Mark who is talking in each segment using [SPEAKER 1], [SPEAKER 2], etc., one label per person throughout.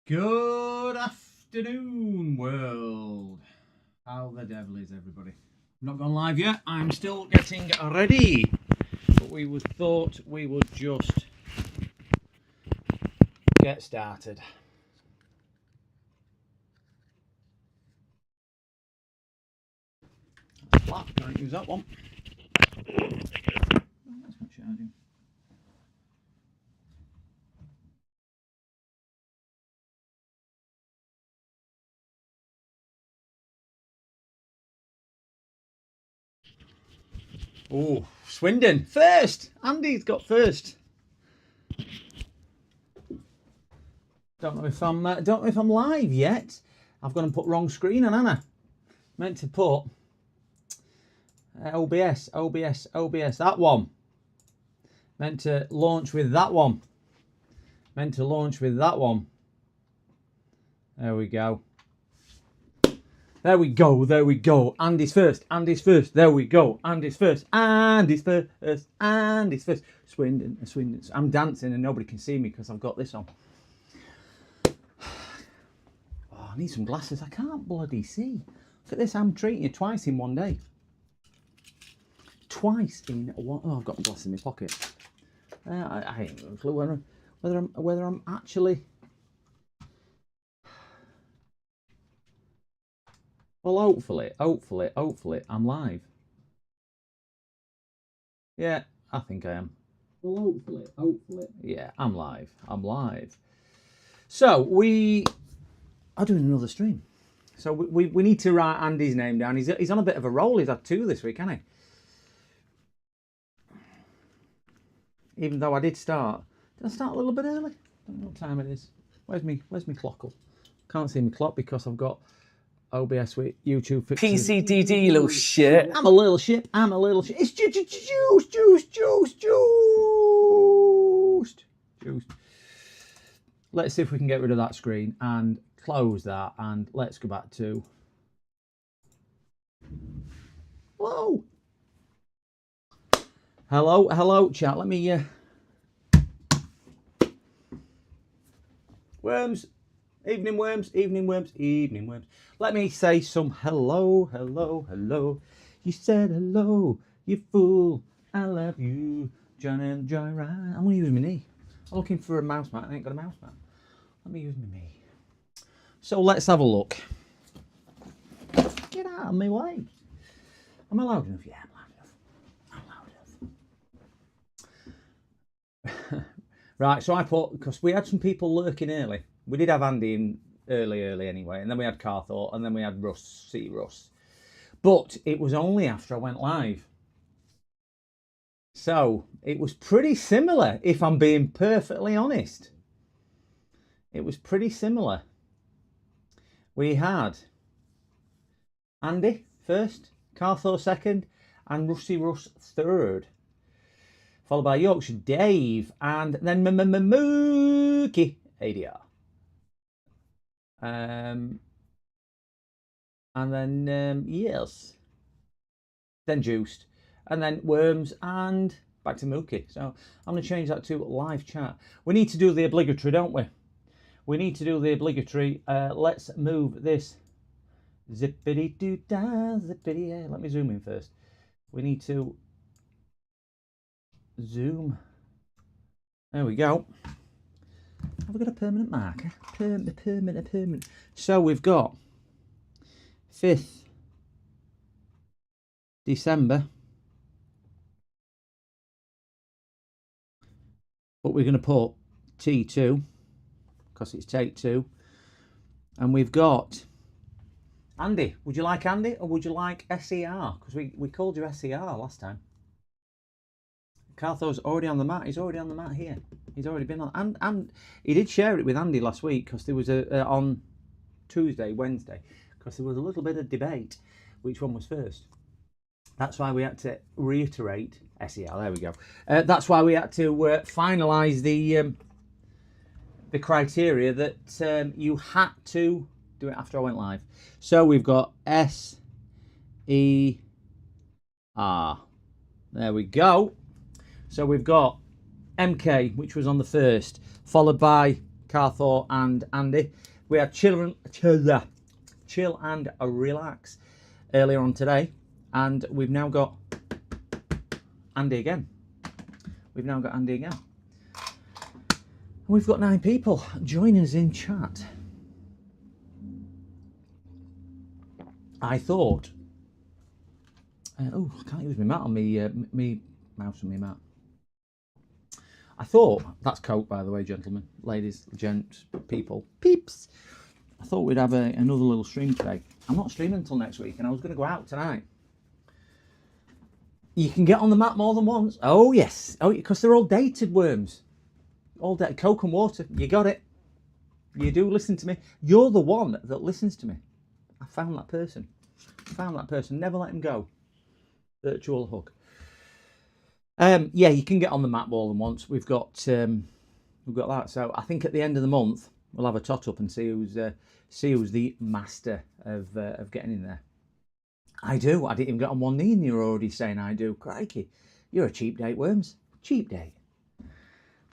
[SPEAKER 1] Good afternoon, world. How the devil is everybody? I'm not gone live yet. I'm still getting ready. But we thought we would just get started. That's flat. Can't use that one. Oh, that's not charging. Oh, Swindon first. Andy's got first. Don't know if I'm live yet. I've gone and put wrong screen on, Anna. Meant to put OBS. That one. Meant to launch with that one. There we go. There we go. Andy's first. There we go. Andy's first. Swindon. I'm dancing and nobody can see me because I've got this on. Oh, I need some glasses. I can't bloody see. Look at this. I'm treating you twice in one day. Twice in one. Oh, I've got my glasses in my pocket. I ain't got a clue whether I'm actually. Well, hopefully, I'm live. Yeah, I think I am. Well, hopefully. Yeah, I'm live. So we are doing another stream. So we need to write Andy's name down. He's on a bit of a roll. He's had 2 this week, hasn't he? Even though I did start. Did I start a little bit early? I don't know what time it is. Where's me clock? Can't see my clock because I've got OBS with YouTube fixes.
[SPEAKER 2] PCDD, you little shit.
[SPEAKER 1] I'm a little shit. It's juiced. Let's see if we can get rid of that screen and close that, and let's go back to. Hello, chat. Let me. Worms. Evening worms. Let me say some hello. You said hello, you fool. I love you, John and Joyride. I'm gonna use my knee. I'm looking for a mouse mat. I ain't got a mouse mat. Let me use my knee. So let's have a look. Get out of my way. Am I loud enough? Yeah, I'm loud enough. Right, so I put, because we had some people lurking early. We did have Andy in early anyway, and then we had Carthor, and then we had Russ. But it was only after I went live. So it was pretty similar, if I'm being perfectly honest. It was pretty similar. We had Andy first, Carthor second, and Russ third. Followed by Yorkshire Dave, and then Mookie ADR. And then yes, then Juiced, and then Worms, and back to Mookie. So I'm going to change that to live chat. We need to do the obligatory, don't we? Let's move this. Zippity doo da, zippity. Yeah. Let me zoom in first. We need to zoom. There we go. Have we got a permanent marker? Permanent. So we've got 5th December. But we're going to put T2 because it's take 2. And we've got Andy. Would you like Andy or would you like SER? Because we called you SER last time. Carthor's already on the mat. He's already on the mat here. He's already been on, and he did share it with Andy last week because there was on Wednesday, because there was a little bit of debate which one was first. That's why we had to reiterate SEL. There we go. That's why we had to finalise the criteria that you had to do it after I went live. So we've got SER. There we go. So we've got MK, which was on the first, followed by Carthor and Andy. We had chill and relax earlier on today, and we've now got Andy again. We've got 9 people joining us in chat. I thought, I can't use my mat on me mouse on me mat. I thought, that's Coke, by the way, gentlemen, ladies, gents, people, peeps. I thought we'd have another little stream today. I'm not streaming until next week, and I was going to go out tonight. You can get on the mat more than once. Oh, yes. Oh, because they're all dated worms. All day, Coke and water. You got it. You do listen to me. You're the one that listens to me. I found that person. Never let him go. Virtual hug. Yeah, you can get on the mat more than once. We've got that. So I think at the end of the month we'll have a tot up and see who's the master of getting in there. I do. I didn't even get on one knee, and you're already saying I do. Crikey, you're a cheap date, Worms. Cheap date.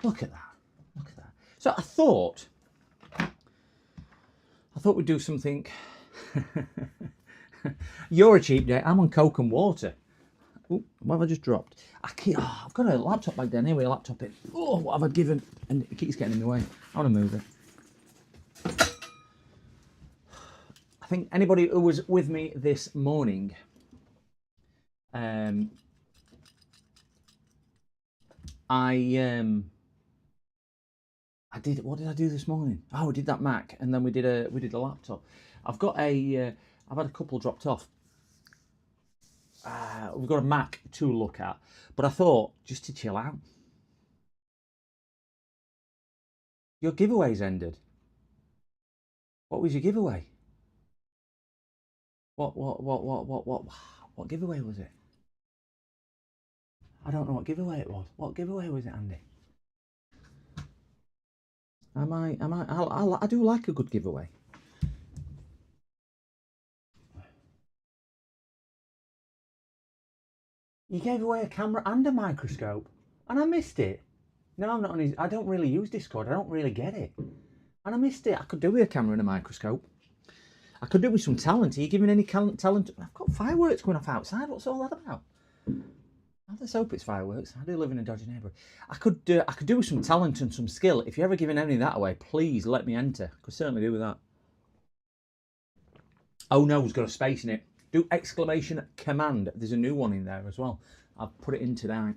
[SPEAKER 1] Look at that. So I thought we'd do something. You're a cheap date. I'm on Coke and water. Oh, what have I just dropped? I've got a laptop back there. Anyway, a laptop in. Oh, what have I given? And it keeps getting in the way. I want to move it. I think anybody who was with me this morning, I did. What did I do this morning? Oh, we did that Mac, and then we did a laptop. I've had a couple dropped off. We've got a Mac to look at, but I thought just to chill out. Your giveaway's ended. What was your giveaway? What giveaway was it? I don't know what giveaway it was. What giveaway was it, Andy? I do like a good giveaway. You gave away a camera and a microscope, and I missed it. No, I'm not on I don't really use Discord. I don't really get it, and I missed it. I could do with a camera and a microscope. I could do with some talent. Are you giving any talent? I've got fireworks going off outside. What's all that about? Let's hope it's fireworks. I do live in a dodgy neighbourhood. I could do with some talent and some skill. If you're ever giving any of that away, please let me enter. I could certainly do with that. Oh no, it's got a space in it. Do exclamation command. There's a new one in there as well. I've put it in today.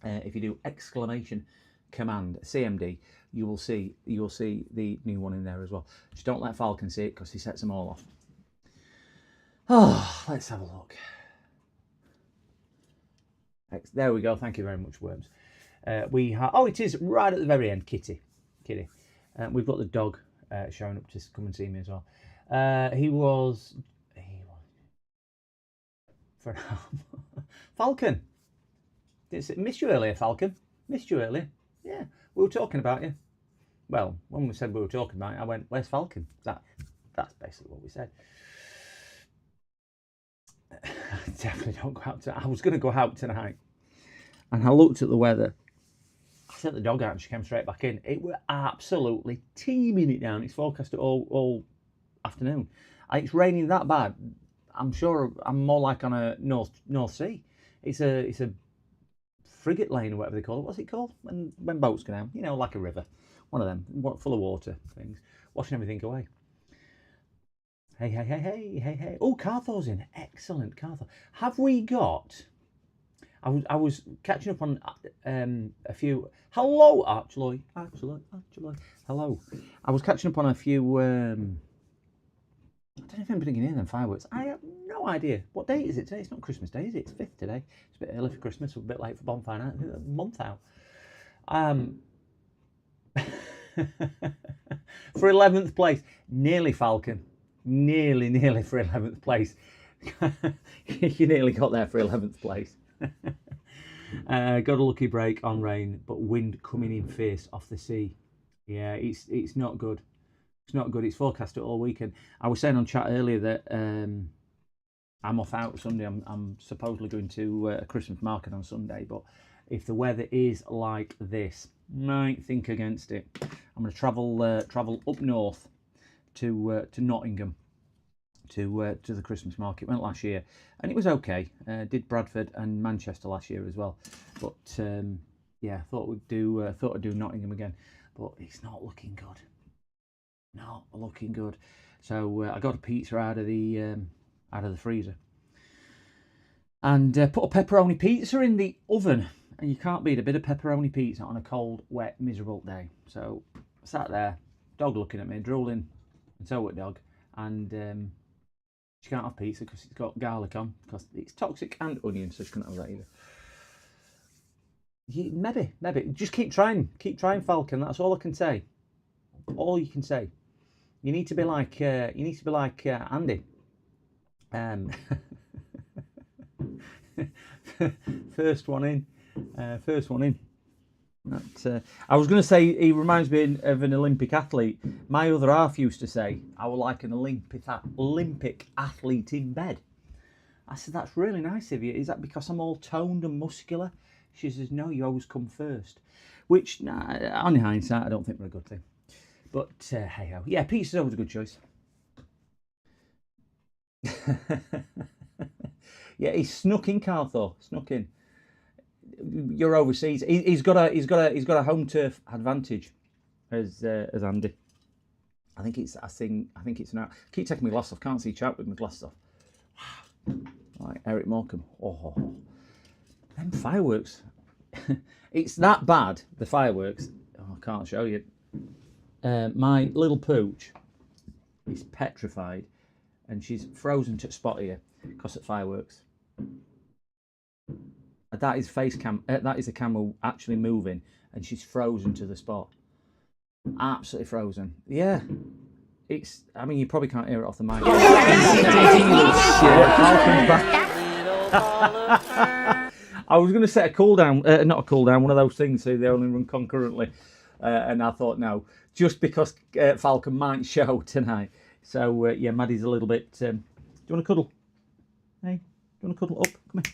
[SPEAKER 1] If you do exclamation command CMD, you will see the new one in there as well. Just don't let Falcon see it because he sets them all off. Oh, let's have a look. There we go. Thank you very much, Worms. We have. Oh, it is right at the very end, Kitty. We've got the dog showing up to come and see me as well. He was for Falcon. Missed you earlier, Falcon. Missed you earlier. Yeah, we were talking about you. Well, when we said we were talking about it, I went, "Where's Falcon?" That's basically what we said. Definitely don't go out tonight. I was going to go out tonight, and I looked at the weather. I sent the dog out, and she came straight back in. It was absolutely teeming it down. It's forecast all afternoon. It's raining that bad. I'm sure I'm more like on a North Sea. It's a frigate lane or whatever they call it. What's it called when boats go down? You know, like a river. One of them, full of water things, washing everything away. Hey. Oh, Carthor's in. Excellent, Carthor. Have we got... I was catching up on a few... Hello, actually. Hello. I was catching up on a few... I don't know if anybody can hear them fireworks. I have no idea. What date is it today? It's not Christmas Day, is it? It's 5th today. It's a bit early for Christmas, a bit late for bonfire night. A month out. For 11th place. Nearly, Falcon. Nearly for 11th place. You nearly got there for 11th place. Got a lucky break on rain, but wind coming in fierce off the sea. Yeah, it's not good. It's not good. It's forecasted all weekend. I was saying on chat earlier that I'm off out Sunday. I'm supposedly going to a Christmas market on Sunday, but if the weather is like this, might think against it. I'm going to travel up north to Nottingham to the Christmas market. Went last year and it was okay. Did Bradford and Manchester last year as well, but yeah, thought I'd do Nottingham again, but it's not looking good. Not looking good. So I got a pizza out of the freezer and put a pepperoni pizza in the oven. And you can't beat a bit of pepperoni pizza on a cold, wet, miserable day. So I sat there, dog looking at me, drooling, and so would dog. And she can't have pizza because it's got garlic on, because it's toxic and onion, so she couldn't have that either. Maybe. Just keep trying, Falcon. That's all I can say. All you can say. You need to be like Andy. First one in. I was going to say he reminds me of an Olympic athlete. My other half used to say I was like an Olympic athlete in bed. I said, that's really nice of you. Is that because I'm all toned and muscular? She says, no, you always come first. Which, on hindsight, I don't think were a good thing. But hey ho, yeah, pizza's always a good choice. Yeah, he's snuck in, Carthor. Snuck in. You're overseas. He's got a home turf advantage as Andy. I think it's an. Keep taking my glasses off. Can't see chat with my glasses off. Like Eric Morecambe. Oh, them fireworks. It's that bad. The fireworks. Oh, I can't show you. My little pooch is petrified, and she's frozen to spot here because of fireworks. That is face cam. That is a camera actually moving, and she's frozen to the spot. Absolutely frozen. Yeah, it's. I mean, you probably can't hear it off the mic. I was going to set a cooldown, not a cooldown, one of those things so they only run concurrently, and I thought no, just because Falcon might show tonight. So yeah, Maddie's a little bit. Do you want to cuddle? Hey, do you want to cuddle? Up, come here.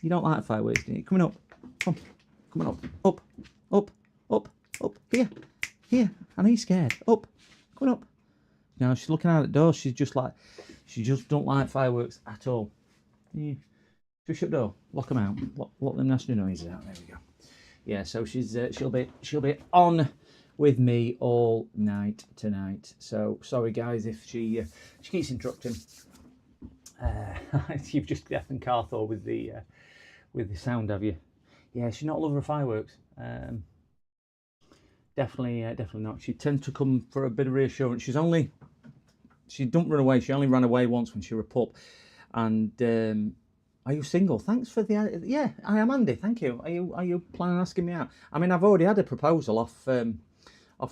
[SPEAKER 1] You don't like fireworks, do you? Coming up. Coming up. Up. Here. I know you're scared. Up. Coming up. Now she's looking out at the door. She just don't like fireworks at all. Yeah. Just shut the door. Lock them out. Lock them nasty noises out. There we go. Yeah. So she'll be on with me all night tonight. So sorry guys if she keeps interrupting. You've just deafened Carthor with the sound, have you? Yeah, she's not a lover of fireworks. Definitely not. She tends to come for a bit of reassurance. She don't run away. She only ran away once when she was a pup. And are you single? Thanks for the yeah. I am, Andy. Thank you. Are you planning on asking me out? I mean, I've already had a proposal off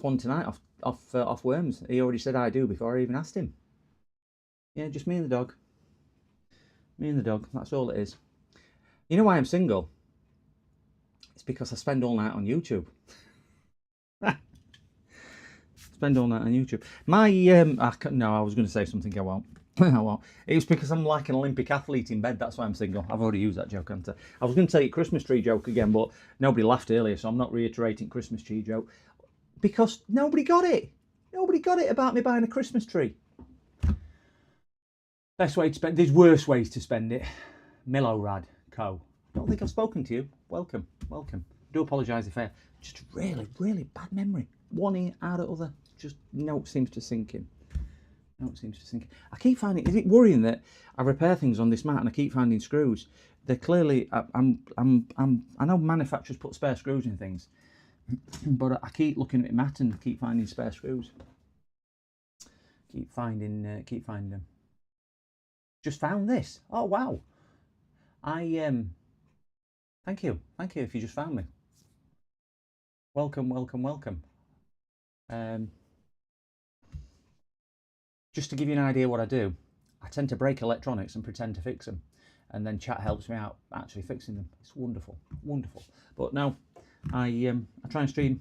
[SPEAKER 1] one tonight off Worms. He already said I do before I even asked him. Yeah, just me and the dog. That's all it is. You know why I'm single? It's because I spend all night on YouTube. I was going to say something. I won't. It was because I'm like an Olympic athlete in bed. That's why I'm single. I've already used that joke, haven't I was going to tell you Christmas tree joke again, but nobody laughed earlier, so I'm not reiterating Christmas tree joke because nobody got it. Nobody got it about me buying a Christmas tree. Best way to spend. There's worse ways to spend it. Millowrad Co. Don't think I've spoken to you. Welcome. Do apologise if I. Just really bad memory. One ear out of the other. Just note seems to sink in. I keep finding. Is it worrying that I repair things on this mat and I keep finding screws? They're clearly. I know manufacturers put spare screws in things, but I keep looking at the mat and keep finding spare screws. Keep finding them. Just found this. Oh wow. Thank you if you just found me. Welcome. Just to give you an idea what I do, I tend to break electronics and pretend to fix them, and then chat helps me out actually fixing them. It's wonderful. But no, I try and stream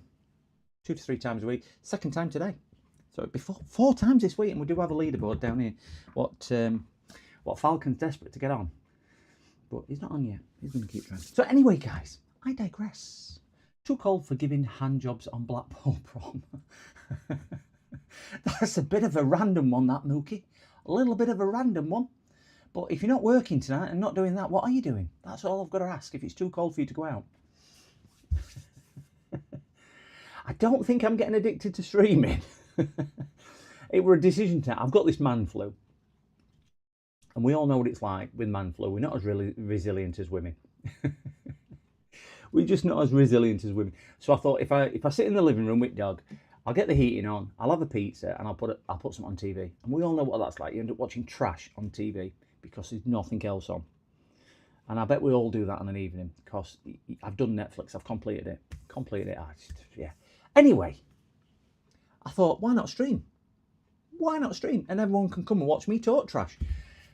[SPEAKER 1] 2 to 3 times a week. Second time today, so it'd be 4 times this week, and we do have a leaderboard down here. What Falcon's desperate to get on, but he's not on yet. He's going to keep trying. So anyway, guys, I digress. too cold for giving hand jobs on Blackpool prom. That's a bit of a random one, that, Mookie. A little bit of a random one. But if you're not working tonight and not doing that, what are you doing? That's all I've got to ask, if it's too cold for you to go out. I don't think I'm getting addicted to streaming. It were a decision time. I've got this man flu. And we all know what it's like with man flu. We're not as really resilient as women. We're just not as resilient as women. So I thought, if I sit in the living room with Doug, I'll get the heating on, I'll have a pizza, and I'll put something on TV. And we all know what that's like. You end up watching trash on TV because there's nothing else on. And I bet we all do that on an evening, because I've done Netflix. I've completed it. Yeah. Anyway, I thought, why not stream? Why not stream? And everyone can come and watch me talk trash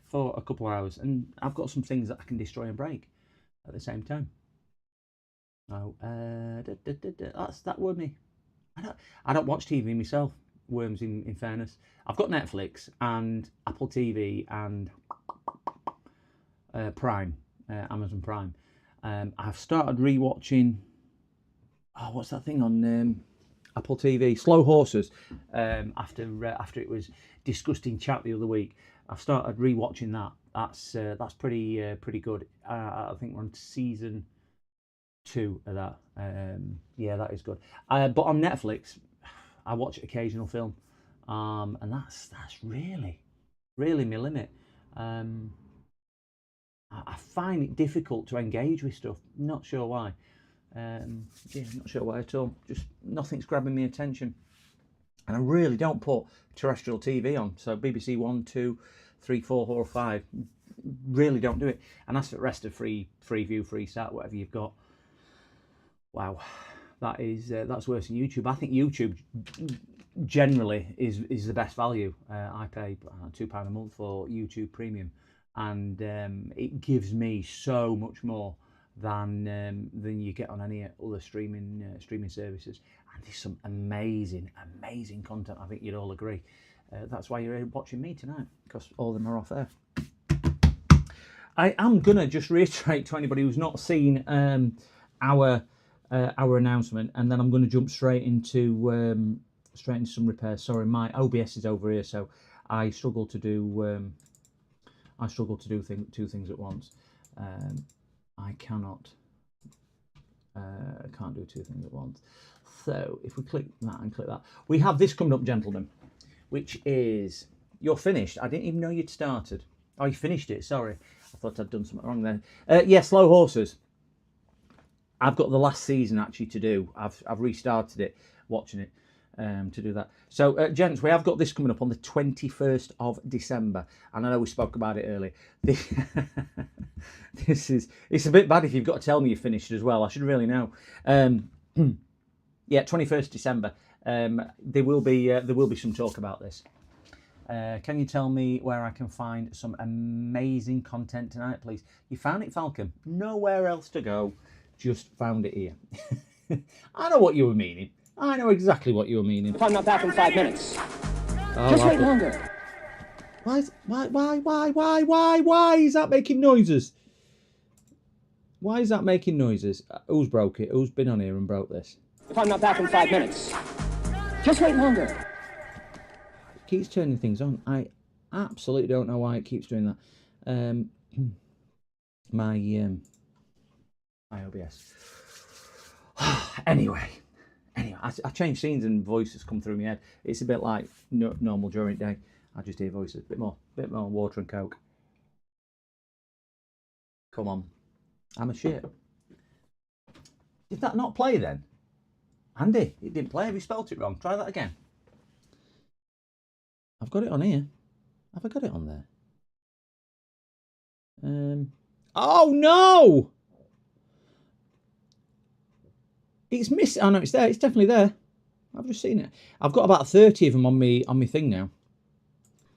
[SPEAKER 1] for a couple of hours. And I've got some things that I can destroy and break at the same time. Oh, that's that with me. I don't watch TV myself, Worms, in fairness. I've got Netflix and Apple TV and Prime, Amazon Prime. I've started rewatching, what's that thing on Apple TV? Slow Horses. After it was disgusting chat the other week, I've started rewatching that. That's pretty good. I think we're on season 2 of that. Yeah, that is good. But on Netflix, I watch occasional film, and that's really my limit. I find it difficult to engage with stuff. Not sure why. Not sure why at all. Just nothing's grabbing my attention, and I really don't put terrestrial TV on. So BBC 1, 2, 3, 4, or 5. Really don't do it. And that's the rest of Freeview, Freesat, whatever you've got. Wow, that's worse than YouTube. I think YouTube generally is the best value. I pay £2 a month for YouTube Premium, and it gives me so much more than you get on any other streaming services. And there's some amazing content. I think you'd all agree. That's why you're watching me tonight, because all of them are off air. I am gonna just reiterate to anybody who's not seen our announcement, and then I'm going to jump straight into some repairs. Sorry, my OBS is over here, so I struggle to do two things at once. I can't do two things at once. So if we click that and click that, we have this coming up, gentlemen, which is, you're finished. I didn't even know you'd started. Oh, you finished it. Sorry, I thought I'd done something wrong then. Yeah, Slow Horses. I've got the last season actually to do. I've restarted it, watching it to do that. So, gents, we have got this coming up on the 21st of December, and I know we spoke about it earlier. It's a bit bad if you've got to tell me you finished as well. I should really know. Yeah, 21st December. There will be some talk about this. Can you tell me where I can find some amazing content tonight, please? You found it, Falcon. Nowhere else to go. Just found it here. I know what you were meaning. I know exactly what you were meaning.
[SPEAKER 2] If I'm not back in 5 minutes, just wait longer.
[SPEAKER 1] Why is that making noises? Why is that making noises? Who's broke it? Who's been on here and broke this?
[SPEAKER 2] If I'm not back in 5 minutes, just wait longer.
[SPEAKER 1] It keeps turning things on. I absolutely don't know why it keeps doing that. My OBS. Anyway, I change scenes and voices come through my head. It's a bit like normal during the day. I just hear voices. Bit more water and coke. Come on, I'm a shit. Did that not play then? Andy, it didn't play. Have you spelt it wrong? Try that again. I've got it on here. Have I got it on there? Oh no! It's missing. Oh no, it's there. It's definitely there. I've just seen it. I've got about 30 of them on me thing now.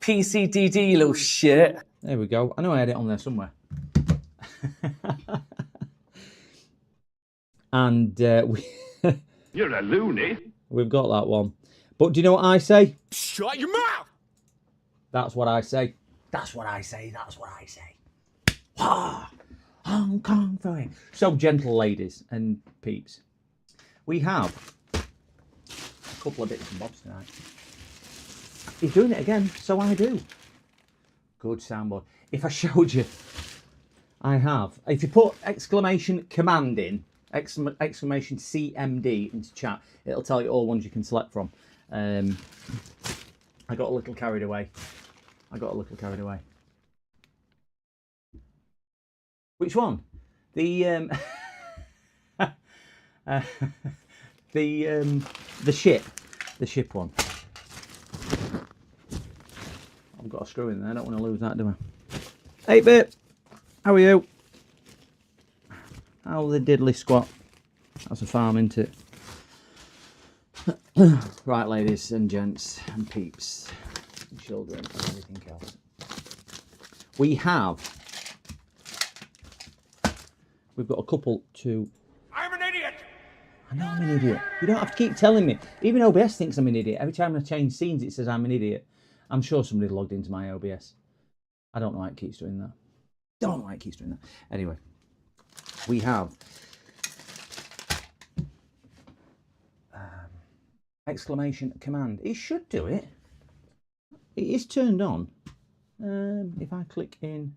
[SPEAKER 2] PCDD, you little shit.
[SPEAKER 1] There we go. I know I had it on there somewhere. And
[SPEAKER 3] You're a loony.
[SPEAKER 1] We've got that one. But do you know what I say?
[SPEAKER 3] Shut your mouth.
[SPEAKER 1] That's what I say. That's what I say. That's what I say. Ah, Hong Kong for it. So, gentle ladies and peeps, We have a couple of bits and bobs tonight. He's doing it again, so I do. Good soundboard. If I showed you, I have. If you put exclamation command in, exclamation CMD into chat, it'll tell you all ones you can select from. I got a little carried away. Which one? The the ship one. I've got a screw in there. I don't want to lose that, do I? 8-bit, how are you? How the diddly squat? That's a farm, isn't it? Right, ladies and gents and peeps and children and everything else. We've got a couple to...
[SPEAKER 3] I'm an idiot!
[SPEAKER 1] I know I'm an idiot. You don't have to keep telling me. Even OBS thinks I'm an idiot. Every time I change scenes, it says I'm an idiot. I'm sure somebody logged into my OBS. I don't know why it keeps doing that. Anyway, we have exclamation command. It should do it. It is turned on. If I click in...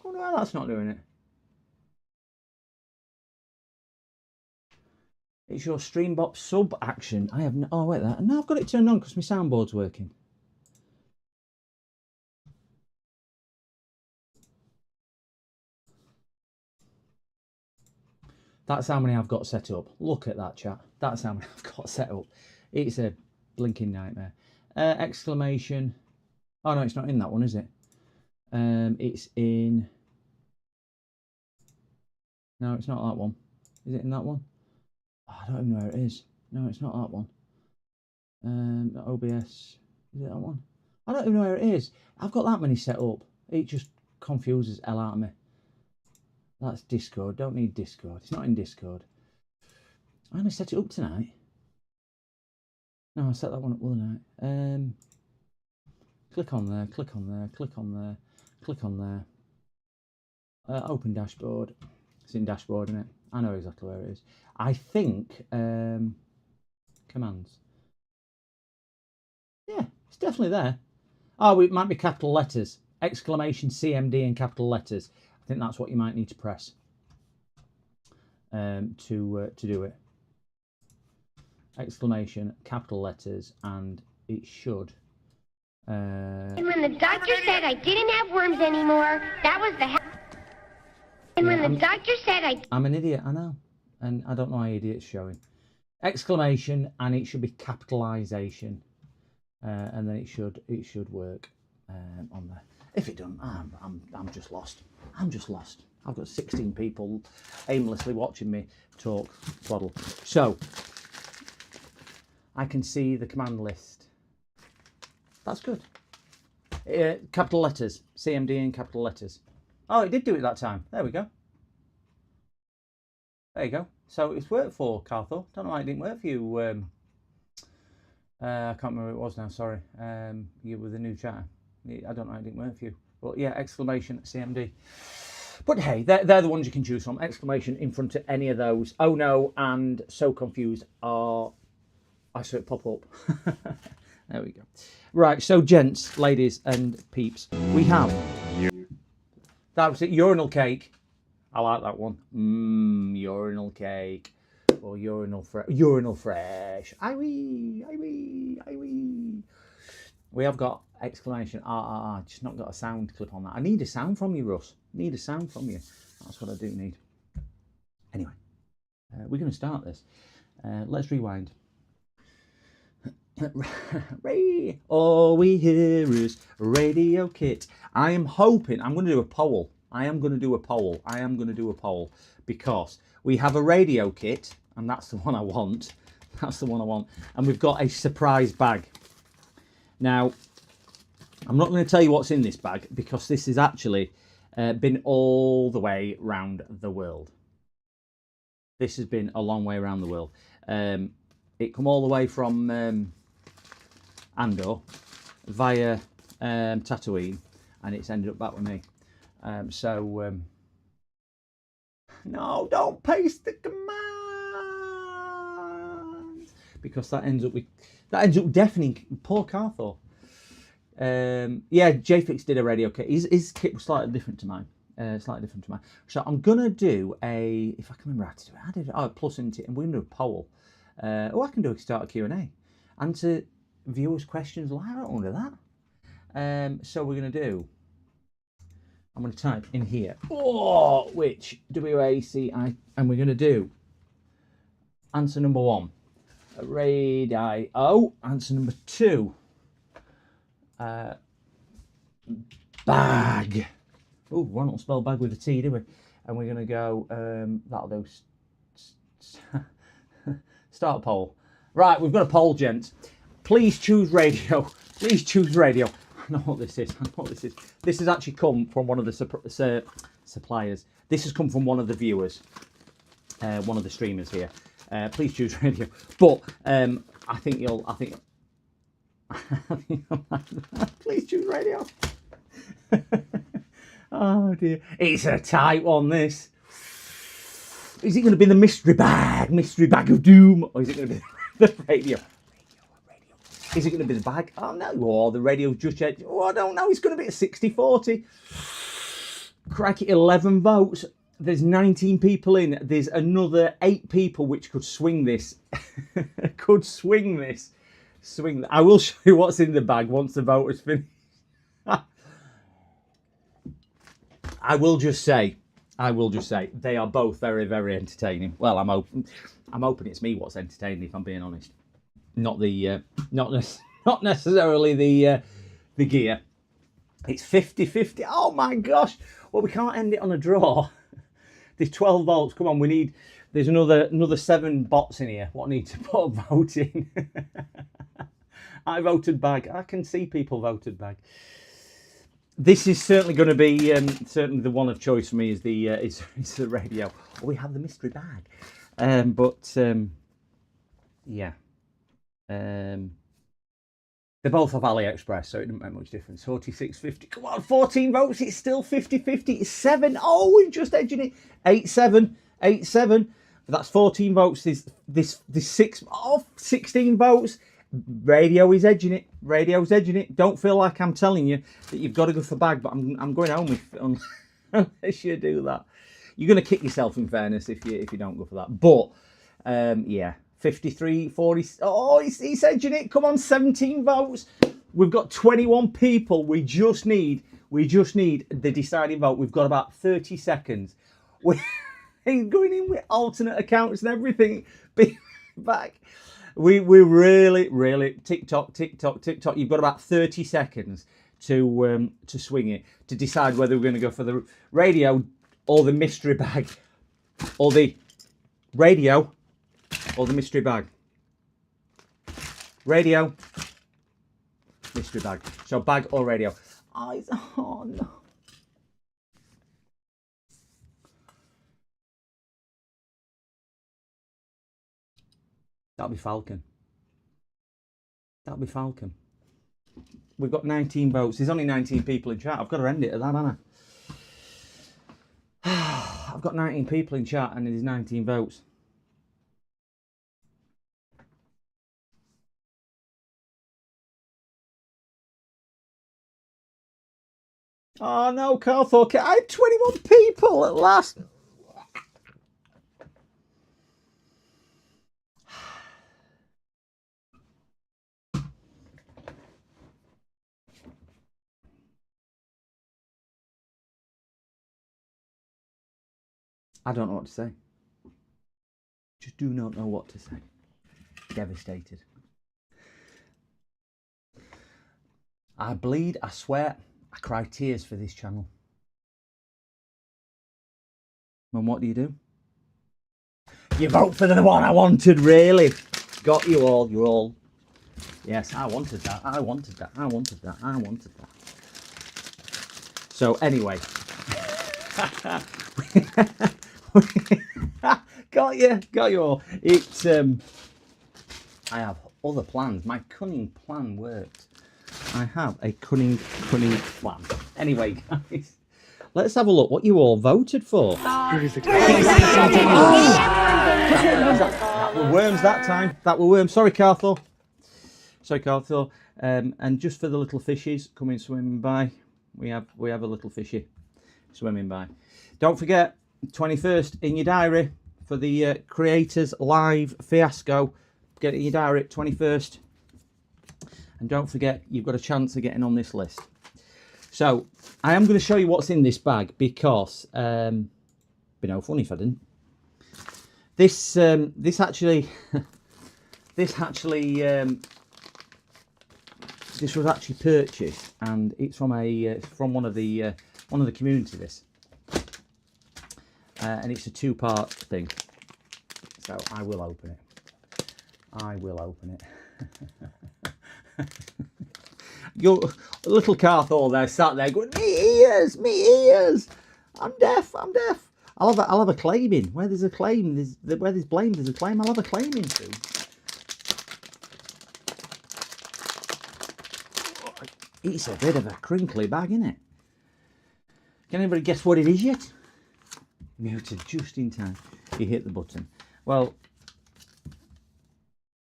[SPEAKER 1] Oh no, that's not doing it. It's your Streambot sub action. I have no... Oh, wait, that. No, I've got it turned on because my soundboard's working. That's how many I've got set up. Look at that, chat. That's how many I've got set up. It's a blinking nightmare. Exclamation. Oh, no, it's not in that one, is it? It's in... No, it's not that one. Is it in that one? Oh, I don't even know where it is. No, it's not that one. OBS. Is it that one? I don't even know where it is. I've got that many set up. It just confuses hell out of me. That's Discord. Don't need Discord. It's not in Discord. I only set it up tonight. No, I set that one up the other night. Click on there. Click on there. Click on there. Click on there. Open dashboard. It's in dashboard, isn't it? I know exactly where it is. I think commands. Yeah, it's definitely there. Oh, it might be capital letters. Exclamation CMD in capital letters. I think that's what you might need to press to do it. Exclamation, capital letters, and it should.
[SPEAKER 4] And when the doctor said I didn't have worms anymore, that was the... And when the doctor said
[SPEAKER 1] I'm an idiot, I know. And I don't know why idiot's showing. Exclamation, and it should be capitalization. And then it should work on there. If it doesn't, I'm just lost. I'm just lost. I've got 16 people aimlessly watching me talk twaddle. So I can see the command list. That's good. Capital letters, CMD in capital letters. Oh, it did do it that time. There we go. There you go. So it's worked for Carthor. Don't know why it didn't work for you. I can't remember who it was now. Sorry. You were the new chatter. I don't know why it didn't work for you. But yeah, exclamation CMD. But hey, they're the ones you can choose from. Exclamation in front of any of those. Oh no, and so confused are... I saw it pop up. There we go. Right, so gents, ladies and peeps, we have... That was it, urinal cake. I like that one. Urinal cake. Or urinal fresh. Aye-wee. We have got exclamation, just not got a sound clip on that. I need a sound from you, Russ. Need a sound from you. That's what I do need. Anyway, we're going to start this. Let's rewind. All we hear is Radio Kit. I am hoping, I'm going to do a poll. I am going to do a poll because we have a Radio Kit, and that's the one I want. And we've got a surprise bag. Now, I'm not going to tell you what's in this bag because this has actually been all the way around the world. This has been a long way around the world. It come all the way from Andor via Tatooine, and it's ended up back with me. No, don't paste the command, because that ends up deafening poor Carthor. Yeah, JFix did a radio kit. His kit was slightly different to mine. So I'm gonna do if I can remember how to do it. I did plus into it, and we're gonna do a poll. I can do a start a Q&A. Answer viewers' questions live. I don't want to do that. So we're gonna do. I'm going to type in here, which WACI, and we're going to do answer number 1, radio. Answer number 2, bag. Oh, we don't spell bag with a T, do we? And we're going to go, that'll do. Start a poll. Right, we've got a poll, gents. Please choose radio. Please choose radio. I know what this is. This has actually come from one of the suppliers. This has come from one of the viewers, one of the streamers here. Please choose radio. But I think you'll like that. Please choose radio. Oh dear, it's a tight one. This is it going to be the mystery bag of doom, or is it going to be the radio? Is it going to be the bag? Oh no, or the radio's just yet. Oh, I don't know. It's going to be a 60-40. Crikey, 11 votes. There's 19 people in. There's another 8 people which could swing this. Swing. I will show you what's in the bag once the vote is finished. I will just say, they are both very, very entertaining. Well, I'm hoping it's me what's entertaining, if I'm being honest. Not necessarily the gear. It's 50-50. Oh my gosh! Well, we can't end it on a draw. There's 12 votes. Come on, there's another 7 bots in here. What need to put a vote in? I voted bag. I can see people voted bag. This is certainly going to be certainly the one of choice for me. Is the radio? We have the mystery bag, yeah. They both have AliExpress, so it doesn't make much difference. 46.50. Come on, 14 votes. It's still 50-50. It's 7. Oh, we're just edging it. 8-7. 8-7. That's 14 votes. This 16 votes. Radio is edging it. Radio's edging it. Don't feel like I'm telling you that you've got to go for bag, but I'm going home unless you do that. You're going to kick yourself, in fairness, if you don't go for that. But yeah. 53-40. Oh, he's edging it. Come on, 17 votes. We've got 21 people. We just need the deciding vote. We've got about 30 seconds. He's going in with alternate accounts and everything. Be back. We're really TikTok. You've got about 30 seconds to swing it, to decide whether we're going to go for the radio or the mystery bag, or the radio. Or the mystery bag. Radio. Mystery bag. So bag or radio. Oh no. That'll be Falcon. We've got 19 votes. There's only 19 people in chat. I've got to end it at that, haven't I? I've got 19 people in chat and there's 19 votes. Oh no, Carl thought I had 21 people at last. I don't know what to say. Just do not know what to say. Devastated. I bleed, I sweat, I cry tears for this channel. And what do? You vote for the one I wanted, really. Got you all, you're all. Yes, I wanted that, I wanted that, I wanted that, I wanted that. So anyway. got you all. It's I have other plans. My cunning plan worked. I have a cunning plan. Anyway, guys, let's have a look what you all voted for.
[SPEAKER 4] That
[SPEAKER 1] Were worms that time. That were worms. Sorry, Carthor. And just for the little fishies coming swimming by, we have a little fishy swimming by. Don't forget, 21st in your diary for the Creators Live Fiasco. Get it in your diary, 21st. And don't forget, you've got a chance of getting on this list. So I am going to show you what's in this bag because it'd be no fun if I didn't. This actually this was actually purchased, and it's from one of the community. This and it's a two-part thing. So I will open it. Your little Carthor there sat there going, me ears, I'm deaf. I'll have a claim in. Where there's a claim, where there's blame, there's a claim. I'll have a claim in too. It's a bit of a crinkly bag, isn't it? Can anybody guess what it is yet? Muted just in time. You hit the button. Well,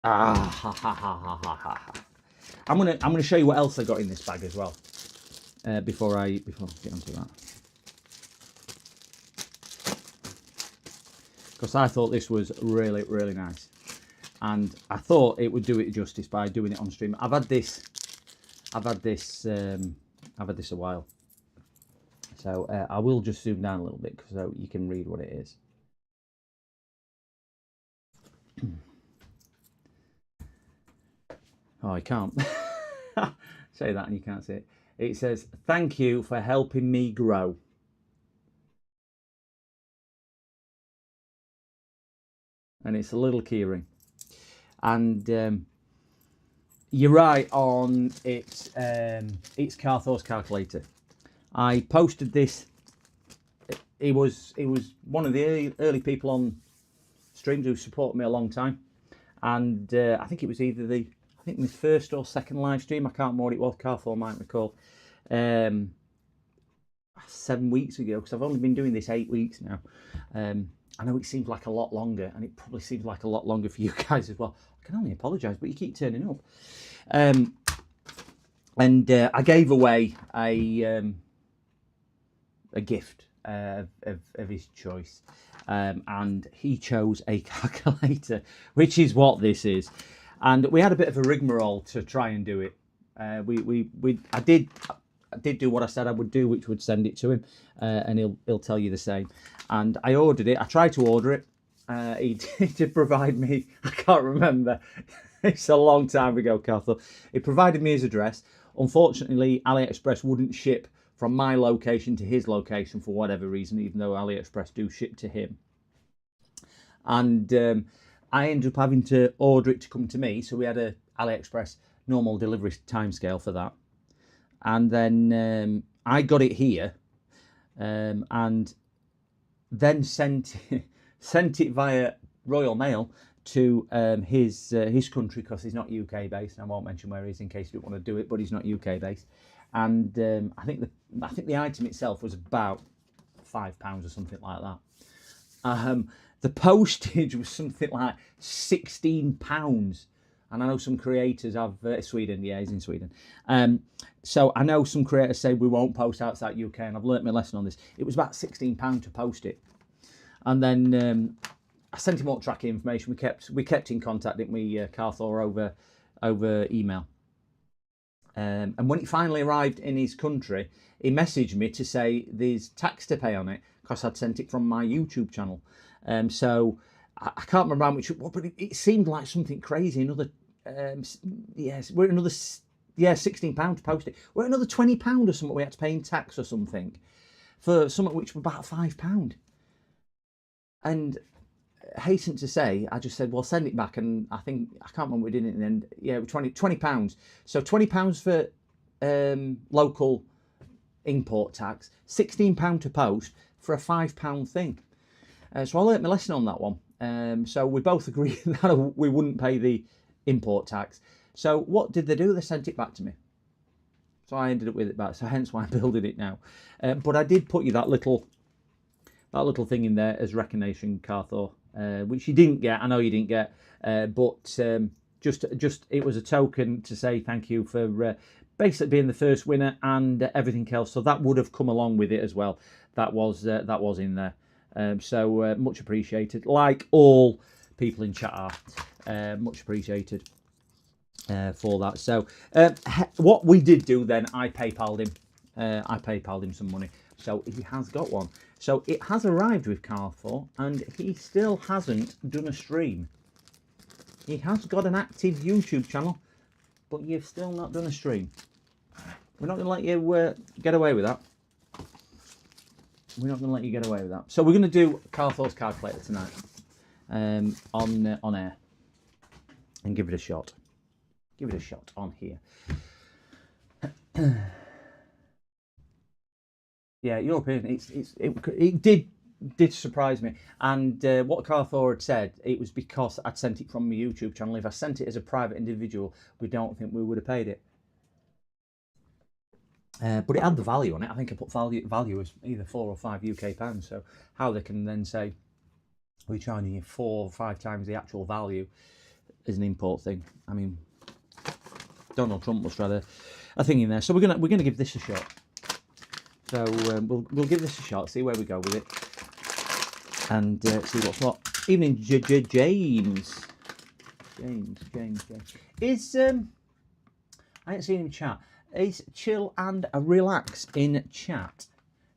[SPEAKER 1] I'm gonna show you what else I got in this bag as well. Before I get onto that, because I thought this was really, really nice, and I thought it would do it justice by doing it on stream. I've had this a while, so I will just zoom down a little bit so you can read what it is. Oh, I can't say that and you can't see it. It says, "Thank you for helping me grow." And it's a little keyring. And you're right on it's Carthor's calculator. I posted this. It was one of the early people on streams who supported me a long time. And I think it was either my first or second live stream. I can't remember what it was. Carthor might recall. 7 weeks ago, because I've only been doing this 8 weeks now. I know it seems like a lot longer, and it probably seems like a lot longer for you guys as well. I can only apologise, but you keep turning up. I gave away a gift of his choice. And he chose a calculator, which is what this is. And we had a bit of a rigmarole to try and do it. I did do what I said I would do, which would send it to him, and he'll tell you the same. And I ordered it. I tried to order it. He did provide me. I can't remember. It's a long time ago, Carthor. He provided me his address. Unfortunately, AliExpress wouldn't ship from my location to his location for whatever reason, even though AliExpress do ship to him. And I ended up having to order it to come to me. So we had a AliExpress normal delivery timescale for that. And then I got it here and then sent it via Royal Mail to his country, because he's not UK based. I won't mention where he is in case you don't want to do it, but he's not UK based. And I think the item itself was about £5 or something like that. The postage was something like £16. And I know some creators have Sweden. Yeah, he's in Sweden. So I know some creators say we won't post outside UK, and I've learnt my lesson on this. It was about £16 to post it, and then I sent him all tracking information. We kept in contact, didn't we, Carthor, over email. And when it finally arrived in his country, he messaged me to say there's tax to pay on it because I'd sent it from my YouTube channel. So I can't remember how much, but it seemed like something crazy. Another, we're another, £16 to post it. We're another £20 or something we had to pay in tax or something for something which was about £5. And hasten to say, I just said, well, send it back. And I can't remember what we did in the end. Yeah, £20. So £20 for local import tax, £16 to post for a £5 thing. So I learnt my lesson on that one. So we both agreed that we wouldn't pay the import tax. So what did they do? They sent it back to me. So I ended up with it back. So hence why I'm building it now. But I did put you that little thing in there as recognition, Carthor, which you didn't get. I know you didn't get, but just it was a token to say thank you for basically being the first winner and everything else. So that would have come along with it as well. That was in there. So much appreciated. Like all people in chat are, much appreciated for that. So what we did do then, I PayPal'd him. I PayPal'd him some money. So he has got one. So it has arrived with Carthor, and he still hasn't done a stream. He has got an active YouTube channel, but you've still not done a stream. We're not going to let you get away with that. We're not going to let you get away with that. So we're going to do Carthor's calculator tonight on air and give it a shot. Give it a shot on here. Yeah, your opinion. It did surprise me. And what Carthor had said, it was because I'd sent it from my YouTube channel. If I sent it as a private individual, we don't think we would have paid it. But it had the value on it. I think I put value as either 4 or 5 UK pounds. So how they can then say we're charging you 4 or 5 times the actual value is an import thing. I mean, Donald Trump must rather a thing in there. So we're gonna give this a shot. So we'll give this a shot. See where we go with it, and see what's what. Evening, James. James. Is I ain't seen him chat. Is chill and relax in chat.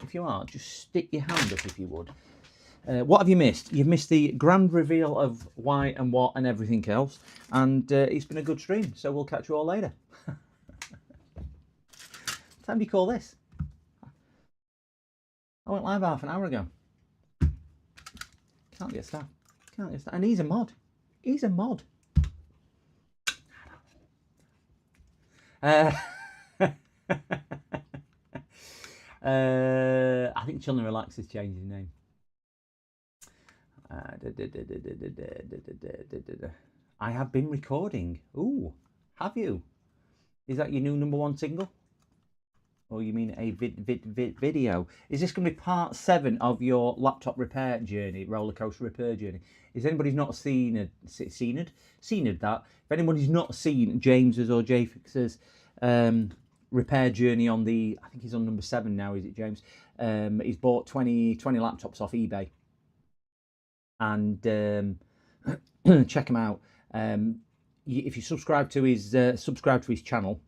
[SPEAKER 1] If you are, just stick your hand up if you would. What have you missed? You've missed the grand reveal of why and what and everything else. And it's been a good stream, so we'll catch you all later. What time do you call this? I went live half an hour ago. Can't get staff. And he's a mod. I think Chill and Relax has changed his name. I have been recording. Ooh, have you? Is that your new #1 single? Or you mean a video? Is this going to be part 7 of your laptop repair journey, roller coaster repair journey? Is anybody's not seen that? If anybody's not seen James's or Jafix's repair journey on the, I think he's on #7 now, is it, James? He's bought 20 laptops off eBay, and check him out. If you subscribe to his channel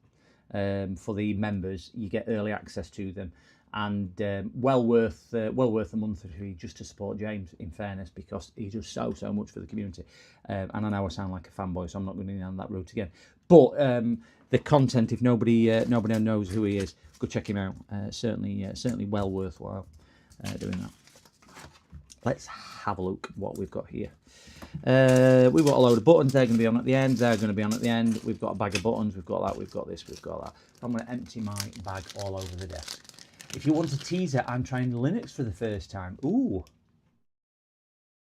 [SPEAKER 1] for the members, you get early access to them, and well worth a month or two just to support James, in fairness, because he does so much for the community. And I know I sound like a fanboy, so I'm not going down that route again. But the content, if nobody knows who he is, go check him out. Certainly well worthwhile doing that. Let's have a look what we've got here. We've got a load of buttons. They're going to be on at the end. They're going to be on at the end. We've got a bag of buttons. We've got that. We've got this. We've got that. I'm going to empty my bag all over the desk. If you want a teaser, I'm trying Linux for the first time. Ooh.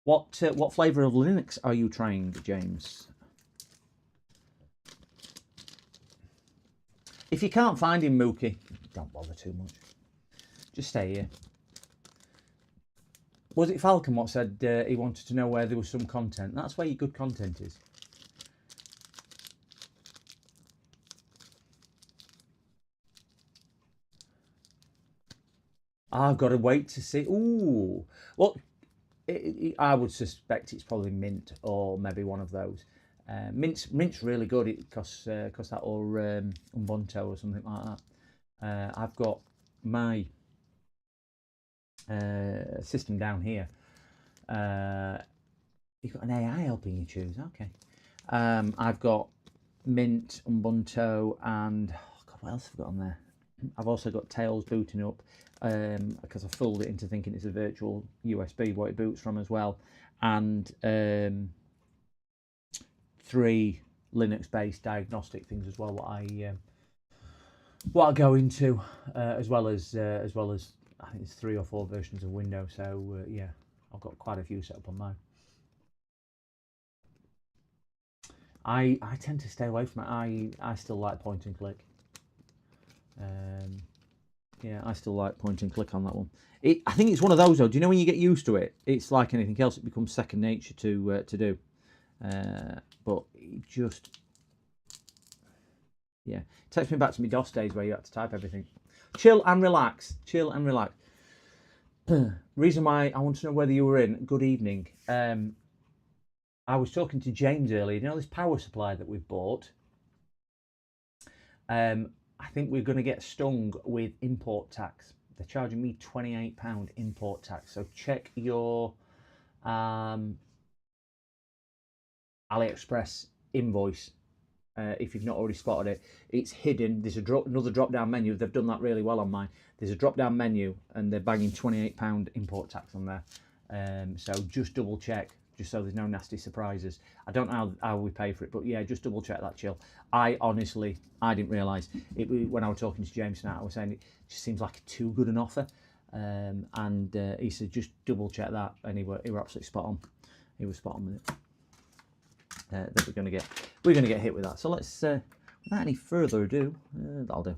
[SPEAKER 1] What flavour of Linux are you trying, James? If you can't find him, Mookie, don't bother too much. Just stay here. Was it Falcon what said he wanted to know where there was some content? That's where your good content is. I've got to wait to see. Ooh. Well, I would suspect it's probably Mint or maybe one of those. Mint's really good. It costs that or Ubuntu or something like that. I've got my system down here. You've got an AI helping you choose. Okay. I've got Mint, Ubuntu, and oh God, what else have I got on there? I've also got Tails booting up because I fooled it into thinking it's a virtual USB what it boots from as well, and 3 Linux-based diagnostic things as well. What I go into as well as I think it's 3 or 4 versions of Windows. So yeah, I've got quite a few set up on mine. I tend to stay away from it. I still like point and click. Yeah, I still like point and click on that one. I think it's one of those though. Do you know when you get used to it? It's like anything else; it becomes second nature to do. But it just, yeah, it takes me back to my DOS days where you had to type everything. Chill and relax. Chill and relax. Reason why I want to know whether you were in. Good evening. I was talking to James earlier. You know this power supply that we've bought. I think we're going to get stung with import tax. They're charging me £28 import tax. So check your AliExpress invoice if you've not already spotted it. It's hidden. There's another drop-down menu. They've done that really well on mine. There's a drop-down menu and they're banging £28 import tax on there. So just double check, just so there's no nasty surprises. I don't know how we pay for it, but yeah, just double check that, Chill. I didn't realise it when I was talking to James tonight. I was saying it just seems like too good an offer, and he said just double check that, and he were absolutely spot on. He was spot on with it. That we're going to get hit with that. So let's, without any further ado, that'll do.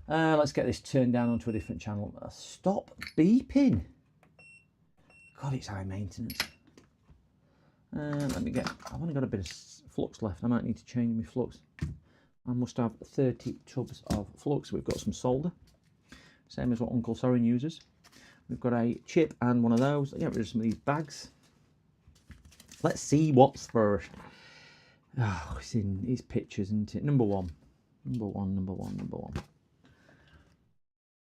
[SPEAKER 1] Let's get this turned down onto a different channel. Stop beeping. God, it's high maintenance. Let me get. I've only got a bit of flux left. I might need to change my flux. I must have 30 tubs of flux. We've got some solder, same as what Uncle Sorin uses. We've got a chip and one of those. Get rid of some of these bags. Let's see what's first. Oh, it's in his pictures, isn't it? Number one.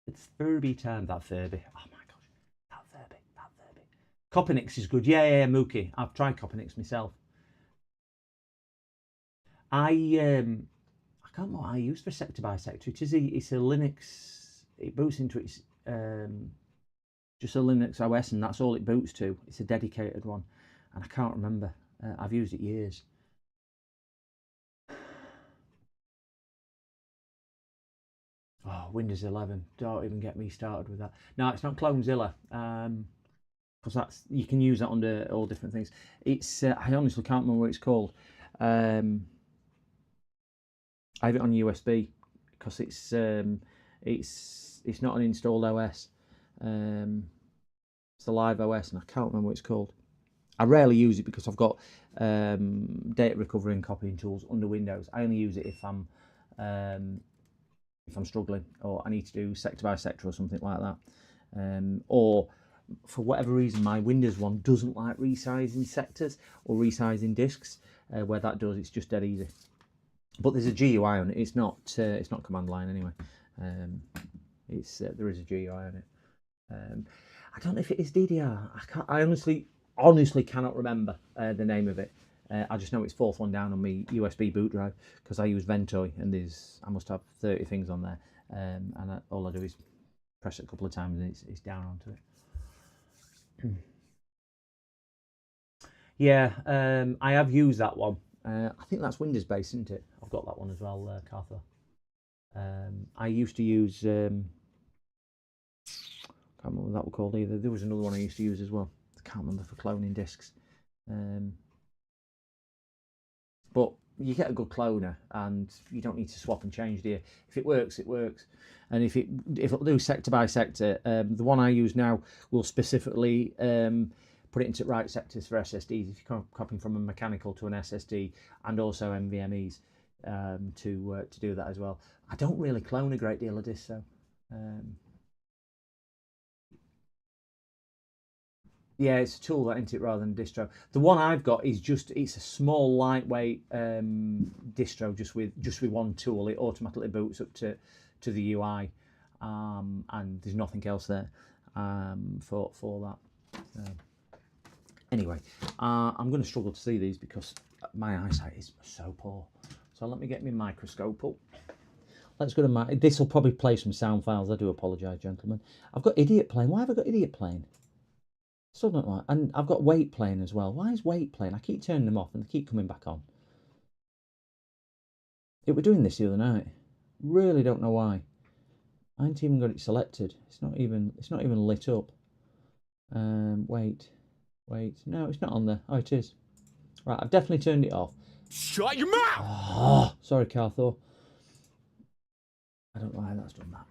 [SPEAKER 1] It's Furby time. That Furby. Oh my gosh, that Furby. Coppernix is good. Yeah, Mookie. I've tried Coppernix myself. I can't remember what I use for sector by sector. It's a Linux. It boots into its just a Linux OS, and that's all it boots to. It's a dedicated one. And I can't remember. I've used it years. Oh, Windows 11. Don't even get me started with that. No, it's not Clonezilla. Because you can use that under all different things. It's I honestly can't remember what it's called. I have it on USB because it's not an installed OS. It's a live OS, and I can't remember what it's called. I rarely use it because I've got data recovery and copying tools under Windows. I only use it if I'm struggling or I need to do sector by sector or something like that. Or for whatever reason, my Windows one doesn't like resizing sectors or resizing disks. Where that does, it's just dead easy. But there's a GUI on it. It's not command line anyway. There is a GUI on it. I don't know if it is DDR. I honestly cannot remember the name of it. I just know it's fourth one down on my USB boot drive because I use Ventoy, and I must have 30 things on there, and all I do is press it a couple of times and it's down onto it. Yeah, I have used that one. I think that's Windows based, isn't it? I've got that one as well, Cartha. I used to use. Can't remember what that was called either. There was another one I used to use as well. I can't remember, for cloning discs. But you get a good cloner and you don't need to swap and change, do you? If it works, it works. And if it'll do sector by sector, the one I use now will specifically put it into right sectors for SSDs if you're copying from a mechanical to an SSD, and also NVMe's to do that as well. I don't really clone a great deal of discs though. Yeah, it's a tool, that, isn't it, rather than a distro. The one I've got is it's a small, lightweight distro, just with one tool. It automatically boots up to the UI, and there's nothing else there for that. Anyway, I'm going to struggle to see these because my eyesight is so poor. So let me get my microscope up. Let's go to this will probably play some sound files. I do apologise, gentlemen. I've got idiot playing. Why have I got idiot playing? Still don't like, and I've got weight playing as well. Why is weight playing? I keep turning them off and they keep coming back on. It were doing this the other night. Really don't know why. I haven't even got it selected. It's not even lit up. Wait. No, it's not on there. Oh, it is. Right, I've definitely turned it off.
[SPEAKER 3] Shut your mouth!
[SPEAKER 1] Oh, sorry, Carthor. I don't know why that's done that.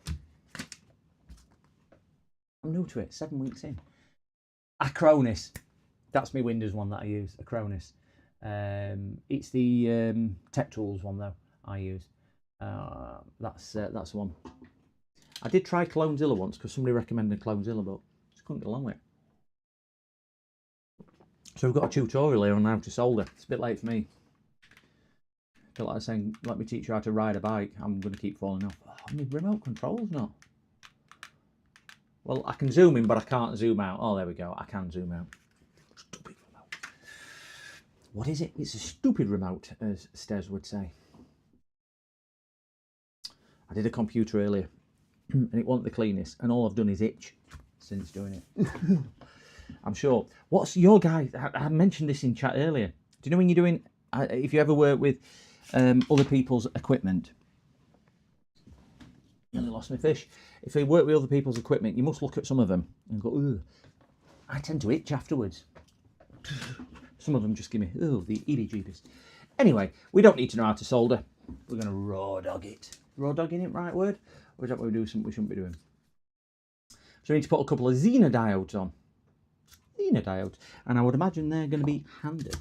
[SPEAKER 1] I'm new to it, 7 weeks in. Acronis. That's my Windows one that I use, Acronis. It's the Tech Tools one though I use. That's the one. I did try Clonezilla once because somebody recommended Clonezilla, but just couldn't get along with it. So we've got a tutorial here on how to solder. It's a bit late for me. A bit like I was saying, let me teach you how to ride a bike. I'm going to keep falling off. Oh, my remote control's not. Well, I can zoom in, but I can't zoom out. Oh, there we go. I can zoom out. Stupid remote. What is it? It's a stupid remote, as Stez would say. I did a computer earlier, and it wasn't the cleanest, and all I've done is itch since doing it. I'm sure. What's your guy? I mentioned this in chat earlier. Do you know when you're doing, if you ever work with other people's equipment? Nearly lost my fish. If you work with other people's equipment, you must look at some of them and go, ugh. I tend to itch afterwards. Some of them just give me, oh, the heebie-jeebies. Anyway, we don't need to know how to solder. We're going to raw dog it. Raw dogging it, right word? Or is that what we do something we shouldn't be doing? So we need to put a couple of Xena diodes on. Xena diodes. And I would imagine they're going to be handed.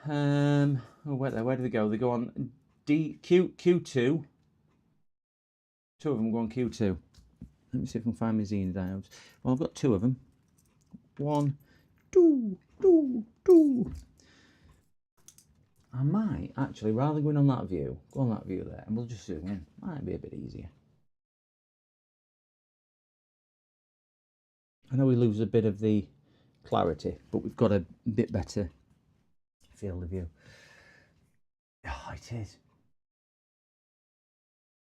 [SPEAKER 1] Oh, where do they go? They go on Q2. Two of them go on Q2. Let me see if I can find my Xena diodes. Well, I've got two of them. 1, 2, 2, 2. I might actually, rather than going on that view, go on that view there, and we'll just zoom in. Might be a bit easier. I know we lose a bit of the clarity, but we've got a bit better field of view. Oh, it is.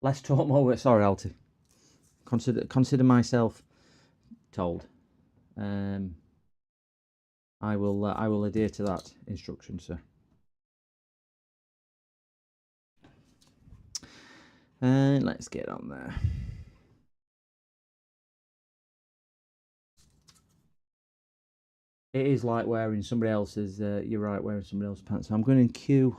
[SPEAKER 1] Less talk, more work. Sorry, Alti. Consider myself told. I will adhere to that instruction, sir. And let's get on there. It is like wearing somebody else's, you're right, wearing somebody else's pants. So I'm going in Q.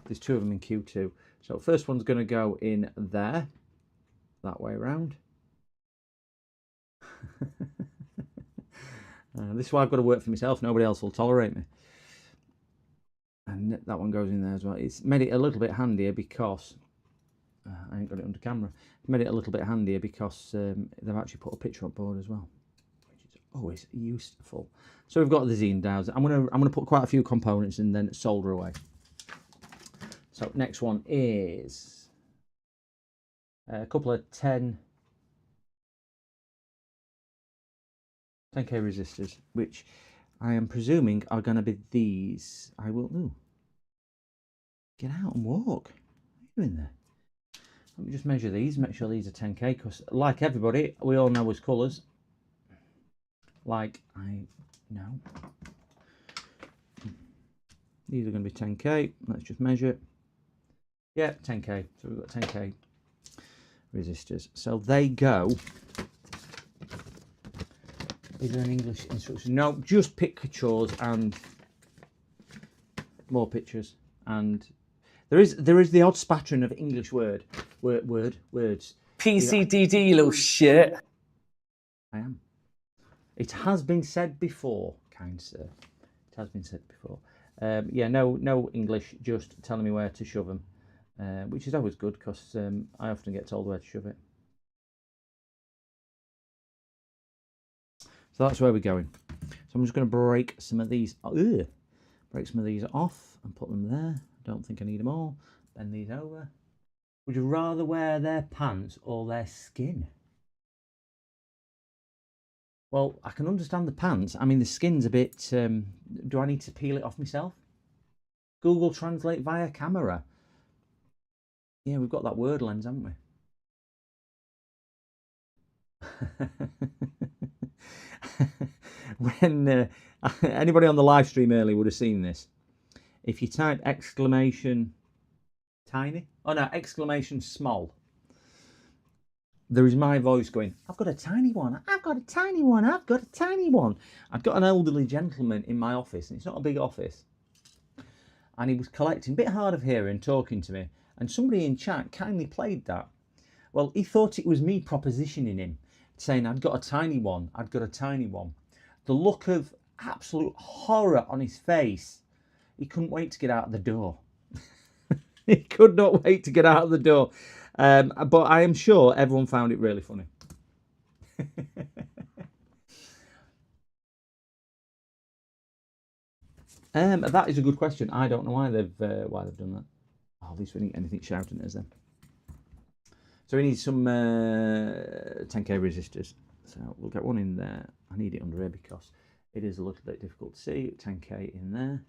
[SPEAKER 1] There's two of them in Q2. So first one's going to go in there, that way around. This is why I've got to work for myself. Nobody else will tolerate me. And that one goes in there as well. It's made it a little bit handier because I ain't got it under camera. It's made it a little bit handier because they've actually put a picture on board as well, which is always useful. So we've got the Xena diodes. I'm gonna put quite a few components and then solder away. So next one is a couple of 10K resistors, which I am presuming are going to be these. I will. Ooh. Get out and walk. What are you doing there? Let me just measure these, make sure these are 10K, because like everybody, we all know as colours. Like I know. These are going to be 10K. Let's just measure. Yeah, 10K. So we've got 10K resistors. So they go. Is there an English instruction? No, just pictures and more pictures. And there is the odd spattering of English words.
[SPEAKER 5] PCDD, you little shit.
[SPEAKER 1] I am. It has been said before, kind sir. It has been said before. Yeah, no English, just telling me where to shove them, which is always good because I often get told where to shove it. So that's where we're going. So I'm just going to break some of these. Break some of these off and put them there. Don't think I need them all. Bend these over. Would you rather wear their pants or their skin? Well, I can understand the pants. I mean, the skin's a bit... do I need to peel it off myself? Google Translate via camera. Yeah, we've got that word lens, haven't we? When anybody on the live stream earlier would have seen this. If you type exclamation tiny, oh no, exclamation small, there is my voice going, I've got a tiny one, I've got a tiny one, I've got a tiny one. I've got an elderly gentleman in my office, and it's not a big office, and he was collecting, a bit hard of hearing, talking to me, and somebody in chat kindly played that. Well, he thought it was me propositioning him, saying I'd got a tiny one, I'd got a tiny one. The look of absolute horror on his face, he couldn't wait to get out of the door. He could not wait to get out of the door. But I am sure everyone found it really funny. That is a good question. I don't know why they've done that. Oh, at least we didn't get anything shouting at us then. So we need some 10k resistors. So we'll get one in there. I need it under here because it is a little bit difficult to see. 10k in there.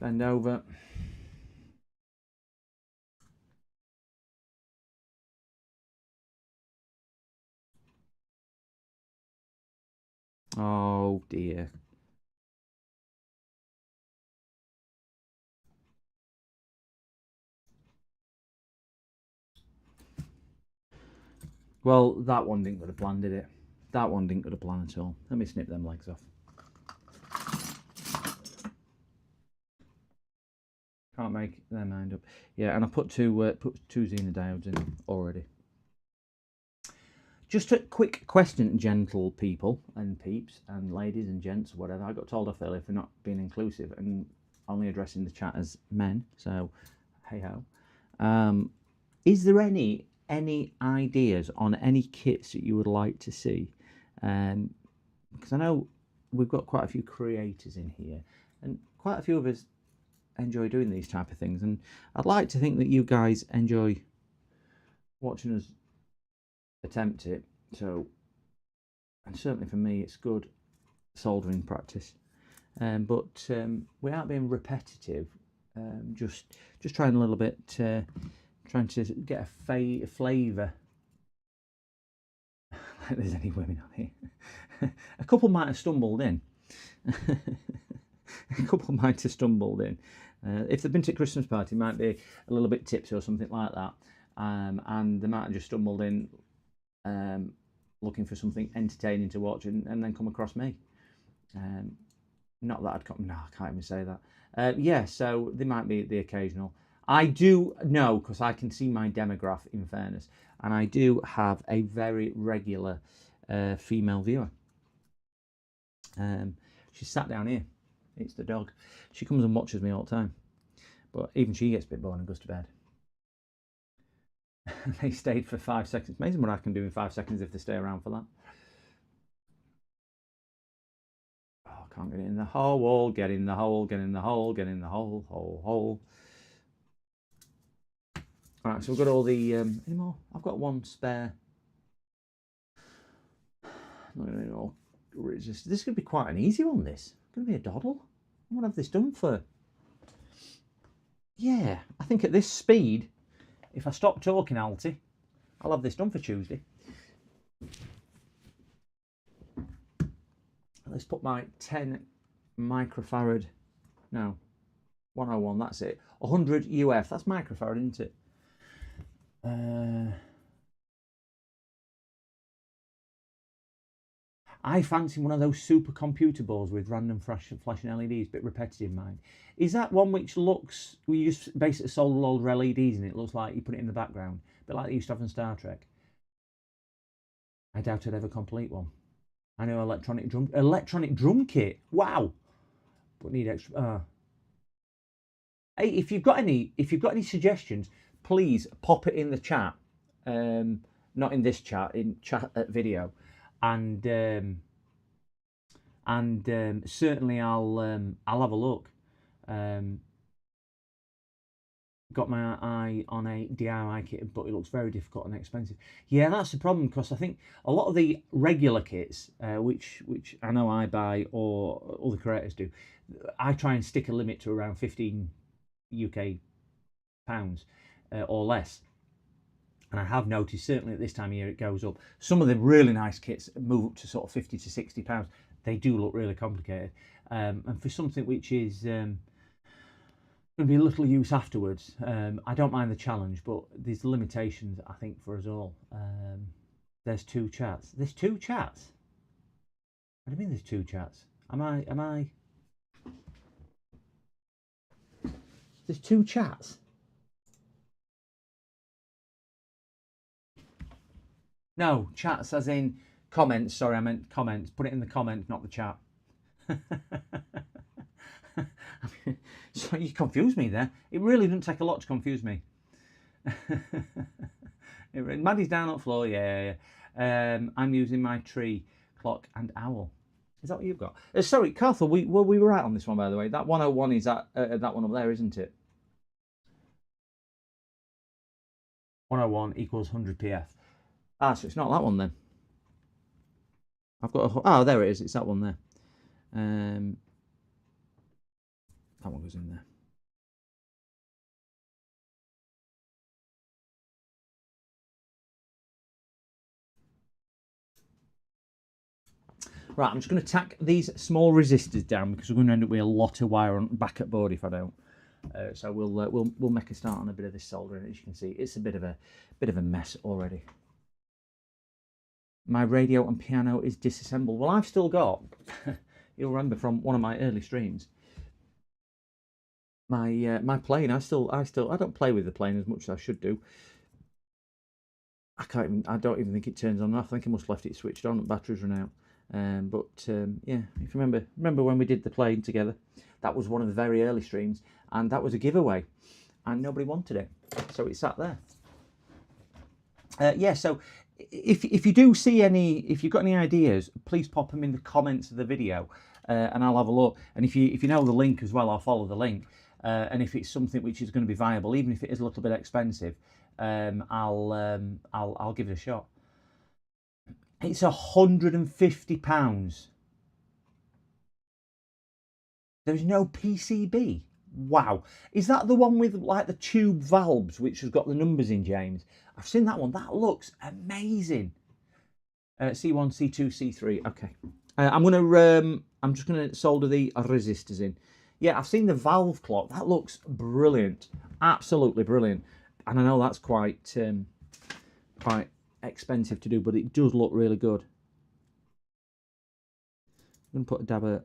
[SPEAKER 1] Bend over. Oh dear. Well, that one didn't go to plan, did it? That one didn't go to plan at all. Let me snip them legs off. Can't make their mind up. Yeah, and I put two Xena diodes in already. Just a quick question, gentle people and peeps and ladies and gents or whatever. I got told off earlier for not being inclusive and only addressing the chat as men. So, hey ho. Is there any ideas on any kits that you would like to see? Because I know we've got quite a few creators in here, and quite a few of us enjoy doing these type of things, and I'd like to think that you guys enjoy watching us attempt it. So, and certainly for me, it's good soldering practice. But we aren't being repetitive. Just trying a little bit. Trying to get a flavour. Like there's any women on here. A couple might have stumbled in. A couple might have stumbled in. If they've been to a Christmas party, might be a little bit tipsy or something like that. And they might have just stumbled in looking for something entertaining to watch and then come across me. Not that I'd come, no, I can't even say that. Yeah, so there might be the occasional. I do know, because I can see my demographic in fairness, and I do have a very regular female viewer. She's sat down here. It's the dog. She comes and watches me all the time. But even she gets a bit bored and goes to bed. They stayed for 5 seconds. Amazing what I can do in 5 seconds if they stay around for that. Oh, I can't get it in the hole. Get in the hole. Get in the hole. Get in the hole. Hole. All right, so we've got all the... any more? I've got one spare. This is going to be quite an easy one, this. It's going to be a doddle. I want to have this done for... Yeah, I think at this speed, if I stop talking, Alty, I'll have this done for Tuesday. Let's put my 10 microfarad... No, 101, that's it. 100 UF, that's microfarad, isn't it? I fancy one of those supercomputer boards with random flashing LEDs, bit repetitive mind. Is that one which looks, we just basically solder loads of LEDs and it looks like you put it in the background, a bit like they used to have in Star Trek? I doubt I'd ever complete one. I know electronic drum kit. Wow, but need extra. Hey, if you've got any suggestions, please pop it in the chat. Not in this chat, in chat video. And certainly I'll have a look. Got my eye on a DIY kit, but it looks very difficult and expensive. Yeah, that's the problem, because I think a lot of the regular kits, which I know I buy or other creators do, I try and stick a limit to around 15 UK pounds or less. And I have noticed, certainly at this time of year, it goes up. Some of the really nice kits move up to sort of 50 to 60 pounds. They do look really complicated. And for something which is going to be little use afterwards, I don't mind the challenge, but there's limitations, I think, for us all. There's two chats. There's two chats? What do you mean there's two chats? Am I? There's 2 chats. No, chats as in comments. Sorry, I meant comments. Put it in the comments, not the chat. So you confused me there. It really doesn't take a lot to confuse me. Maddie's down on the floor, yeah. I'm using my tree, clock and owl. Is that what you've got? Sorry, Carthel, we were right on this one, by the way. That 101 is that one up there, isn't it? 101 equals 100 PF. Ah, so it's not that one then. I've got oh, there it is. It's that one there. That one goes in there. Right, I'm just going to tack these small resistors down because we're going to end up with a lot of wire on back at board if I don't. So we'll make a start on a bit of this soldering. As you can see, it's a bit of a mess already. My radio and piano is disassembled. Well, I've still got. You'll remember from one of my early streams. My plane. I don't play with the plane as much as I should do. I don't even think it turns on. I think I must have left it switched on. Batteries run out. Yeah, if you remember when we did the plane together, that was one of the very early streams, and that was a giveaway, and nobody wanted it, so it sat there. Yeah, so if you do see if you've got any ideas, please pop them in the comments of the video, and I'll have a look. And if you know the link as well, I'll follow the link. And if it's something which is going to be viable, even if it is a little bit expensive, I'll give it a shot. It's £150. There's no PCB. Wow. Is that the one with like the tube valves which has got the numbers in, James? I've seen that one. That looks amazing. C1, C2, C3. Okay. I'm just gonna solder the resistors in. Yeah, I've seen the valve clock. That looks brilliant. Absolutely brilliant. And I know that's quite expensive to do, but it does look really good. I'm going to put a dab of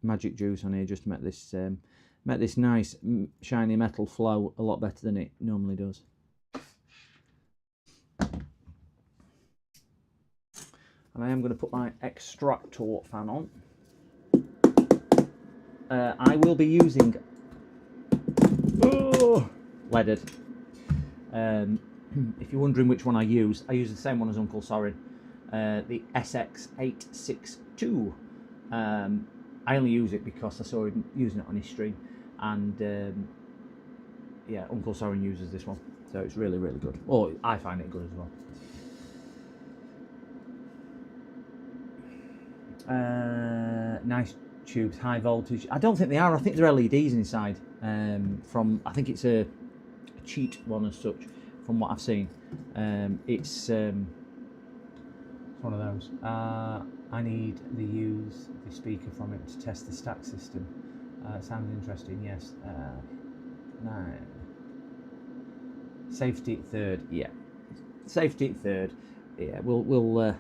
[SPEAKER 1] magic juice on here just to make this nice shiny metal flow a lot better than it normally does. And I am going to put my extractor fan on. I will be using leaded. If you're wondering which one I use the same one as Uncle Sorin, the SX862. I only use it because I saw him using it on his stream, and yeah, Uncle Sorin uses this one, so it's really, really good. Or I find it good as well. Nice tubes, high voltage. I don't think they are. I think they're LEDs inside. From I think it's a cheat one as such. From what I've seen, it's one of those. I need to use the speaker from it to test the stack system. Sounds interesting. Yes. No. Safety at third. Yeah. Safety at third. Yeah. We'll.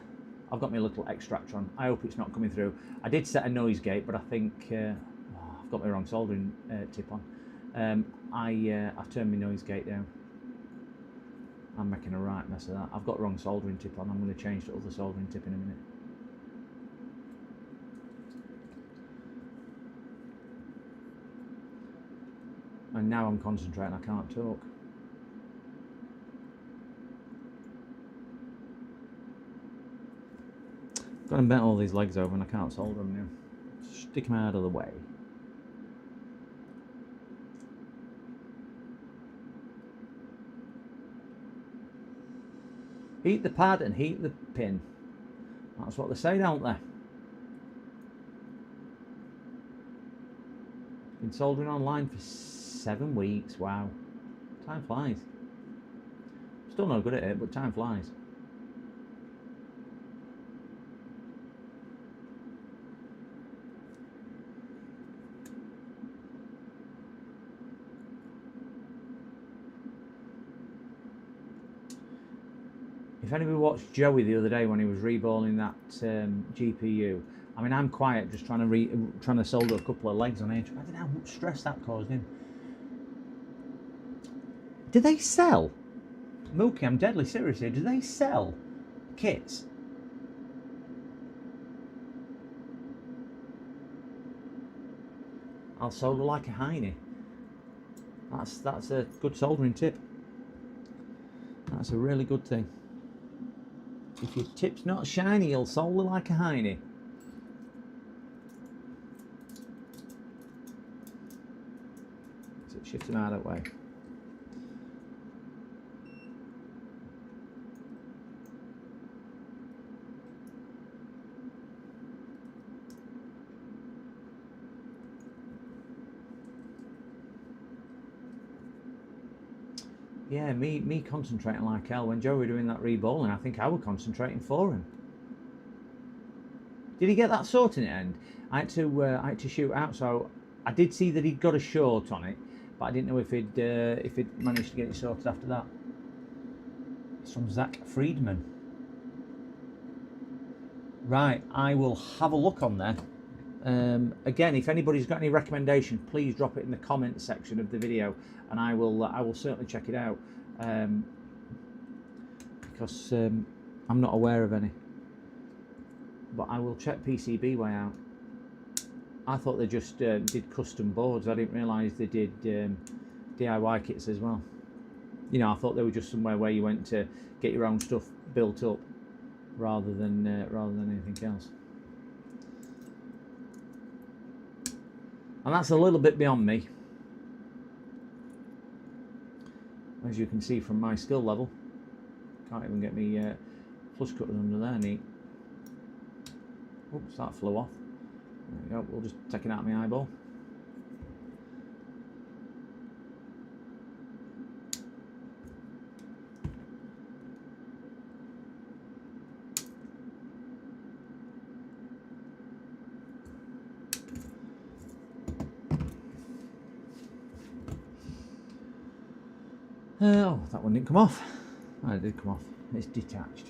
[SPEAKER 1] I've got my little extractor on. I hope it's not coming through. I did set a noise gate, but I think I've got my wrong soldering tip on. I've turned my noise gate down. I'm making a right mess of that. I've got wrong soldering tip on. I'm going to change to other soldering tip in a minute. And now I'm concentrating. I can't talk. Got to bent all these legs over and I can't solder them now. Stick them out of the way. Heat the pad and heat the pin. That's what they say, don't they? Been soldering online for 7 weeks. Wow. Time flies. Still not good at it, but time flies. If anybody watched Joey the other day when he was reballing that GPU, I mean, I'm quiet, just trying to solder a couple of legs on edge. I don't know how much stress that caused him. Do they sell? Mookie, I'm deadly serious here. Do they sell kits? I'll solder like a hiney. That's a good soldering tip. That's a really good thing. If your tip's not shiny, you'll solder like a hiney. So shift them out of that way. Yeah, me concentrating like hell. When Joe were doing that re-bowling, I think I was concentrating for him. Did he get that sorted in the end? I had to shoot out, so I did see that he'd got a short on it, but I didn't know if he'd managed to get it sorted after that. It's from Zach Friedman. Right, I will have a look on there. Again, if anybody's got any recommendation, please drop it in the comment section of the video, and I will certainly check it out, because I'm not aware of any. But I will check PCB way out. I thought they just did custom boards. I didn't realise they did DIY kits as well. You know, I thought they were just somewhere where you went to get your own stuff built up, rather than anything else. And that's a little bit beyond me, as you can see from my skill level. Can't even get me flush cutters under there neat. Oops, that flew off. There we go, we'll just take it out of my eyeball. Oh, that one didn't come off. Oh, it did come off. It's detached.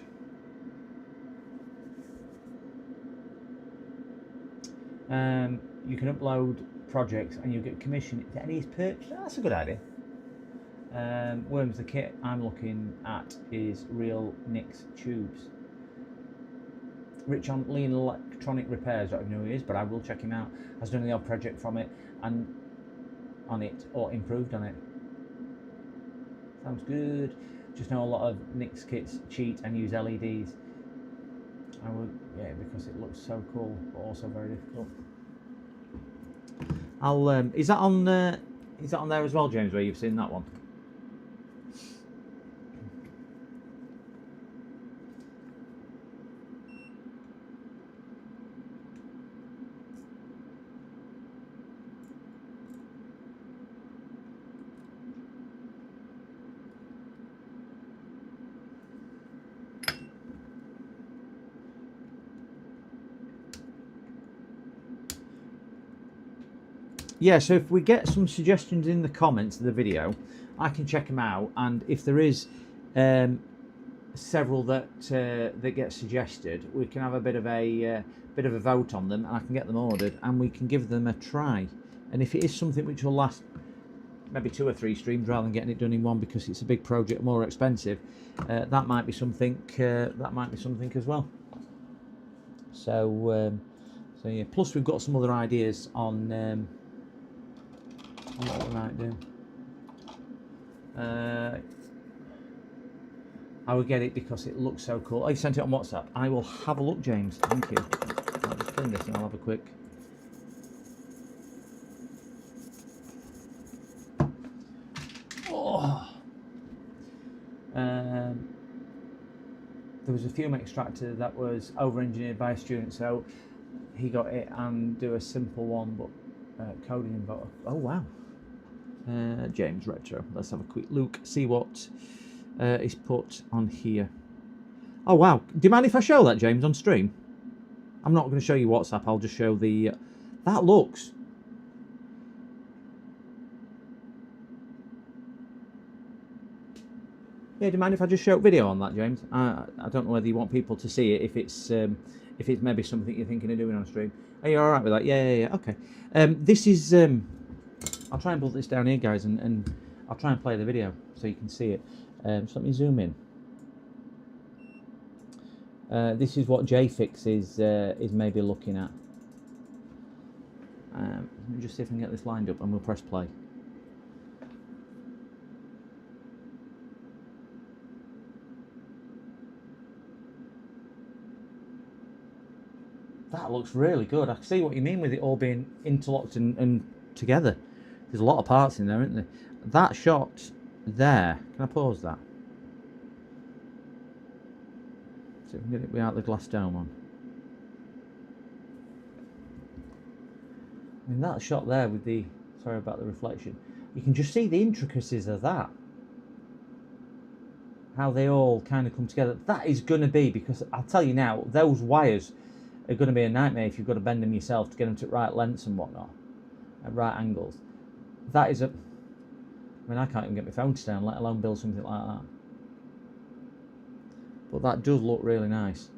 [SPEAKER 1] You can upload projects and you get commission to any purchase. That's a good idea. Worms, the kit I'm looking at is Real Nix Tubes. Rich on Lean Electronic Repairs. I don't know who he is, but I will check him out. Has done the odd project from it and on it, or improved on it. Sounds good. Just know a lot of Nix kits cheat and use LEDs. I would, yeah, because it looks so cool, but also very difficult. I'll is that on there as well, James, where you've seen that one? Yeah, so if we get some suggestions in the comments of the video, I can check them out, and if there is several that get suggested, we can have a bit of a vote on them, and I can get them ordered, and we can give them a try. And if it is something which will last maybe 2 or 3 streams rather than getting it done in one because it's a big project, more expensive, that might be something. That might be something as well. So yeah. Plus, we've got some other ideas on what we might do. I will get it because it looks so cool. Oh, you sent it on WhatsApp. I will have a look, James. Thank you. I'll just clean this and I'll have a quick. Oh. There was a fume extractor that was over-engineered by a student, so he got it and do a simple one, but coding involved. Oh wow. James Retro. Let's have a quick look, see what is put on here. Oh wow, do you mind if I show that, James, on stream? I'm not going to show you WhatsApp, I'll just show the that looks yeah, do you mind if I just show video on that, James? I don't know whether you want people to see it if if it's maybe something you're thinking of doing on stream. Are you all right with that? Yeah. Okay. This is. I'll try and put this down here, guys, and I'll try and play the video so you can see it. So let me zoom in. This is what JFix is maybe looking at. Let me just see if I can get this lined up, and we'll press play. That looks really good. I can see what you mean with it all being interlocked and together. There's a lot of parts in there, isn't there? That shot there. Can I pause that? See if we can get it without the glass dome on. I mean, that shot there with the... Sorry about the reflection. You can just see the intricacies of that. How they all kind of come together. That is going to be, because I'll tell you now, those wires are going to be a nightmare if you've got to bend them yourself to get them to right lengths and whatnot, at right angles. That is a... I mean, I can't even get my phone to stand, let alone build something like that. But that does look really nice.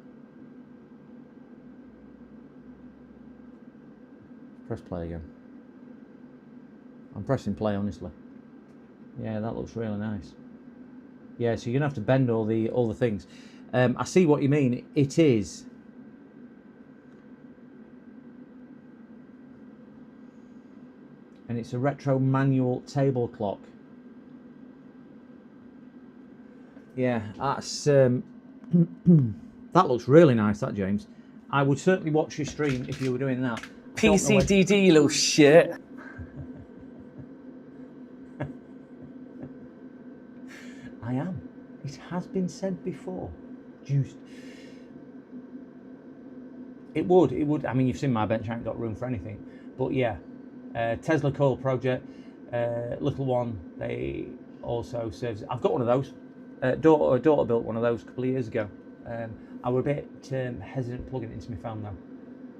[SPEAKER 1] Press play again. I'm pressing play, honestly. Yeah, that looks really nice. Yeah, so you're gonna have to bend all the things. I see what you mean. It is. And it's a retro manual table clock. Yeah, that's that looks really nice, that, James. I would certainly watch your stream if you were doing that.
[SPEAKER 5] PCDD, you little shit.
[SPEAKER 1] I am. It has been said before. Juiced. It would. I mean, you've seen my bench. I ain't got room for anything. But yeah, Tesla Coil Project, little one. They also serves. I've got one of those. Daughter built one of those a couple of years ago. I were a bit hesitant plugging it into my phone though.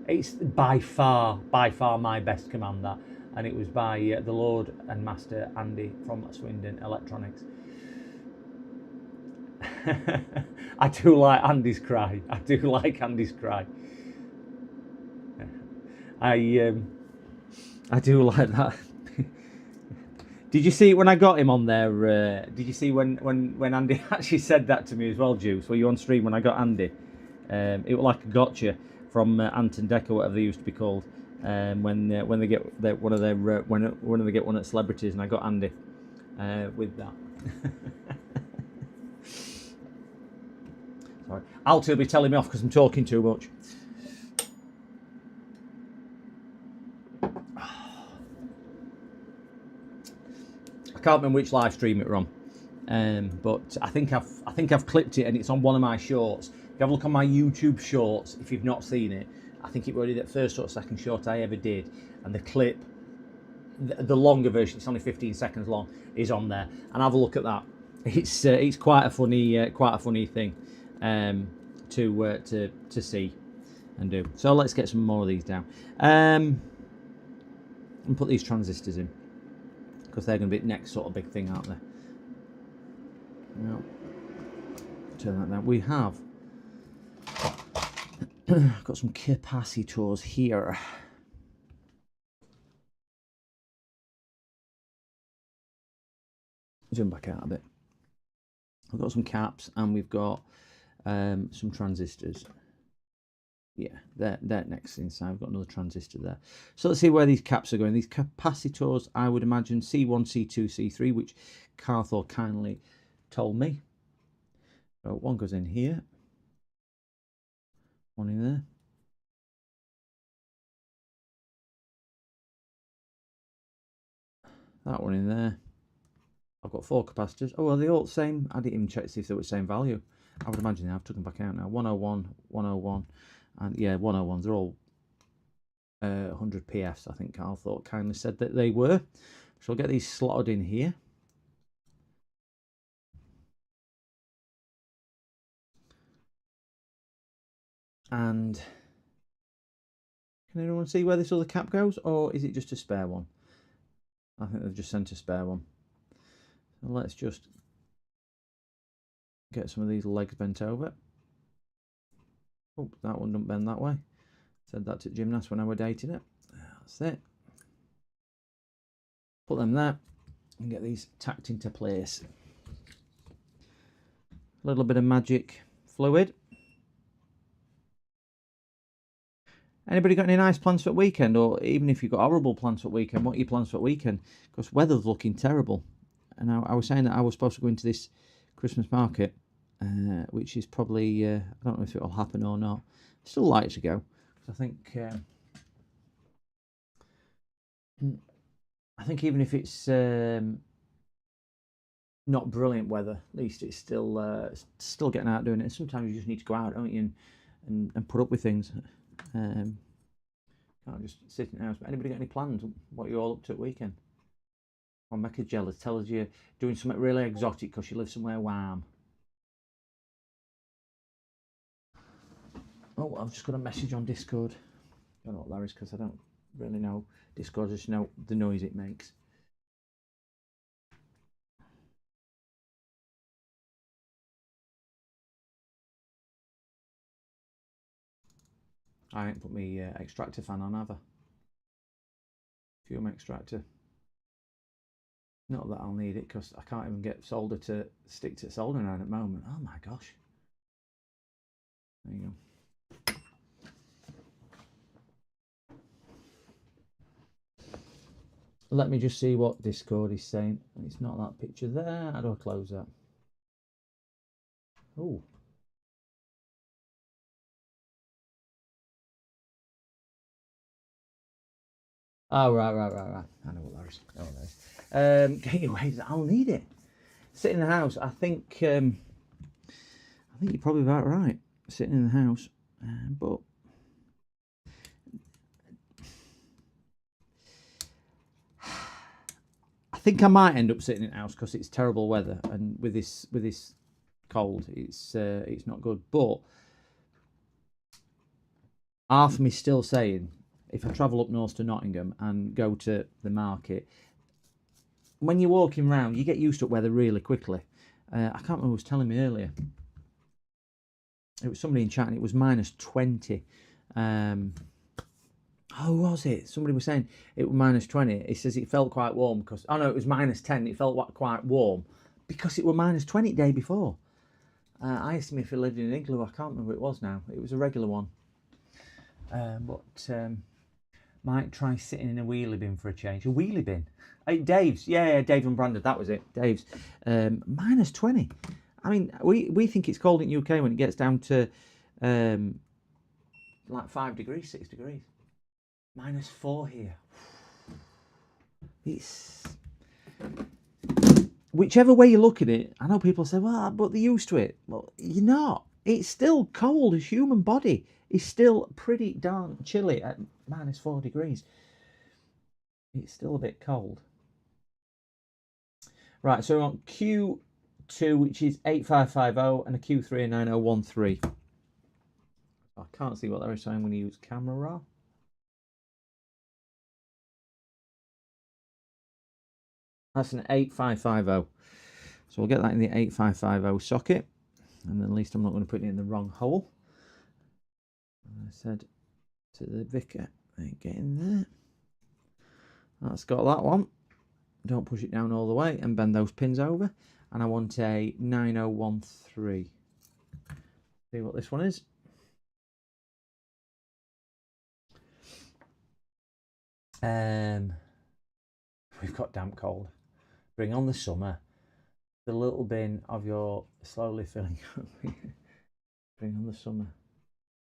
[SPEAKER 1] It's by far my best command, that, and it was by the Lord and Master Andy from Swindon Electronics. I do like Andy's cry. I do like Andy's cry. I do like that. Did you see it when I got him on there? Did you see when Andy actually said that to me as well, Juice? Were you on stream when I got Andy? It was like a gotcha from Ant and Dec, or whatever they used to be called. When they get one of their when they get one at celebrities, and I got Andy with that. Sorry, Alti will be telling me off because I'm talking too much. I can't remember which live stream it were on, but I think I've clipped it, and it's on one of my shorts. If you have a look on my YouTube shorts, if you've not seen it, I think it was the first or second short I ever did, and the clip, the longer version, it's only 15 seconds long, is on there, and have a look at that. It's quite a funny thing to see and do. So let's get some more of these down, and put these transistors in, because they're going to be the next sort of big thing, aren't they? Now, turn that down. We have got some capacitors here. Zoom back out a bit. We've got some caps, and we've got some transistors. Yeah, they're next inside. We've got another transistor there. So let's see where these caps are going. These capacitors, I would imagine C1, C2, C3, which Carthor kindly told me. So one goes in here, one in there. That one in there. I've got 4 capacitors. Oh, are they all the same? I didn't even check to see if they were the same value. I would imagine they have. Took them back out now. 101, 101, and yeah, 101s. They're all 100 PFs. I think Carl thought kindly said that they were. So I'll get these slotted in here. And can anyone see where this other cap goes, or is it just a spare one? I think they've just sent a spare one. So let's just get some of these legs bent over. Oh, that one don't bend that way. Said that to gymnast when I were dating it. That's it. Put them there and get these tacked into place. A little bit of magic fluid. Anybody got any nice plans for the weekend? Or even if you've got horrible plans for the weekend, what are your plans for the weekend? Because weather's looking terrible. And I was saying that I was supposed to go into this Christmas market, which is probably, I don't know if it'll happen or not. I'd still like to go. I think even if it's not brilliant weather, at least it's still getting out doing it. And sometimes you just need to go out, don't you, and put up with things. Can't just sit in the house. But anybody got any plans? What are you all up to at weekend? Or make us jealous. Tell us you're doing something really exotic because you live somewhere warm. Oh, I've just got a message on Discord. I don't know what that is because I don't really know Discord. I just know the noise it makes. I ain't put my extractor fan on, have I? Fume extractor. Not that I'll need it because I can't even get solder to stick to soldering iron at the moment. Oh my gosh. There you go. Let me just see what Discord is saying. It's not that picture there. How do I close that? Oh. Oh, right. I know what that is. Anyways, I'll need it. Sit in the house. I think you're probably about right. Sitting in the house, but I think I might end up sitting in the house because it's terrible weather, and with this cold, it's not good. But half of me still saying, if I travel up north to Nottingham and go to the market, when you're walking around, you get used to weather really quickly. I can't remember who was telling me earlier. It was somebody in chat, and it was -20. Who was it? Somebody was saying it was -20. He says it felt quite warm because, oh no, it was -10. It felt quite warm because it was -20 the day before. I asked him if he lived in an igloo. I can't remember what it was now. It was a regular one. But might try sitting in a wheelie bin for a change. A wheelie bin? Dave's. Yeah, Dave and Brandon. That was it. Dave's. -20. I mean, we think it's cold in the UK when it gets down to like 5 degrees, 6 degrees. -4 here. It's whichever way you look at it. I know people say, well, but they're used to it. Well, you're not. It's still cold. The human body is still pretty darn chilly at -4 degrees. It's still a bit cold. Right, so we're on Q2, which is 8550, and a Q3 9013. I can't see what they're saying when you use camera. That's an 8550. So we'll get that in the 8550 socket. And then at least I'm not going to put it in the wrong hole. I said to the vicar, get in there. That's got that one. Don't push it down all the way and bend those pins over. And I want a 9013. See what this one is. We've got damp cold. Bring on the summer. The little bin of your slowly filling up. Bring on the summer.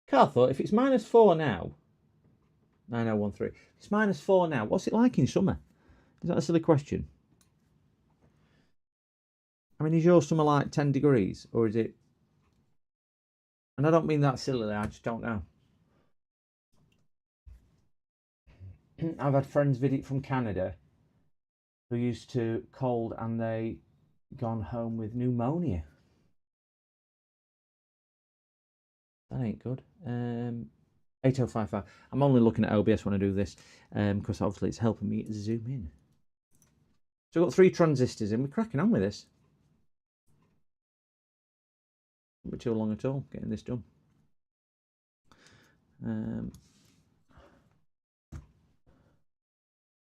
[SPEAKER 1] Carl thought, if it's -4 now, 9013. If it's -4 now, what's it like in summer? Is that a silly question? I mean, is your summer like 10 degrees? Or is it... And I don't mean that silly, I just don't know. I've had friends visit from Canada who used to cold and they gone home with pneumonia. That ain't good. 8055. I'm only looking at OBS when I do this because obviously it's helping me zoom in. So I've got 3 transistors in. We're cracking on with this. Not too long at all getting this done.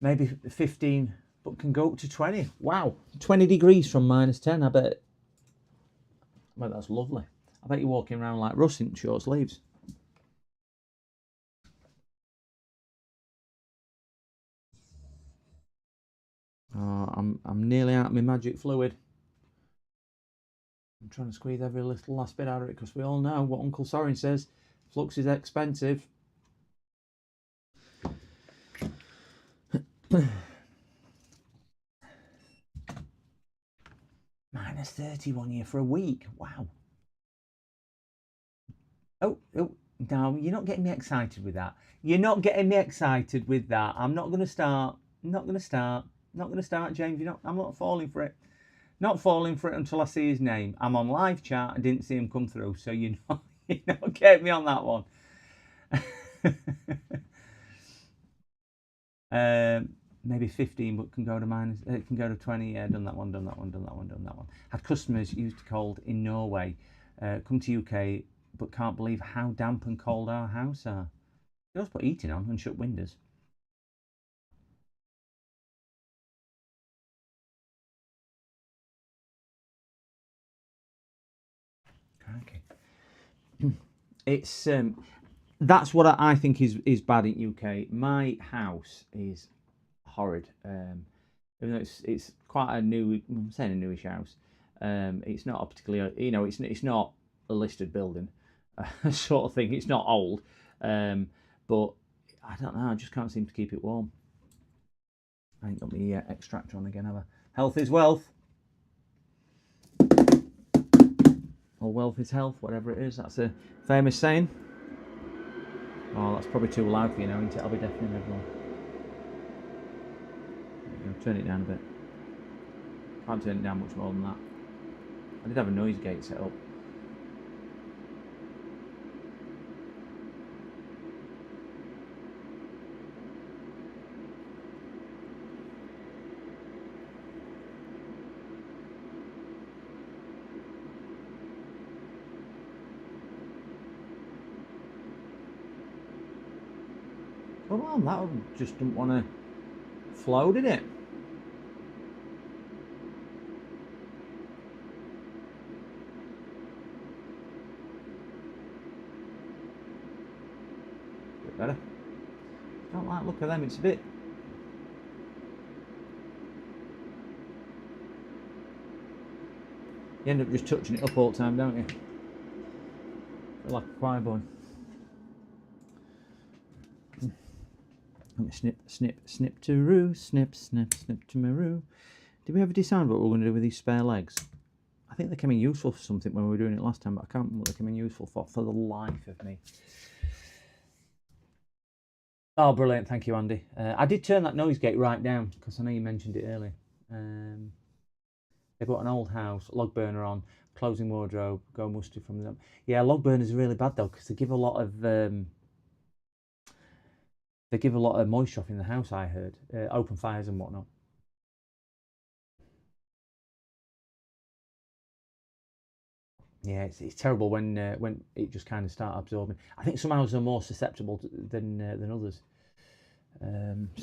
[SPEAKER 1] Maybe 15, but can go up to 20. Wow, 20 degrees from -10. I bet that's lovely. I bet you're walking around like Russ in short sleeves. Oh, I'm nearly out of my magic fluid. I'm trying to squeeze every little last bit out of it because we all know what Uncle Sorin says. Flux is expensive. -30 1 year for a week. Wow. Oh, no, you're not getting me excited with that. You're not getting me excited with that. I'm not going to start. Not going to start. Not going to start, James. I'm not falling for it. Not falling for it until I see his name. I'm on live chat and didn't see him come through, so you not get me on that one. Maybe 15, but can go to minus. It can go to 20. Yeah, done that one. Done that one. Done that one. Done that one. Had customers used to cold in Norway, come to UK, but can't believe how damp and cold our house are. They always put heating on and shut windows. Okay. It's that's what I think is bad in UK. My house is horrid. Even though it's quite a new, I'm saying a newish house. It's not a particularly, it's not a listed building, sort of thing. It's not old, but I don't know. I just can't seem to keep it warm. I ain't got my extractor on again, have I? Health is wealth. Or wealth is health, whatever it is. That's a famous saying. Oh, that's probably too loud for you now, isn't it? I'll be deafening everyone. Turn it down a bit. Can't turn it down much more than that. I did have a noise gate set up. Come on, that one just didn't want to flow, did it? Bit better. Don't like the look of them, it's a bit. You end up just touching it up all the time, don't you? Feel like a choir boy. Snip, snip, snip to roo, snip, snip, snip to maroo. Did we ever decide what we're going to do with these spare legs? I think they came in useful for something when we were doing it last time, but I can't remember what they came in useful for the life of me. Oh, brilliant. Thank you, Andy. I did turn that noise gate right down because I know you mentioned it earlier. They've got an old house, log burner on, closing wardrobe, go musty from them. Yeah, log burners are really bad though because they give a lot of moisture off in the house. I heard open fires and whatnot. Yeah, it's terrible when it just kind of start absorbing. I think some houses are more susceptible than others. And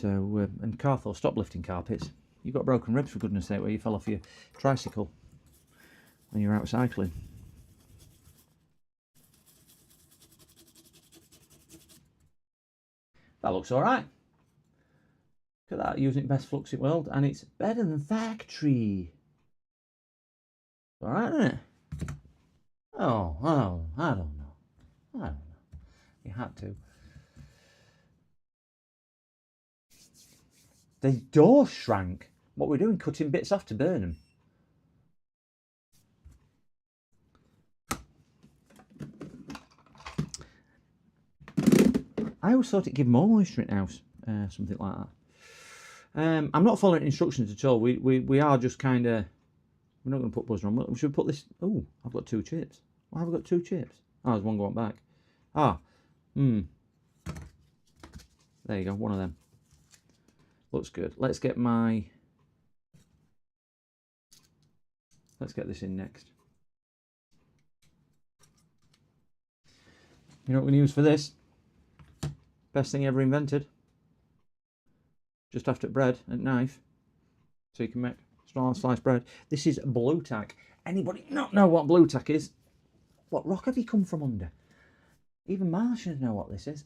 [SPEAKER 1] Carthor, stop lifting carpets. You've got broken ribs for goodness sake where you fell off your tricycle when you're out cycling. That looks all right. Look at that, using best flux in the world, and it's better than factory. All right, isn't it? Oh, I don't know. You had to. The door shrank. What we're doing, cutting bits off to burn them. I always thought it'd give more moisture in the house, something like that. I'm not following instructions at all. We are just kind of. We're not going to put buzzer on. Should we put this? Oh, I've got 2 chips. Why have I got 2 chips? Oh, there's one going back. Ah, There you go, one of them. Looks good. Let's get this in next. You know what we're going to use for this? Best thing ever invented. Just after bread and knife, so you can make small sliced bread. This is blue tack. Anybody not know what blue tack is? What rock have you come from under? Even Martians know what this is.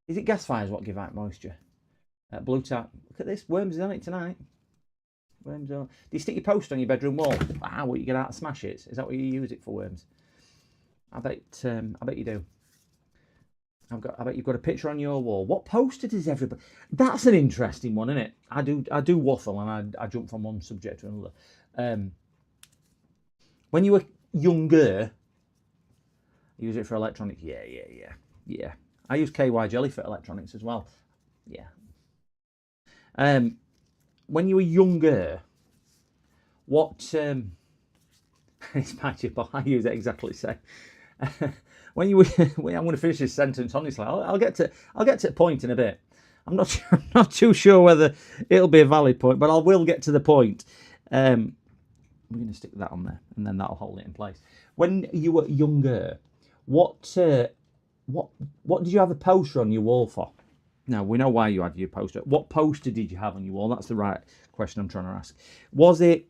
[SPEAKER 1] Is it gas fires what give out moisture? Blue tack. Look at this. Worms is on it tonight. Worms on. Do you stick your post on your bedroom wall? Wow, what you get out of smash it? Is that what you use it for, worms? I bet you do. I bet you've got a picture on your wall. What poster does everybody? That's an interesting one, isn't it? I do waffle and I jump from one subject to another. When you were younger, use it for electronics. Yeah. I use KY jelly for electronics as well. Yeah. When you were younger, what? It's magic, but I use it exactly the same. When you were, I'm going to finish this sentence. Honestly, I'll get to the point in a bit. I'm not too sure whether it'll be a valid point, but I will get to the point. We're going to stick that on there, and then that'll hold it in place. When you were younger, what did you have a poster on your wall for? Now we know why you had your poster. What poster did you have on your wall? That's the right question I'm trying to ask. Was it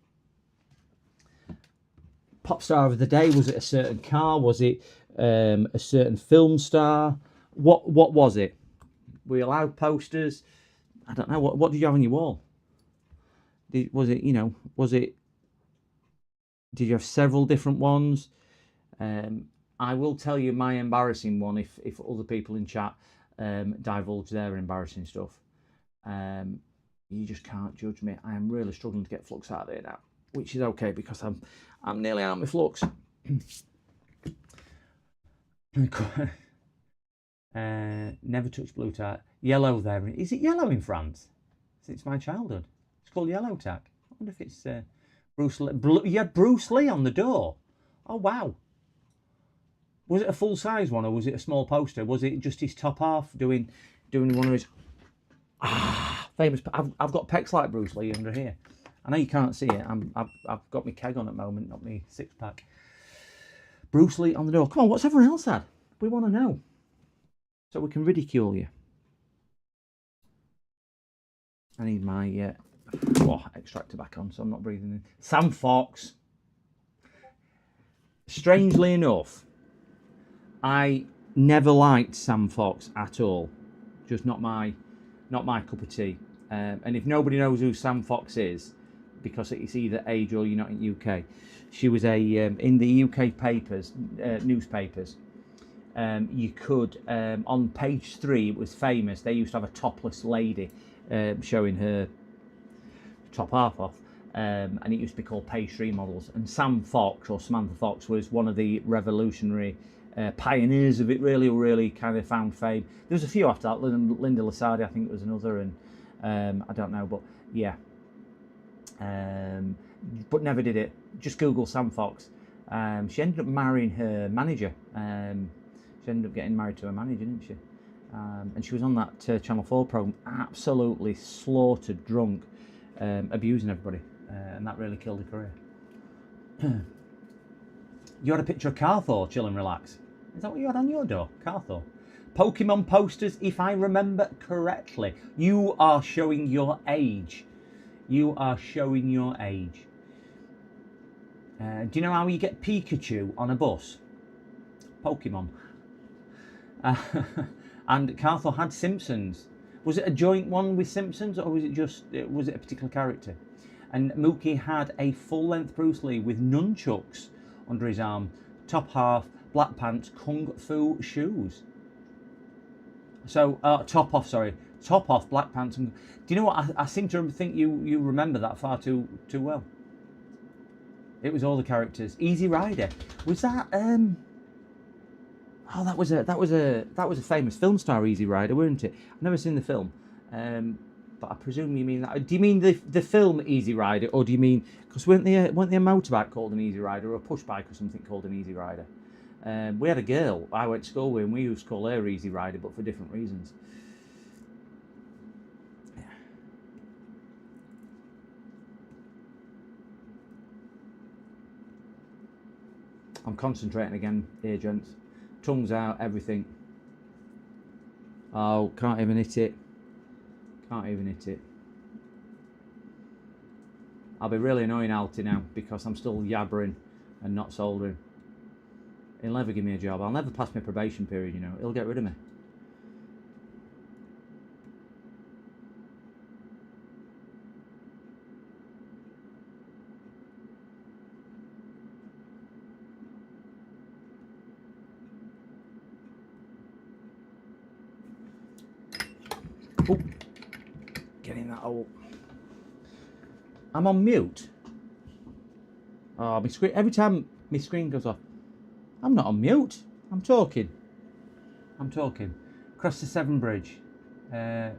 [SPEAKER 1] pop star of the day? Was it a certain car? Was it a certain film star? What was it? Were you allowed posters? I don't know. What did you have on your wall? Did you have several different ones? I will tell you my embarrassing one if other people in chat divulge their embarrassing stuff. You just can't judge me. I am really struggling to get flux out of there now, which is okay because I'm nearly out of my flux. Never touched blue tack. Yellow there. Is it yellow in France? Since my childhood. It's called yellow tack. I wonder if it's Bruce Lee. You had Bruce Lee on the door. Oh, wow. Was it a full-size one or was it a small poster? Was it just his top half doing one of his... famous... I've got pecs like Bruce Lee under here. I know you can't see it. I've got my keg on at the moment, not my six-pack. Bruce Lee on the door. Come on, what's everyone else had? We want to know. So we can ridicule you. I need my extractor back on so I'm not breathing in. Sam Fox. Strangely enough, I never liked Sam Fox at all. Just not my cup of tea. And if nobody knows who Sam Fox is, because it's either age or you're not in the UK, she was in the UK papers, newspapers. You could on page 3, it was famous. They used to have a topless lady showing her top half off, and it used to be called page 3 models. And Sam Fox or Samantha Fox was one of the revolutionary pioneers of it. Really kind of found fame. There was a few after that. Linda Lasardi, I think it was another, and I don't know, but yeah. But never did it. Just Google Sam Fox. She ended up marrying her manager. She ended up getting married to her manager, didn't she? And she was on that Channel 4 program, absolutely slaughtered, drunk, abusing everybody, and that really killed her career. You had a picture of Carthor, chill and relax. Is that what you had on your door, Carthor? Pokemon posters, if I remember correctly. You are showing your age. You are showing your age. Do you know how you get Pikachu on a bus? Pokemon. And Carthor had Simpsons. Was it a joint one with Simpsons, or was it a particular character? And Mookie had a full-length Bruce Lee with nunchucks under his arm, top half, black pants, kung fu shoes. So top off, black pants. And, do you know what? I seem to think you remember that far too well. It was all the characters. Easy Rider. Was that? Oh, that was a famous film star, Easy Rider, weren't it? I've never seen the film, but I presume you mean that. Do you mean the film Easy Rider, or do you mean, because weren't there a motorbike called an Easy Rider, or a push bike or something called an Easy Rider? We had a girl I went to school with, and we used to call her Easy Rider, but for different reasons. I'm concentrating again here, gents. tongues out, everything. Oh, can't even hit it. Can't even hit it. I'll be really annoying Alti now because I'm still yabbering and not soldering. He'll never give me a job. I'll never pass my probation period, you know. He'll get rid of me. Oh, get in that hole. I'm on mute. Oh, my screen. Every time my screen goes off, I'm not on mute. I'm talking. I'm talking. Across the Severn Bridge. Oh,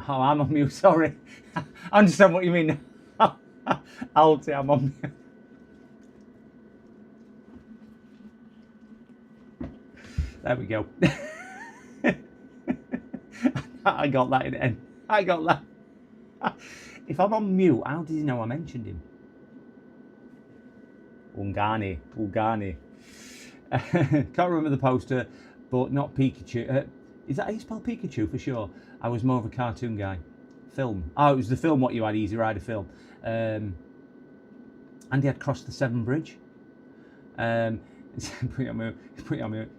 [SPEAKER 1] I'm on mute. Sorry. I understand what you mean. Alti, I'm on mute. There we go. I got that in the end. I got that. If I'm on mute, how did he know I mentioned him? Ungani. Can't remember the poster, but not Pikachu. Is that how you spell Pikachu for sure? I was more of a cartoon guy. Film. Oh, it was the film What You Had, Easy Rider film. And he had crossed the Severn Bridge. Put it on mute.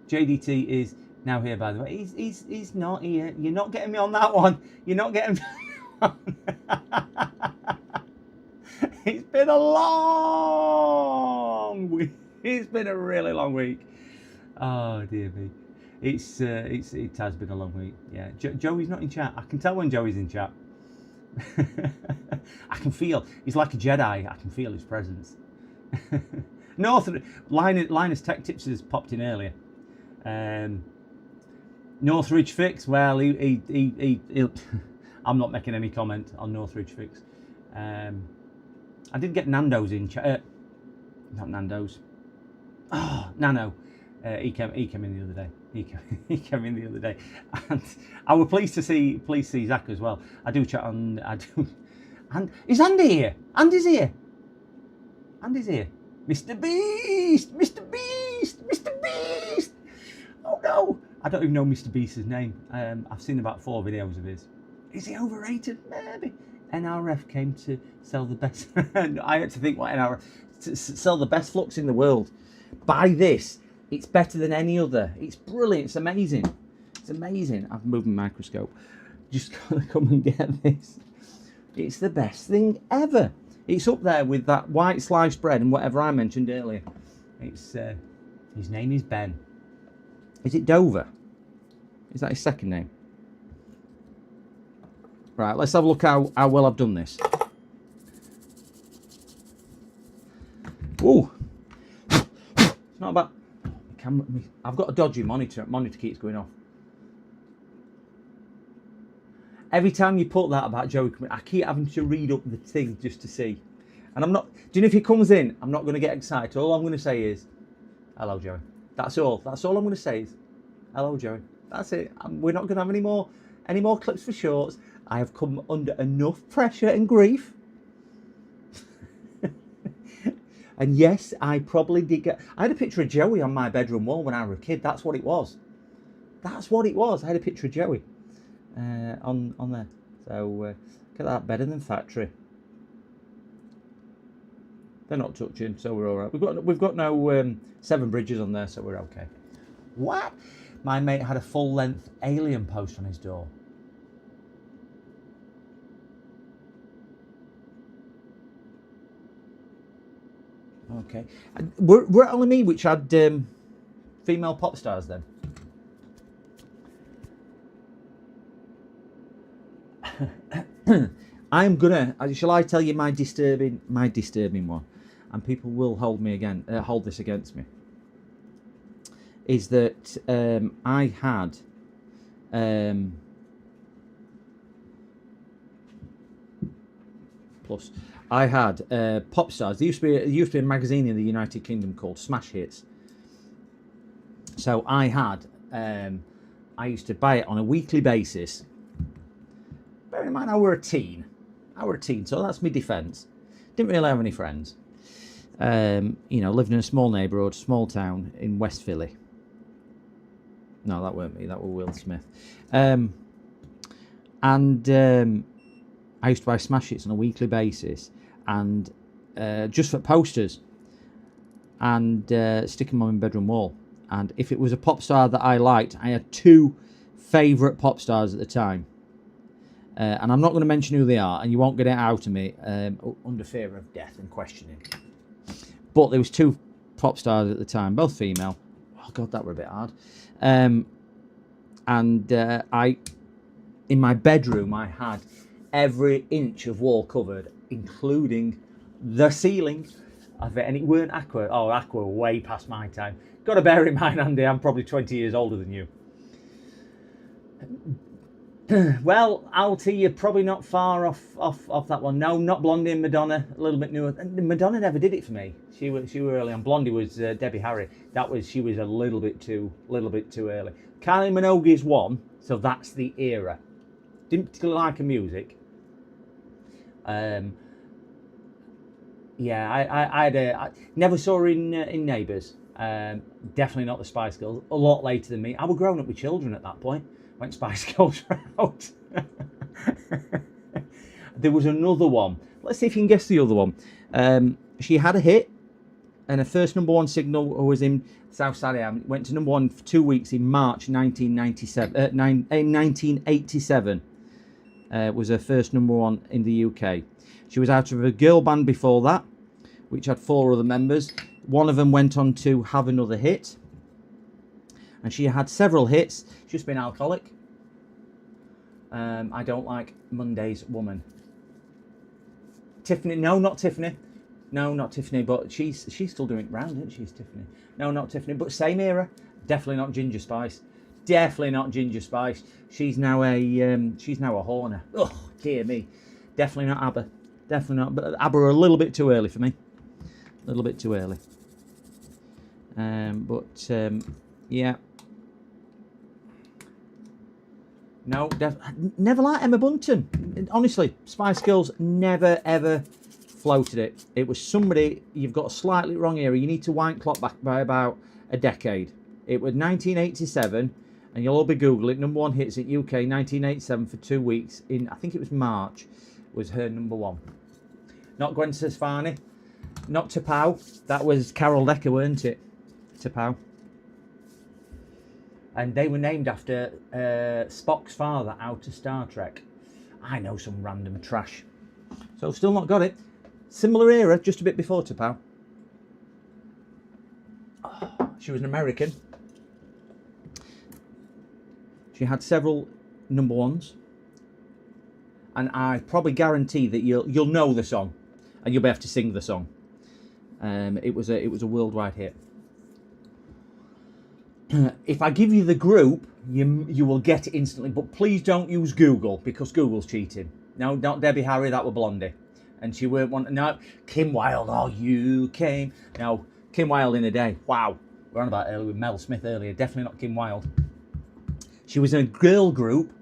[SPEAKER 1] JDT is now here, by the way. He's not here. You're not getting me on that one. You're not getting me on that one. It's been a long week. It's been a really long week. Oh dear me. It has been a long week. Yeah. Joey's not in chat. I can tell when Joey's in chat. I can feel. He's like a Jedi. I can feel his presence. Linus Tech Tips has popped in earlier. Northridge Fix. Well, he'll I'm not making any comment on Northridge Fix. I did get Nando's in chat. Not Nando's. Oh, Nano. He came in the other day. He came in the other day, and I was pleased to see Zach as well. I do chat on. And is Andy here? Andy's here. Mr. Beast. Oh no, I don't even know Mr. Beast's name. I've seen about 4 videos of his. Is he overrated? Maybe. NRF came to sell the best. I had to think what NRF to sell the best flux in the world. Buy this. It's better than any other. It's brilliant. It's amazing. It's amazing. I've moved my microscope. Just gotta come and get this. It's the best thing ever. It's up there with that white sliced bread and whatever I mentioned earlier. It's his name is Ben. Is it Dover? Is that his second name? Right, let's have a look how well I've done this. Ooh. It's not bad. I've got a dodgy monitor. Monitor keeps going off. Every time you put that about Joey, I keep having to read up the thing just to see. And I'm not. Do you know if he comes in, I'm not going to get excited. All I'm going to say is, "Hello, Joey." That's all. That's all I'm going to say is, "Hello, Joey." That's it. We're not going to have any more clips for shorts. I have come under enough pressure and grief. And yes, I probably did get... I had a picture of Joey on my bedroom wall when I was a kid. That's what it was. That's what it was. I had a picture of Joey on there. So, look at that. Better than factory. They're not touching, so we're all right. We've got no Severn Bridges on there, so we're okay. What? My mate had a full-length alien post on his door. Okay. Were it only me which had female pop stars then? I'm gonna. Shall I tell you my disturbing one? And people will hold this against me. Is that I had plus. I had pop stars. There used to be a magazine in the United Kingdom called Smash Hits. So I had, I used to buy it on a weekly basis. Bear in mind, I were a teen, so that's my defence. Didn't really have any friends. Lived in a small neighbourhood, small town in West Philly. No, that weren't me. That was Will Smith. And I used to buy smash hits on a weekly basis, and just for posters, and stick them on my bedroom wall. And if it was a pop star that I liked, I had 2 favourite pop stars at the time. And I'm not going to mention who they are, and you won't get it out of me under fear of death and questioning. But there was 2 pop stars at the time, both female. Oh God, that were a bit hard. I, in my bedroom, I had every inch of wall covered, including the ceiling of it, and it weren't Aqua. Oh, Aqua, way past my time. Got to bear in mind, Andy, I'm probably 20 years older than you. Well, Alti, you're probably not far off that one. No, not Blondie and Madonna. A little bit newer. Madonna never did it for me. She were early on. Blondie was Debbie Harry. She was a little bit too early. Kylie Minogue's one, so that's the era. Didn't particularly like her music. Yeah, I never saw her in Neighbours. Definitely not the Spice Girls. A lot later than me. I was growing up with children at that point when Spice Girls were out. There was another one. Let's see if you can guess the other one. She had a hit, and her first #1 single was in Southside AM. It went to #1 for 2 weeks in March 1987. Was her first #1 in the UK. She was out of a girl band before that, which had 4 other members. One of them went on to have another hit. And she had several hits. She's just been alcoholic. I don't like Monday's Woman. Tiffany, no, not Tiffany. No, not Tiffany, but she's still doing it round, isn't she, Tiffany? No, not Tiffany, but same era. Definitely not Ginger Spice. Definitely not Ginger Spice. She's now a Horner. Oh, dear me. Definitely not ABBA. Definitely not. But ABBA are a little bit too early for me. A little bit too early. Yeah. No, never liked Emma Bunton. Honestly, Spice Girls never ever floated it. It was somebody, you've got a slightly wrong era. You need to wind clock back by about a decade. It was 1987, and you'll all be Googling it. #1 hits in UK 1987 for 2 weeks. In I think it was March, was her #1. Not Gwen Stefani, not T'Pau. That was Carol Decker, weren't it? T'Pau. And they were named after Spock's father out of Star Trek. I know some random trash. So still not got it. Similar era, just a bit before T'Pau. Oh, she was an American. She had several #1s. And I probably guarantee that you'll know the song. And you'll be able to sing the song. It was a worldwide hit. If I give you the group, you will get it instantly. But please don't use Google, because Google's cheating. No, not Debbie Harry, that were Blondie. And she weren't one. No, Kim Wilde, oh, you came. No, Kim Wilde in a day. Wow. We're on about earlier with Mel Smith earlier. Definitely not Kim Wilde. She was in a girl group.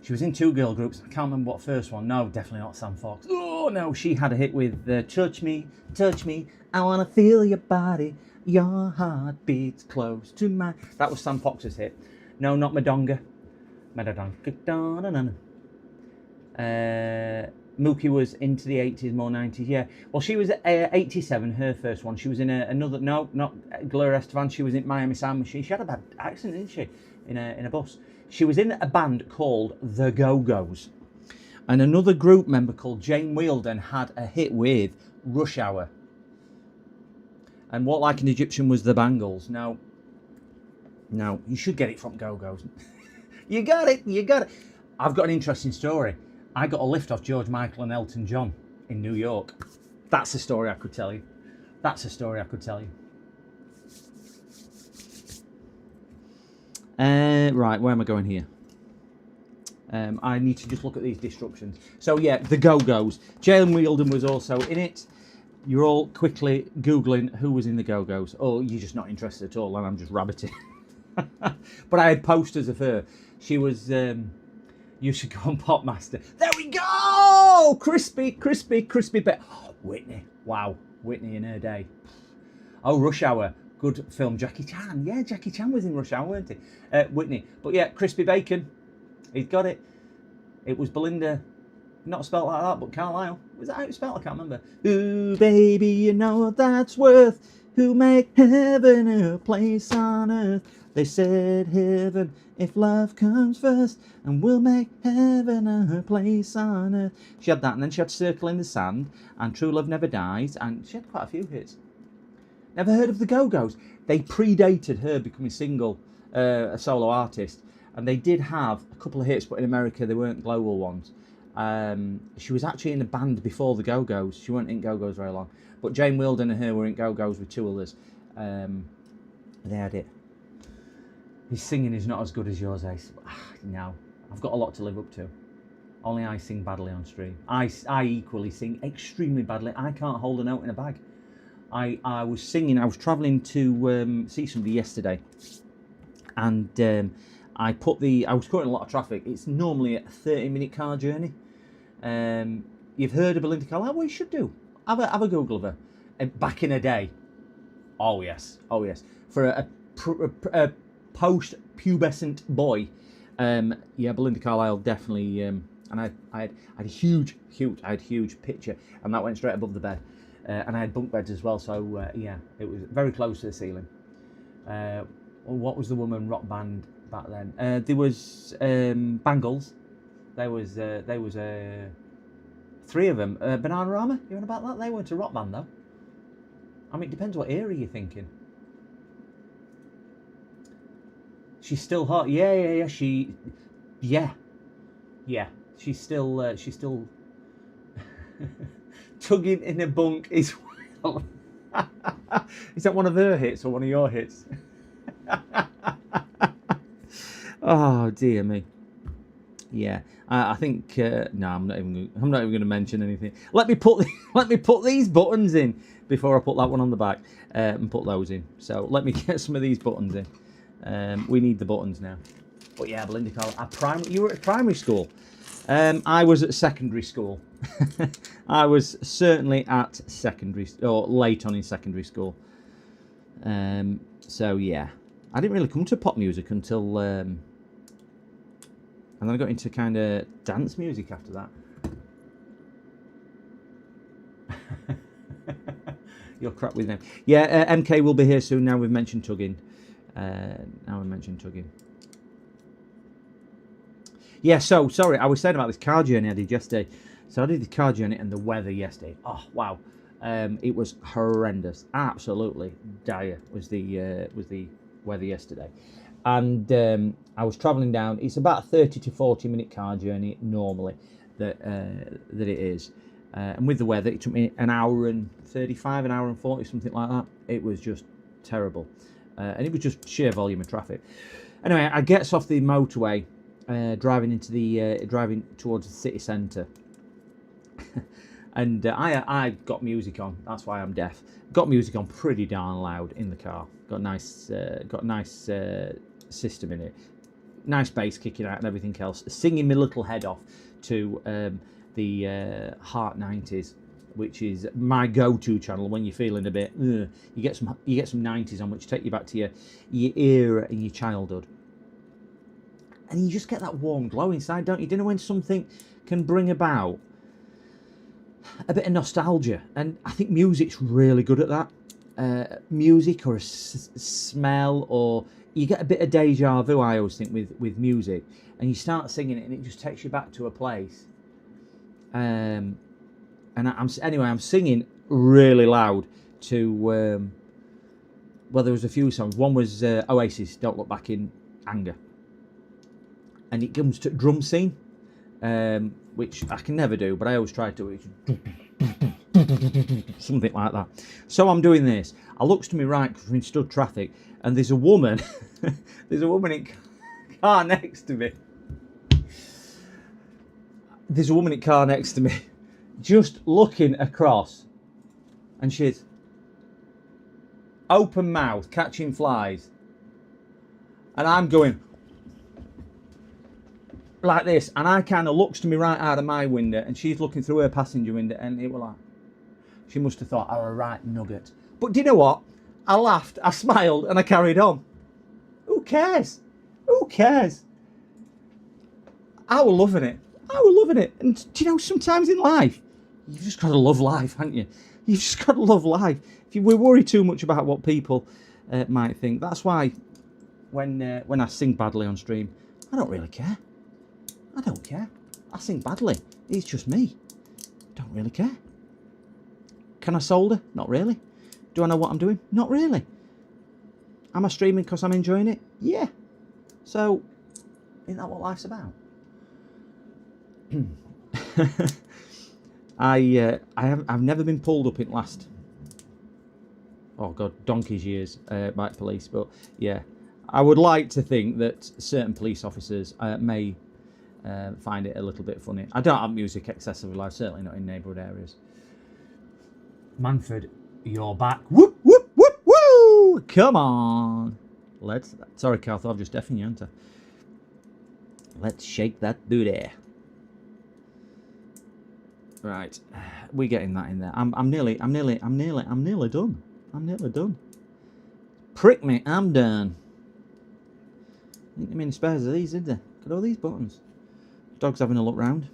[SPEAKER 1] She was in 2 girl groups. I can't remember what first one. No, definitely not Sam Fox. Oh, no, she had a hit with Touch Me, I Want to Feel Your Body. Your heart beats close to mine. That was Sam Fox's hit. No, not Madonga. Mookie was into the 80s, more 90s, yeah. Well, she was 87, her first one. She was in another, no, not Gloria Estefan. She was in Miami Sound Machine. She had a bad accident, didn't she? In a bus. She was in a band called The Go-Go's. And another group member called Jane Wielden had a hit with Rush Hour. And Walk Like an Egyptian was The Bangles. No, you should get it from Go-Go's. You got it. I've got an interesting story. I got a lift off George Michael and Elton John in New York. That's a story I could tell you. Right, where am I going here? I need to just look at these disruptions. So yeah, The Go-Go's. Jane Wielden was also in it. You're all quickly Googling who was in The Go-Go's. Oh, you're just not interested at all, and I'm just rabbiting. But I had posters of her. She was... You Should Go on Popmaster. There we go! Crispy. Oh, Whitney. Wow, Whitney in her day. Oh, Rush Hour. Good film, Jackie Chan. Yeah, Jackie Chan was in Rush Hour, weren't he? Whitney. But yeah, crispy bacon. He's got it. It was Belinda. Not spelt like that, but Carlisle. Was that how it was spelled? I can't remember. Ooh, baby, you know what that's worth. Who make heaven a place on earth. They said heaven if love comes first, and we'll make heaven a place on earth. She had that, and then she had Circle in the Sand, and True Love Never Dies, and she had quite a few hits. Never heard of the Go-Go's? They predated her becoming a solo artist, and they did have a couple of hits, but in America they weren't global ones. She was actually in a band before the Go-Go's. She weren't in Go-Go's very long, but Jane Wilden and her were in Go-Go's with two others. They had it. His singing is not as good as yours, Ace. No, I've got a lot to live up to. Only I sing badly on stream. I equally sing extremely badly. I can't hold a note in a bag. I was singing. I was travelling to see somebody yesterday, and I was caught in a lot of traffic. It's normally a 30-minute car journey. You've heard of Belinda Carlisle? Well, you should do. Have a Google of her. Back in a day. Oh yes. For a post-pubescent boy, yeah, Belinda Carlisle definitely. And I had a huge picture, and that went straight above the bed. And I had bunk beds as well, so yeah, it was very close to the ceiling. What was the woman rock band back then? There was Bangles. There was three of them. Bananarama, you know about that? They weren't a rock band though. I mean, it depends what era you're thinking. She's still hot. Yeah. She's still tugging in a bunk is. Is that one of her hits or one of your hits? Oh dear me. Yeah, I think no, I'm not even going to mention anything. Let me put these buttons in before I put that one on the back and put those in. So let me get some of these buttons in. We need the buttons now. But yeah, Belinda Carlisle. You were at primary school. I was at secondary school. I was certainly at secondary, or late on in secondary school. So yeah, I didn't really come to pop music until, and then I got into kind of dance music after that. You're crap with them. Yeah, MK will be here soon. Now we've mentioned tugging. Yeah, so, sorry, I was saying about this car journey I did yesterday. So I did the car journey and the weather yesterday. Oh, wow. It was horrendous. Absolutely dire was the weather yesterday. And I was travelling down. It's about a 30 to 40 minute car journey normally that it is. And with the weather, it took me an hour and 35, an hour and 40, something like that. It was just terrible. And it was just sheer volume of traffic. Anyway, I gets off the motorway, driving towards the city centre, and I got music on. That's why I'm deaf. Got music on pretty darn loud in the car. Got a nice system in it. Nice bass kicking out and everything else. Singing my little head off to the Heart 90s, which is my go-to channel when you're feeling a bit. You get some 90s on, which take you back to your era in your childhood, and you just get that warm glow inside, don't you? Do you know when something can bring about a bit of nostalgia? And I think music's really good at that. Music or a smell, or you get a bit of deja vu. I always think with music, and you start singing it, and it just takes you back to a place. And I'm singing really loud to. Well, there was a few songs. One was Oasis, "Don't Look Back in Anger," and it comes to drum scene, which I can never do, but I always try to. Something like that. So I'm doing this. I looks to my right because we're in stud traffic, and there's a woman. There's a woman in car next to me. There's a woman in car next to me, just looking across, and she's open mouth, catching flies, and I'm going like this, and I kind of looks to me right out of my window, and she's looking through her passenger window, and it was like, she must have thought I was a right nugget. But do you know what? I laughed, I smiled, and I carried on. Who cares? Who cares? I was loving it. I was loving it. And do you know, sometimes in life, you've just got to love life, haven't you? You've just got to love life. If we worry too much about what people might think, that's why when I sing badly on stream, I don't really care. I don't care. I sing badly. It's just me. Don't really care. Can I solder? Not really. Do I know what I'm doing? Not really. Am I streaming because I'm enjoying it? Yeah. So, isn't that what life's about? I've never been pulled up in last, oh god, donkey's years by police, but yeah, I would like to think that certain police officers may find it a little bit funny. I don't have music excessively loud, certainly not in neighbourhood areas. Manford, you're back. Whoop, whoop, whoop, woo! Come on. Sorry, Carl, I've just deafened you, haven't I? Let's shake that booty. Right, we're getting that in there. I'm nearly done. I'm nearly done. Prick me, I'm done. I think many spares of these, did there? Look at all these buttons. Dog's having a look round.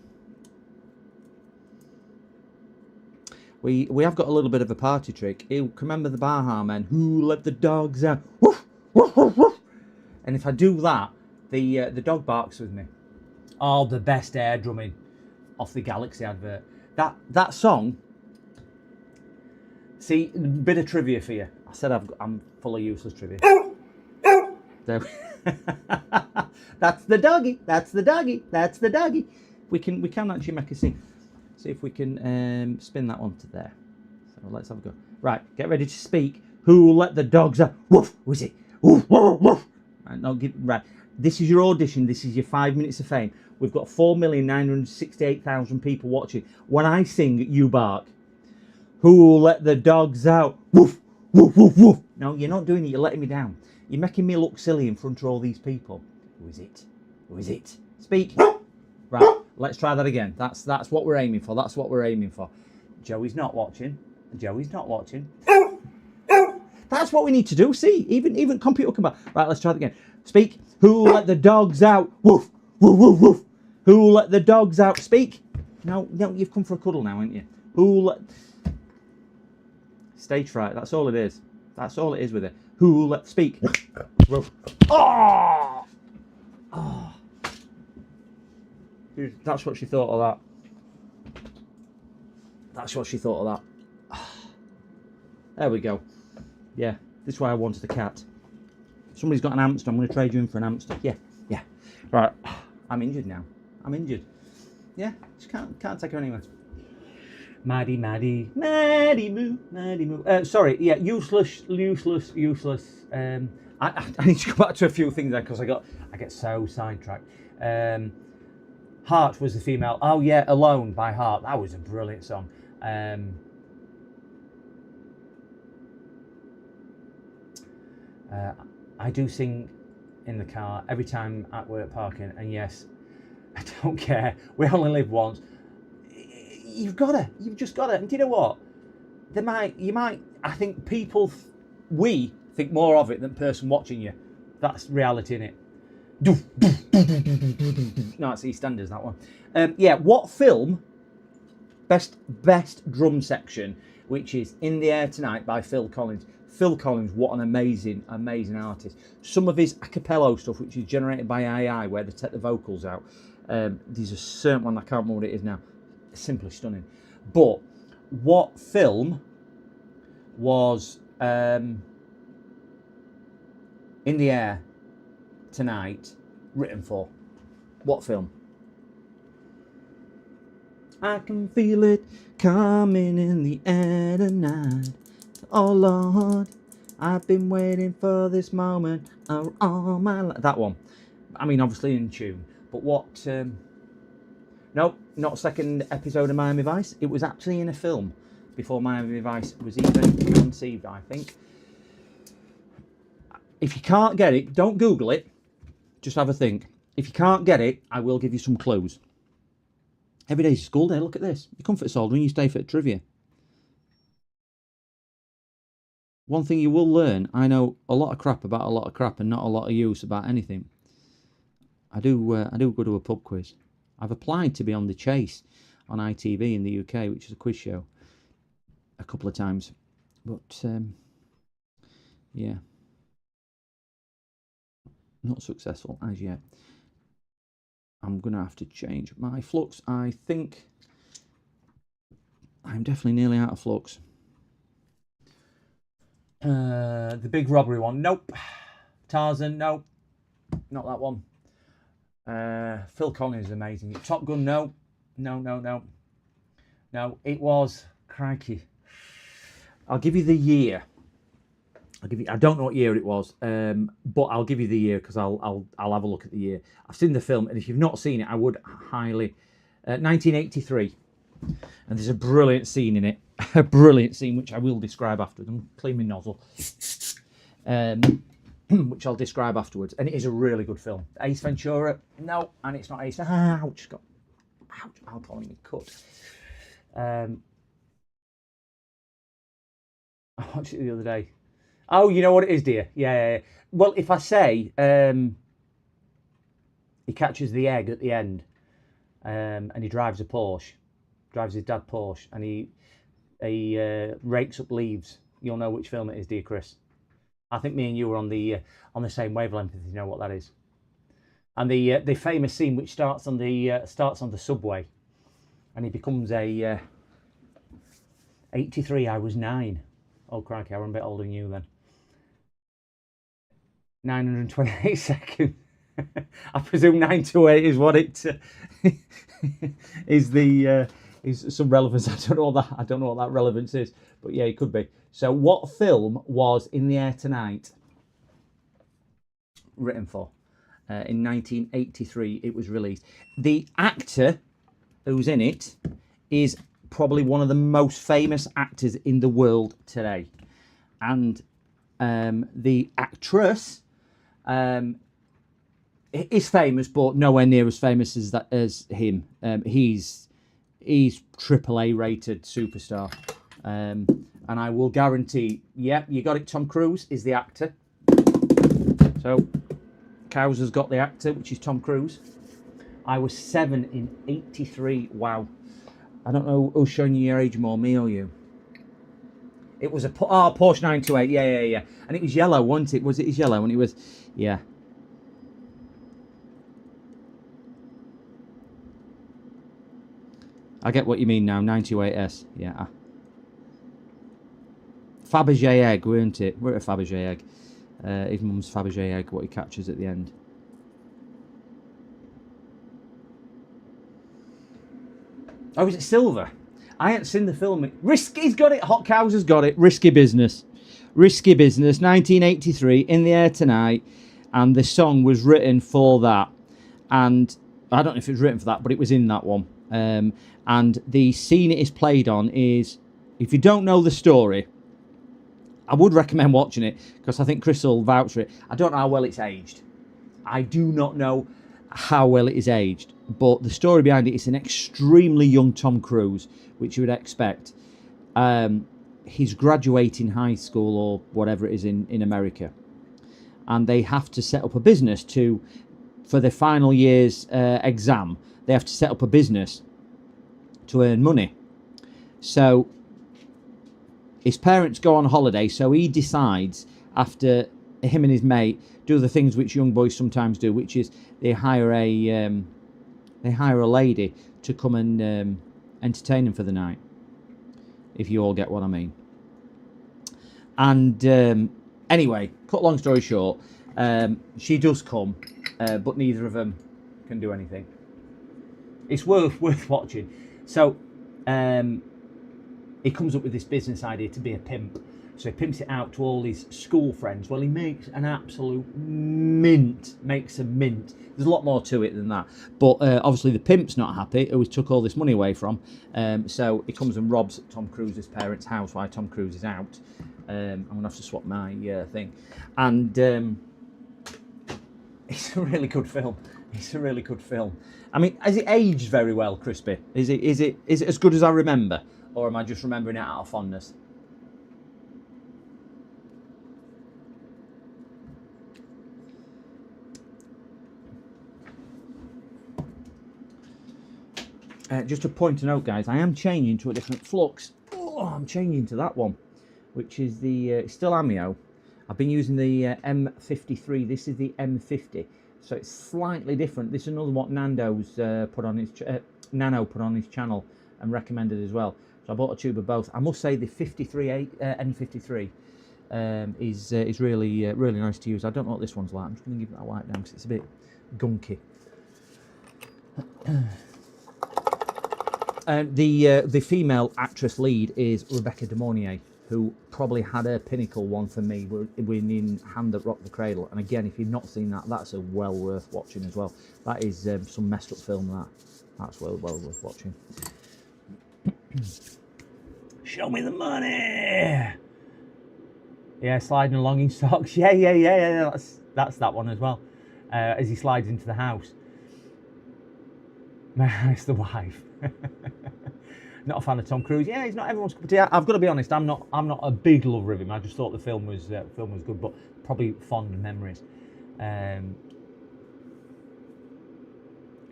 [SPEAKER 1] We have got a little bit of a party trick. You can remember the Baha men? Who let the dogs out? Woof, woof, woof, woof. And if I do that, the dog barks with me. Oh, the best air drumming off the Galaxy advert. That song. See, a bit of trivia for you. I said I'm full of useless trivia. There. That's the doggy. That's the doggy. That's the doggy. We can actually make a scene. See if we can spin that one to there. So let's have a go. Right, get ready to speak. Who let the dogs out? Woof. Who's it? Woof, woof, woof. Right. This is your audition. This is your 5 minutes of fame. We've got 4,968,000 people watching. When I sing, you bark. Who let the dogs out? Woof, woof, woof, woof. No, you're not doing it. You're letting me down. You're making me look silly in front of all these people. Who is it? Who is it? Speak. Right, let's try that again. That's what we're aiming for. That's what we're aiming for. Joey's not watching. Joey's not watching. That's what we need to do. See, even computer can back. Right, let's try that again. Speak. Who let the dogs out? Woof, woof, woof, woof. Who let the dogs out? Speak. No, you've come for a cuddle now, haven't you? Who let... Stage fright, that's all it is. That's all it is with it. Who let... Speak. Oh! Oh. That's what she thought of that. That's what she thought of that. There we go. Yeah, this is why I wanted a cat. Somebody's got an hamster. I'm going to trade you in for an hamster. Yeah. Right. I'm injured now. I'm injured. Yeah, just can't take her anywhere. Maddie moo. Sorry, yeah, useless. I need to go back to a few things there because I get so sidetracked. Heart was the female. Oh yeah, Alone by Heart. That was a brilliant song. I do sing in the car every time at work parking, and yes, I don't care. We only live once. You've just got to. And do you know what? I think we think more of it than the person watching you. That's reality, innit? No, it's EastEnders, that one. Yeah, what film? Best drum section, which is In the Air Tonight by Phil Collins. Phil Collins, what an amazing artist. Some of his a cappella stuff, which is generated by AI, where they take the vocals out. There's a certain one, I can't remember what it is now. Simply stunning. But what film was In the Air Tonight written for? What film? I can feel it coming in the air tonight. Oh Lord, I've been waiting for this moment all my life. That one. I mean, obviously in tune. But what... Nope, not second episode of Miami Vice. It was actually in a film before Miami Vice was even conceived, I think. If you can't get it, don't Google it. Just have a think. If you can't get it, I will give you some clues. Every day's a school day. Look at this. You comfort soldering, you stay for trivia. one thing you will learn, I know a lot of crap about a lot of crap and not a lot of use about anything. I do go to a pub quiz. I've applied to be on The Chase on ITV in the UK, which is a quiz show, a couple of times. But, yeah. Not successful as yet. I'm going to have to change my flux. I think I'm definitely nearly out of flux. The big robbery one, nope. Tarzan, nope. Not that one. Phil Collins is amazing. Top Gun, no. No, it was, crikey. I'll give you the year. I don't know what year it was, but I'll give you the year because I'll have a look at the year. I've seen the film, and if you've not seen it, I would highly. 1983, and there's a brilliant scene in it, a brilliant scene which I will describe afterwards. I'm cleaning my nozzle, which I'll describe afterwards, and it is a really good film. Ace Ventura, no, and it's not Ace. Ouch, I'll call him a cut. I watched it the other day. Oh, you know what it is, dear? Yeah. Well, if I say he catches the egg at the end, and he drives a Porsche, drives his dad Porsche, and he rakes up leaves, you'll know which film it is, dear Chris. I think me and you are on the same wavelength, if you know what that is. And the famous scene which starts on the subway, and he becomes a 83. I was 9. Oh crikey, I was a bit older than you then. 928 seconds. I presume 928 is what it is some relevance. I don't know what that relevance is, but yeah, it could be. So, what film was In the Air Tonight written for? In 1983, it was released. The actor who's in it is probably one of the most famous actors in the world today, and the actress is famous, but nowhere near as famous as him. He's AAA rated superstar, and I will guarantee, you got it. Tom Cruise is the actor. So Cows has got the actor, which is Tom Cruise. I was 7 in 83. Wow. I don't know who's showing you your age more, me or you. It was a Porsche 928. Yeah. And it was yellow, wasn't it? Was it yellow? And it was, yeah. I get what you mean now. 928S. Yeah. Fabergé egg, weren't it? We're a Fabergé egg. His mum's Fabergé egg, what he catches at the end. Oh, is it silver? I hadn't seen the film. He's got it. Hot Cows has got it. Risky Business. 1983, In the Air Tonight. And the song was written for that. And I don't know if it was written for that, but it was in that one. And the scene it is played on is, if you don't know the story, I would recommend watching it, because I think Chris will vouch for it. I don't know how well it's aged. I do not know how well it is aged. But the story behind it is an extremely young Tom Cruise, which you would expect. He's graduating high school or whatever it is in America. And they have to set up a business for their final year's exam. They have to set up a business to earn money. So his parents go on holiday, so he decides, after him and his mate do the things which young boys sometimes do, which is they hire a lady to come and entertain them for the night, if you all get what I mean. And anyway, cut long story short, she does come, but neither of them can do anything. It's worth watching. So he comes up with this business idea to be a pimp. So he pimps it out to all his school friends. Well, he makes an absolute mint. Makes a mint. There's a lot more to it than that. But obviously the pimp's not happy, who he took all this money away from. So he comes and robs Tom Cruise's parents' house while Tom Cruise is out. I'm going to have to swap my thing. And it's a really good film. It's a really good film. I mean, has it aged very well, Crispy? Is it as good as I remember? Or am I just remembering it out of fondness? Just a point to note, guys, I am changing to a different flux. Oh, I'm changing to that one, which is the still Amio. I've been using the M53. This is the M50, so it's slightly different. This is another what Nando's put on his Nano put on his channel and recommended as well. So I bought a tube of both. I must say the 53 N53 is really really nice to use. I don't know what this one's like. I'm just going to give that a wipe down because it's a bit gunky. The female actress lead is Rebecca De Mornay, who probably had her pinnacle one for me in Hand That Rocked the Cradle. And again, if you've not seen that, that's a well worth watching as well. That is some messed up film. That's well worth watching. Show me the money. Yeah, sliding along in socks. Yeah. That's that one as well. As he slides into the house. It's the wife. Not a fan of Tom Cruise. Yeah, he's not everyone's cup of tea. I've got to be honest. I'm not a big lover of him. I just thought the film was good, but probably fond memories.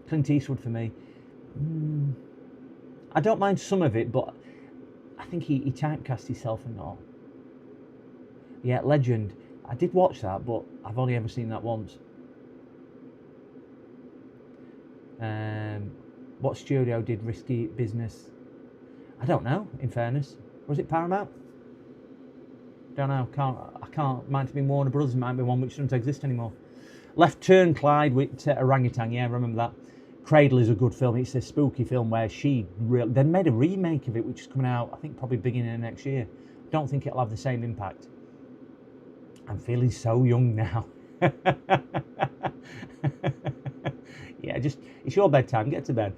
[SPEAKER 1] Clint Eastwood for me. I don't mind some of it, but I think he typecast himself and all. Yeah, Legend. I did watch that, but I've only ever seen that once. What studio did Risky Business? I don't know, in fairness. Was it Paramount? Don't know, I can't. Might have been Warner Brothers, might be one which doesn't exist anymore. Left Turn, Clyde with Orangutan, yeah, remember that. Cradle is a good film. It's a spooky film where they made a remake of it, which is coming out, I think, probably beginning of next year. Don't think it'll have the same impact. I'm feeling so young now. Yeah, just, it's your bedtime, get to bed.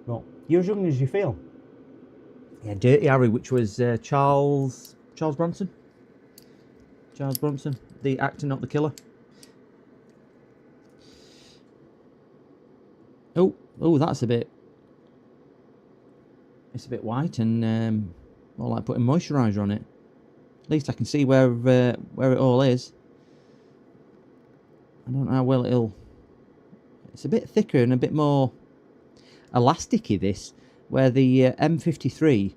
[SPEAKER 1] Well, you're as young as you feel. Yeah, Dirty Harry, which was Charles Bronson. Charles Bronson, the actor, not the killer. Oh, that's a bit. It's a bit white and more like putting moisturiser on it. At least I can see where it all is. I don't know how well it'll. It's a bit thicker and a bit more elasticy, this, where the M53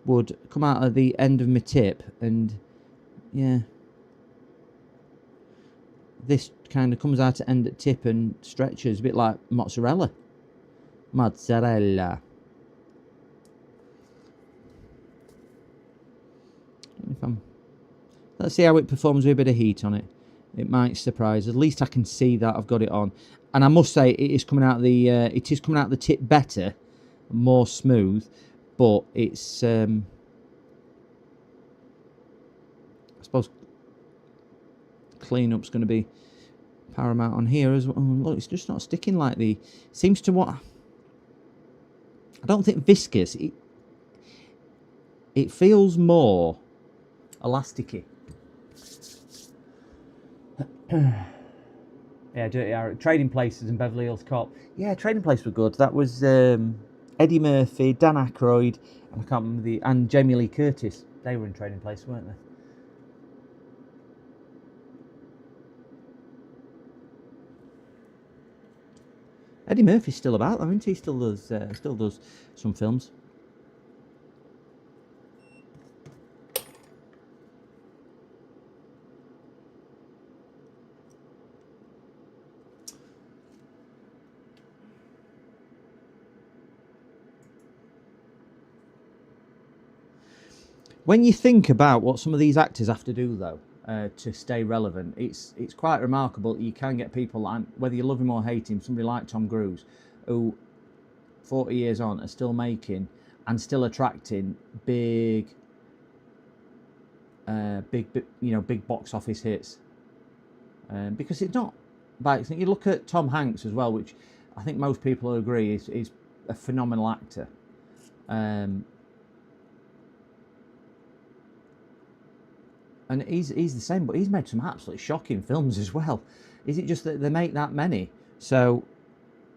[SPEAKER 1] would come out of the end of my tip, and yeah, this kind of comes out at end at tip and stretches a bit like mozzarella. Let's see how it performs with a bit of heat on it. It might surprise. At least I can see that I've got it on. And I must say, it is coming out of the tip better, more smooth, but it's I suppose cleanup's going to be paramount on here as well. Oh, look, it's just not sticking like the. Seems to what. I don't think viscous. It feels more elasticy. Yeah, Dirty Harry. Trading Places and Beverly Hills Cop. Yeah, Trading Places were good. That was Eddie Murphy, Dan Aykroyd, and I can't remember and Jamie Lee Curtis. They were in Trading Places, weren't they? Eddie Murphy's still about, though, isn't he? Still does some films. When you think about what some of these actors have to do, though, to stay relevant, it's quite remarkable. You can get people, whether you love him or hate him, somebody like Tom Cruise, who 40 years on are still making and still attracting big box office hits. Because it's not by accident. You look at Tom Hanks as well, which I think most people will agree is a phenomenal actor. And he's the same, but he's made some absolutely shocking films as well. Is it just that they make that many? So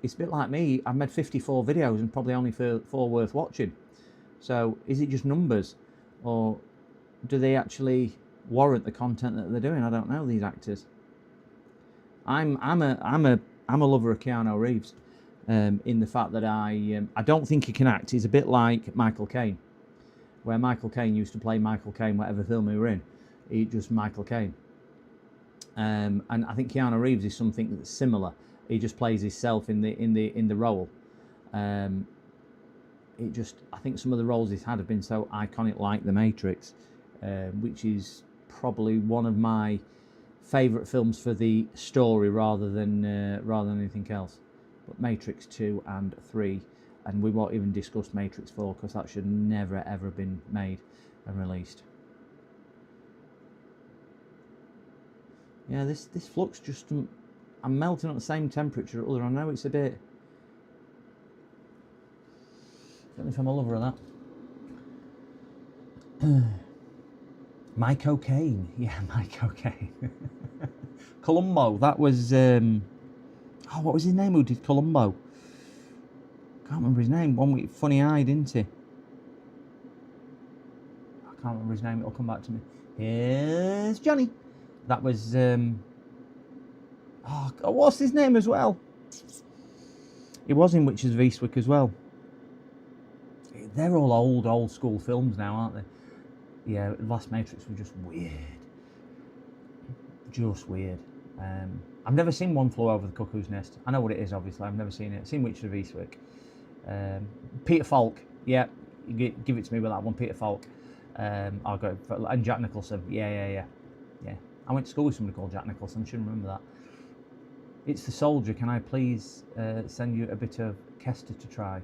[SPEAKER 1] it's a bit like me. I've made 54 videos and probably only 4 worth watching. So is it just numbers, or do they actually warrant the content that they're doing? I don't know, these actors. I'm a lover of Keanu Reeves. in the fact that I don't think he can act. He's a bit like Michael Caine, where Michael Caine used to play Michael Caine whatever film he were in. He just Michael Caine. And I think Keanu Reeves is something that's similar. He just plays himself in the role. I think some of the roles he's had have been so iconic, like The Matrix, which is probably one of my favourite films for the story rather than anything else. But Matrix 2 and 3, and we won't even discuss Matrix 4 because that should never ever have been made and released. Yeah, this flux just, I'm melting at the same temperature at other. I know it's a bit, I don't know if I'm a lover of that. My cocaine, yeah, my cocaine. Columbo, that was, what was his name who did Columbo? Can't remember his name, one with funny eye, didn't he? I can't remember his name, it'll come back to me. Here's Johnny. That was, what's his name as well? He was in Witches of Eastwick as well. They're all old school films now, aren't they? Yeah, the last Matrix was just weird. Just weird. I've never seen One Flew Over the Cuckoo's Nest. I know what it is, obviously. I've never seen it. I've seen Witches of Eastwick. Peter Falk. Yeah, give it to me with that one, Peter Falk. I'll go for, and Jack Nicholson. Yeah. I went to school with somebody called Jack Nicholson. Should remember that. It's the soldier. Can I please send you a bit of Kester to try?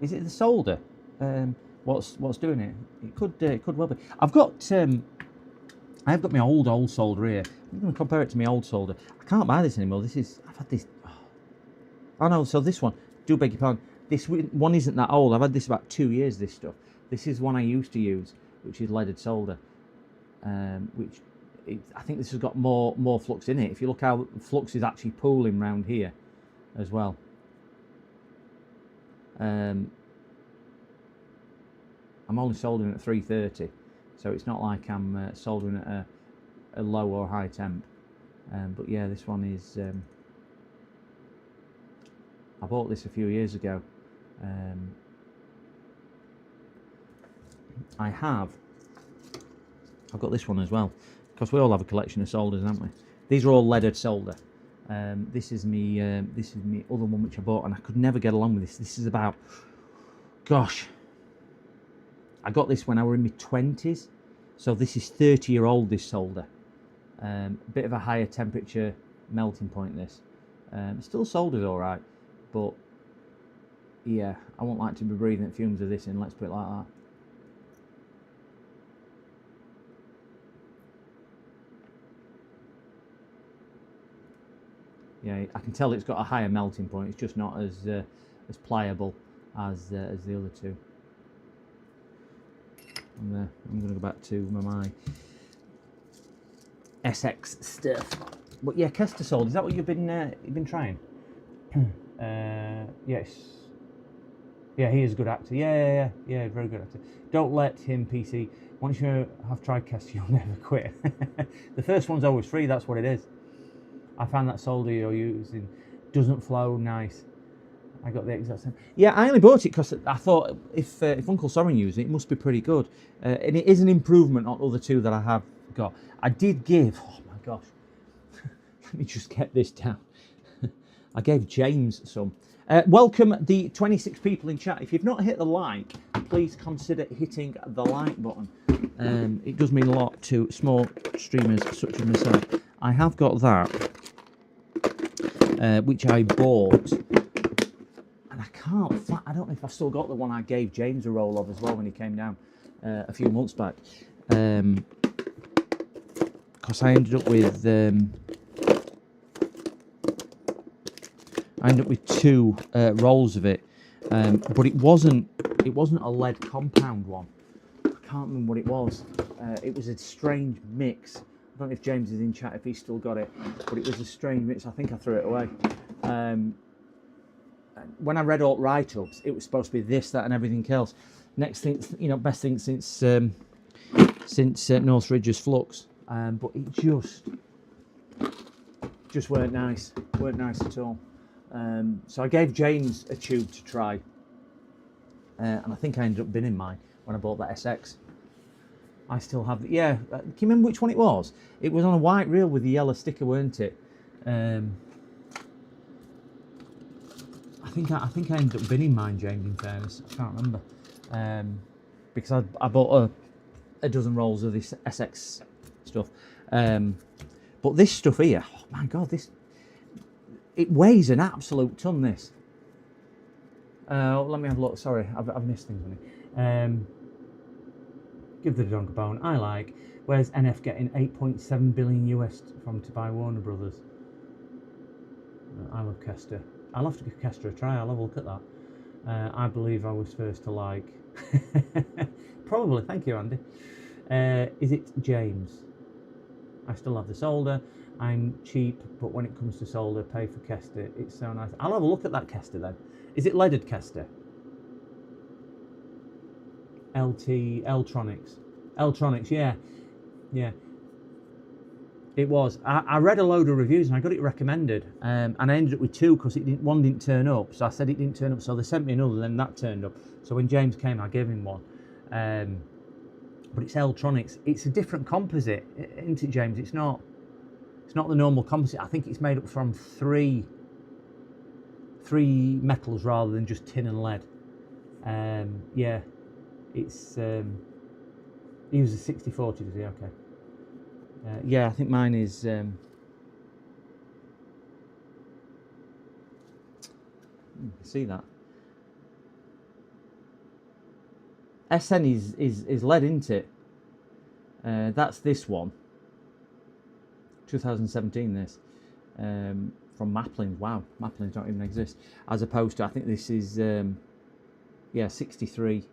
[SPEAKER 1] Is it the solder? What's doing it? It could well be. I've got my old solder here. I'm going to compare it to my old solder. I can't buy this anymore. I've had this. Oh no! So this one. Do beg your pardon. This one isn't that old. I've had this about 2 years. This stuff. This is one I used to use, which is leaded solder. I think this has got more flux in it. If you look how flux is actually pooling round here as well. I'm only soldering at 330, so it's not like I'm soldering at a low or high temp. But yeah, this one is. I bought this a few years ago. I've got this one as well, because we all have a collection of solders, haven't we? These are all leaded solder. This is me other one which I bought, and I could never get along with this. This is about, gosh, I got this when I were in my 20s, so this is 30-year-old. This solder, bit of a higher temperature melting point. This still solders all right, but yeah, I won't like to be breathing fumes of this in. Let's put it like that. Yeah, I can tell it's got a higher melting point. It's just not as pliable as the other two. And I'm going to go back to my SX stuff. But yeah, Kester solder. Is that what you've been trying? Yes. Yeah, he is a good actor. Yeah, very good actor. Don't let him PC. Once you have tried Kester, you'll never quit. The first one's always free. That's what it is. I found that solder you're using doesn't flow nice. I got the exact same. Yeah, I only bought it because I thought if Uncle Soren used it, it must be pretty good. And it is an improvement on other two that I have got. I did give, oh my gosh, let me just get this down. I gave James some. Welcome the 26 people in chat. If you've not hit the like, please consider hitting the like button. It does mean a lot to small streamers such as myself. I have got that, which I bought, and I don't know if I've still got the one I gave James a roll of as well when he came down a few months back, because I ended up with two rolls of it, but it wasn't a lead compound one. I can't remember what it was. It was a strange mix. I don't know if James is in chat, if he's still got it, but it was a strange mix. I think I threw it away. When I read all write-ups, it was supposed to be this, that, and everything else. Next thing, best thing since North Ridge's Flux, but it just weren't nice. Weren't nice at all. So I gave James a tube to try, and I think I ended up binning mine when I bought that SX. I still have, yeah. Can you remember which one it was? It was on a white reel with the yellow sticker, weren't it? I think I ended up binning mine, James. In fairness, I can't remember, because I bought a dozen rolls of this SX stuff. But this stuff here, oh my god, it weighs an absolute ton. This. Let me have a look. Sorry, I've missed things on it. Give the donk a bone. I like. Where's NF getting 8.7 billion US from to buy Warner Brothers? I love Kester. I'll have to give Kester a try. I'll have a look at that. I believe I was first to like. Probably. Thank you, Andy. Is it James? I still have the solder. I'm cheap, but when it comes to solder, pay for Kester. It's so nice. I'll have a look at that Kester then. Is it leaded Kester? Ltronics, yeah. It was. I read a load of reviews and I got it recommended, and I ended up with two because one didn't turn up. So I said it didn't turn up, so they sent me another, then that turned up. So when James came, I gave him one. But it's Ltronics. It's a different composite, isn't it, James? It's not the normal composite. I think it's made up from three metals rather than just tin and lead. Yeah, it's he uses 60/40, does he? Okay. Yeah, I think mine is. See that? SN is lead, isn't it? That's this one. 2017. This from Maplin. Wow, Maplins don't even exist. As opposed to, I think this is 63.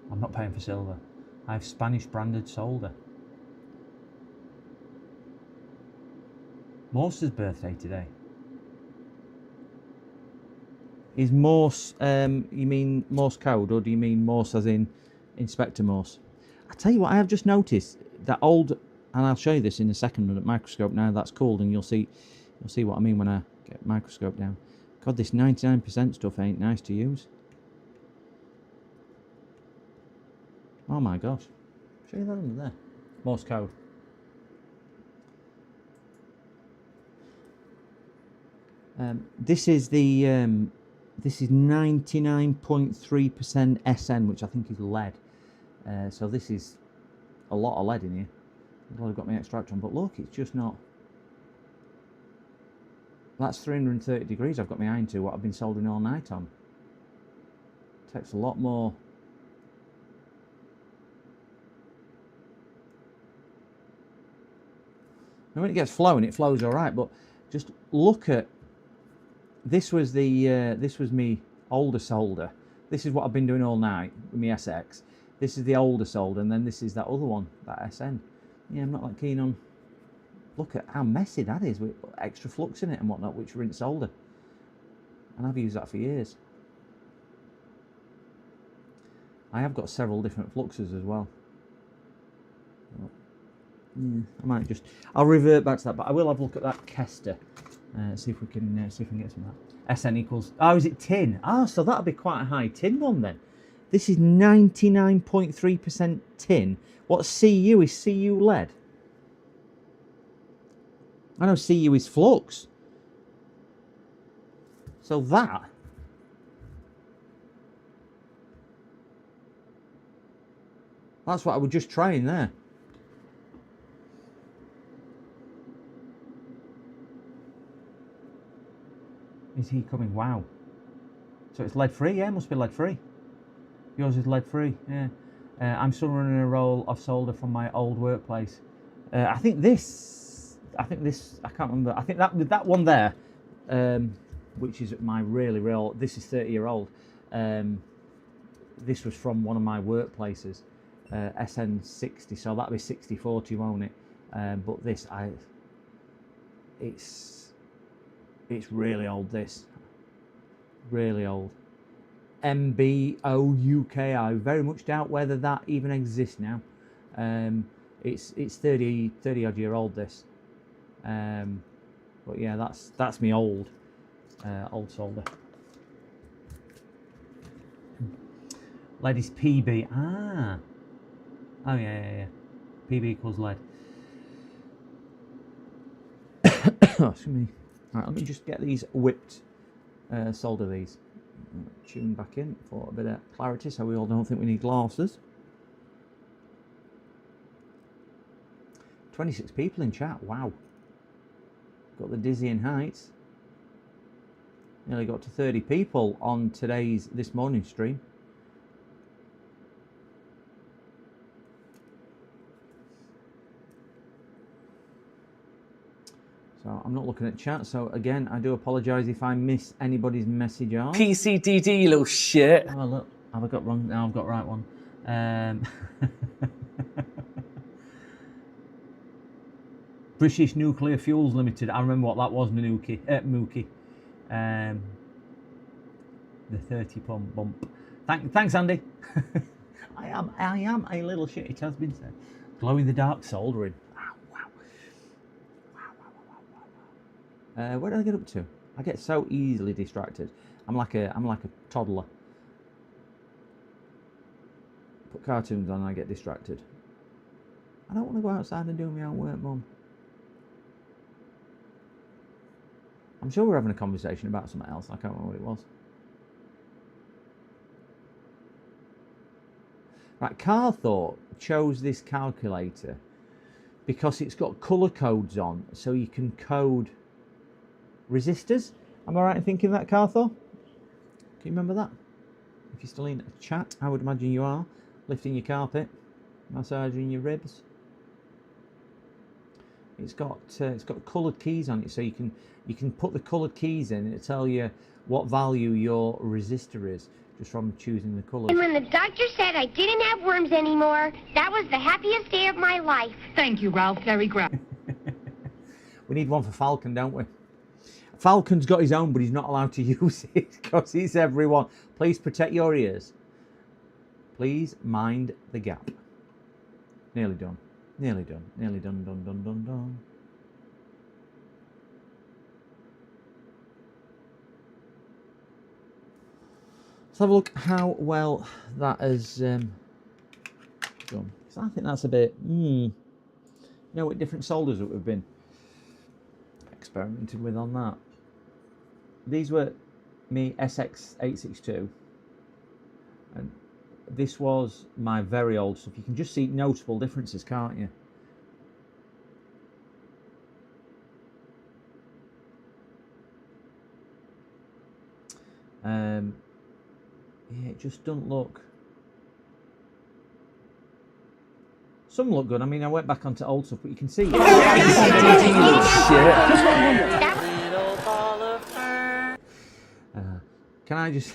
[SPEAKER 1] I'm not paying for silver. I have Spanish branded solder. Morse's birthday today. Is Morse, you mean Morse code, or do you mean Morse as in Inspector Morse? I tell you what, I have just noticed that old, and I'll show you this in a second at microscope now that's cooled, and you'll see what I mean when I get microscope down. God, this 99% stuff ain't nice to use. Oh my gosh. Show you that under there. Morse code. This is the this is 99.3% SN, which I think is lead. So this is a lot of lead in here. I've got my extractor on, but look, it's just not. That's 330 degrees I've got my iron to, what I've been soldering all night on. It takes a lot more. And when it gets flowing, it flows all right, but just look at, this was me older solder. This is what I've been doing all night with my SX. This is the older solder, and then this is that other one, that SN. Yeah, I'm not that keen on. Look at how messy that is with extra flux in it and whatnot, which rinse solder. And I've used that for years. I have got several different fluxes as well. Yeah, I'll revert back to that, but I will have a look at that Kester. See if we can get some of that. SN equals, oh, is it tin? Ah, so that'll be quite a high tin one then. This is 99.3% tin. What's CU? Is CU lead? I know CU is flux. So that's what I was just trying there. Is he coming? Wow. So it's lead free, yeah, must be lead free. Yours is lead free, yeah. I'm still running a roll of solder from my old workplace. I think this, I can't remember. I think that one there, which is my really real, this is 30-year-old. This was from one of my workplaces, SN60, so that'll be 60/40, won't it? But this, it's really old, this. Really old. MBOUK. I very much doubt whether that even exists now. It's 30 odd year old this. But yeah, that's me old solder. Lead is PB. Ah. Oh yeah. PB equals lead. Oh, excuse me. Right, let me just get these whipped. Solder these. Tune back in for a bit of clarity, so we all don't think we need glasses. 26 people in chat. Wow. Got the dizzying heights. Nearly got to 30 people on this morning stream. So I'm not looking at chat, so again, I do apologise if I miss anybody's message out.
[SPEAKER 5] PCDD, you little shit.
[SPEAKER 1] Oh look, have I got wrong? No, I've got right one. British Nuclear Fuels Limited. I remember what that was, Mookie. The 30 pump bump. Thanks, Andy. I am a little shit. It has been said. Glow in the dark soldering. Wow. Where did I get up to? I get so easily distracted. I'm like a toddler. Put cartoons on and I get distracted. I don't want to go outside and do my own work, Mum. I'm sure we're having a conversation about something else. I can't remember what it was. Right, Carthor chose this calculator because it's got colour codes on, so you can code resistors. Am I right in thinking that, Carthor? Can you remember that? If you're still in chat, I would imagine you are. Lifting your carpet, massaging your ribs. It's got coloured keys on it, so you can put the coloured keys in and it'll tell you what value your resistor is just from choosing the colours.
[SPEAKER 4] And when the doctor said I didn't have worms anymore, that was the happiest day of my life.
[SPEAKER 6] Thank you, Ralph. Very grateful.
[SPEAKER 1] We need one for Falcon, don't we? Falcon's got his own, but he's not allowed to use it because he's everyone. Please protect your ears. Please mind the gap. Nearly done. Nearly done. Nearly done. Done. Let's have a look how well that has done. So I think that's a bit. You know what different solders that we've been experimenting with on that. These were me SX862, and this was my very old stuff. You can just see notable differences, can't you? Yeah, it just doesn't look. Some look good. I mean, I went back onto old stuff, but you can see. Can I just?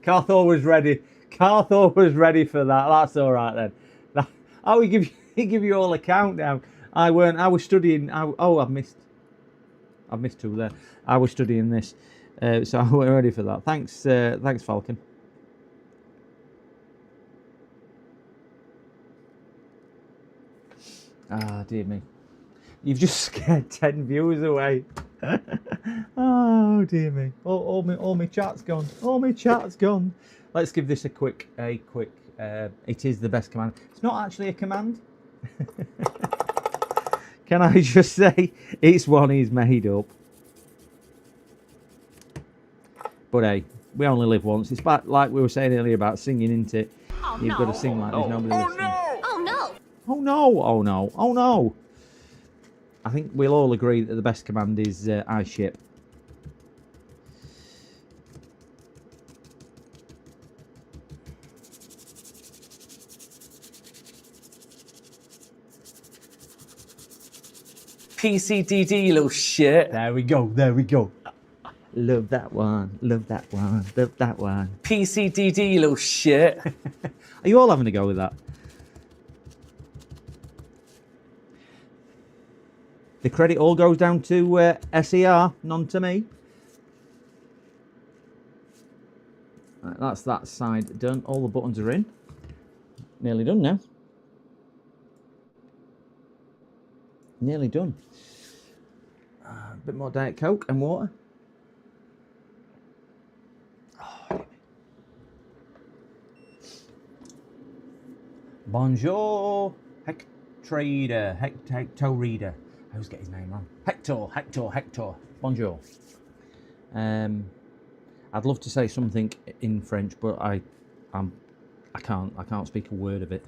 [SPEAKER 1] Carthor was ready. Carthor was ready for that. That's all right then. He give you all a countdown. I weren't. I was studying. I've missed two there. I was studying this, so I wasn't ready for that. Thanks, Falcon. Ah, dear me. You've just scared 10 viewers away. Oh, dear me. All my chat's gone. All my chat's gone. Let's give this a quick, it is the best command. It's not actually a command. Can I just say, it's one he's made up. But hey, we only live once. It's like we were saying earlier about singing, isn't it?
[SPEAKER 6] Oh,
[SPEAKER 1] You've got to sing like there's nobody listening.
[SPEAKER 6] Oh, no.
[SPEAKER 1] Oh no, oh no, oh no. I think we'll all agree that the best command is I ship.
[SPEAKER 5] PCDD, you little shit.
[SPEAKER 1] There we go, there we go. Love that one, love that one, love that one.
[SPEAKER 5] PCDD, you little shit.
[SPEAKER 1] Are you all having a go with that? The credit all goes down to SER, none to me. Right, that's that side done. All the buttons are in. Nearly done now. Nearly done. A bit more Diet Coke and water. Bonjour, Hector Reader. I always get his name wrong. Hector. Bonjour. I'd love to say something in French, but I can't speak a word of it.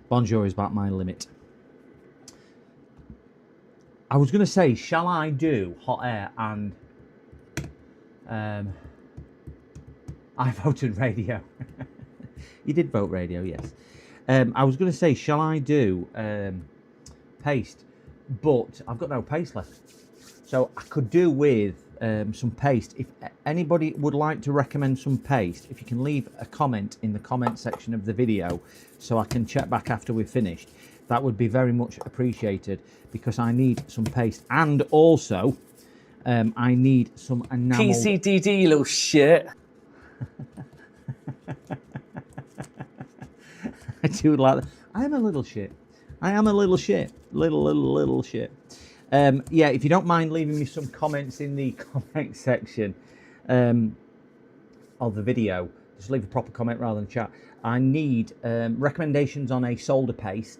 [SPEAKER 1] Bonjour is about my limit. I was going to say, shall I do hot air and I voted radio. You did vote radio, yes. I was going to say, shall I do paste? But I've got no paste left. So I could do with some paste. If anybody would like to recommend some paste, if you can leave a comment in the comment section of the video so I can check back after we've finished, that would be very much appreciated, because I need some paste. And also, I need some enamel.
[SPEAKER 5] PCDD, you little shit.
[SPEAKER 1] I do like that. I am a little shit. Little shit. Yeah, if you don't mind leaving me some comments in the comment section of the video, just leave a proper comment rather than chat. I need recommendations on a solder paste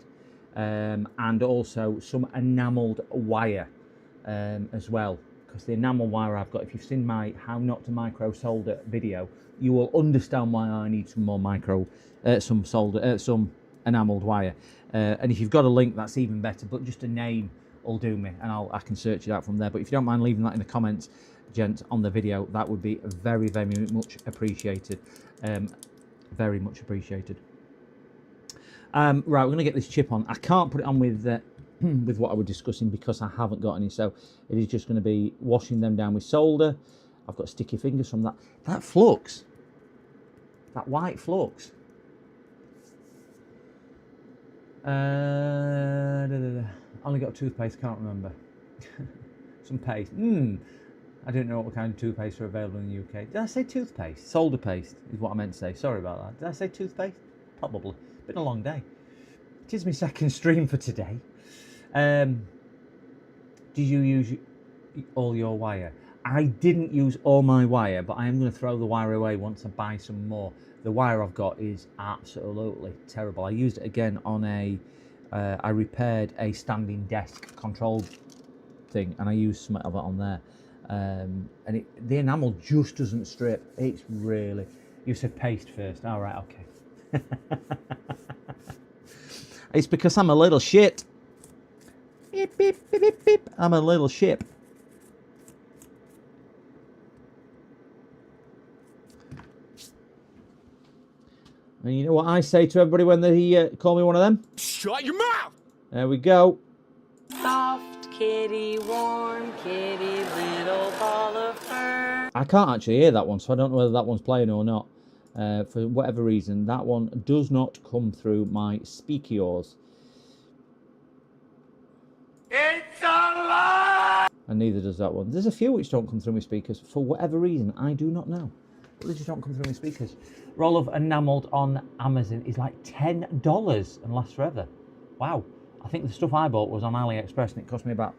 [SPEAKER 1] and also some enamelled wire as well, because the enamel wire I've got, if you've seen my how not to micro solder video, you will understand why I need some more some enamelled wire. And if you've got a link, that's even better, but just a name will do me, and I can search it out from there. But if you don't mind leaving that in the comments, gents, on the video, that would be very, very much appreciated. Very much appreciated. Right, we're going to get this chip on. I can't put it on with with what I was discussing because I haven't got any, so it is just going to be washing them down with solder. I've got sticky fingers from that flux, that white flux. Only got toothpaste, can't remember. Some paste. I don't know what kind of toothpaste are available in the UK. Did I say toothpaste? Solder paste is what I meant to say. Sorry about that. Did I say toothpaste? Probably. Been a long day. It is my second stream for today. Did you use all your wire? I didn't use all my wire, but I am going to throw the wire away once I buy some more. The wire I've got is absolutely terrible. I used it again on I repaired a standing desk control thing, and I used some of it on there. And the enamel just doesn't strip. It's really... You said paste first. All right, okay. It's because I'm a little shit. Beep, beep, beep, beep, beep. I'm a little shit. And you know what I say to everybody when they call me one of them?
[SPEAKER 3] Shut your mouth!
[SPEAKER 1] There we go.
[SPEAKER 7] Soft kitty, warm kitty, little ball of fur.
[SPEAKER 1] I can't actually hear that one, so I don't know whether that one's playing or not. For whatever reason, that one does not come through my speakers.
[SPEAKER 3] It's a lie!
[SPEAKER 1] And neither does that one. There's a few which don't come through my speakers. For whatever reason, I do not know. But they just don't come through my speakers. Roll of enamelled on Amazon is like $10 and lasts forever. Wow. I think the stuff I bought was on AliExpress and it cost me about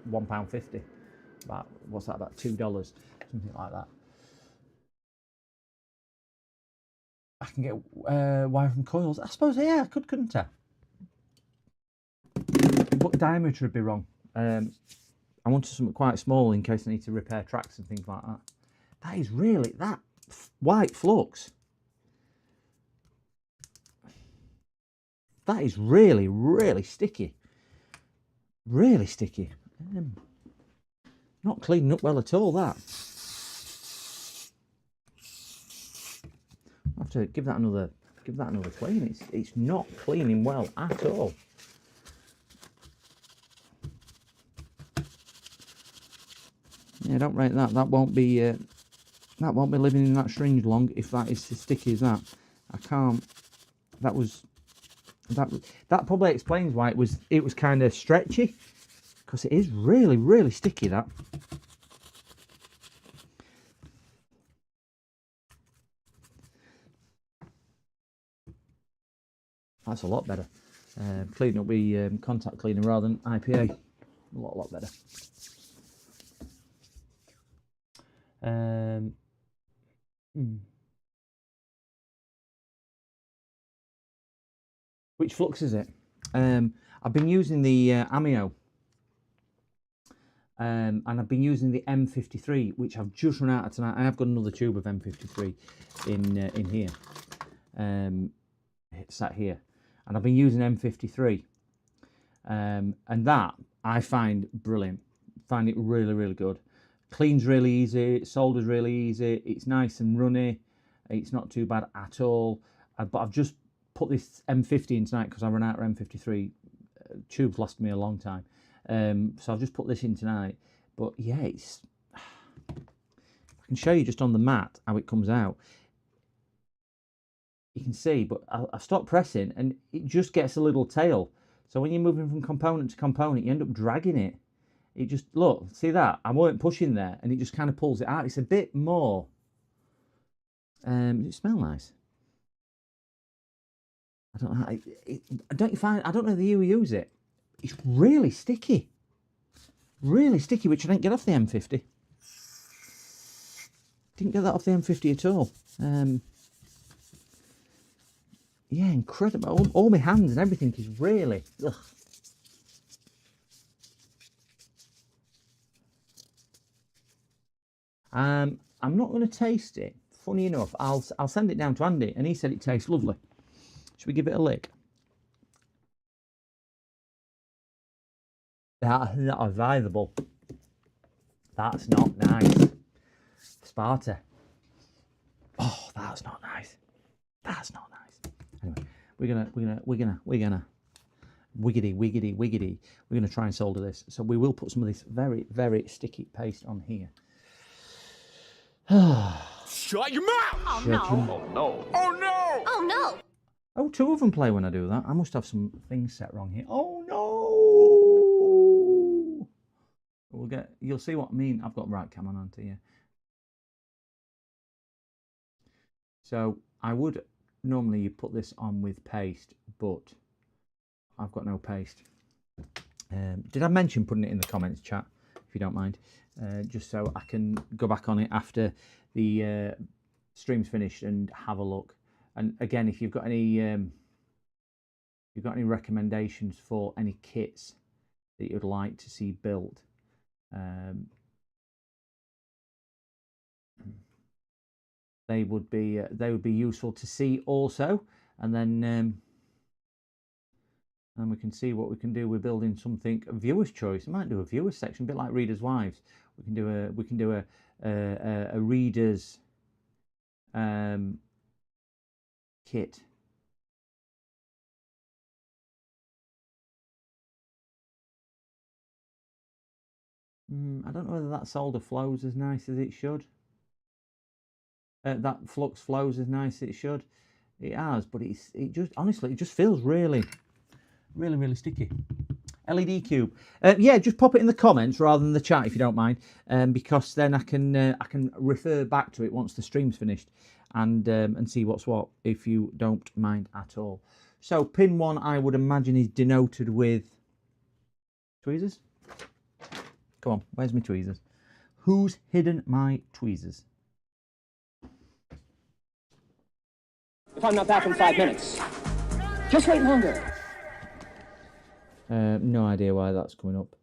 [SPEAKER 1] £1.50. About, what's that, about $2? Something like that. I can get wire from coils. I suppose, yeah, I could, couldn't I? But diameter would be wrong. I wanted something quite small in case I need to repair tracks and things like that. That is really, that white flux. That is really, really sticky. Really sticky. Not cleaning up well at all, that. I'll have to give that another clean. It's not cleaning well at all. Yeah, don't rate that. That won't be living in that syringe long if that is as sticky as that. I can't. That probably explains why it was kind of stretchy, because it is really, really sticky, that. That's a lot better. Cleaning up with contact cleaner rather than IPA. A lot better. Which flux is it? I've been using the Amio. And I've been using the M53, which I've just run out of tonight. I have got another tube of M53 in here. It's sat here. And I've been using M53. And that I find brilliant. Find it really, really good. Cleans really easy, solders really easy. It's nice and runny. It's not too bad at all. But I've just put this M50 in tonight because I ran out of M53. Tubes last me a long time. So I've just put this in tonight. But yeah, it's... I can show you just on the mat how it comes out. You can see, but I stopped pressing and it just gets a little tail. So when you're moving from component to component, you end up dragging it. It just, look, see that? I weren't pushing there and it just kind of pulls it out. It's a bit more. Does it smell nice? I don't know. Don't you find, I don't know if you use it. It's really sticky. Really sticky, which I didn't get off the M50. Didn't get that off the M50 at all. Yeah, incredible. All my hands and everything is really... Ugh. I'm not going to taste it. Funny enough, I'll send it down to Andy, and he said it tastes lovely. Should we give it a lick? That's not available. That's not nice. Sparta. Oh, that's not nice. That's not nice. Anyway, we're gonna wiggity. We're gonna try and solder this. So we will put some of this very, very sticky paste on here.
[SPEAKER 3] Shut your mouth!
[SPEAKER 6] Oh no.
[SPEAKER 3] Oh no! Oh no!
[SPEAKER 6] Oh no.
[SPEAKER 1] Oh, two of them play when I do that. I must have some things set wrong here. Oh no! You'll see what I mean. I've got right cam on to you. So I would normally you put this on with paste, but I've got no paste. Did I mention putting it in the comments chat, if you don't mind, just so I can go back on it after the stream's finished and have a look. And again, if you've got any recommendations for any kits that you'd like to see built, they would be useful to see also, and then we can see what we can do with building something viewer's choice. I might do a viewer's section, a bit like Reader's Wives. We can do a reader's kit. I don't know whether that solder flows as nice as it should. That flux flows as nice as it should. It has, but it just honestly it just feels really sticky. LED cube. Yeah, just pop it in the comments rather than the chat if you don't mind, because then I can refer back to it once the stream's finished and see what's what if you don't mind at all. So pin 1 I would imagine is denoted with tweezers. Come on, where's my tweezers? Who's hidden my tweezers?
[SPEAKER 2] If I'm not back in 5 minutes, just wait longer.
[SPEAKER 1] No idea why that's coming up.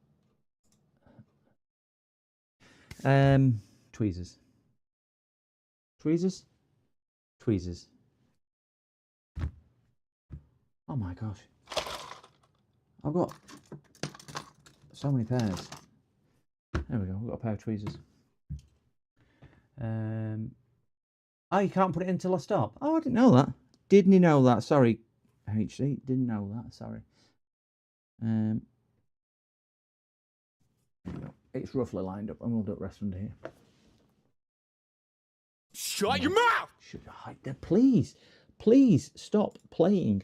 [SPEAKER 1] Tweezers. Tweezers? Tweezers. Oh my gosh. I've got so many pairs. There we go, I've got a pair of tweezers. Oh, you can't put it in till I stop. Oh, I didn't know that. Didn't you know that? Sorry, HC. Didn't know that. Sorry. It's roughly lined up, and we'll do the rest under here.
[SPEAKER 3] Shut your mouth!
[SPEAKER 1] Please stop playing.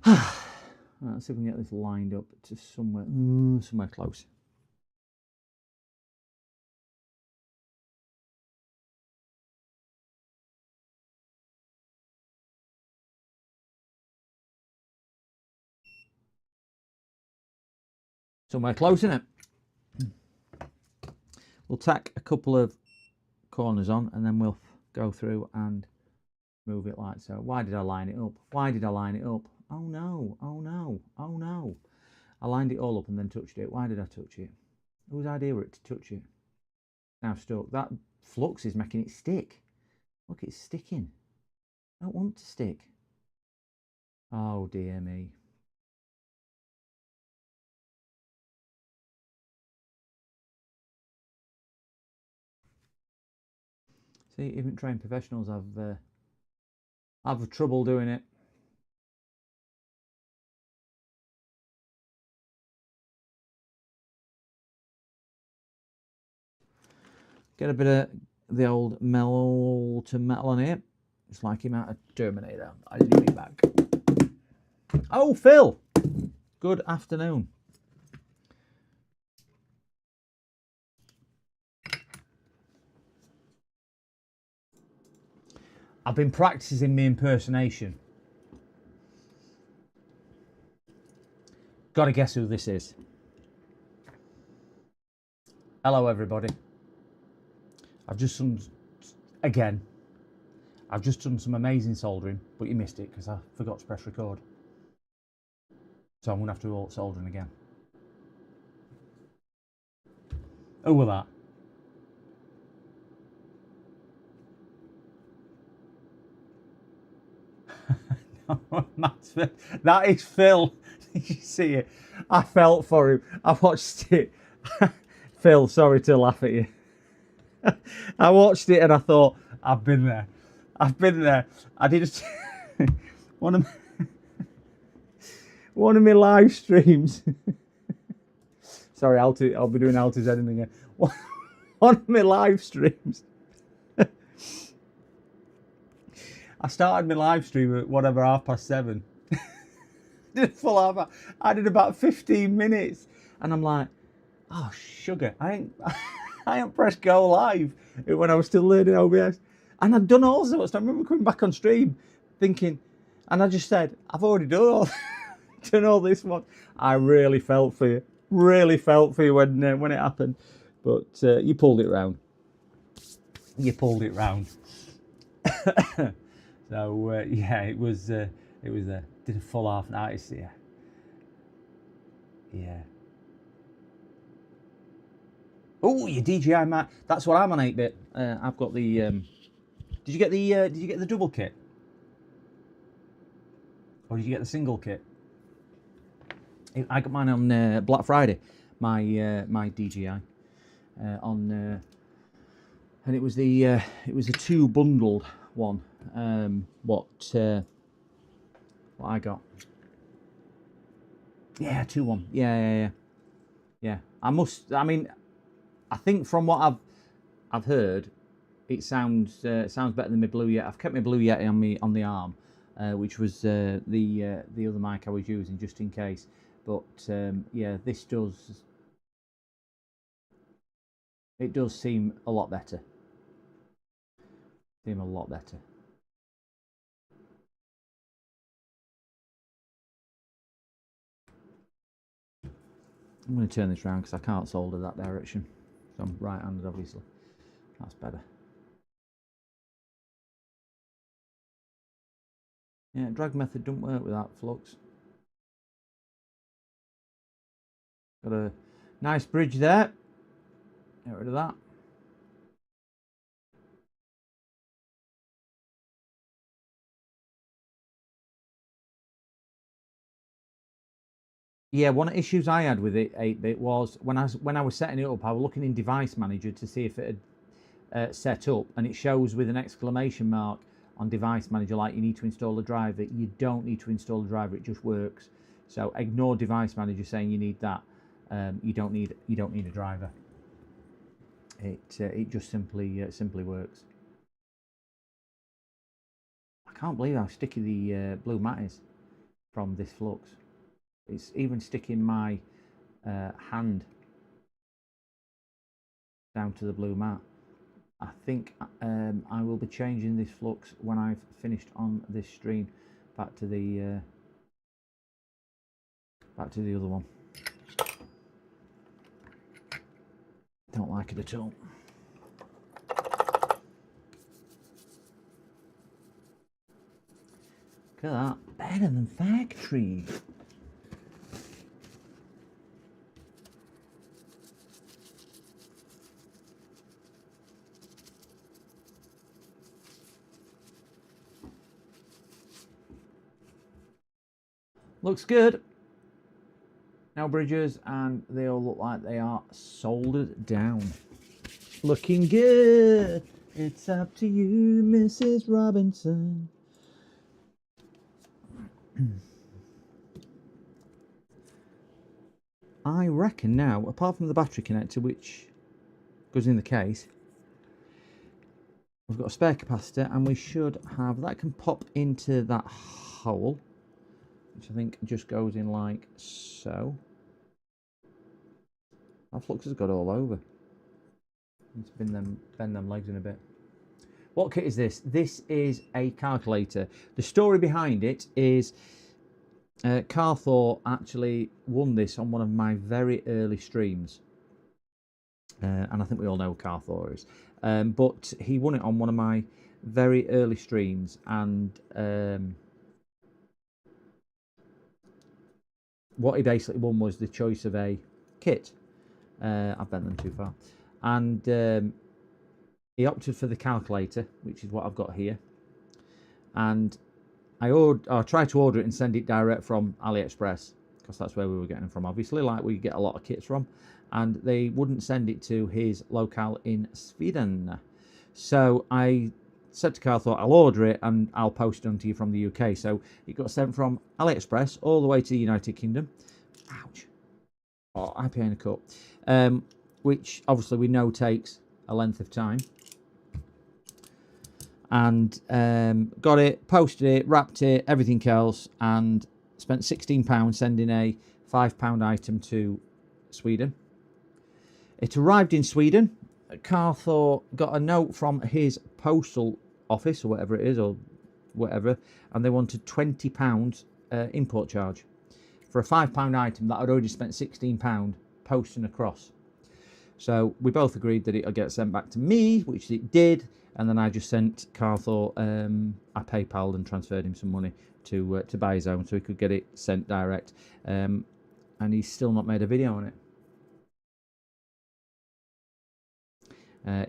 [SPEAKER 1] Right, let's see if we can get this lined up to somewhere close. Somewhere close, innit? We'll tack a couple of corners on and then we'll go through and move it like so. Why did I line it up? Why did I line it up? Oh no, oh no, oh no. I lined it all up and then touched it. Why did I touch it? Whose idea were it to touch it? Now stuck. That flux is making it stick. Look, it's sticking. I don't want to stick. Oh dear me. See, even trained professionals have trouble doing it. Get a bit of the old metal to metal on here. It's like him out of Terminator. I didn't get back. Oh, Phil. Good afternoon. I've been practicing my impersonation. Gotta guess who this is. Hello, everybody. I've just done, again, I've just done some amazing soldering, but you missed it because I forgot to press record. So I'm going to have to do all soldering again. Who was that? That is Phil. Did you see it? I felt for him. I watched it. Phil, sorry to laugh at you. I watched it and I thought, I've been there. I've been there. I did one of my live streams. Sorry, I'll be doing Alti's editing again. One of my live streams. I started my live stream at whatever, 7:30. Did a full half. I did about 15 minutes, and I'm like, oh sugar, I ain't pressed go live when I was still learning OBS, and I'd done all sorts. I remember coming back on stream, thinking, and I just said, I've already done all this one. I really felt for you. Really felt for you when it happened, but you pulled it round. You pulled it round. So yeah, it was did a full half night. Yeah. Oh, your DJI Mac. That's what I'm on 8-bit. I've got the. Did you get the double kit, or did you get the single kit? I got mine on Black Friday. My DJI on, and it was the 2 bundled one. What I got? Yeah, 2-1. Yeah. I mean, I think from what I've heard, it sounds better than my Blue Yeti. I've kept my Blue Yeti on the arm, which was the other mic I was using just in case. But yeah, this does seem a lot better. I'm going to turn this around because I can't solder that direction. So I'm right-handed, obviously. That's better. Yeah, drag method don't work without flux. Got a nice bridge there. Get rid of that. Yeah, one of the issues I had with it 8-bit was when I was setting it up, I was looking in Device Manager to see if it had set up, and it shows with an exclamation mark on Device Manager like you need to install a driver. You don't need to install a driver; it just works. So ignore Device Manager saying you need that. You don't need a driver. It just simply works. I can't believe how sticky the blue mat is from this flux. It's even sticking my hand down to the blue mat. I think I will be changing this flux when I've finished on this stream back to the other one. Don't like it at all. Look at that. Better than factory. Looks good. No bridges, and they all look like they are soldered down. Looking good. It's up to you, Mrs. Robinson. I reckon now, apart from the battery connector, which goes in the case, we've got a spare capacitor, and we should have that can pop into that hole, which I think just goes in like so. That flux has got all over. Let's bend them legs in a bit. What kit is this? This is a calculator. The story behind it is Carthor actually won this on one of my very early streams. And I think we all know who Carthor is. But he won it on one of my very early streams, and what he basically won was the choice of a kit. I've bent them too far. And he opted for the calculator, which is what I've got here. And I tried to order it and send it direct from AliExpress, because that's where we were getting them from, obviously, like we get a lot of kits from. And they wouldn't send it to his locale in Sweden. So I said to Carl, I'll order it and I'll post it onto you from the UK. So it got sent from AliExpress all the way to the United Kingdom. Ouch. Oh, I pay in a cut. Which obviously we know takes a length of time. And got it, posted it, wrapped it, everything else, and spent £16 sending a £5 item to Sweden. It arrived in Sweden. Carthor got a note from his postal office, or whatever it is, or whatever, and they wanted £20 import charge for a £5 item that I'd already spent £16 posting across. So we both agreed that it'll get sent back to me, which it did, and then I just sent Carthor, I PayPal'd and transferred him some money to buy his own, so he could get it sent direct. And he's still not made a video on it.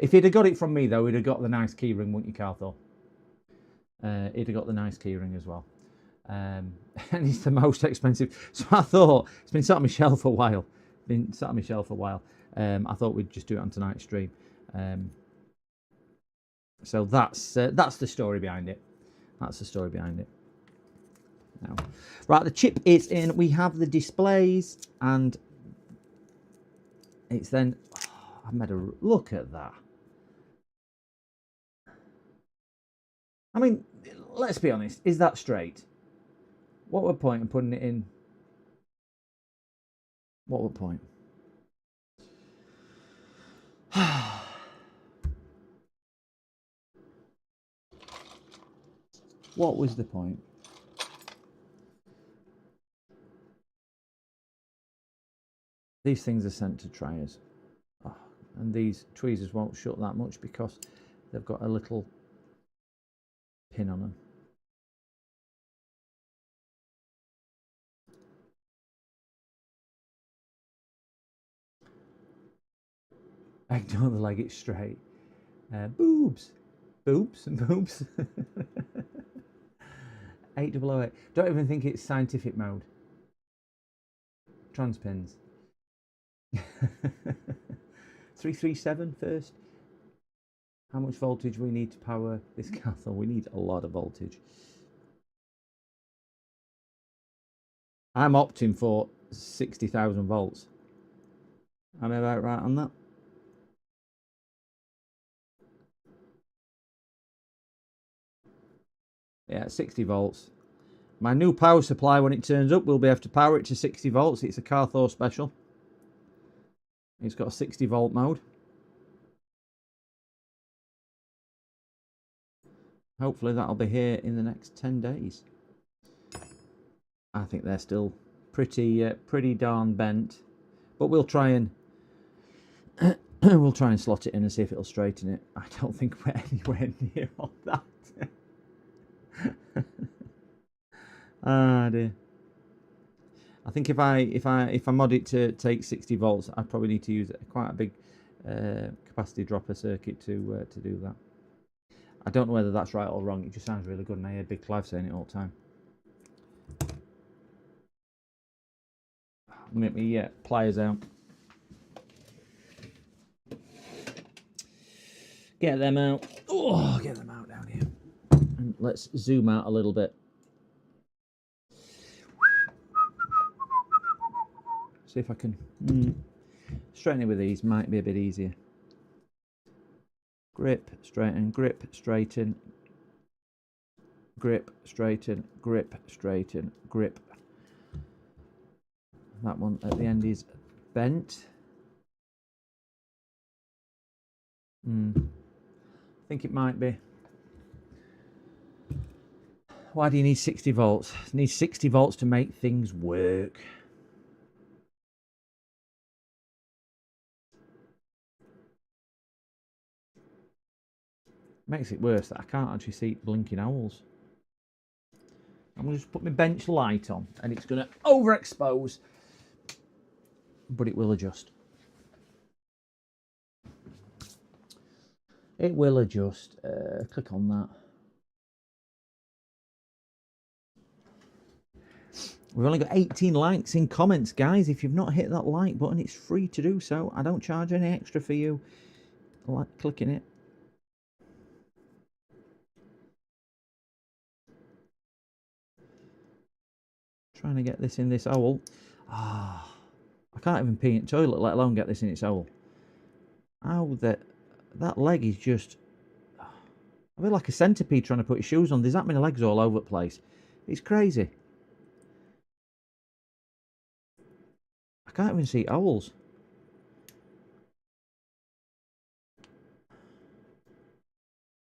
[SPEAKER 1] If he'd have got it from me, though, he'd have got the nice keyring, wouldn't you, Carthor? He'd have got the nice keyring as well. And it's the most expensive. So I thought, it's been sat on my shelf for a while. I thought we'd just do it on tonight's stream. So that's the story behind it. That's the story behind it. Now, right, the chip is in. We have the displays, and it's then. Oh, I've made a look at that. I mean, let's be honest. Is that straight? What would point in putting it in? What would point? What was the point? These things are sent to triers. Oh, and these tweezers won't shut that much because they've got a little pin on them. Ignore the leg, it's straight. Boobs. Boobs and boobs. 8008. Don't even think it's scientific mode. Trans pins. 337 first. How much voltage we need to power this cathode? We need a lot of voltage. I'm opting for 60,000 volts. Am I about right on that? Yeah, 60 volts. My new power supply, when it turns up, we'll be able to power it to 60 volts. It's a Carthor special. It's got a 60 volt mode. Hopefully that'll be here in the next 10 days. I think they're still pretty darn bent. But we'll try and We'll try and slot it in and see if it'll straighten it. I don't think we're anywhere near on that. Ah dear. I think if I mod it to take 60 volts, I probably need to use quite a big capacitor dropper circuit to do that. I don't know whether that's right or wrong. It just sounds really good, and I hear Big Clive saying it all the time. Let me pliers out. Get them out. Oh, get them out down here. And let's zoom out a little bit. See if I can straighten it with these. Might be a bit easier. Grip, straighten, grip, straighten, grip, straighten, grip, straighten, grip. That one at the end is bent. I think it might be. Why do you need 60 volts? You need 60 volts to make things work. Makes it worse that I can't actually see blinking owls. I'm going to just put my bench light on and it's going to overexpose, but it will adjust. It will adjust. Click on that. We've only got 18 likes in comments, guys. If you've not hit that like button, it's free to do so. I don't charge any extra for you clicking it. Trying to get this in this owl. I can't even pee in the toilet, let alone get this in its owl. How that leg is just... I feel like a centipede trying to put his shoes on. There's that many legs all over the place. It's crazy. I can't even see owls.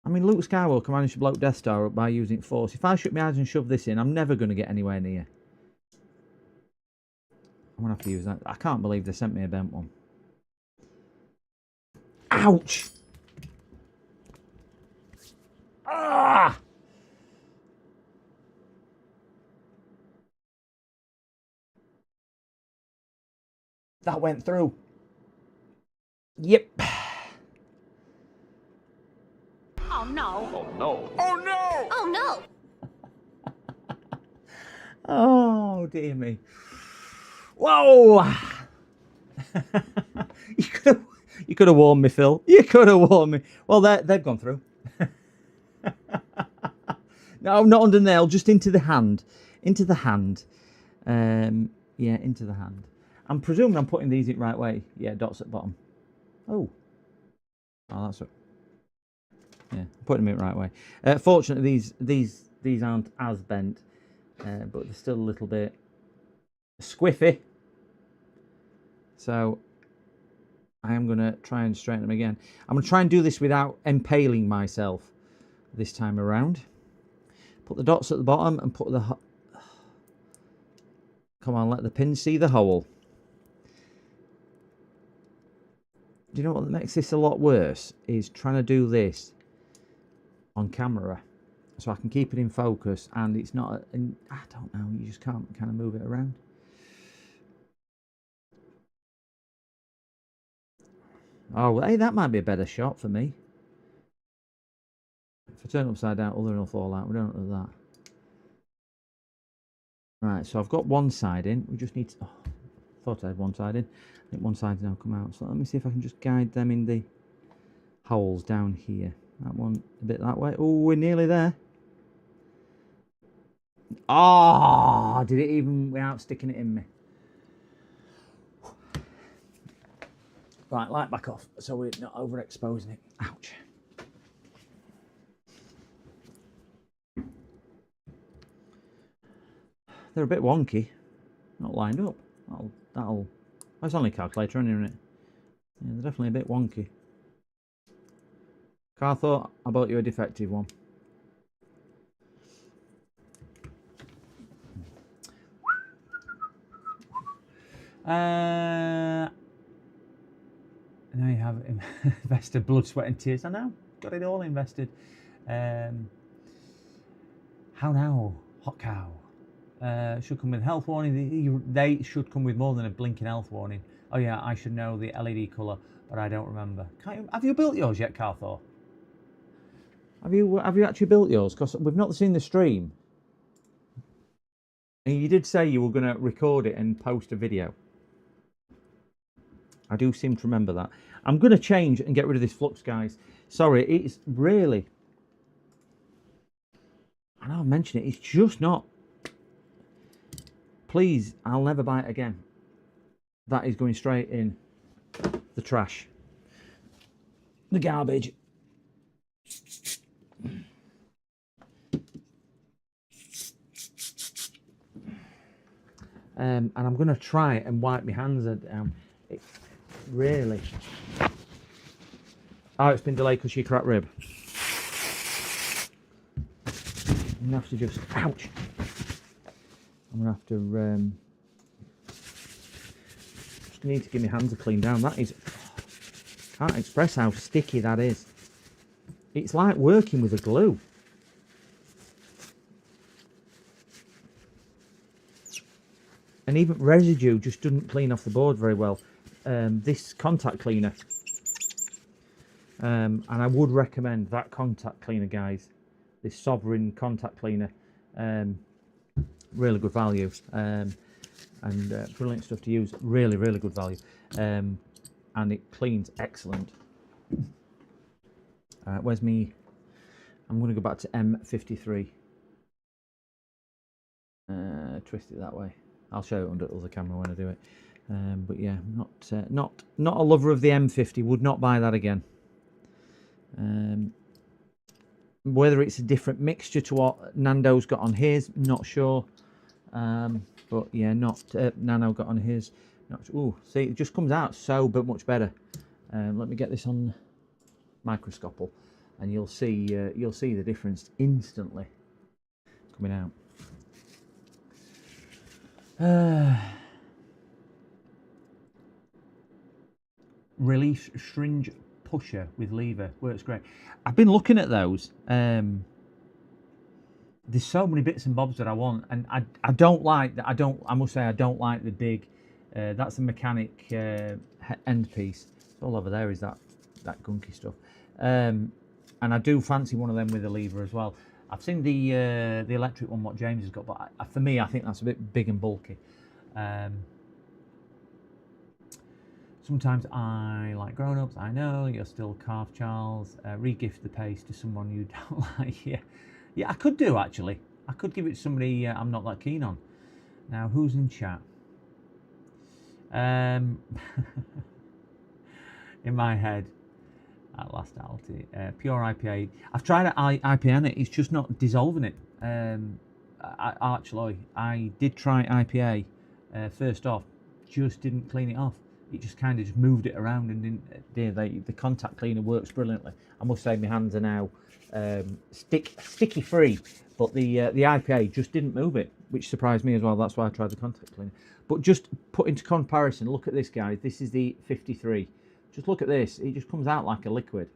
[SPEAKER 1] I mean, Luke Skywalker managed to blow Death Star up by using force. If I shut my eyes and shove this in, I'm never going to get anywhere near. I'm going to have to use that. I can't believe they sent me a bent one. Ouch! Ah! That went through. Yep.
[SPEAKER 6] Oh no.
[SPEAKER 3] Oh no. Oh no!
[SPEAKER 6] Oh no.
[SPEAKER 1] Oh, dear me. Whoa! You could have warned me, Phil. You could have warned me. Well, they've gone through. No, not under the nail, just into the hand. Into the hand. Yeah, into the hand. I'm presuming I'm putting these in right way. Yeah, dots at the bottom. Oh, that's it. Yeah, I'm putting them in right way. Fortunately, these aren't as bent, but they're still a little bit squiffy. So I am going to try and straighten them again. I'm going to try and do this without impaling myself this time around. Put the dots at the bottom and put the... Come on, let the pin see the hole. Do you know what makes this a lot worse? Is trying to do this on camera. So I can keep it in focus and it's not... I don't know, you just can't kind of move it around. Oh, hey, that might be a better shot for me. If I turn upside down, other will fall out. We don't know that. Right, so I've got one side in. We just need to... Oh, thought I had one side in. I think one side's now come out. So let me see if I can just guide them in the holes down here. That one a bit that way. Oh, we're nearly there. Ah, did it even without sticking it in me? Right, light back off so we're not overexposing it. Ouch. They're a bit wonky. Not lined up. That'll... That's only a calculator, isn't it? Yeah, they're definitely a bit wonky. Car thought I bought you a defective one. now you have invested blood, sweat and tears. I know, got it all invested. How now, hot cow? Should come with health warning. They should come with more than a blinking health warning. Oh yeah, I should know the LED colour, but I don't remember. Have you built yours yet, Carthor? Have you actually built yours? Because we've not seen the stream. And you did say you were going to record it and post a video. I do seem to remember that. I'm going to change and get rid of this flux, guys. Sorry, it's really... I know I've mentioned it. It's just not... Please, I'll never buy it again. That is going straight in the trash. The garbage. And I'm going to try and wipe my hands down. It really... Oh, it's been delayed because you cracked rib. I'm going to have to just... Ouch! I'm going to have to... just need to give my hands a clean down. That is... Can't express how sticky that is. It's like working with a glue. And even residue just doesn't clean off the board very well. This contact cleaner, and I would recommend that contact cleaner, guys. This Sovereign contact cleaner, really good value, and brilliant stuff to use. Really, really good value, and it cleans excellent. Where's me? I'm going to go back to M53. Twist it that way. I'll show it under the other camera when I do it. But yeah, not a lover of the M50. Would not buy that again. Whether it's a different mixture to what Nando's got on his, not sure. But yeah, not Nano got on his. Oh, see, it just comes out so much better. Let me get this on microscope, and you'll see the difference instantly coming out. Release string pusher with lever works great. I've been looking at those. There's so many bits and bobs that I want, and I don't like that. I must say I don't like the big. That's a mechanic end piece. All over there is that gunky stuff. And I do fancy one of them with a lever as well. I've seen the electric one, what James has got, but for me, I think that's a bit big and bulky. Sometimes I like grown-ups. I know you're still calf, Charles. Re-gift the paste to someone you don't like. Yeah, I could do actually. I could give it to somebody I'm not that keen on. Now, who's in chat? In my head. At last alty, pure IPA. I've tried IPA it. It's just not dissolving it. Archloy, I did try IPA first off, just didn't clean it off. It just kind of just moved it around and didn't. The contact cleaner works brilliantly. I must say my hands are now sticky free, but the IPA just didn't move it, which surprised me as well. That's why I tried the contact cleaner. But just put into comparison, look at this, guys. This is the 53. Just look at this. It just comes out like a liquid,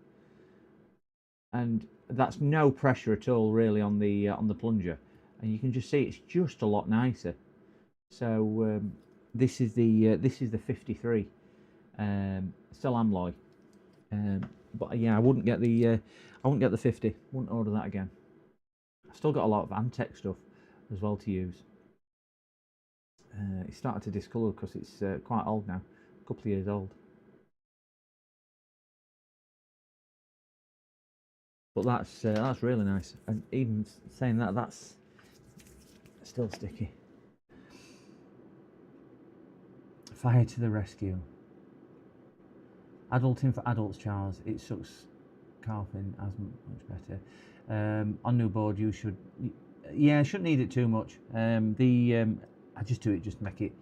[SPEAKER 1] and that's no pressure at all, really, on the plunger. And you can just see it's just a lot nicer. So this is the 53, still alloy, but yeah, I wouldn't get the 50. Wouldn't order that again. I've still got a lot of Antec stuff as well to use. It's started to discolour because it's quite old now, a couple of years old. But that's really nice, and even saying that, that's still sticky. Fire to the rescue. Adulting for adults, Charles. It sucks. Carping as much better. On new board, you should. Yeah, shouldn't need it too much. I just do it just to make it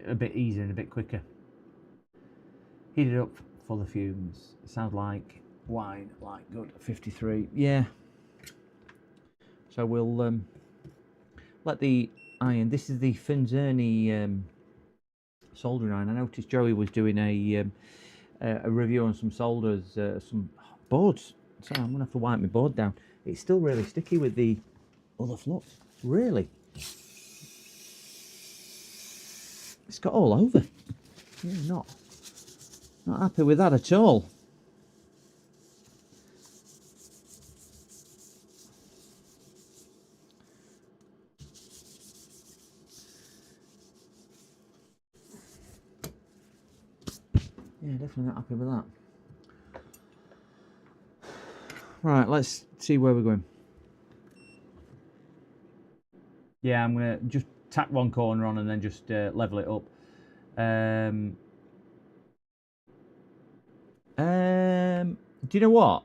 [SPEAKER 1] a bit easier and a bit quicker. Heat it up for the fumes. Sounds like wine, like good. 53. Yeah. So we'll let the iron. This is the Finzerni soldering iron. I noticed Joey was doing a a review on some solders, some boards. So I'm gonna have to wipe my board down. It's still really sticky with the other flux. Really, it's got all over. Yeah, not happy with that at all. Yeah, definitely not happy with that. Right, let's see where we're going. Yeah, I'm going to just tack one corner on and then just level it up. Do you know what?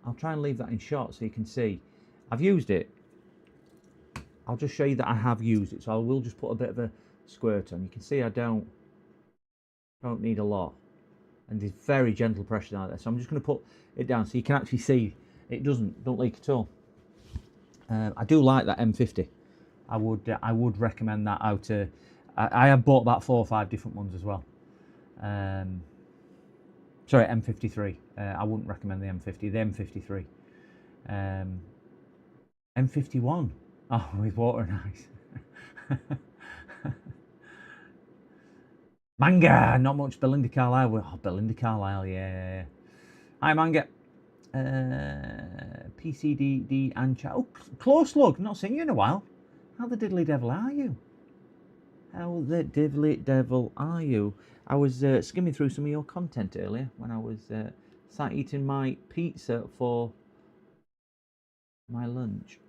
[SPEAKER 1] I'll try and leave that in shot so you can see. I've used it. I'll just show you that I have used it. So I will just put a bit of a squirt on. You can see I don't need a lot. And there's very gentle pressure out there. So I'm just going to put it down so you can actually see it don't leak at all. I do like that M50. I would recommend that out. I have bought about 4 or 5 different ones as well. Sorry, M53. I wouldn't recommend the M50. The M53. M51. Oh, with water and ice. Manga. Not much Belinda Carlisle. Oh, Belinda Carlisle. Yeah. Hi, Manga. PCDD and chat. Oh, close look. Not seen you in a while. How the diddly devil are you? How the diddly devil are you? I was skimming through some of your content earlier when I was sat eating my pizza for my lunch.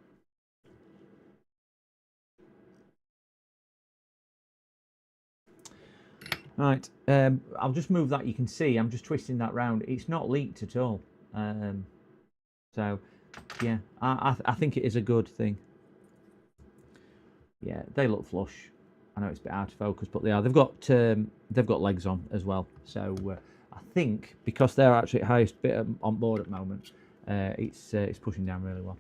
[SPEAKER 1] Right, I'll just move that. You can see I'm just twisting that round. It's not leaked at all. So, yeah, I think it is a good thing. Yeah, they look flush. I know it's a bit out of focus, but they are. They've got legs on as well. So I think because they're actually at highest bit on board at the moment, it's pushing down really well.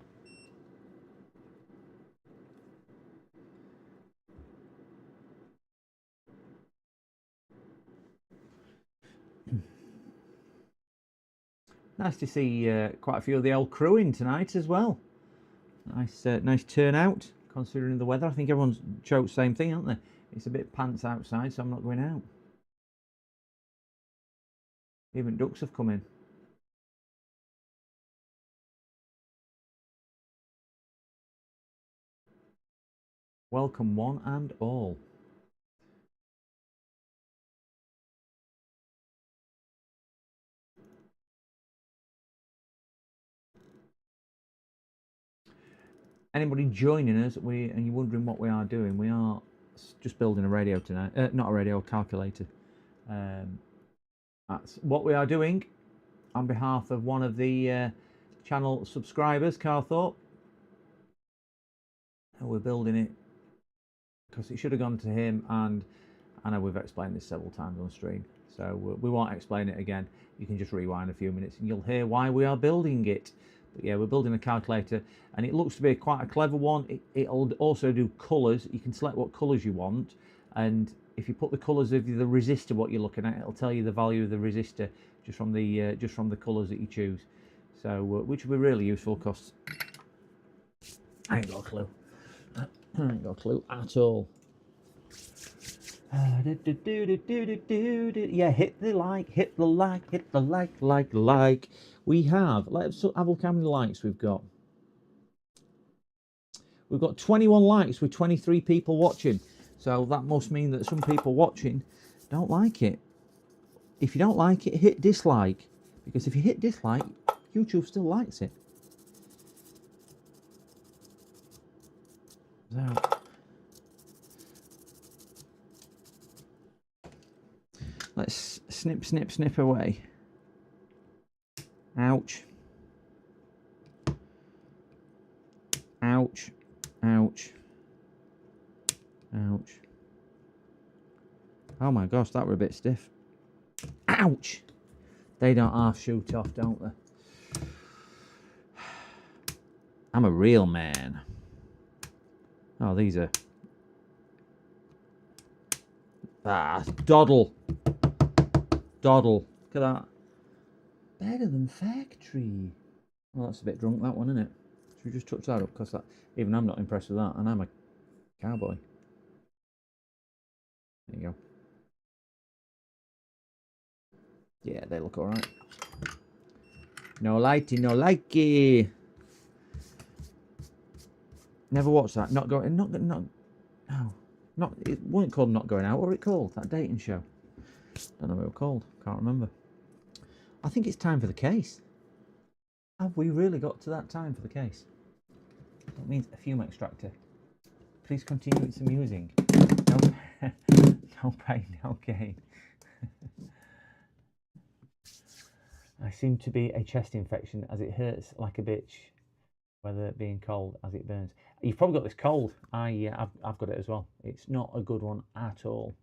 [SPEAKER 1] Nice to see quite a few of the old crew in tonight as well. Nice turnout considering the weather. I think everyone's choked the same thing, aren't they? It's a bit pants outside, so I'm not going out. Even ducks have come in. Welcome one and all. Anybody joining us, and you're wondering what we are doing, we are just building a radio tonight. Not a radio, a calculator. That's what we are doing on behalf of one of the channel subscribers, Carl Thorpe. And we're building it because it should have gone to him, and I know we've explained this several times on stream, so we won't explain it again. You can just rewind a few minutes and you'll hear why we are building it. But yeah, we're building a calculator, and it looks to be quite a clever one. It'll also do colours. You can select what colours you want, and if you put the colours of the resistor, what you're looking at, it'll tell you the value of the resistor just from the colours that you choose. So which will be really useful, because I ain't got a clue. I ain't got a clue at all. Yeah, hit the like. We have, let's have a look how many likes we've got. We've got 21 likes with 23 people watching. So that must mean that some people watching don't like it. If you don't like it, hit dislike. Because if you hit dislike, YouTube still likes it. So, let's snip away. Ouch. Ouch. Ouch. Ouch. Oh my gosh, that were a bit stiff. Ouch! They don't half shoot off, don't they? I'm a real man. Oh, these are... Doddle. Doddle. Look at that. Better than factory. Well, that's a bit drunk, that one, isn't it? Should we just touch that up? Because even I'm not impressed with that, and I'm a cowboy. There you go. Yeah, they look alright. No lighty, no likey. Never watched that. It wasn't called Not Going Out. What were it called? That dating show. Don't know what it was called. Can't remember. I think it's time for the case. Have we really got to that time for the case? That means a fume extractor. Please continue its amusing. No pain, no gain. I seem to be a chest infection as it hurts like a bitch, whether it being cold as it burns. You've probably got this cold. I've got it as well. It's not a good one at all.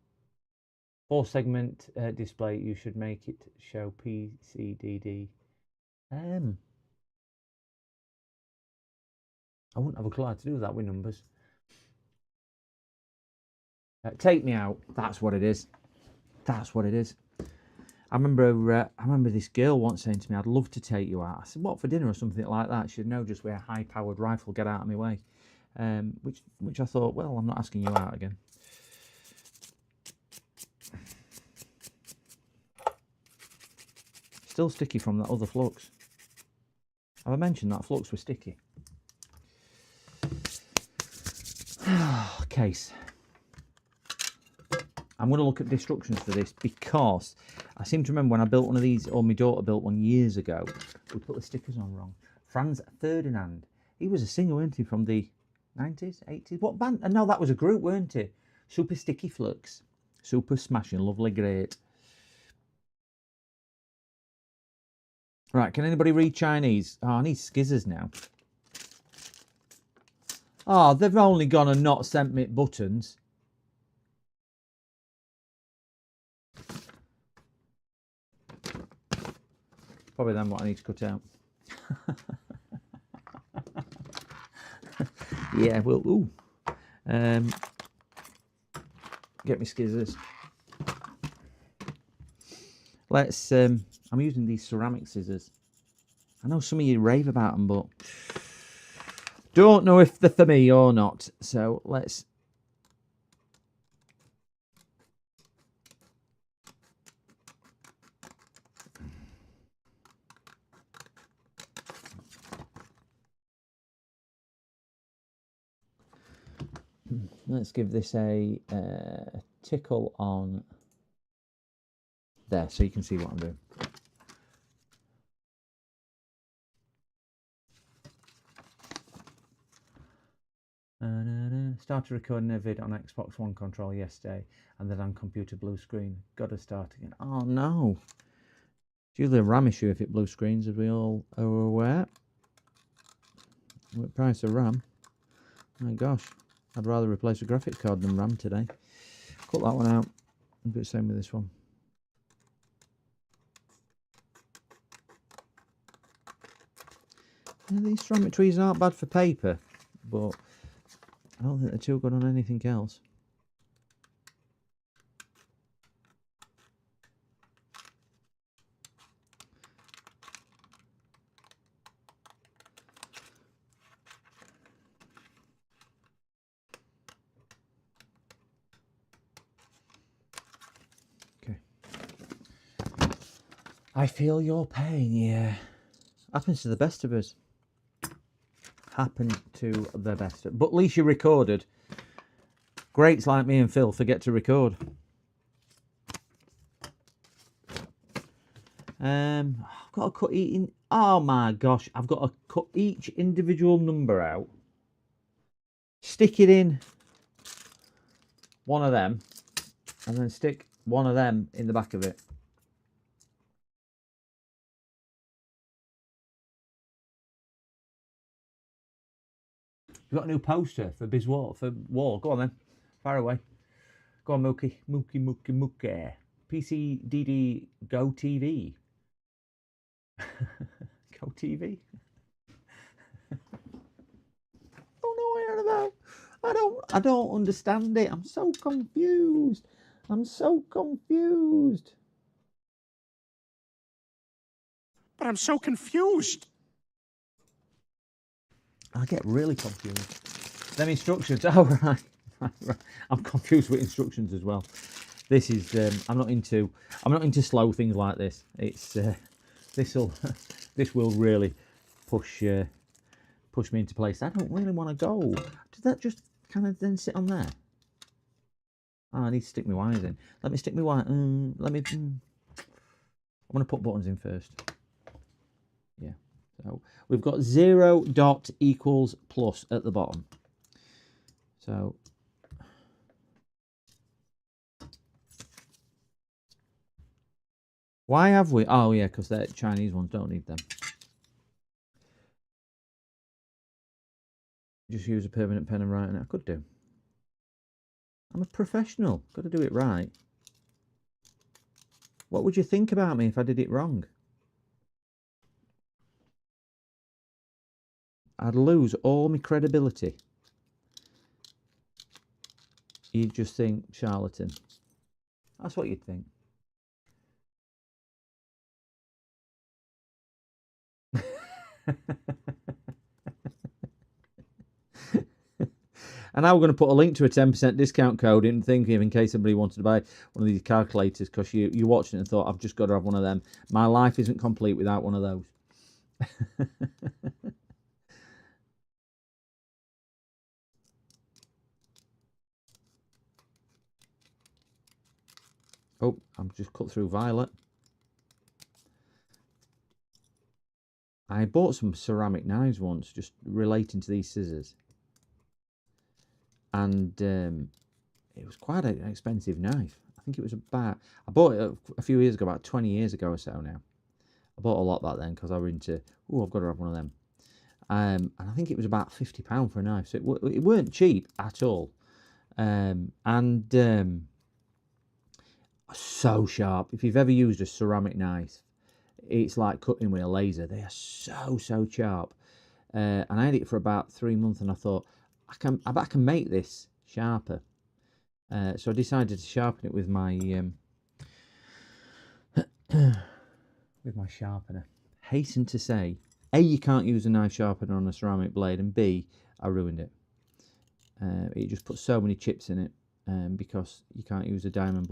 [SPEAKER 1] 4-segment display. You should make it show PCDD. I wouldn't have a clue how to do that with numbers. Take me out. That's what it is. That's what it is. I remember this girl once saying to me, "I'd love to take you out." I said, "What, for dinner or something like that?" She said, "No, just with a high-powered rifle. Get out of my way." Which I thought, well, I'm not asking you out again. Still sticky from that other flux. Have I mentioned that flux was sticky? Case. I'm going to look at instructions for this because I seem to remember when I built one of these, or my daughter built one years ago, we put the stickers on wrong. Franz Ferdinand, he was a singer, weren't he, from the 90s, 80s? What band? No, that was a group, weren't it? Super Sticky Flux. Super smashing, lovely, great. Right, can anybody read Chinese? Oh, I need skizzers now. Oh, they've only gone and not sent me buttons. Probably then what I need to cut out. Yeah, well, ooh. Get me skizzers. Let's, I'm using these ceramic scissors. I know some of you rave about them, but don't know if they're for me or not. So let's... Let's give this a tickle on there so you can see what I'm doing. Started recording a vid on Xbox One control yesterday and then on computer blue screen. Got to start again. Oh no. It's usually a RAM issue if it blue screens, as we all are aware. What price of RAM? My gosh. I'd rather replace a graphics card than RAM today. Cut that one out. I'll do the same with this one. Yeah, these ceramic trees aren't bad for paper, but I don't think they're too good on anything else. Okay. I feel your pain, yeah. Happens to the best of us. Happened to the best. But at least you recorded. Greats like me and Phil forget to record. I've got to cut eating. Oh my gosh, I've got to cut each individual number out. Stick it in one of them, and then stick one of them in the back of it. You've got a new poster for Bizwall, for Wall. Go on then. Fire away. Go on, Mookie. Mookie. PCDD Go TV. Go TV? Oh no, I don't know. I don't understand it. I'm so confused.
[SPEAKER 3] But I'm so confused.
[SPEAKER 1] I get really confused. Them instructions. Oh, right. I'm confused with instructions as well. This is. I'm not into slow things like this. It's. This will really push me into place. I don't really want to go. Did that just kind of then sit on there? Oh, I need to stick my wires in. Let me stick my wire. I'm going to put buttons in first. Yeah. So we've got 0 dot equals plus at the bottom. So why have we? Oh yeah, because they're Chinese ones. Don't need them. Just use a permanent pen and write on it. I could do. I'm a professional. Got to do it right. What would you think about me if I did it wrong? I'd lose all my credibility. You'd just think charlatan. That's what you'd think. And now we're going to put a link to a 10% discount code in, thinking in case somebody wanted to buy one of these calculators, because you watched it and thought, I've just got to have one of them. My life isn't complete without one of those. Oh, I've just cut through violet. I bought some ceramic knives once, just relating to these scissors. And it was quite an expensive knife. I think it was about, I bought it a few years ago, about 20 years ago or so now. I bought a lot back then because I was into, oh, I've got to have one of them. And I think it was about £50 for a knife. So it weren't cheap at all. So sharp. If you've ever used a ceramic knife, it's like cutting with a laser. They are so sharp. And I had it for about 3 months, and I thought, I can make this sharper. So I decided to sharpen it with my sharpener. Hasten to say, A, you can't use a knife sharpener on a ceramic blade, and B, I ruined it. It just put so many chips in it because you can't use a diamond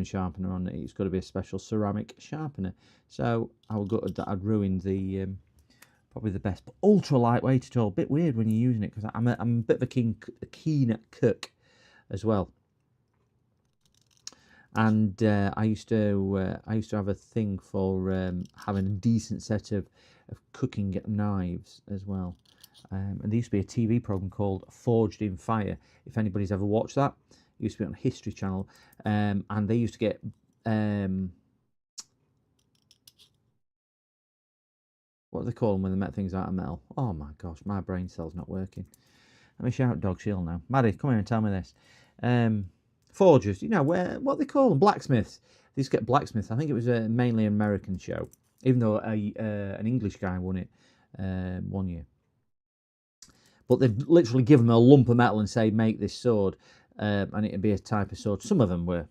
[SPEAKER 1] sharpener on it. It's got to be a special ceramic sharpener. So I was gutted that I'd ruined the probably the best, but ultra lightweight at all. Bit weird when you're using it, because I'm a bit of a keen cook as well. And I used to have a thing for having a decent set of cooking knives as well. And there used to be a TV program called Forged in Fire. If anybody's ever watched that, it used to be on History Channel, and they used to get what do they call them when they met things out of metal? Oh my gosh, my brain cell's not working. Let me shout Dog Shield now. Maddie, come here and tell me this. Forgers, you know, what they call them? Blacksmiths. They used to get blacksmiths. I think it was mainly an American show, even though an English guy won it 1 year. But they'd literally give them a lump of metal and say, make this sword, and it'd be a type of sword. Some of them were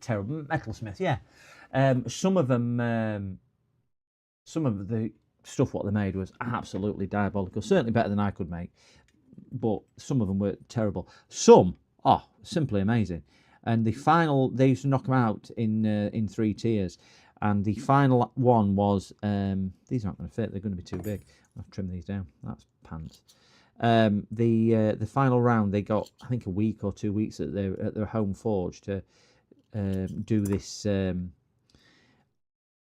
[SPEAKER 1] terrible. Metalsmiths, yeah. Some of them, some of the stuff what they made was absolutely diabolical. Certainly better than I could make, but some of them were terrible. Some, simply amazing. And the final, they used to knock them out in 3 tiers. And the final one was, these aren't going to fit, they're going to be too big. I'll have to trim these down. That's pants. The final round, they got, I think, a week or 2 weeks at their home forge to do this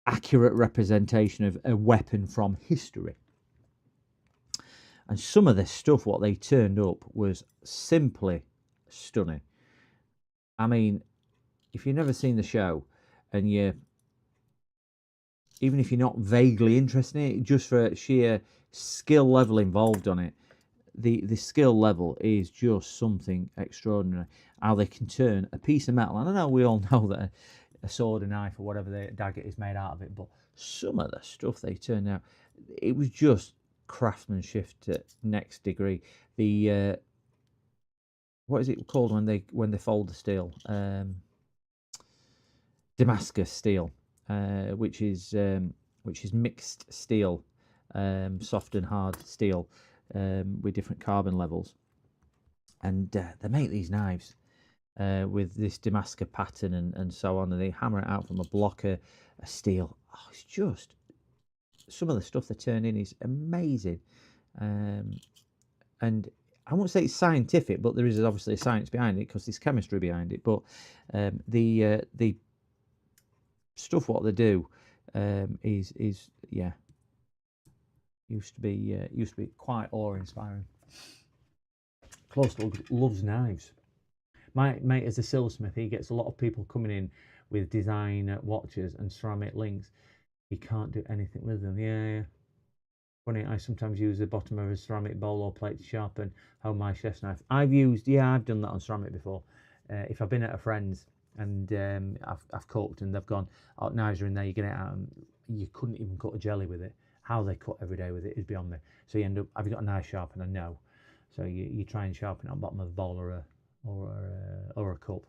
[SPEAKER 1] accurate representation of a weapon from history. And some of the stuff, what they turned up, was simply stunning. I mean, if you've never seen the show, and even if you're not vaguely interested in it, just for sheer skill level involved on it, the skill level is just something extraordinary. How they can turn a piece of metal, and I know we all know that a sword, a knife, or whatever the dagger is made out of it, but some of the stuff they turned out, it was just craftsmanship to next degree. The what is it called when they fold the steel? Damascus steel. which is mixed steel, soft and hard steel, with different carbon levels. And they make these knives with this Damascus pattern and so on, and they hammer it out from a block of steel. Oh, it's just, some of the stuff they turn in is amazing. And I won't say it's scientific, but there is obviously a science behind it, because there's chemistry behind it. But the stuff what they do is yeah, used to be quite awe-inspiring. Close loves knives. My mate is a silversmith. He gets a lot of people coming in with design watches and ceramic links. He can't do anything with them. Yeah. Funny, I sometimes use the bottom of a ceramic bowl or plate to sharpen home my chef's knife. I've done that on ceramic before. If I've been at a friend's and I've cooked and they've gone, oh, knives are in there, you get it out, and you couldn't even cut a jelly with it. How they cut every day with it is beyond me. So you end up, have you got a knife sharpener? No. So you try and sharpen it on the bottom of the bowl or a cup.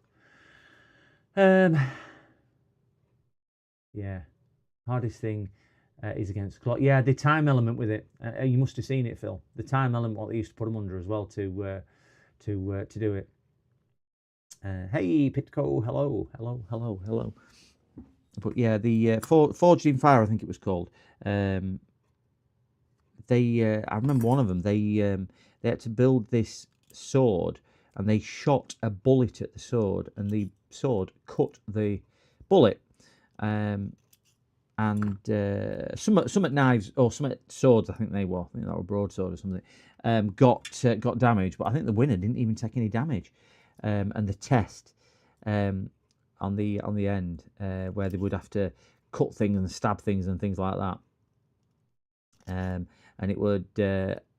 [SPEAKER 1] Yeah, hardest thing is against the clock. Yeah, the time element with it. You must have seen it, Phil. The time element, what they used to put them under as well to do it. Hey, Pitco, hello. But yeah, the Forged in Fire, I think it was called. I remember one of them. They had to build this sword, and they shot a bullet at the sword, and the sword cut the bullet. And some knives or some swords, I think they were a broadsword or something, got damaged, but I think the winner didn't even take any damage. And the test on the end, where they would have to cut things and stab things and things like that, and it would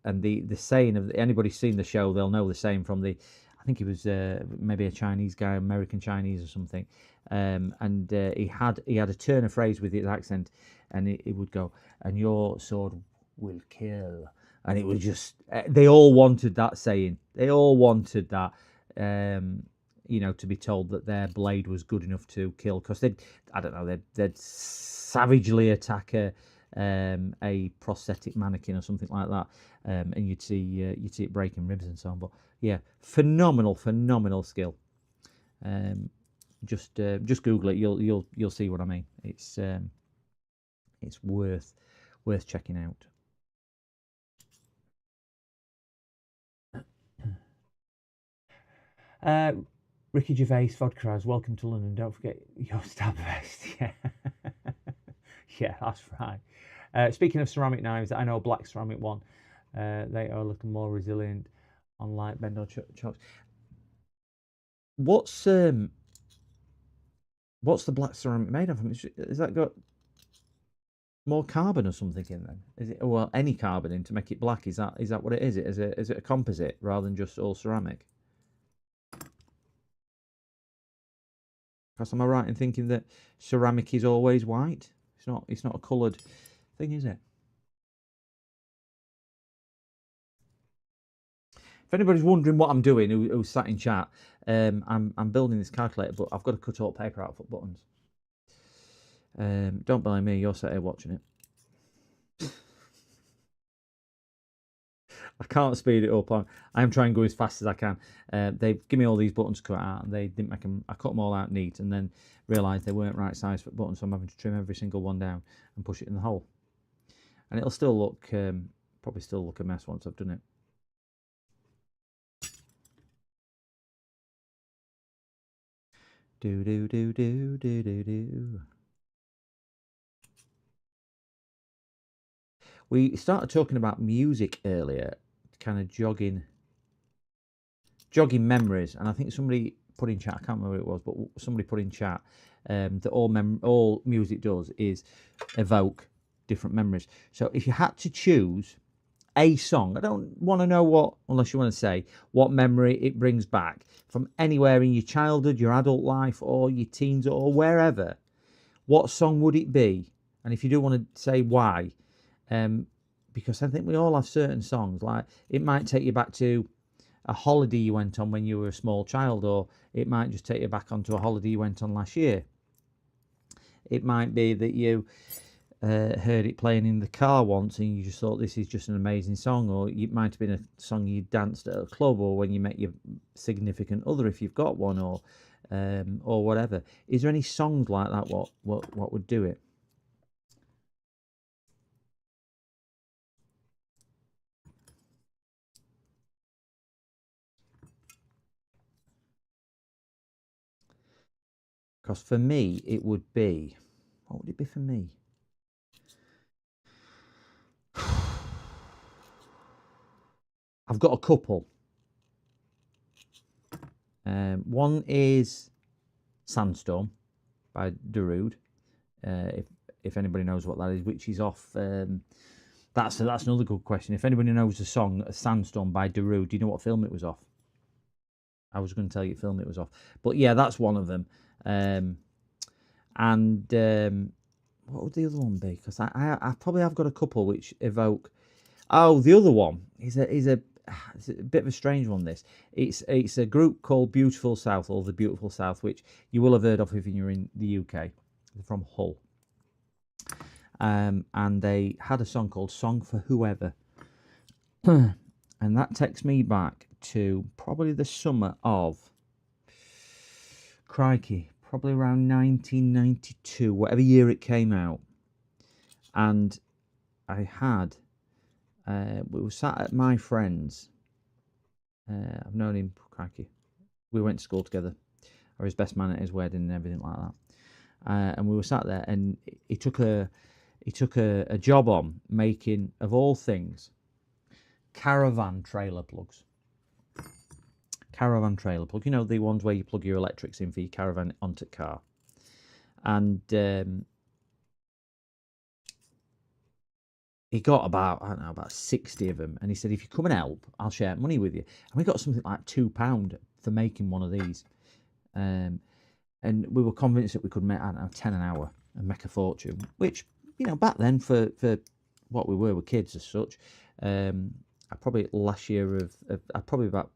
[SPEAKER 1] and the saying of anybody seen the show, they'll know the saying from I think he was maybe a Chinese guy, American Chinese or something, and he had a turn of phrase with his accent, and it would go, and your sword will kill, and it was just they all wanted that saying. They all wanted that, to be told that their blade was good enough to kill, because they'd savagely attack a prosthetic mannequin or something like that, and you'd see it breaking ribs and so on. But yeah, phenomenal skill. Just Google it. You'll see what I mean. It's worth checking out. Ricky Gervais, Vodka, welcome to London. Don't forget your stab vest. Yeah, yeah, that's right. Speaking of ceramic knives, I know a black ceramic one. They are a little more resilient on light bend or chokes. What's the black ceramic made of? Has that got more carbon or something in then? Is it, well, any carbon in to make it black? Is that what it is? Is it a composite rather than just all ceramic? Because am I right in thinking that ceramic is always white? It's not a coloured thing, is it? If anybody's wondering what I'm doing, who's sat in chat, I'm building this calculator, but I've got to cut all paper out for buttons. Don't blame me, you're sat here watching it. I can't speed it up. I am trying to go as fast as I can. They give me all these buttons cut out, and they didn't make them. I cut them all out neat, and then realised they weren't right size for buttons, so I'm having to trim every single one down and push it in the hole. And it'll still look, probably still look a mess once I've done it. Do. We started talking about music earlier, kind of jogging memories, and I think somebody put in chat, I can't remember who it was, but somebody put in chat that all music does is evoke different memories. So if you had to choose a song, I don't want to know what, unless you want to say what memory it brings back from anywhere in your childhood, your adult life, or your teens, or wherever, what song would it be? And if you do want to say why, because I think we all have certain songs, like it might take you back to a holiday you went on when you were a small child, or it might just take you back onto a holiday you went on last year. It might be that you heard it playing in the car once and you just thought this is just an amazing song, or it might have been a song you danced at a club, or when you met your significant other if you've got one, or whatever. Is there any songs like that? What would do it? Because for me, it would be, what would it be for me? I've got a couple. One is Sandstorm by Darude, if anybody knows what that is, which is off. That's another good question. If anybody knows the song Sandstorm by Darude, do you know what film it was off? I was going to tell you what film it was off, but yeah, that's one of them. What would the other one be? Because I probably have got a couple which evoke. Oh, the other one is a it's a bit of a strange one. This it's a group called Beautiful South, or the Beautiful South, which you will have heard of if you're in the UK. They're from Hull, and they had a song called "Song for Whoever," and that takes me back to probably the summer of, crikey, probably around 1992, whatever year it came out. And I had, we were sat at my friend's, I've known him, crikey, we went to school together. I was his best man at his wedding and everything like that. And we were sat there, and he took a job on making, of all things, caravan trailer plugs. Caravan trailer plug, you know, the ones where you plug your electrics in for your caravan onto car. And he got about, I don't know, about 60 of them, and he said, if you come and help, I'll share money with you. And we got something like £2 for making one of these, and we were convinced that we could make, I don't know, 10 an hour and make a fortune, which, you know, back then for what we were kids as such. I probably last year I probably about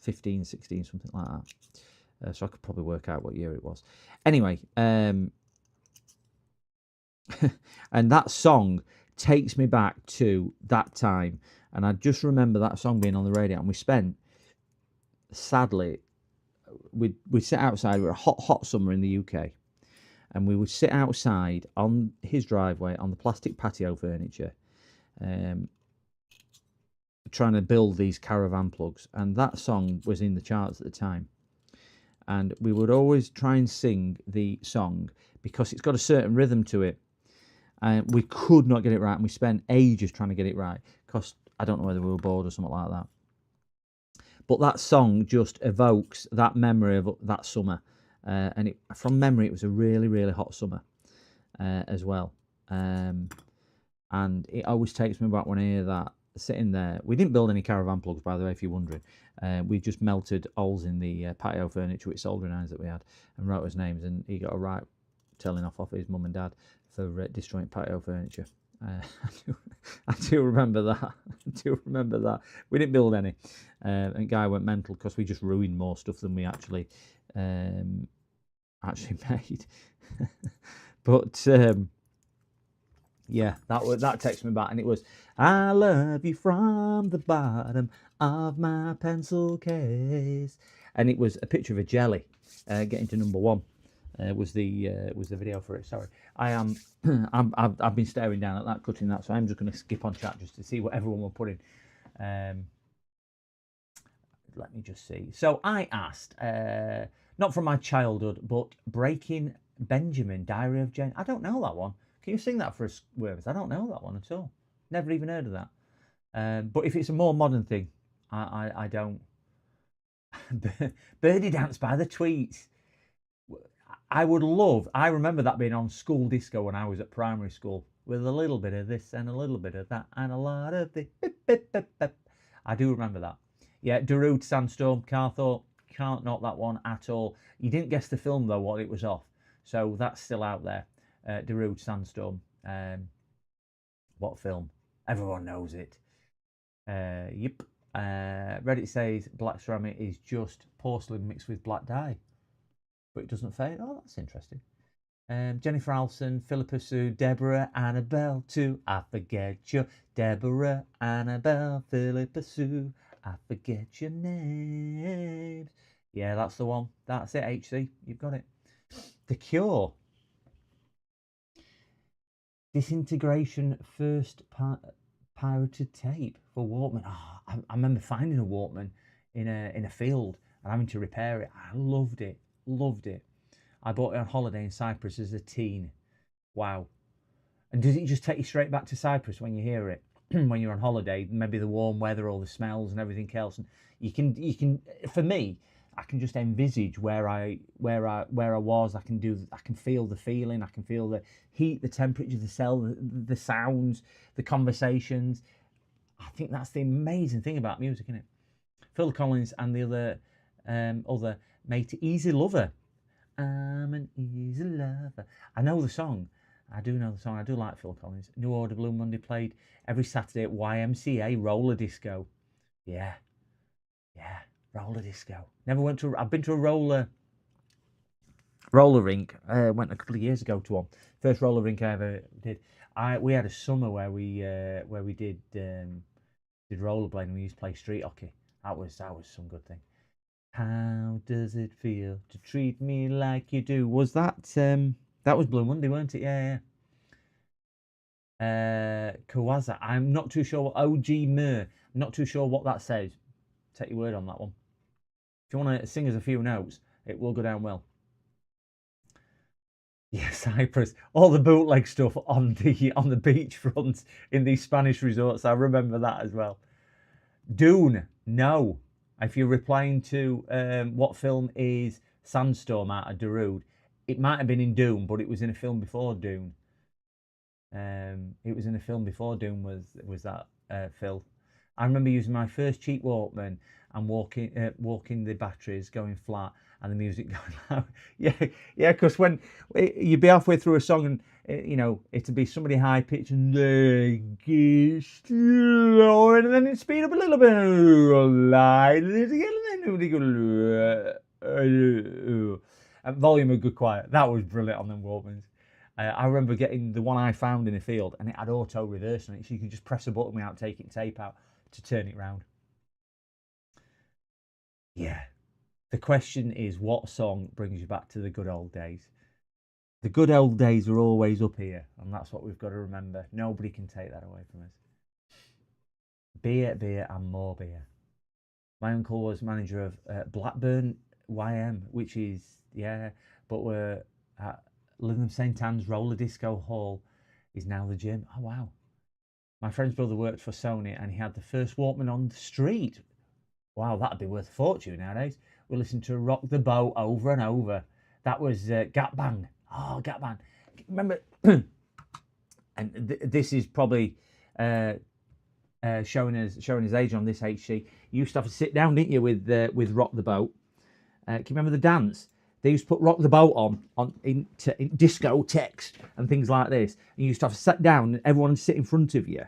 [SPEAKER 1] 15, 16, something like that. So I could probably work out what year it was. Anyway, and that song takes me back to that time. And I just remember that song being on the radio. And we spent, sadly, we'd sit outside. We were a hot summer in the UK. And we would sit outside on his driveway on the plastic patio furniture, trying to build these caravan plugs, and that song was in the charts at the time. And we would always try and sing the song because it's got a certain rhythm to it, and we could not get it right, and we spent ages trying to get it right because I don't know whether we were bored or something like that. But that song just evokes that memory of that summer, and from memory it was a really, really hot summer as well, and it always takes me back when I hear that. Sitting there, we didn't build any caravan plugs, by the way, if you're wondering. We just melted holes in the patio furniture with soldering irons that we had, and wrote his names, and he got a right telling off his mum and dad for destroying patio furniture. I do remember that. I do remember that. We didn't build any, and guy went mental because we just ruined more stuff than we actually made. But yeah, that takes me back, and it was, I love you from the bottom of my pencil case, and it was a picture of a jelly getting to #1. Was the video for it. Sorry, I've been staring down at that, cutting that, so I'm just going to skip on chat just to see what everyone will put in. Let me just see. So I asked, not from my childhood, but Breaking Benjamin, Diary of Jane. I don't know that one. Can you sing that for us, Worms? I don't know that one at all. Never even heard of that. But if it's a more modern thing, I don't. Birdie Dance by the Tweets. I remember that being on school disco when I was at primary school, with a little bit of this and a little bit of that and a lot of the. I do remember that. Yeah, Darude, Sandstorm, Carthorpe. Can't knock that one at all. You didn't guess the film though, what it was off. So that's still out there. Darude, Sandstorm. What film? Everyone knows it. Yep. Reddit says black ceramic is just porcelain mixed with black dye, but it doesn't fade. Oh, that's interesting. Jennifer Alson, Philippa Sue, Deborah, Annabelle too. I forget your Deborah, Annabelle, Philippa Sue. I forget your names. Yeah, that's the one. That's it, HC. You've got it. The Cure. Disintegration first pirated tape for Walkman. Oh, I remember finding a Walkman in a field and having to repair it. I loved it. Loved it. I bought it on holiday in Cyprus as a teen. Wow. And does it just take you straight back to Cyprus when you hear it? When you're on holiday, maybe the warm weather, all the smells and everything else. And you can for me, I can just envisage where I was. I can feel the feeling, I can feel the heat, the temperature, the cell, the sounds, the conversations. I think that's the amazing thing about music, isn't it? Phil Collins and the other mate, Easy Lover. I'm an easy lover. I know the song. I do know the song. I do like Phil Collins. New Order Blue Monday played every Saturday at YMCA roller disco. Yeah, roller disco. Never went to. I've been to a roller rink. Went a couple of years ago to one. First roller rink I ever did. We had a summer where we did rollerblading. And we used to play street hockey. That was some good thing. How does it feel to treat me like you do? Was that was Blue Monday, weren't it? Yeah. Kawaza. I'm not too sure what OG Mer. I'm not too sure what that says. Take your word on that one. If you want to sing us a few notes, it will go down well. Yeah, Cyprus. All the bootleg stuff on the beachfront in these Spanish resorts. I remember that as well. Dune. No. If you're replying to what film is Sandstorm out of Darude, it might have been in Dune, but it was in a film before Dune. It was in a film before Dune was that Phil. I remember using my first cheap Walkman and walking the batteries, going flat, and the music going loud. Yeah, because when you'd be halfway through a song and it'd be somebody high pitched and then it'd speed up a little bit, and volume would go quiet. That was brilliant on them Walkmans. I remember getting the one I found in a field, and it had auto reverse on it, so you could just press a button without taking tape out to turn it round. Yeah. The question is, what song brings you back to the good old days? The good old days are always up here, and that's what we've got to remember. Nobody can take that away from us. Beer, and more beer. My uncle was manager of Blackburn YM, which is, but we're at Lytham St Anne's Roller Disco Hall is now the gym. Oh, wow. My friend's brother worked for Sony, and he had the first Walkman on the street. Wow, that'd be worth a fortune nowadays. We listened to Rock the Boat over and over. That was Gap Band. Oh, Gap Band. Remember, and this is probably showing his age on this HC. You used to have to sit down, didn't you, with Rock the Boat? Can you remember the dance? They used to put Rock the Boat in discotheques and things like this. And you used to have to sit down, and everyone would sit in front of you.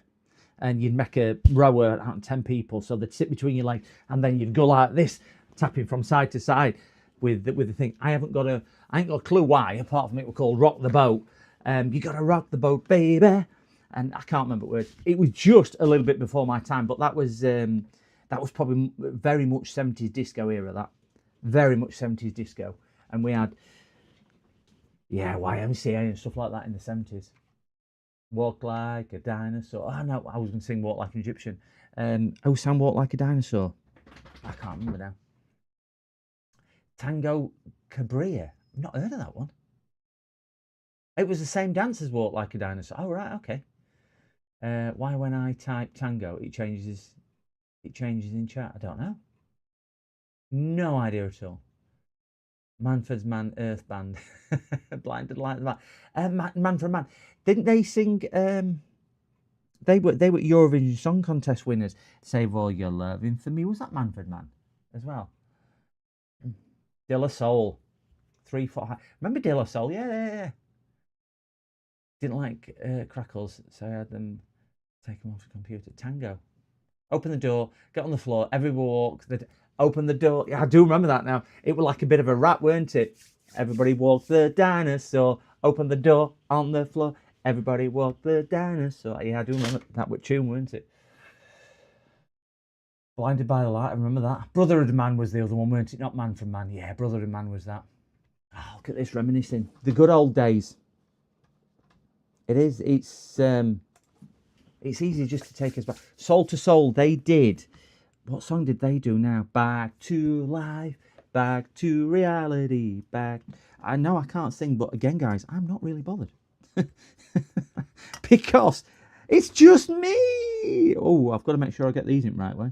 [SPEAKER 1] And you'd make a row of 10 people, so they'd sit between your legs, and then you'd go like this, tapping from side to side with the thing. I ain't got a clue why, apart from it was called Rock the Boat. You got to rock the boat, baby. And I can't remember words. It was just a little bit before my time, but that was probably very much 70s disco era. That very much 70s disco, and we had YMCA and stuff like that in the 70s. Walk like a dinosaur. Oh no, I was going to sing Walk Like an Egyptian. Sam Walk Like a Dinosaur. I can't remember now. Tango Cabrera. I've not heard of that one. It was the same dance as Walk Like a Dinosaur. Oh right, okay. Why when I type tango it changes in chat? I don't know. No idea at all. Manfred's Man Earth Band. Blinded like that. Manfred Man. Didn't they sing? They were Eurovision Song Contest winners. Save all your loving for me. Was that Manfred Man as well? De La Soul. 3 foot high. Remember De La Soul? Yeah. Didn't like crackles, so I had them take them off the computer. Tango. Open the door. Get on the floor. Everyone walk. Open the door. Yeah, I do remember that now. It was like a bit of a rap, weren't it? Everybody walk the dinosaur. Open the door on the floor. Everybody walk the dinosaur. Yeah, I do remember that. What tune, weren't it? Blinded by the Light. I remember that. Brotherhood of Man was the other one, weren't it? Not Man from Man. Yeah, Brotherhood of Man was that. Oh, look at this reminiscing. The good old days. It is. It's easy just to take us back. Soul to Soul. They did. What song did they do now? Back to life. Back to reality. Back. I know I can't sing, but again, guys, I'm not really bothered. Because it's just me. Oh, I've got to make sure I get these in the right way.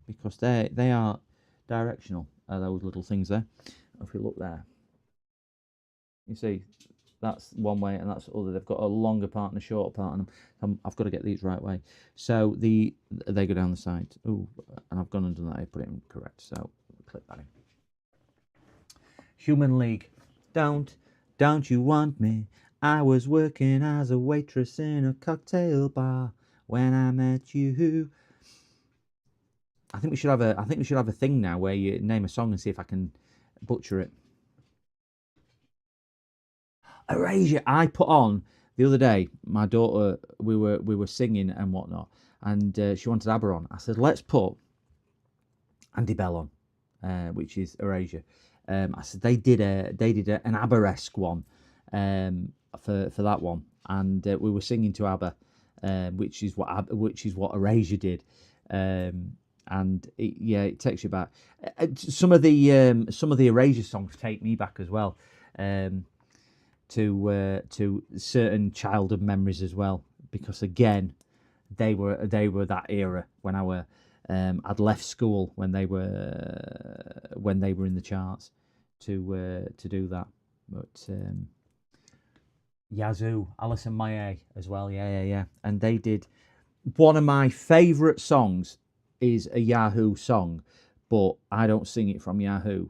[SPEAKER 1] Because they are directional, those little things there. If we look there, you see, that's one way and that's the other. They've got a longer part and a shorter part on them. I've got to get these right way. So they go down the side. Oh, and I've gone and done that. I put it in correct. So click that in. Human League. Don't you want me? I was working as a waitress in a cocktail bar when I met you. I think we should have a thing now where you name a song and see if I can butcher it. Erasure. I put on the other day. My daughter, we were singing and whatnot, and she wanted ABBA on. I said, let's put Andy Bell on, which is Erasure. I said they did an ABBA-esque one for that one, and we were singing to ABBA, which is what Erasure did. And it takes you back. Some of the Erasure songs take me back as well, to certain childhood memories as well. Because again, they were that era when I'd left school when they were in the charts to do that. But Yazoo, Alison Maye as well. Yeah. And they did one of my favourite songs. Is a Yahoo song, but I don't sing it from Yahoo,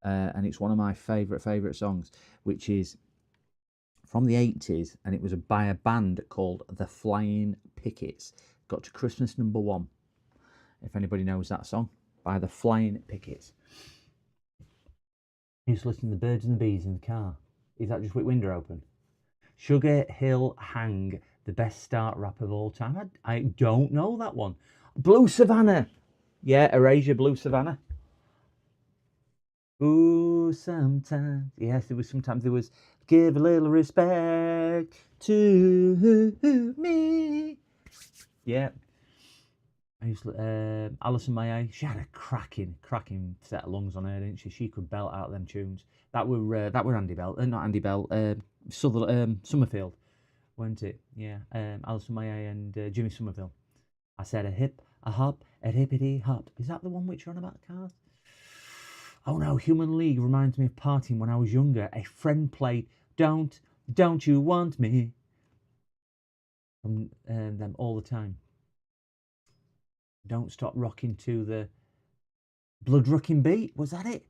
[SPEAKER 1] and it's one of my favourite songs, which is from the 80s, and it was by a band called the Flying Pickets. Got to Christmas #1, if anybody knows that song, by the Flying Pickets. I used to listen to the Birds and the Bees in the car. Is that just with window open? Sugar Hill Hang, the best start rap of all time. I don't know that one. Blue Savannah. Yeah, Erasure, Blue Savannah. Ooh, sometimes. Yes, sometimes there was give a little respect to me. Yeah. I used to, Alison Maye, she had a cracking set of lungs on her, didn't she? She could belt out them tunes. That were Andy Bell, not Andy Bell, Summerfield, weren't it? Yeah, Alison Maye and Jimmy Somerville. I said a hip, a hop, a hippity hop. Is that the one which are on about the cars? Oh no, Human League reminds me of partying when I was younger. A friend played Don't You Want Me from them all the time. Don't Stop Rocking to the Blood Rocking Beat. Was that it?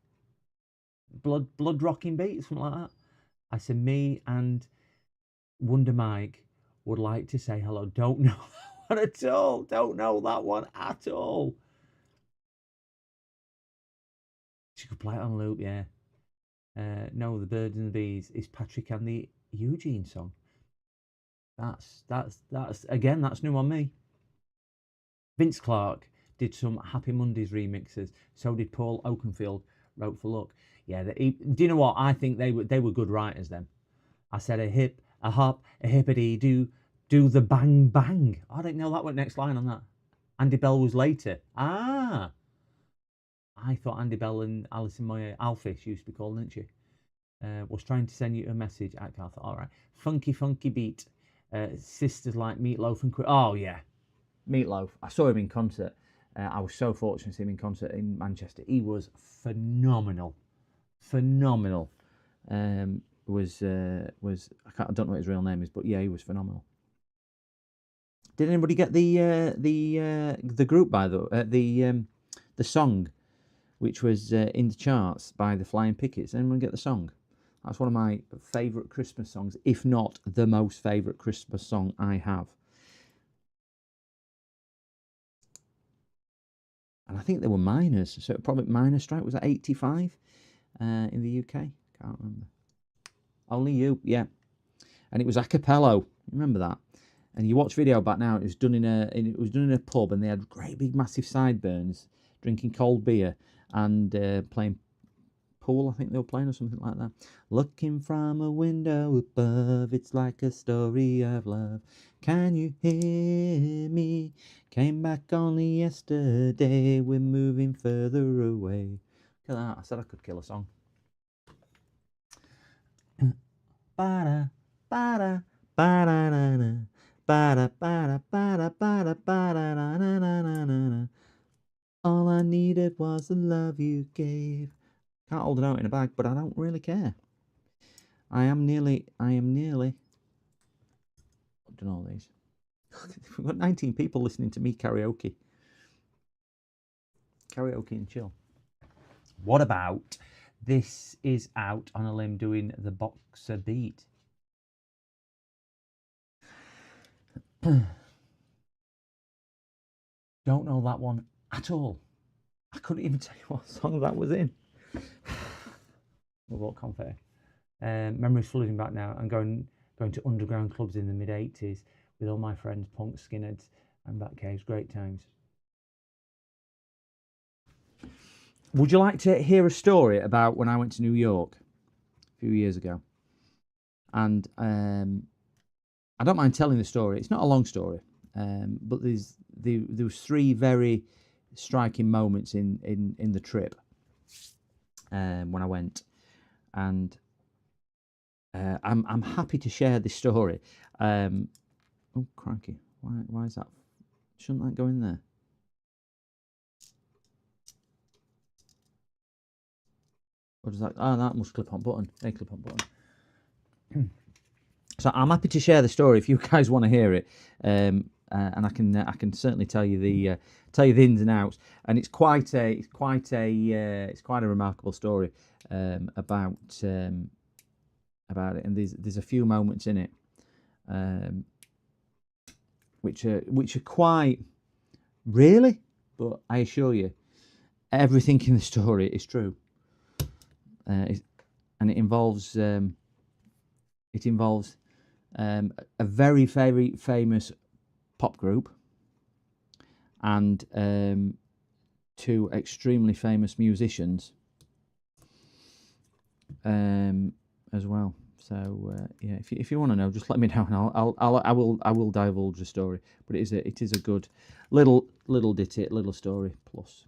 [SPEAKER 1] Blood Rocking Beat, something like that. I said me and Wonder Mike would like to say hello. Don't know that one at all. Don't know that one at all. She could play it on loop, yeah. No, the Birds and the Bees is Patrick and the Eugene song. That's again, that's new on me. Vince Clarke did some Happy Mondays remixes. So did Paul Oakenfold. Wrote for Luck. Yeah, do you know what? I think they were good writers then. I said a hip, a hop, a hippity do the bang bang. I didn't know that went next line on that. Andy Bell was later. I thought Andy Bell and Alison Moyer, Alfish used to be called, didn't she? Was trying to send you a message. I thought, all right, funky beat. Sisters like Meatloaf and oh yeah, Meatloaf. I saw him in concert. I was so fortunate to see him in concert in Manchester. He was phenomenal. I don't know what his real name is, but yeah, he was phenomenal. Did anybody get the group by the song, which was in the charts by the Flying Pickets? Anyone get the song? That's one of my favourite Christmas songs, if not the most favourite Christmas song I have. And I think they were minors, so probably minor strike was at 85. in the UK? Can't remember. Only You, yeah. And it was a cappella. Remember that? And you watch video back now. It was done in a pub, and they had great big massive sideburns, drinking cold beer, and playing pool. I think they were playing or something like that. Looking from a window above, it's like a story of love. Can you hear me? Came back only yesterday. We're moving further away. Look at that. I said I could kill a song. Ba-da, ba-da, ba-da-da-da. Ba-da, ba-da, ba-da, ba-da, ba-da-da-da-da-da-da. All I needed was the love you gave. Can't hold it out in a bag, but I don't really care. I am nearly. I've done all these. We've got 19 people listening to me karaoke. Karaoke and chill. What about this is out on a limb doing the boxer beat? Don't know that one at all. I couldn't even tell you what song that was in. What confetti. Memories flooding back now and going to underground clubs in the mid-80s with all my friends, punks, skinheads, and back caves. Great times. Would you like to hear a story about when I went to New York a few years ago? And I don't mind telling the story. It's not a long story, but there was three very striking moments in the trip when I went, and I'm happy to share this story. Oh crikey! Why is that? Shouldn't that go in there? Or does that? Oh, that must clip on button. Hey, clip on button. So I'm happy to share the story if you guys want to hear it, and I can certainly tell you the ins and outs. And it's quite a remarkable story about it. And there's a few moments in it which are quite really, but I assure you, everything in the story is true. And it involves a very, very famous pop group and two extremely famous musicians as well. So yeah, if you want to know, just let me know, and I will divulge the story. But it is a good little ditty, little story. Plus,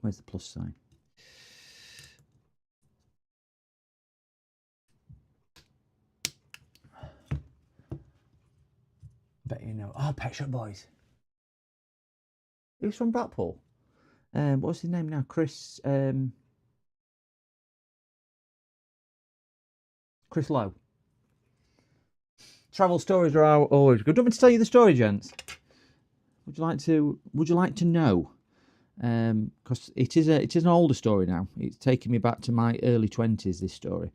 [SPEAKER 1] where's the plus sign? Bet you know. Oh, Pet Shop Boys. He was from Blackpool. What's his name now? Chris Lowe. Travel stories are always good. Do you want me to tell you the story, gents? Would you like to know? Because it is an older story now. It's taking me back to my early 20s. This story.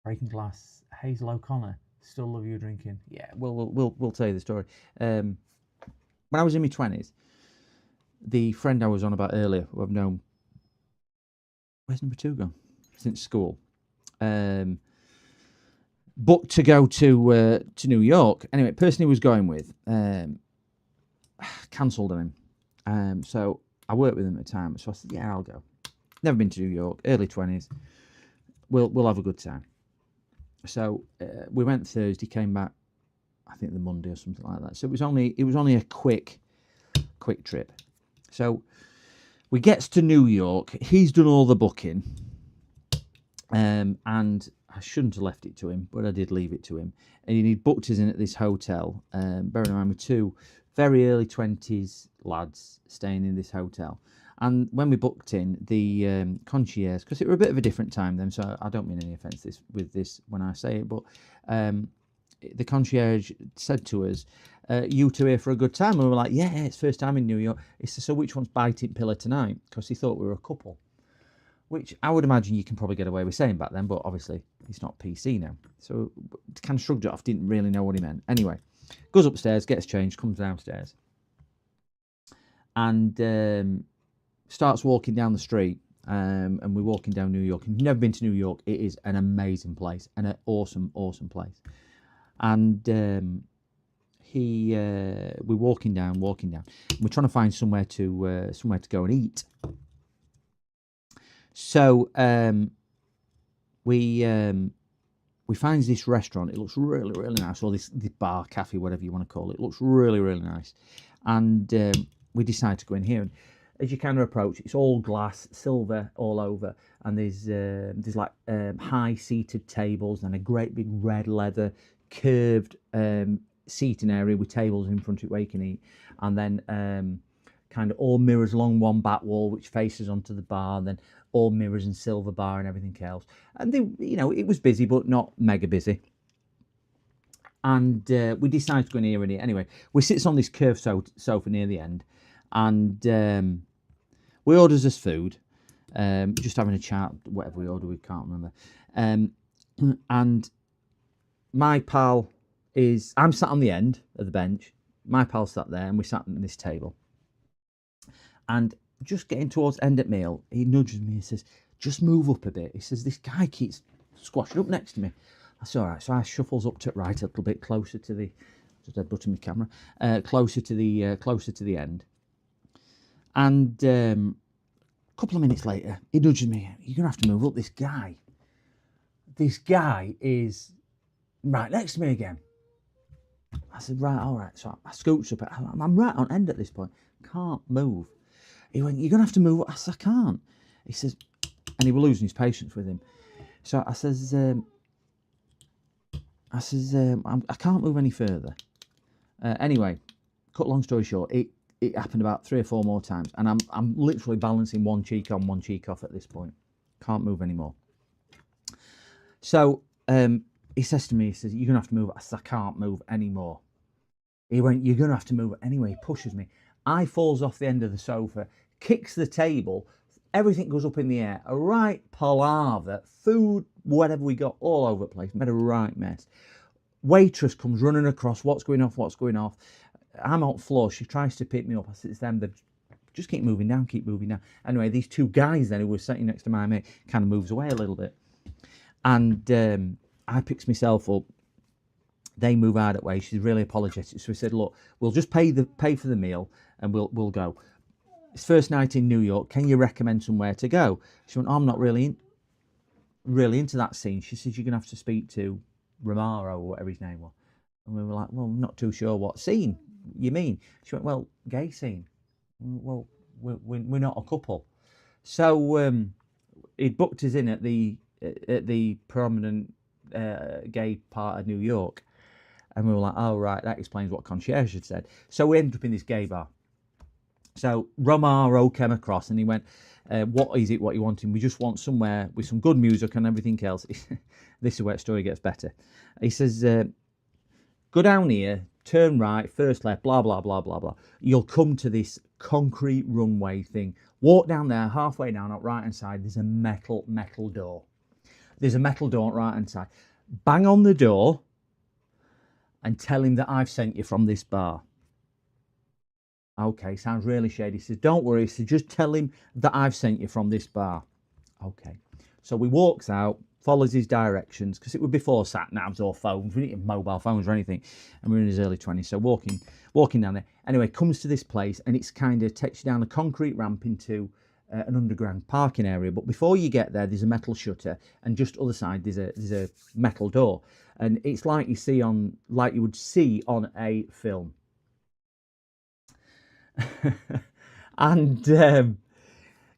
[SPEAKER 1] Breaking Glass, Hazel O'Connor. Still love you drinking. Yeah, we'll tell you the story. When I was in my 20s, the friend I was on about earlier, who I've known, where's number 2 gone? Since school, booked to go to New York. Anyway, person he was going with cancelled on him. So I worked with him at the time. So I said, yeah, I'll go. Never been to New York. Early 20s. We'll have a good time. So we went Thursday, came back, I think the Monday or something like that. So it was only a quick trip. So we gets to New York. He's done all the booking, and I shouldn't have left it to him, but I did leave it to him. And he booked us in at this hotel. Bearing in mind, with two very early 20s lads staying in this hotel. And when we booked in, the concierge, because it were a bit of a different time then, so I don't mean any offence with this when I say it, but the concierge said to us, you two here for a good time? And we were like, yeah, it's first time in New York. He said, so which one's biting pillar tonight? Because he thought we were a couple, which I would imagine you can probably get away with saying back then, but obviously it's not PC now. So kind of shrugged it off, didn't really know what he meant. Anyway, goes upstairs, gets changed, comes downstairs. And starts walking down the street, and we're walking down New York. If you've never been to New York, it is an amazing place and an awesome, awesome place. And we're walking down. We're trying to find somewhere to go and eat. So we find this restaurant. It looks really, really nice, or this bar, cafe, whatever you want to call it. It looks really, really nice. And we decide to go in here. And as you kind of approach, it's all glass, silver all over, and there's like high-seated tables and a great big red leather curved seating area with tables in front of it where you can eat, and then kind of all mirrors along one back wall which faces onto the bar, and then all mirrors and silver bar and everything else. And it was busy but not mega busy. And we decided to go in here and eat. Anyway, we sit on this curved sofa near the end, and we orders us food, just having a chat, whatever we order, we can't remember. And my pal I'm sat on the end of the bench, my pal sat there, and we sat at this table. And just getting towards end at meal, he nudges me and says, just move up a bit. He says, this guy keeps squashing up next to me. That's all right. So I shuffles up to the right a little bit closer to the, just headbutting my camera, closer to the end. And a couple of minutes later, he nudges me. You're gonna have to move up. This guy is right next to me again. I said, right, all right. So I scooched up. I'm right on end at this point. Can't move. He went, you're gonna have to move up. I said, I can't. He says, and he was losing his patience with him. So I says, I can't move any further. Anyway, cut long story short, it happened about 3 or 4 more times, and I'm literally balancing one cheek on, one cheek off at this point. Can't move anymore. So he says to me, he says, you're gonna have to move. I said, I can't move anymore. He went, you're gonna have to move. Anyway, he pushes me. I falls off the end of the sofa, kicks the table, everything goes up in the air. A right palaver, food, whatever we got, all over the place. Made a right mess. Waitress comes running across, what's going off? I'm out floor. She tries to pick me up. I said, it's them. They just keep moving down. Anyway, these 2 guys then who were sitting next to my mate kind of moves away a little bit. And I picks myself up. They move out of the way. She's really apologetic. So we said, look, we'll just pay for the meal and we'll go. It's first night in New York. Can you recommend somewhere to go? She went, I'm not really into that scene. She says, you're going to have to speak to Romaro or whatever his name was. And we were like, well, I'm not too sure what scene you mean. She went, well, gay scene. Well, we're not a couple. So he'd booked us in at the prominent gay part of New York. And we were like, oh, right, that explains what concierge had said. So we ended up in this gay bar. So Romaro came across and he went, what is it, what you wanting? We just want somewhere with some good music and everything else. This is where the story gets better. He says, go down here, turn right, first left, blah, blah, blah, blah, blah. You'll come to this concrete runway thing. Walk down there, halfway down, on the right-hand side, there's a metal door. There's a metal door on the right-hand side. Bang on the door and tell him that I've sent you from this bar. Okay, sounds really shady. He says, don't worry. He says, just tell him that I've sent you from this bar. Okay. So we walks out, follows his directions, because it was before sat-navs or phones. We didn't have mobile phones or anything. And we were in his early 20s. So walking down there. Anyway, comes to this place, and it's kind of takes you down a concrete ramp into an underground parking area. But before you get there, there's a metal shutter, and just other side, there's a metal door. And it's like you would see on a film. And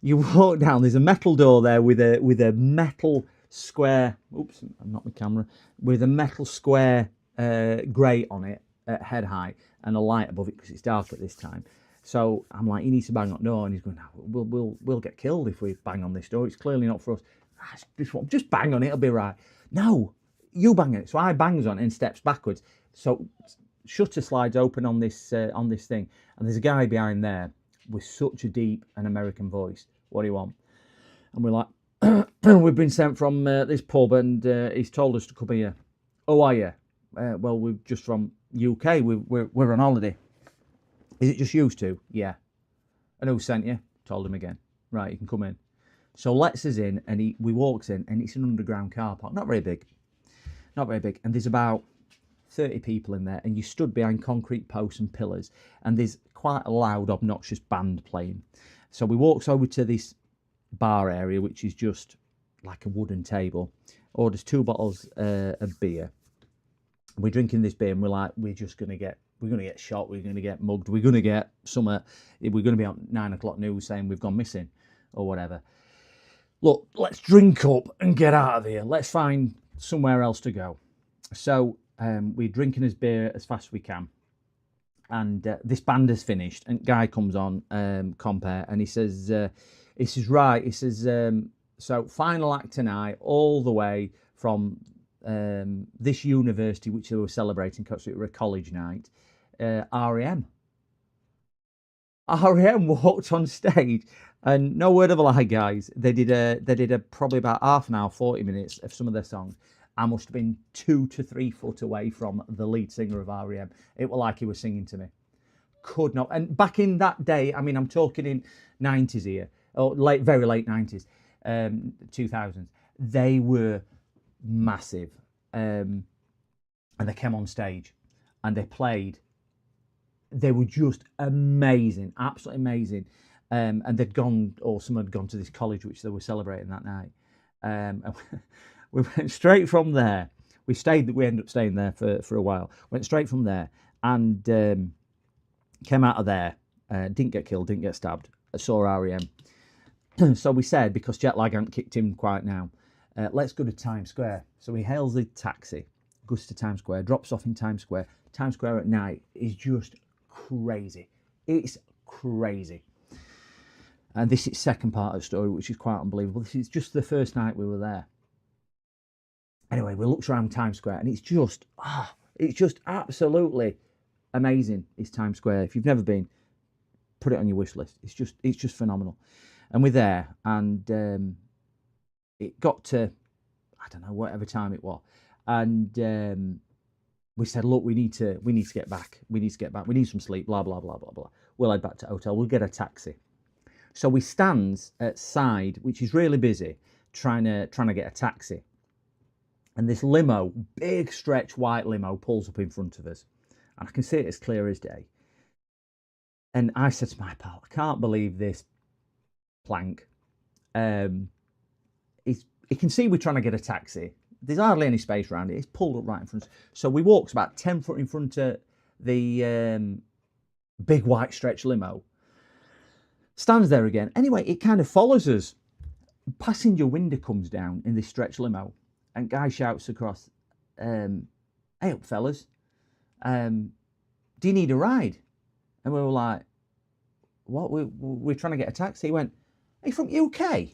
[SPEAKER 1] you walk down, there's a metal door there with a metal square, oops, not my camera, with a metal square grate on it at head height and a light above it because it's dark at this time. So I'm like, you need to bang on the door, and he's going, no, we'll get killed if we bang on this door. It's clearly not for us. Just bang on it, it'll be right. No, you bang it. So I bangs on it and steps backwards. So shutter slides open on this thing, and there's a guy behind there with such a deep and American voice. What do you want? And we're like, we've been sent from this pub, and he's told us to come here. Oh, are you? Well, we're just from UK. We're on holiday. Is it just used to? Yeah. And who sent you? Told him again. Right, you can come in. So lets us in, and we walks in, and it's an underground car park. Not very big. Not very big. And there's about 30 people in there, and you stood behind concrete posts and pillars, and there's quite a loud, obnoxious band playing. So we walks over to this bar area, which is just like a wooden table. Orders 2 bottles of beer. We're drinking this beer, and we're like, we're going to get shot, we're going to get mugged, we're going to get we're going to be on 9 o'clock news saying we've gone missing or whatever. Look, let's drink up and get out of here. Let's find somewhere else to go. So we're drinking his beer as fast as we can. And this band has finished, and guy comes on, compare, and he says, so final act tonight, all the way from this university, which they were celebrating because it was a college night, REM. REM walked on stage, and no word of a lie, guys. They did a probably about half an hour, 40 minutes of some of their songs. I must have been 2 to 3 foot away from the lead singer of REM. It was like he was singing to me. Could not. And back in that day, I mean, I'm talking in 90s here, or very late 90s, 2000s. They were massive, and they came on stage, and they played. They were just amazing, absolutely amazing. And they'd gone, or someone had gone to this college which they were celebrating that night. And we went straight from there. We ended up staying there for a while. Went straight from there and came out of there. Didn't get killed, didn't get stabbed. I saw REM. So we said, because jet lag hadn't kicked in quite now, let's go to Times Square. So he hails the taxi, goes to Times Square, drops off in Times Square. Times Square at night is just crazy. It's crazy. And this is second part of the story, which is quite unbelievable. This is just the first night we were there. Anyway, we looked around Times Square, and it's just absolutely amazing. It's Times Square. If you've never been, put it on your wish list. It's just phenomenal. And we're there, and it got to, I don't know, whatever time it was, and we said, look, we need to get back. We need some sleep. Blah blah blah blah blah. We'll head back to the hotel. We'll get a taxi. So we stands at side, which is really busy, trying to get a taxi. And this limo, big stretch white limo, pulls up in front of us. And I can see it as clear as day. And I said to my pal, I can't believe this plank. He can see we're trying to get a taxi. There's hardly any space around it. It's pulled up right in front. So we walked about 10 foot in front of the big white stretch limo. Stands there again. Anyway, it kind of follows us. Passenger window comes down in this stretch limo, and guy shouts across, hey up fellas, do you need a ride? And we were like, what? We're trying to get a taxi. He went, are you from UK? And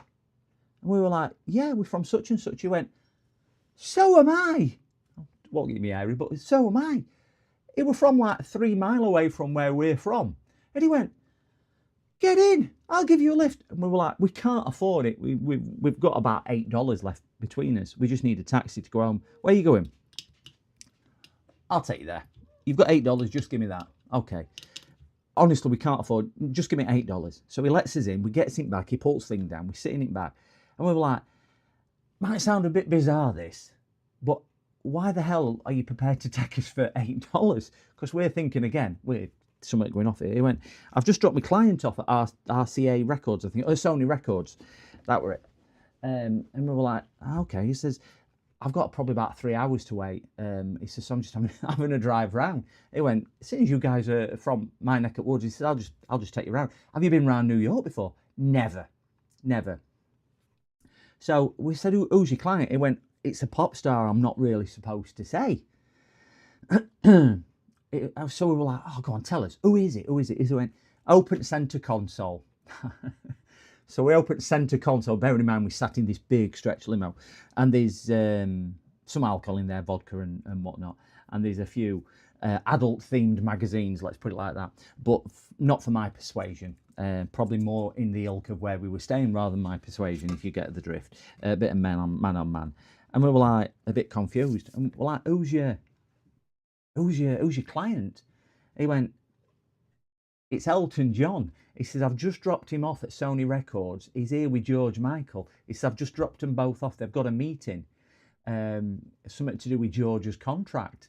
[SPEAKER 1] we were like, yeah, we're from such and such. He went, so am I. Won't get me airy, but so am I. He was from like 3 miles away from where we're from. And he went, get in, I'll give you a lift. And we were like, we can't afford it. We've got about $8 left between us. We just need a taxi to go home. Where are you going? I'll take you there. You've got $8, just give me that. Okay. Honestly, we can't afford, just give me $8. So he lets us in, we get it back, he pulls thing down, we sit in it back. And we were like, might sound a bit bizarre this, but why the hell are you prepared to take us for $8? Because we're thinking again, we're something going off here. He went, I've just dropped my client off at RCA Records, I think, or Sony Records. That were it. And we were like, okay. He says, I've got probably about 3 hours to wait. He says, so I'm just having a drive round. He went, as soon as you guys are from my neck of woods, he says, I'll just take you round. Have you been round New York before? Never. So we said, who's your client? He went, it's a pop star I'm not really supposed to say. So we were like, oh, go on, tell us. Who is it? He went, open center console. So we opened center console, bearing in mind we sat in this big stretch limo, and there's some alcohol in there, vodka and whatnot, and there's a few adult-themed magazines, let's put it like that, but not for my persuasion. Probably more in the ilk of where we were staying rather than my persuasion, if you get the drift. A bit of man on man. And we were like a bit confused. And we're like, who's your client? He went, It's Elton John. He says, I've just dropped him off at Sony Records. He's here with George Michael. He says, I've just dropped them both off. They've got a meeting. Something to do with George's contract.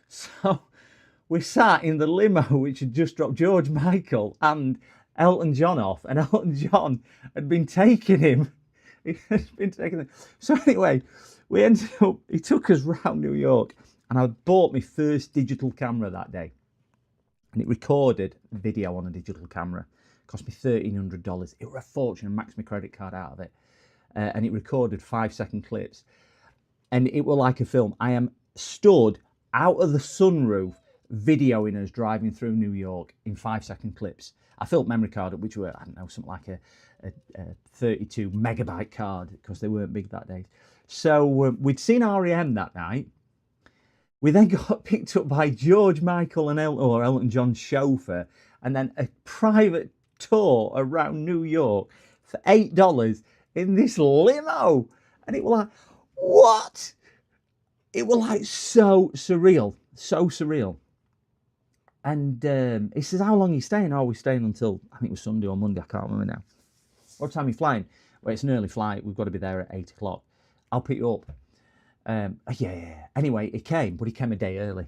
[SPEAKER 1] So we sat in the limo, which had just dropped George Michael and Elton John off. And Elton John had been taking him. He had been taking him. So anyway, we ended up, he took us round New York. And I bought my first digital camera that day. And it recorded video on a digital camera. It cost me $1,300. It was a fortune. I maxed my credit card out of it. And it recorded 5-second clips. And it was like a film. I am stood out of the sunroof videoing us driving through New York in 5-second clips. I filled memory card up, which were, I don't know, something like a 32 megabyte card, because they weren't big that day. So we'd seen REM that night. We then got picked up by George Michael and Elton John's chauffeur, and then a private tour around New York for $8 in this limo. And it was like, what? It was like so surreal, so surreal. And he says, how long are you staying? Oh, we're staying until, I think it was Sunday or Monday, I can't remember now. What time are you flying? Well, it's an early flight. We've got to be there at 8 o'clock. I'll pick you up. Yeah. Anyway, he came, but he came a day early.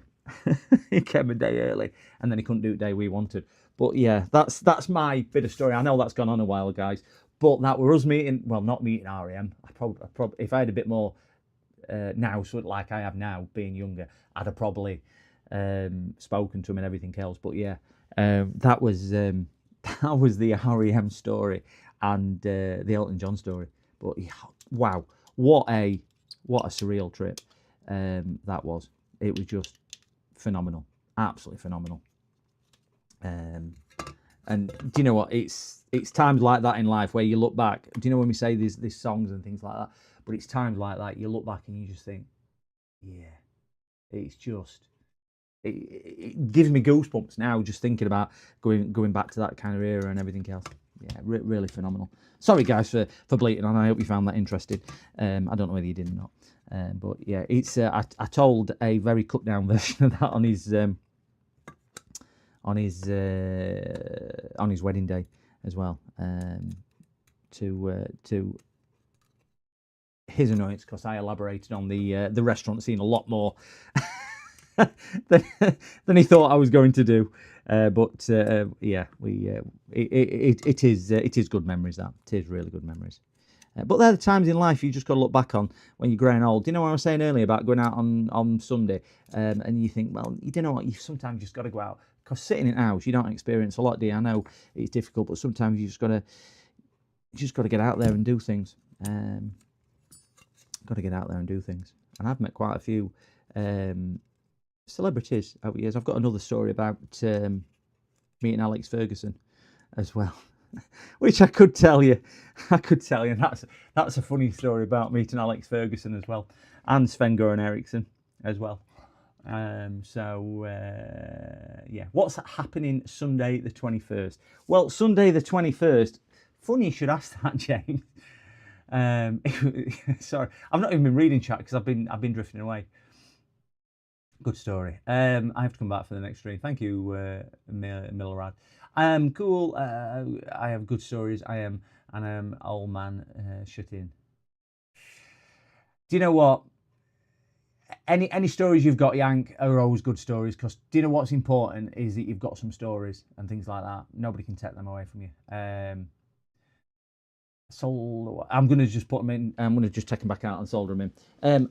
[SPEAKER 1] He came a day early, and then he couldn't do the day we wanted. But yeah, that's my bit of story. I know that's gone on a while, guys. But that were us meeting, well, not meeting REM. I probably, if I had a bit more now, so like I have now, being younger, I'd have probably spoken to him and everything else. But yeah, that was the REM story and the Elton John story. But yeah, wow, what a surreal trip that was. It was just phenomenal, absolutely phenomenal. And do you know what? It's times like that in life where you look back. Do you know when we say these songs and things like that? But it's times like that you look back and you just think, yeah, it's just, it gives me goosebumps now just thinking about going back to that kind of era and everything else. Yeah, really phenomenal. Sorry guys for bleating on. I hope you found that interesting. I don't know whether you did or not. But yeah, it's I told a very cut down version of that on his wedding day as well. To his annoyance, because I elaborated on the restaurant scene a lot more than he thought I was going to do. But yeah, it is good memories. That it is really good memories. But they're the times in life you just got to look back on when you're growing old. Do you know what I was saying earlier about going out on Sunday? And you think, well, you don't know what, you sometimes just got to go out, because sitting in a house you don't experience a lot, do you? I know it's difficult, but sometimes you just got to get out there and do things. Got to get out there and do things. And I've met quite a few celebrities over the years. I've got another story about meeting Alex Ferguson as well, which I could tell you. That's a funny story about meeting Alex Ferguson as well, and Sven-Göran Eriksson as well. Yeah, what's happening Sunday the 21st? Well, Sunday the 21st. Funny you should ask that, James. Sorry, I've not even been reading chat because I've been drifting away. Good story. I have to come back for the next stream. Thank you, Millerad. Cool. I have good stories. I am old man shut in. Do you know what? Any stories you've got, Yank, are always good stories, because do you know what's important is that you've got some stories and things like that. Nobody can take them away from you. So I'm going to just put them in. I'm going to just take them back out and solder them in.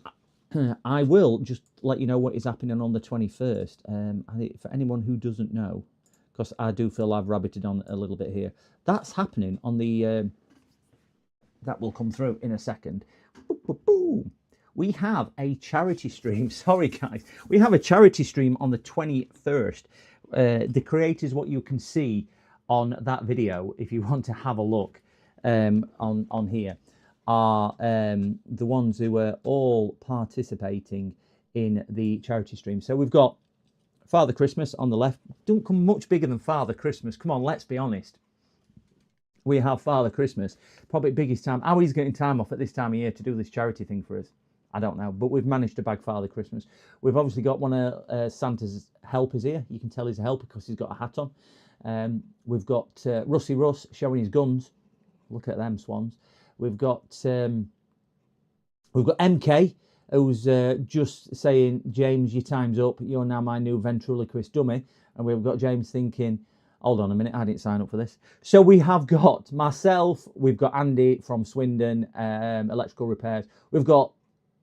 [SPEAKER 1] I will just let you know what is happening on the 21st. For anyone who doesn't know, because I do feel I've rabbited on a little bit here. That's happening on the... that will come through in a second. We have a charity stream. Sorry, guys. We have a charity stream on the 21st. The creators, what you can see on that video, if you want to have a look on here, are the ones who are all participating in the charity stream. So we've got Father Christmas on the left. Don't come much bigger than Father Christmas. Come on, let's be honest. We have Father Christmas, probably biggest time. How he's getting time off at this time of year to do this charity thing for us. I don't know, but we've managed to bag Father Christmas. We've obviously got one of Santa's helpers here. You can tell he's a helper because he's got a hat on. We've got Rusty Russ showing his guns. Look at them swans. We've got MK, who's just saying, James, your time's up. You're now my new ventriloquist dummy. And we've got James thinking, hold on a minute, I didn't sign up for this. So we have got myself, we've got Andy from Swindon, electrical repairs. We've got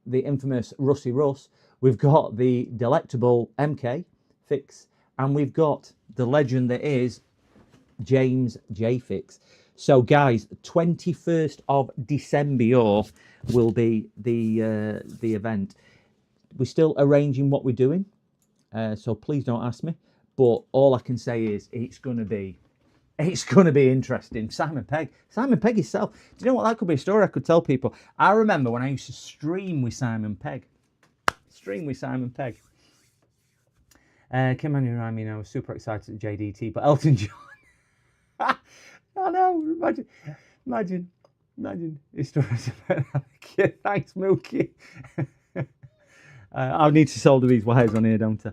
[SPEAKER 1] the infamous Rusty Russ. We've got the delectable MK Fix. And we've got the legend that is James J Fix. So guys, 21st of December will be the event. We're still arranging what we're doing. So please don't ask me. But all I can say is it's going to be interesting. Simon Pegg himself. Do you know what? That could be a story I could tell people. I remember when I used to stream with Simon Pegg. Kim and you, I mean, I was super excited at JDT, but Elton John. I know. Imagine his stories about Alec. Thanks, Milky. I need to solder these wires on here, don't I?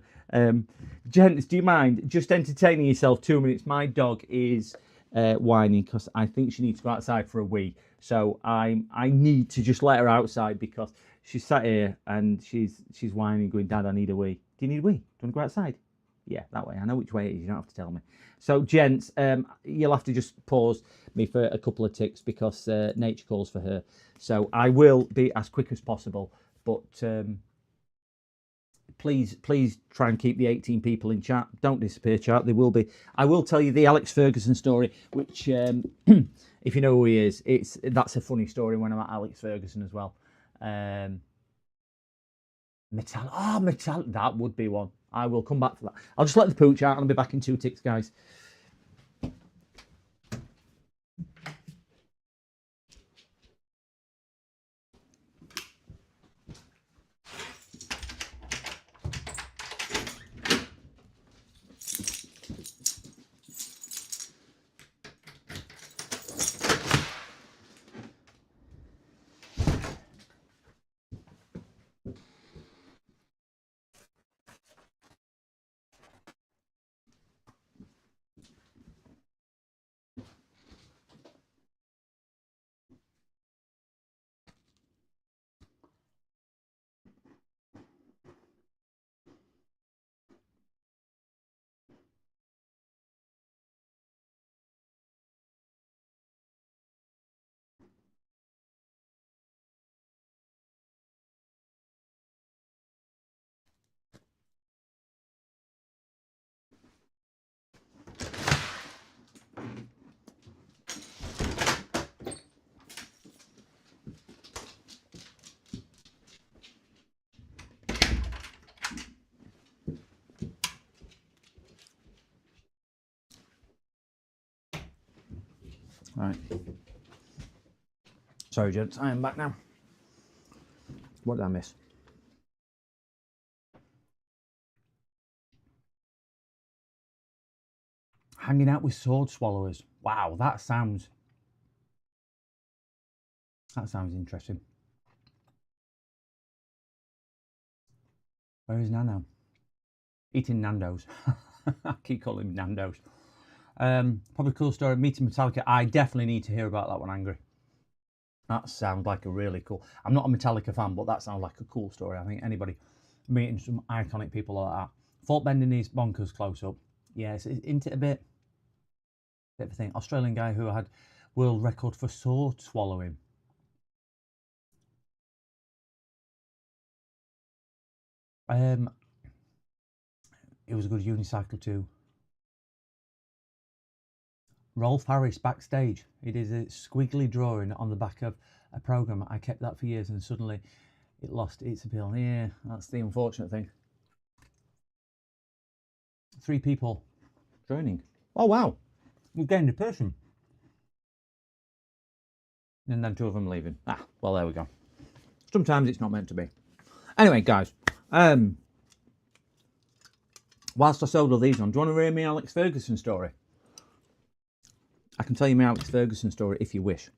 [SPEAKER 1] Gents, do you mind just entertaining yourself 2 minutes? My dog is whining because I think she needs to go outside for a wee. So I need to just let her outside because she's sat here and she's whining, going, Dad, I need a wee. Do you need a wee? Do you want to go outside? Yeah, that way. I know which way it is. You don't have to tell me. So, gents, you'll have to just pause me for a couple of ticks because nature calls for her. So I will be as quick as possible, but please try and keep the 18 people in chat. Don't disappear, chat. They will be. I will tell you the Alex Ferguson story, which, if you know who he is, that's a funny story when I'm at Alex Ferguson as well. Metallic, that would be one. I will come back for that. I'll just let the pooch out and I'll be back in 2 ticks, guys. Right. Sorry, gents. I am back now. What did I miss? Hanging out with sword swallowers. Wow, that sounds interesting. Where is Nano? Eating Nando's. I keep calling him Nando's. Probably a cool story. Meeting Metallica. I definitely need to hear about that one, Angry. That sounds like a really cool. I'm not a Metallica fan, but that sounds like a cool story. I think anybody meeting some iconic people like that. Fault bending these bonkers close up. Yeah, isn't it a bit of a thing? Australian guy who had world record for sword swallowing. It was a good unicycle too. Rolf Harris backstage. He did a squiggly drawing on the back of a program. I kept that for years and suddenly it lost its appeal. Yeah, that's the unfortunate thing. 3 people joining. Oh wow, we've gained a person. And then 2 of them leaving. Ah, well there we go. Sometimes it's not meant to be. Anyway, guys, whilst I sold all these on, do you want to hear me Alex Ferguson story? I can tell you my Alex Ferguson story if you wish.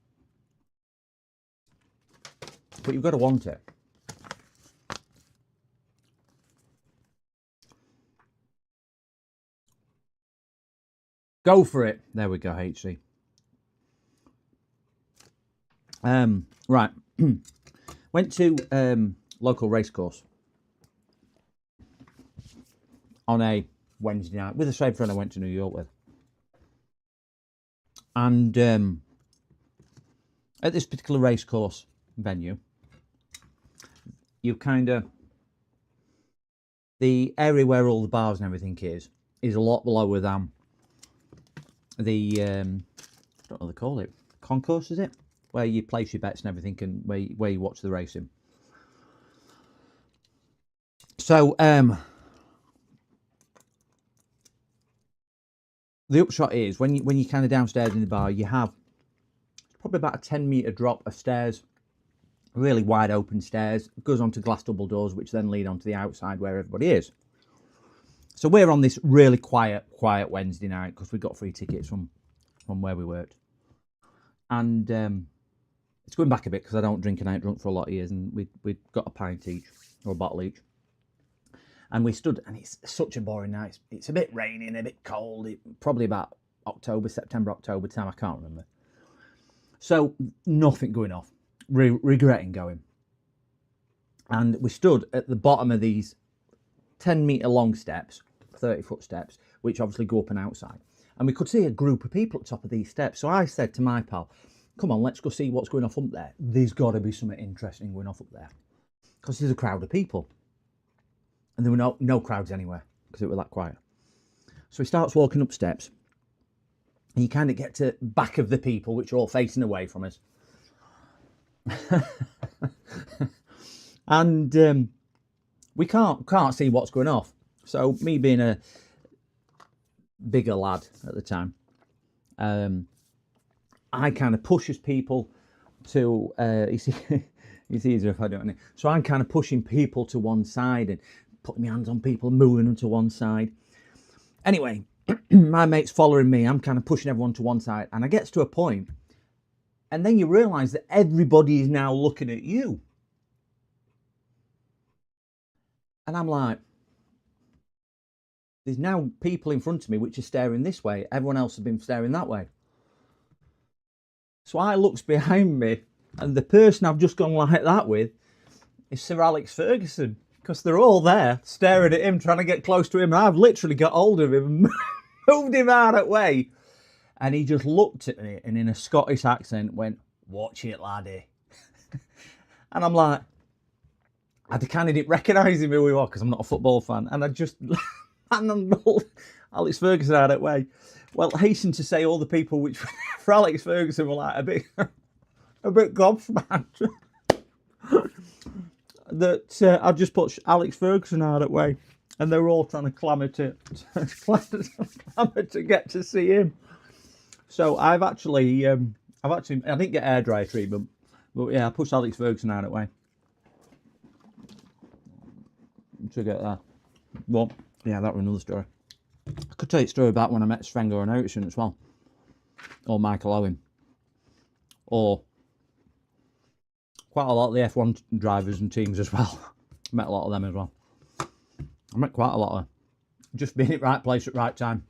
[SPEAKER 1] But you've got to want it. Go for it. There we go, HC. Right. Went to local racecourse on a Wednesday night with the same friend I went to New York with. And at this particular racecourse venue, you kind of, the area where all the bars and everything is a lot lower than the, I don't know what they call it, concourse, is it? Where you place your bets and everything and where you watch the racing. So, the upshot is when you're kind of downstairs in the bar, you have probably about a 10-metre drop of stairs, really wide open stairs. It goes onto glass double doors, which then lead onto the outside where everybody is. So we're on this really quiet Wednesday night because we got free tickets from where we worked. And it's going back a bit because I don't drink and I ain't drunk for a lot of years, and we got a pint each, or a bottle each. And we stood, and it's such a boring night. It's a bit raining, a bit cold. Probably about September, October time. I can't remember. So nothing going off. Regretting going. And we stood at the bottom of these 10-metre long steps, 30-foot steps, which obviously go up and outside. And we could see a group of people at the top of these steps. So I said to my pal, come on, let's go see what's going off up there. There's got to be something interesting going off up there. Because there's a crowd of people. And there were no crowds anywhere because it was that quiet. So he starts walking up steps, and you kind of get to back of the people, which are all facing away from us. And we can't see what's going off. So me being a bigger lad at the time, I kind of pushes people to it's easier if I don't know. So I'm kind of pushing people to one side and putting my hands on people, moving them to one side. Anyway, my mate's following me. I'm kind of pushing everyone to one side, and I get to a point, and then you realise that everybody is now looking at you. And I'm like, there's now people in front of me which are staring this way. Everyone else has been staring that way. So I looks behind me, and the person I've just gone like that with is Sir Alex Ferguson. Because they're all there staring at him, trying to get close to him. And I've literally got hold of him and moved him out of the way. And he just looked at me and in a Scottish accent went, "Watch it, laddie." And I'm like, I kind of didn't recognise him who he was because I'm not a football fan. And I just handled Alex Ferguson out of the way. Well, hasten to say all the people which for Alex Ferguson were like a bit gobsmacked. That I just put Alex Ferguson out of the way, and they were all trying to clamour to get to see him. So I didn't get air dryer treatment, but yeah, I pushed Alex Ferguson out of the way to get that. Well, yeah, that was another story. I could tell you a story about when I met Sven-Göran Eriksson as well, or Michael Owen, or quite a lot of the F1 drivers and teams as well. Met a lot of them as well. I met quite a lot of just being at right place at right time.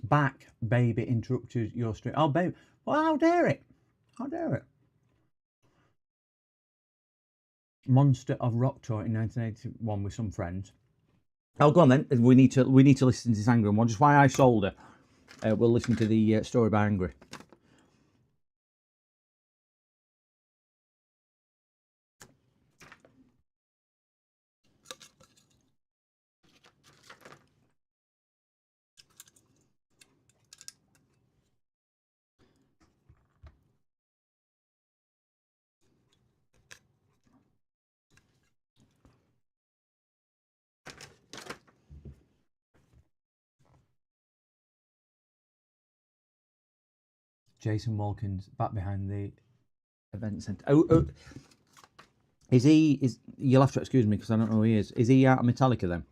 [SPEAKER 1] Back, baby, interrupted your stream. Oh, baby. Well, how dare it? How dare it? Monster of Rock tour in 1981 with some friends. Oh, go on then. We need to listen to this Angry one. Just why I sold her. We'll listen to the story by Angry. Jason Walkins back behind the event centre. Oh, you'll have to excuse me because I don't know who he is. Is he out of Metallica then?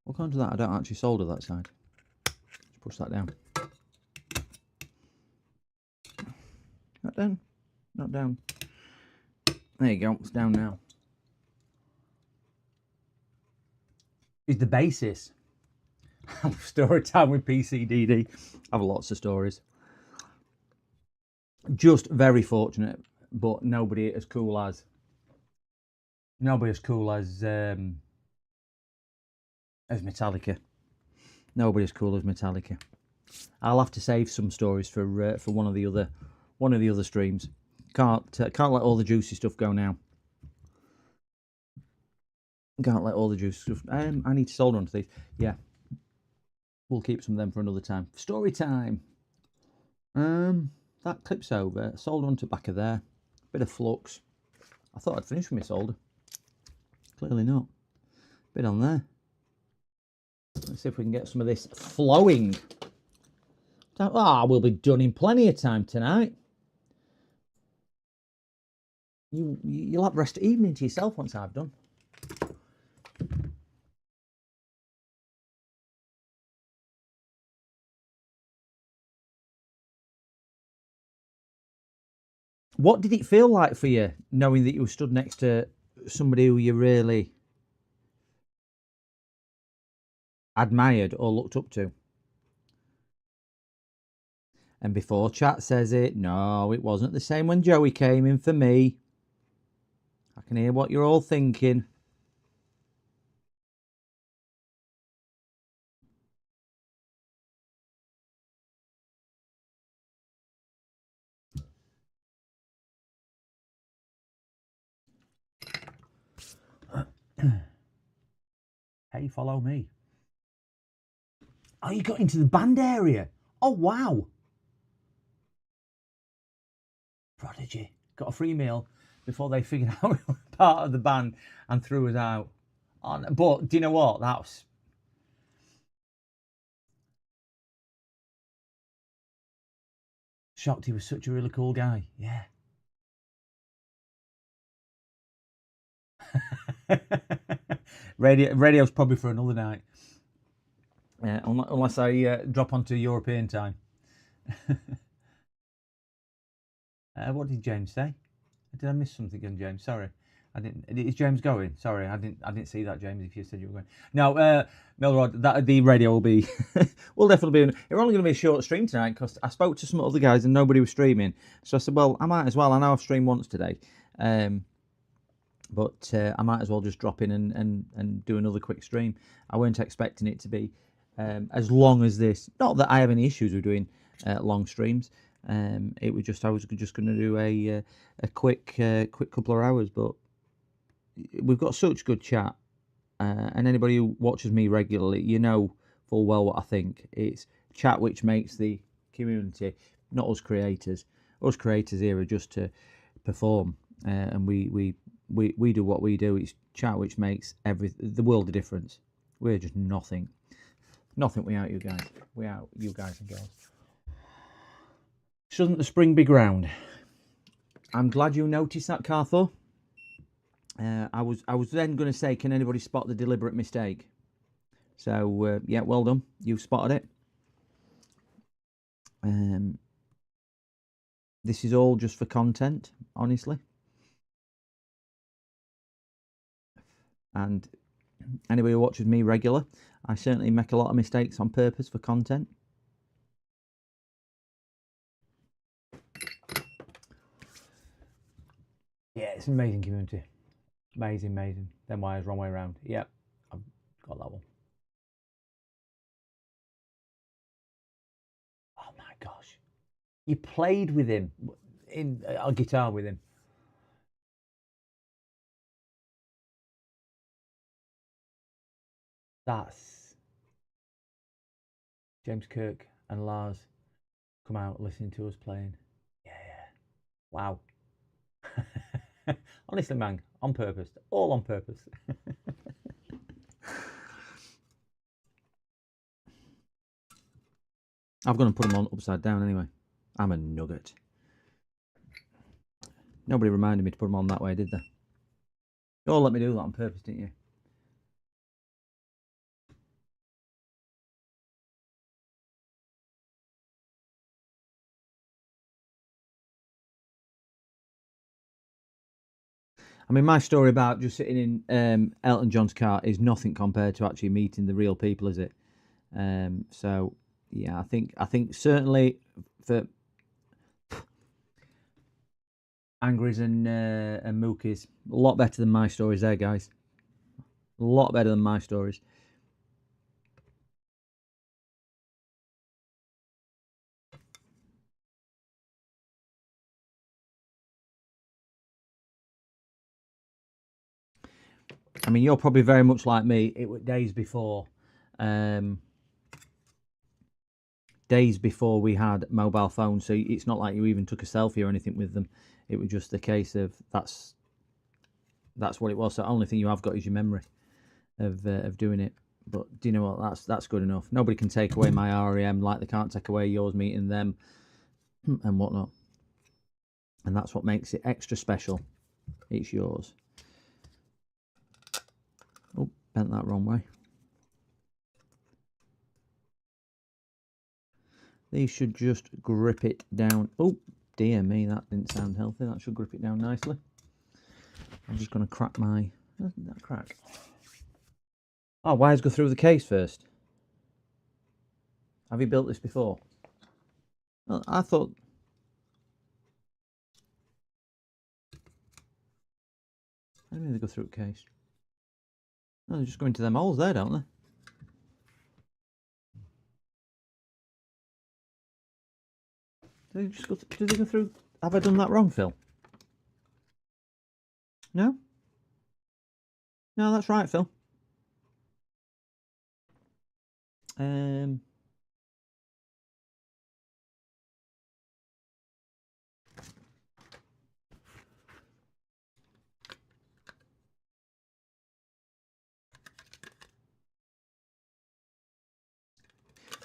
[SPEAKER 1] We'll come to that. I don't actually solder that side. Let's push that down. Not down. Not down. There you go. It's down now. Is the basis. Story time with PCDD. I have lots of stories. Just very fortunate, but nobody as cool as Metallica. Nobody as cool as Metallica. I'll have to save some stories for one of the other streams. Can't let all the juicy stuff go now. Can't let all the juicy stuff. I need to solder onto these. Yeah, we'll keep some of them for another time. Story time. That clips over. Solder onto the back of there. Bit of flux. I thought I'd finished with my solder. Clearly not. Bit on there. Let's see if we can get some of this flowing. We'll be done in plenty of time tonight. You'll have the rest of the evening to yourself once I've done. What did it feel like for you, knowing that you were stood next to somebody who you really admired or looked up to? And before chat says it, no, it wasn't the same when Joey came in for me. I can hear what you're all thinking. Hey, follow me. Oh, you got into the band area. Oh, wow. Prodigy. Got a free meal before they figured out we were part of the band and threw us out. But do you know what? That was... Shocked he was such a really cool guy. Yeah. Radio's probably for another night. Unless I drop onto European time. What did James say? Did I miss something again, James? Sorry, I didn't. Is James going? Sorry, I didn't see that, James. If you said you were going, no, Milrod, that the radio will be, will definitely be. It's only going to be a short stream tonight because I spoke to some other guys and nobody was streaming. So I said, well, I might as well. I know I've streamed once today, but I might as well just drop in and do another quick stream. I weren't expecting it to be as long as this. Not that I have any issues with doing long streams. It was just I was just going to do a quick couple of hours, but we've got such good chat, and anybody who watches me regularly, you know full well what I think. It's chat which makes the community, not us creators. Us creators here are just to perform, and we do what we do. It's chat which makes the world a difference. We're just nothing without you guys. Without you guys and girls. Shouldn't the spring be ground? I'm glad you noticed that, Cartho. I was then going to say, can anybody spot the deliberate mistake? So yeah, well done. You've spotted it. This is all just for content, honestly. And anybody who watches me regular, I certainly make a lot of mistakes on purpose for content. Yeah, it's an amazing community. Amazing. Then wires, wrong way around. Yep, I've got that one. Oh my gosh. You played with him in a guitar with him. That's James Kirk and Lars come out listening to us playing. Yeah. Wow. Honestly, man, on purpose. All on purpose. I'm going to put them on upside down anyway. I'm a nugget. Nobody reminded me to put them on that way, did they? You all let me do that on purpose, didn't you? I mean, my story about just sitting in Elton John's car is nothing compared to actually meeting the real people, is it? So yeah, I think certainly for Angries and Mookies, a lot better than my stories there, guys. A lot better than my stories. I mean, you're probably very much like me. It was days before we had mobile phones, so it's not like you even took a selfie or anything with them. It was just a case of that's what it was. So the only thing you have got is your memory of doing it. But do you know what? That's good enough. Nobody can take away my REM like they can't take away yours meeting them and whatnot. And that's what makes it extra special. It's yours. Oh, bent that wrong way. These should just grip it down. Oh, dear me, that didn't sound healthy. That should grip it down nicely. I'm just going to crack my... that crack. Oh, wires go through the case first. Have you built this before? Well, I thought... I don't mean they go through the case. No, they just go into them holes there, don't they? Do they go through? Have I done that wrong, Phil? No? No, that's right, Phil.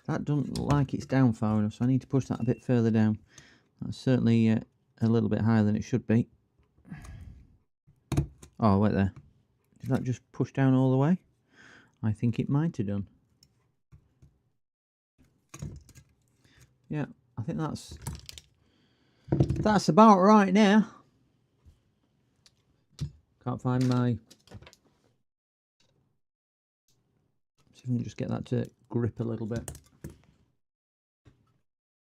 [SPEAKER 1] That doesn't look like it's down far enough, so I need to push that a bit further down. That's certainly a little bit higher than it should be. Oh, wait there. Did that just push down all the way? I think it might have done. Yeah, I think that's about right now. Can't find my... See if I can just get that to grip a little bit.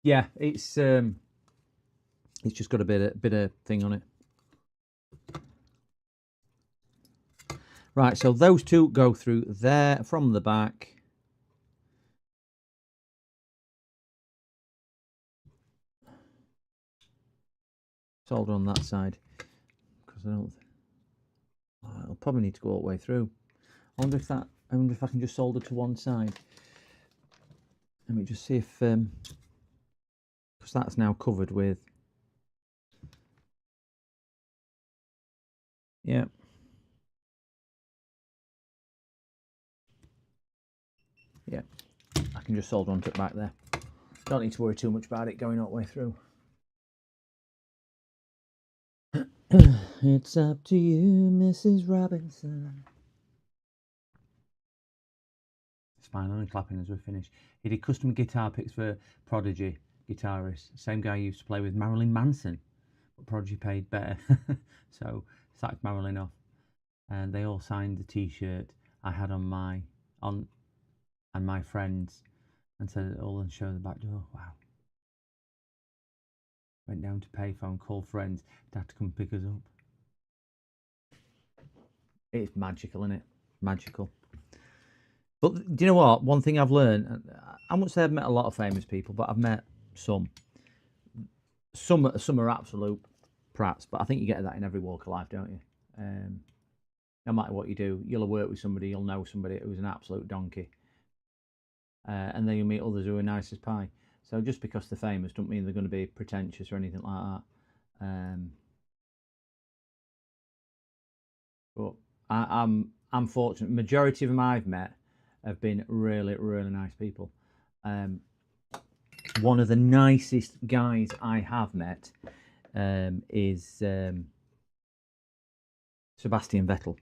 [SPEAKER 1] Yeah, it's just got a bit of thing on it. Right, so those two go through there from the back. Solder on that side because I don't. I'll probably need to go all the way through. I wonder if I can just solder to one side. Let me just see if because that's now covered with. Yeah. Yeah, I can just solder onto it back there. Don't need to worry too much about it going all the way through. It's up to you, Mrs. Robinson. Smiling and clapping as we finish. He did custom guitar picks for Prodigy guitarist. Same guy used to play with Marilyn Manson, but Prodigy paid better, so sacked Marilyn off. And they all signed the T-shirt I had on and my friends, and said it all and show the back door. Wow. Went down to payphone, called friends, they had to come pick us up. It's magical, isn't it? Magical. But do you know what? One thing I've learned, I won't say I've met a lot of famous people, but I've met some. Some are absolute prats, but I think you get that in every walk of life, don't you? No matter what you do, you'll have worked with somebody, you'll know somebody who's an absolute donkey. And then you'll meet others who are nice as pie. So just because they're famous don't mean they're going to be pretentious or anything like that. But I'm fortunate. Majority of them I've met have been really, really nice people. One of the nicest guys I have met is Sebastian Vettel.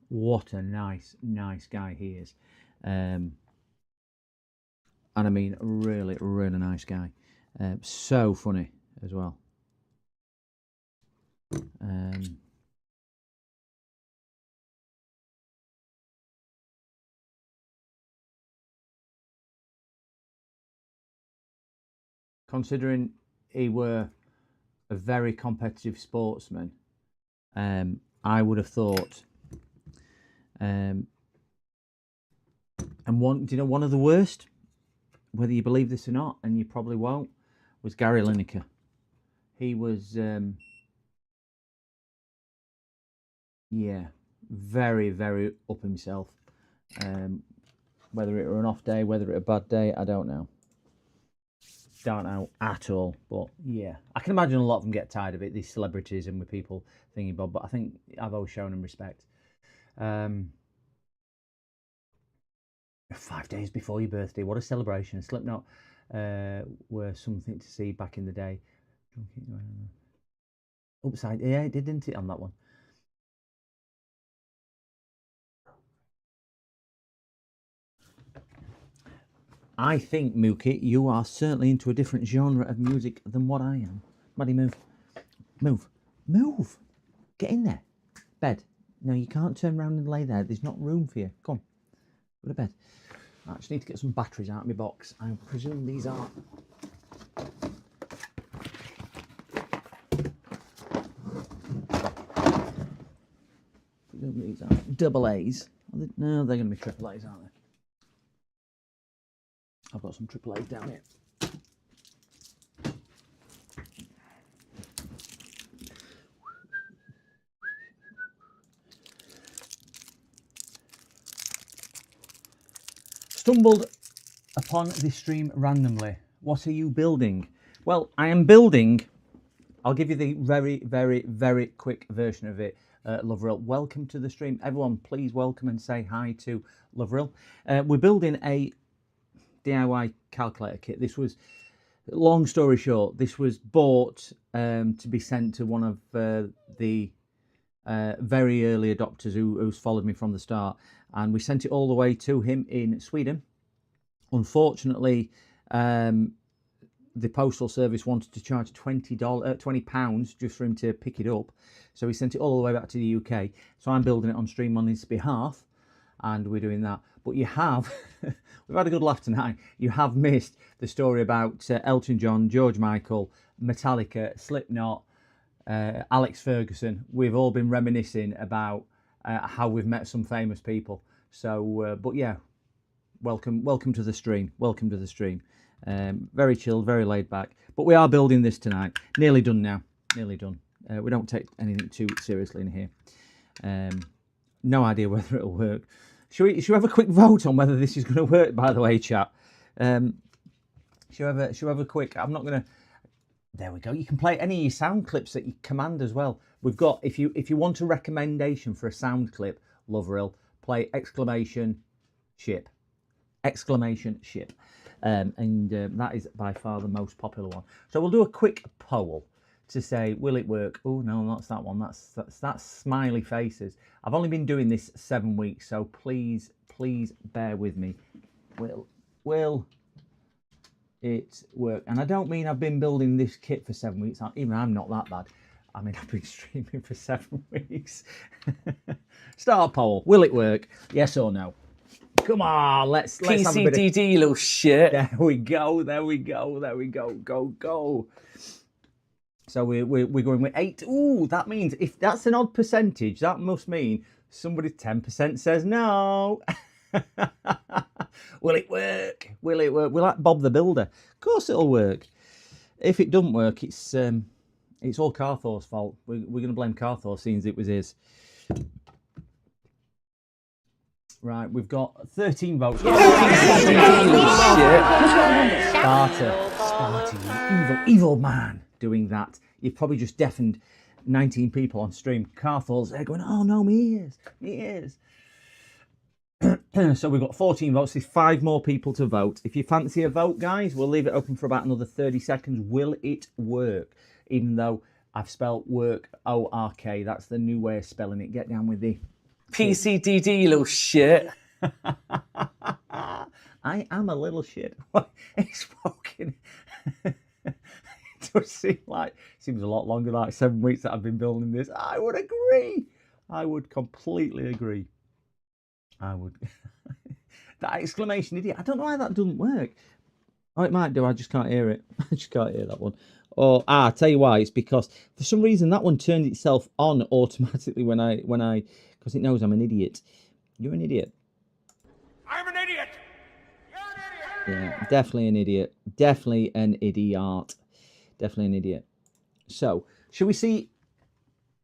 [SPEAKER 1] What a nice guy he is. And I mean, really, really nice guy. So funny as well. considering he were a very competitive sportsman, I would have thought, and one of the worst, whether you believe this or not, and you probably won't, was Gary Lineker. He was, very, very up himself. Whether it were an off day, whether it were a bad day, I don't know. Don't know at all. But yeah, I can imagine a lot of them get tired of it, these celebrities and with people thinking about. But I think I've always shown them respect. 5 days before your birthday, what a celebration! Slipknot were something to see back in the day. Upside, yeah, it did, didn't it, on that one? I think, Mookie, you are certainly into a different genre of music than what I am. Maddie, move. Move. Move. Get in there. Bed. No, you can't turn around and lay there. There's not room for you. Come on. Go to bed. I just need to get some batteries out of my box. I presume these are... These are double A's. No, they're going to be triple A's, aren't they? I've got some triple A's down here. Stumbled upon this stream randomly. What are you building? Well, I am building... I'll give you the very, very, very quick version of it. Loveril, welcome to the stream. Everyone, please welcome and say hi to Loveril. We're building a DIY calculator kit. This was, long story short, this was bought to be sent to one of the very early adopters who's followed me from the start, and we sent it all the way to him in Sweden. Unfortunately, the postal service wanted to charge £20 just for him to pick it up, so he sent it all the way back to the UK. So I'm building it on stream on his behalf, and we're doing that. But you have, we've had a good laugh tonight. You have missed the story about Elton John, George Michael, Metallica, Slipknot, Alex Ferguson. We've all been reminiscing about how we've met some famous people. So, but yeah, welcome to the stream. Welcome to the stream. Very chilled, very laid back. But we are building this tonight. Nearly done now. Nearly done. We don't take anything too seriously in here. No idea whether it'll work. Should we have a quick vote on whether this is going to work, by the way, chat? Should we have a quick... I'm not going to... There we go. You can play any of your sound clips that you command as well. We've got... If you want a recommendation for a sound clip, Loveril, play exclamation ship. Exclamation ship. And that is by far the most popular one. So we'll do a quick poll to say, will it work? Oh, no, that's that one. That's smiley faces. I've only been doing this 7 weeks, so please bear with me. Will it work? And I don't mean I've been building this kit for 7 weeks. Even I'm not that bad. I mean, I've been streaming for 7 weeks. Start poll. Will it work? Yes or no? Come on, let's have a bit of...
[SPEAKER 5] PCDD, you little shit.
[SPEAKER 1] There we go. Go. So we're going with 8. Ooh, that means if that's an odd percentage, that must mean somebody 10% says no. Will it work? Will it work? We're like Bob the Builder. Of course it'll work. If it doesn't work, it's all Carthor's fault. We're going to blame Carthor, seeing as it was his. Right, we've got 13 votes. Sparta, you evil man, doing that. You've probably just deafened 19 people on stream. Carthor's there going, oh no, me ears. So we've got 14 votes. There's 5 more people to vote. If you fancy a vote, guys, we'll leave it open for about another 30 seconds. Will it work? Even though I've spelled work O-R-K. That's the new way of spelling it. Get down with the...
[SPEAKER 5] PCDD, you little shit.
[SPEAKER 1] I am a little shit. He's spoken. It does seems a lot longer, like 7 weeks that I've been building this. I would agree. I would completely agree. I would. That exclamation idiot. I don't know why that doesn't work. Oh, it might do. I just can't hear it. I just can't hear that one. Or I'll tell you why. It's because for some reason that one turned itself on automatically when I because it knows I'm an idiot. You're an idiot.
[SPEAKER 3] I'm an idiot.
[SPEAKER 1] Yeah, definitely an idiot. Definitely an idiot. Definitely an idiot. So, shall we see?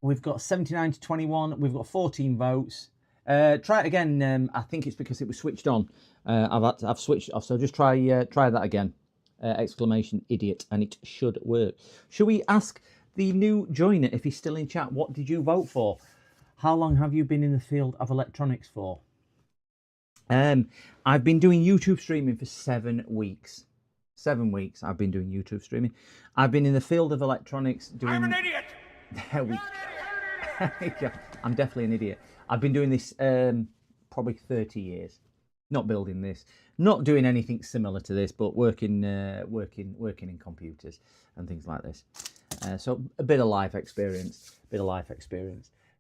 [SPEAKER 1] We've got 79 to 21. We've got 14 votes. Try it again. I think it's because it was switched on. I've switched off. So just try that again. Exclamation idiot, and it should work. Shall we ask the new joiner if he's still in chat? What did you vote for? How long have you been in the field of electronics for? I've been doing YouTube streaming for 7 weeks. 7 weeks I've been doing YouTube streaming. I've been in the field of electronics doing...
[SPEAKER 3] I'm an idiot.
[SPEAKER 1] There we go. I'm definitely an idiot. I've been doing this probably 30 years. Not building this, not doing anything similar to this, but working in computers and things like this. So a bit of life experience,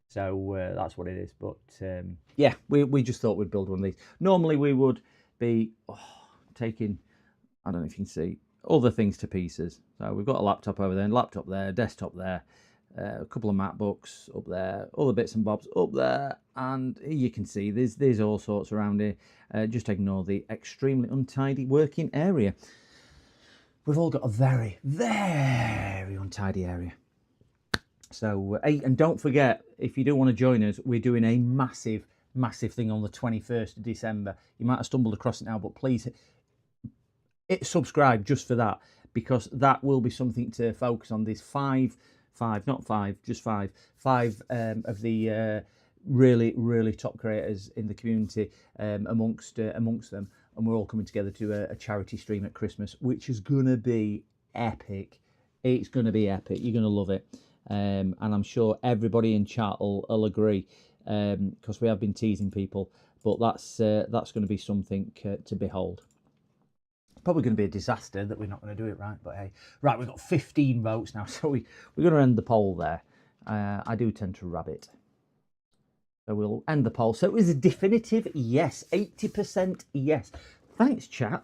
[SPEAKER 1] So that's what it is. But yeah, we just thought we'd build one of these. Normally we would be taking, I don't know if you can see, other things to pieces. So we've got a laptop over there, laptop there, desktop there, a couple of MacBooks up there, other bits and bobs up there, and you can see there's all sorts around here. Just ignore the extremely untidy working area. We've all got a very, very untidy area. So, and don't forget, if you do want to join us, we're doing a massive thing on the 21st of December. You might have stumbled across it now, but please subscribe just for that, because that will be something to focus on. There's five of the really top creators in the community amongst them, and we're all coming together to a charity stream at Christmas, which is gonna be epic. It's gonna be epic. You're gonna love it, and I'm sure everybody in chat will agree, because we have been teasing people, but that's going to be something to behold. Probably going to be a disaster that we're not going to do it right, but hey. Right, we've got 15 votes now, so we're going to end the poll there. I do tend to rabbit. So we'll end the poll. So it was a definitive yes, 80% yes. Thanks, chat.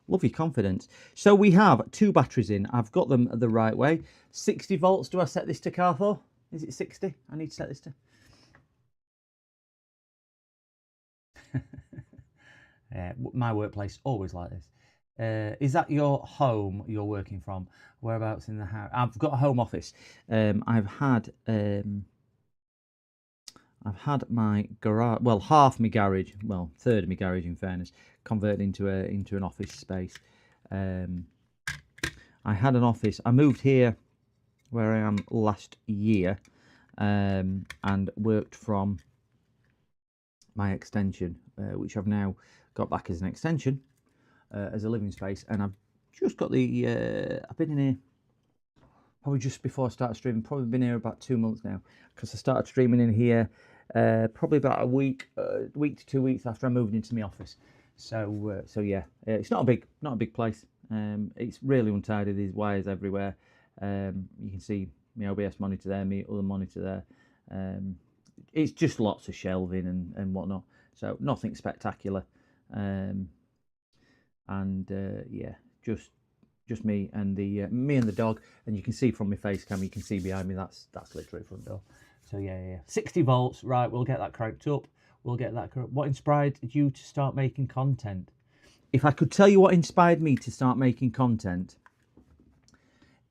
[SPEAKER 1] Love your confidence. So we have 2 batteries in. I've got them the right way. 60 volts. Do I set this to car for? Is it 60? I need to set this to. Yeah, my workplace always like this. Is that your home you're working from? Whereabouts in the house? I've got a home office. I've had my garage, well, half my garage, well, third of my garage in fairness, converted into an office space. I had an office. I moved here where I am last year, and worked from my extension, which I've now got back as an extension, as a living space. And I've just got the I've been in here probably just before I started streaming. Probably been here about 2 months now, because I started streaming in here probably about a week to 2 weeks after I moved into my office. So yeah, it's not a big place. It's really untidy. There's wires everywhere. You can see my OBS monitor there, my other monitor there. It's just lots of shelving and whatnot. So nothing spectacular. Yeah, just me and the dog. And you can see from my face cam, you can see behind me, that's literally front door. So yeah. 60 volts, right, we'll get that cranked up. What inspired you to start making content? If I could tell you what inspired me to start making content,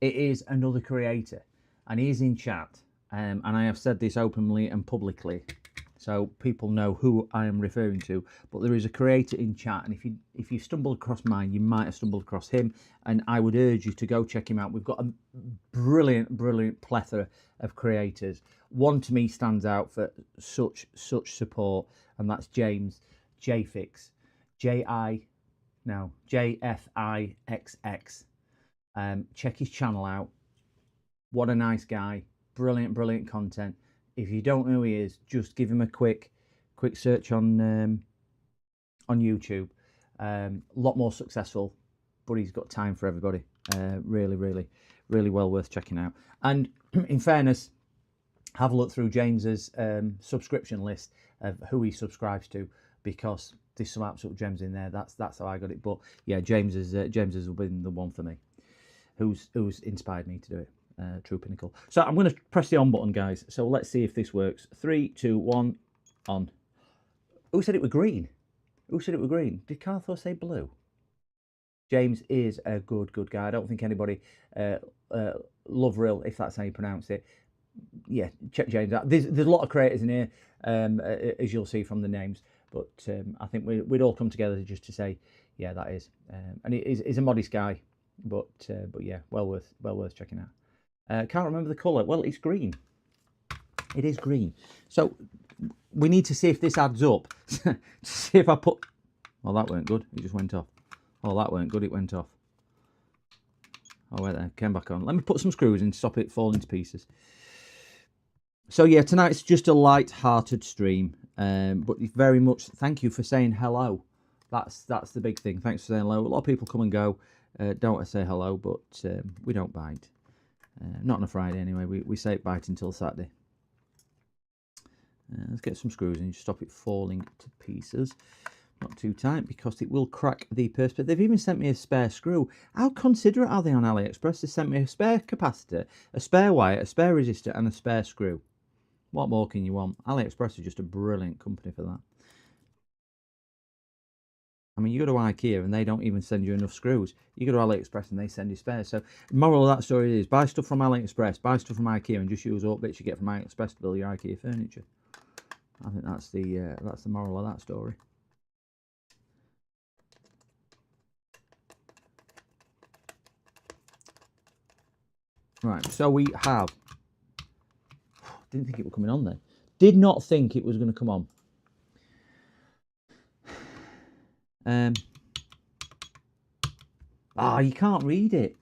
[SPEAKER 1] it is another creator, and he is in chat, and I have said this openly and publicly, so people know who I am referring to. But there is a creator in chat, and if you stumble across mine, you might have stumbled across him, and I would urge you to go check him out. We've got a brilliant plethora of creators. One to me stands out for such support, and that's James JFix, JFIXX. Check his channel out. What a nice guy. Brilliant content. If you don't know who he is, just give him a quick search on YouTube. A lot more successful, but he's got time for everybody. Really well worth checking out. And in fairness, have a look through James's subscription list of who he subscribes to, because there's some absolute gems in there. That's how I got it. But yeah, James has been the one for me, who's inspired me to do it. True pinnacle. So I'm going to press the on button, guys. So let's see if this works. 3, 2, 1, on. Who said it was green? Who said it was green? Did Cartho say blue? James is a good guy. I don't think anybody, Lovril, if that's how you pronounce it. Yeah, check James out. There's a lot of creators in here, as you'll see from the names. But I think we'd all come together just to say, yeah, that is. And he's a modest guy, but yeah, well worth checking out. Can't remember the colour. Well, it's green. It is green. So we need to see if this adds up. See if I put. Well, that weren't good. It just went off. Oh, that weren't good. It went off. Oh, wait there. Came back on. Let me put some screws in to stop it falling to pieces. So yeah, tonight's just a light-hearted stream. But very much thank you for saying hello. That's the big thing. Thanks for saying hello. A lot of people come and go. Don't want to say hello, but we don't bite. Not on a Friday anyway. We say it bite until Saturday. Let's get some screws in to stop it falling to pieces. Not too tight because it will crack the purse. But they've even sent me a spare screw. How considerate are they on AliExpress? They sent me a spare capacitor, a spare wire, a spare resistor and a spare screw. What more can you want? AliExpress is just a brilliant company for that. I mean, you go to IKEA and they don't even send you enough screws. You go to AliExpress and they send you spares. So, moral of that story is buy stuff from AliExpress, buy stuff from IKEA, and just use all bits you get from AliExpress to build your IKEA furniture. I think that's the moral of that story. Right, so we have. Didn't think it was coming on then. Did not think it was going to come on. You can't read it.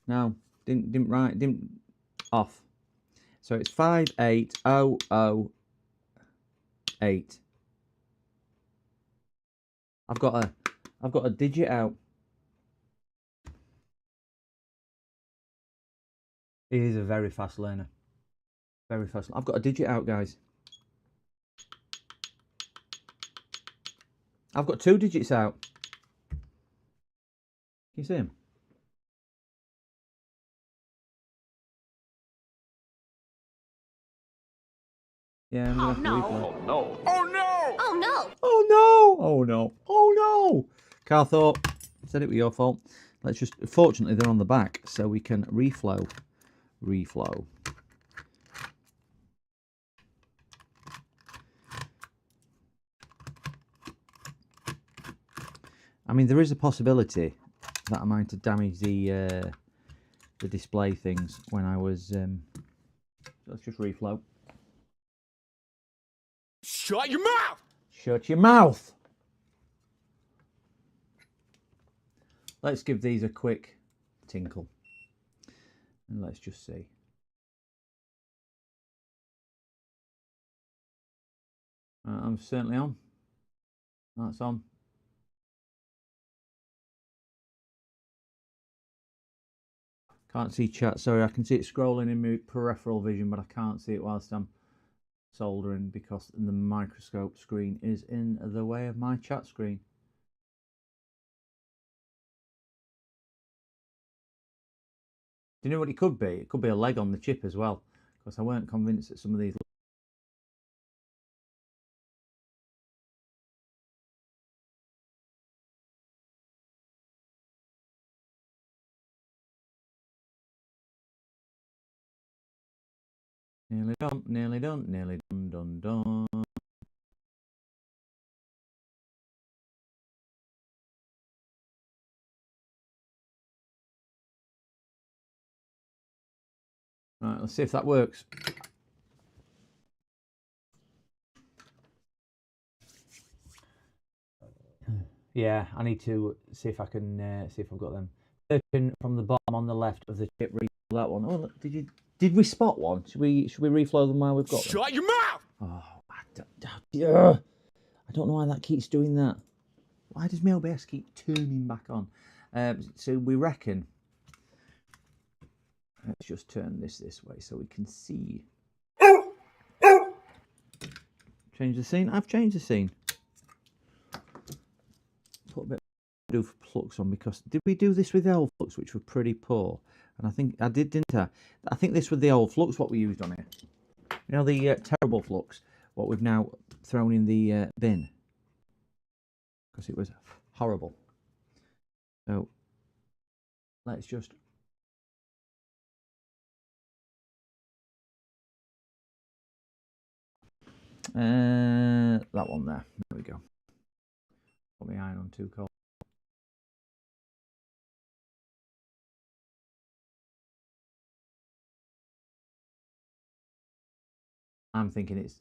[SPEAKER 1] No, didn't write, didn't off. So it's 58008. I've got a digit out. He is a very fast learner. Very fast. I've got a digit out, guys. I've got 2 digits out. Can you see him? Yeah.
[SPEAKER 6] Oh no.
[SPEAKER 3] Oh no! Oh no!
[SPEAKER 6] Oh no.
[SPEAKER 1] Oh no! Oh no! Oh no! Carthor, said it was your fault. Let's just. Fortunately, they're on the back, so we can reflow. Reflow. I mean, there is a possibility that I might have damaged the display things when I was. Let's just reflow.
[SPEAKER 3] Shut your mouth!
[SPEAKER 1] Shut your mouth. Let's give these a quick tinkle. And let's just see. I'm certainly on. That's on. Can't see chat. Sorry, I can see it scrolling in my peripheral vision, but I can't see it whilst I'm soldering because the microscope screen is in the way of my chat screen. Do you know what it could be? It could be a leg on the chip as well, because I weren't convinced that some of these. Nearly done, nearly done, nearly done, done, done. Right, let's see if that works. Yeah, I need to see if I can see if I've got them. From the bottom on the left of the chip, reflow that one. Oh, look, did we spot one? Should we reflow them while we've got them?
[SPEAKER 3] Shut your mouth!
[SPEAKER 1] Oh, I don't know why that keeps doing that. Why does my OBS keep turning back on? So we reckon. Let's just turn this way so we can see. Change the scene. I've changed the scene. Put a bit of flux on, because did we do this with the old flux, which were pretty poor? And I think I did, didn't I? I think this was the old flux what we used on it. You know, the terrible flux, what we've now thrown in the bin, because it was horrible. So let's just that one there. There we go. Put my iron on too cold. I'm thinking it's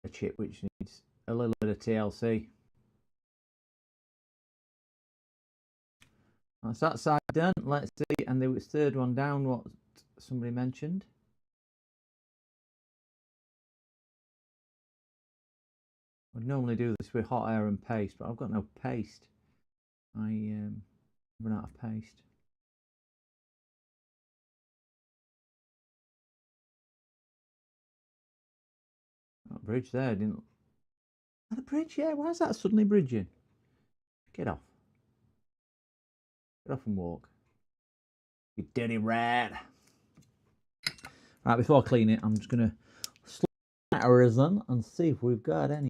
[SPEAKER 1] a chip which needs a little bit of TLC. That's that side done. Let's see. And there was third one down, what somebody mentioned. I'd normally do this with hot air and paste, but I've got no paste. I run out of paste. That bridge there didn't. The bridge, yeah. Why is that suddenly bridging? Get off. Get off and walk. You dirty rat. Right, before I clean it, I'm just gonna slap and see if we've got any.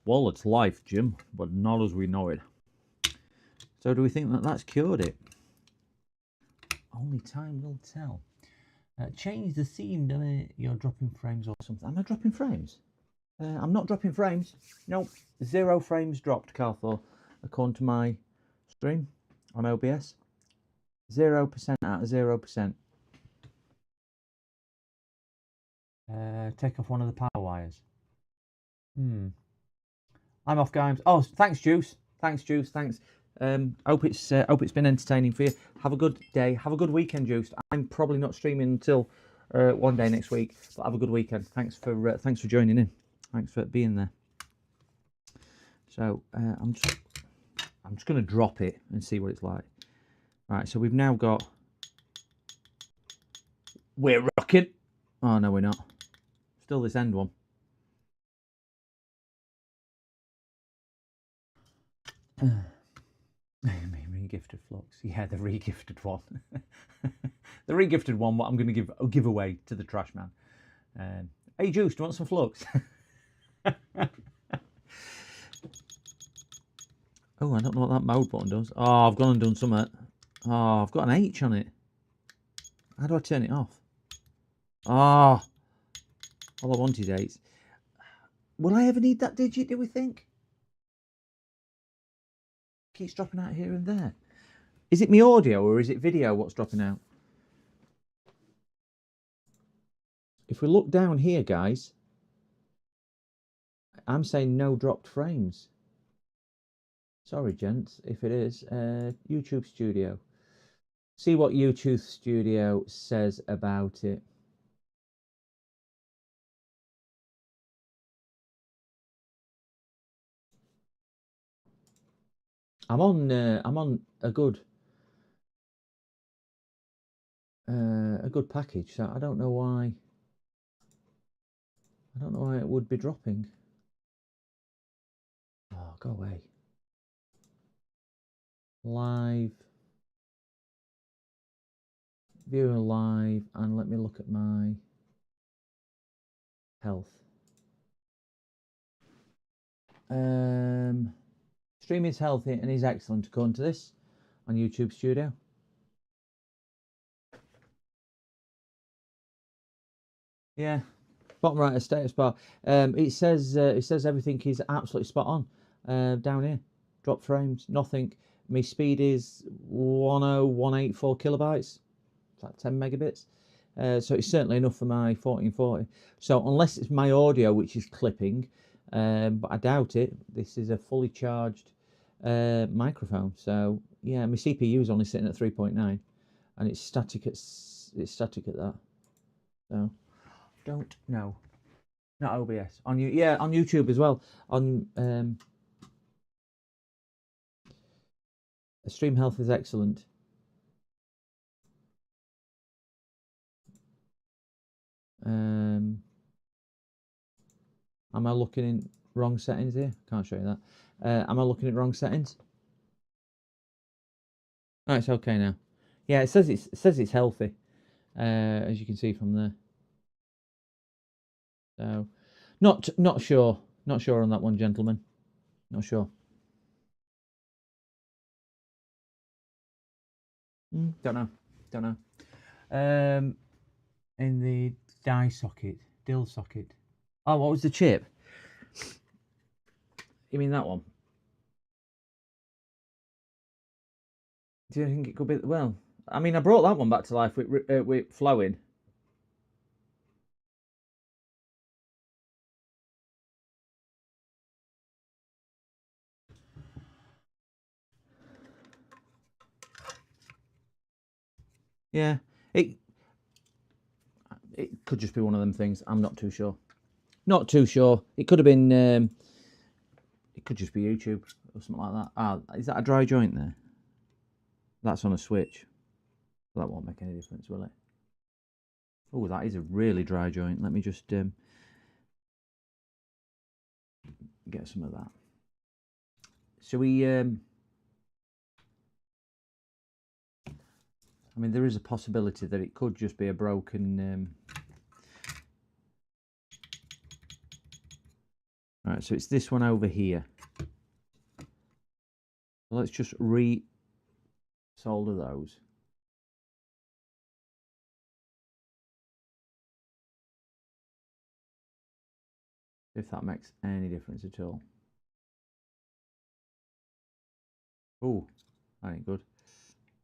[SPEAKER 1] Well, it's life, Jim, but not as we know it. So do we think that that's cured it? Only time will tell. Change the theme. You're dropping frames or something. Am I dropping frames? I'm not dropping frames. Nope. 0 frames dropped, Carthor, according to my stream on OBS. 0% out of 0%. Take off one of the power wires. I'm off, guys. Oh, thanks, Juice. Thanks, Juice. Thanks. Hope it's been entertaining for you. Have a good day. Have a good weekend, Juice. I'm probably not streaming until one day next week, but have a good weekend. Thanks for joining in. Thanks for being there. So I'm just going to drop it and see what it's like. Right. So we've now got. We're rocking. Oh no, we're not. Still this end one. Regifted flux. Yeah, the regifted one. The regifted one, what I'm going to give away to the trash man. Hey, Juice, do you want some flux? Oh, I don't know what that mode button does. Oh, I've gone and done something. Oh, I've got an H on it. How do I turn it off? Ah, all I wanted 8. Will I ever need that digit, do we think? Keeps dropping out here and there. Is it my audio or is it video what's dropping out? If we look down here, guys, I'm saying no dropped frames. Sorry, gents, if it is. YouTube Studio. See what YouTube Studio says about it. I'm on a good package, so I don't know why. I don't know why it would be dropping. Oh, go away. Live. Viewer live, and let me look at my health. Stream is healthy and is excellent according to this on YouTube Studio. Yeah, bottom right of status bar. It says everything is absolutely spot on. Down here, drop frames, nothing. My speed is 10184 kilobytes. It's like 10 megabits. So it's certainly enough for my 1440. So unless it's my audio which is clipping, but I doubt it. This is a fully charged microphone. So yeah, my CPU is only sitting at 3.9, and it's static at that. So don't know. Not OBS on you. Yeah, on YouTube as well. On stream health is excellent. Am I looking in wrong settings here? Can't show you that. Am I looking at wrong settings? Oh, it's okay now. Yeah, it says it's healthy, as you can see from there. So, not sure on that one, gentlemen. Not sure. Don't know. In the die socket, dill socket. Oh, what was the chip? You mean that one? Do you think it could be? Well, I mean, I brought that one back to life with flowing. Yeah, it could just be one of them things. I'm not too sure. Not too sure. It could have been. It could just be YouTube or something like that. Ah, is that a dry joint there? That's on a switch. Well, that won't make any difference, will it? Oh, that is a really dry joint. Let me just get some of that. So we. I mean, there is a possibility that it could just be a broken. Right, so it's this one over here. Let's just re-solder those. If that makes any difference at all. Oh, that ain't good.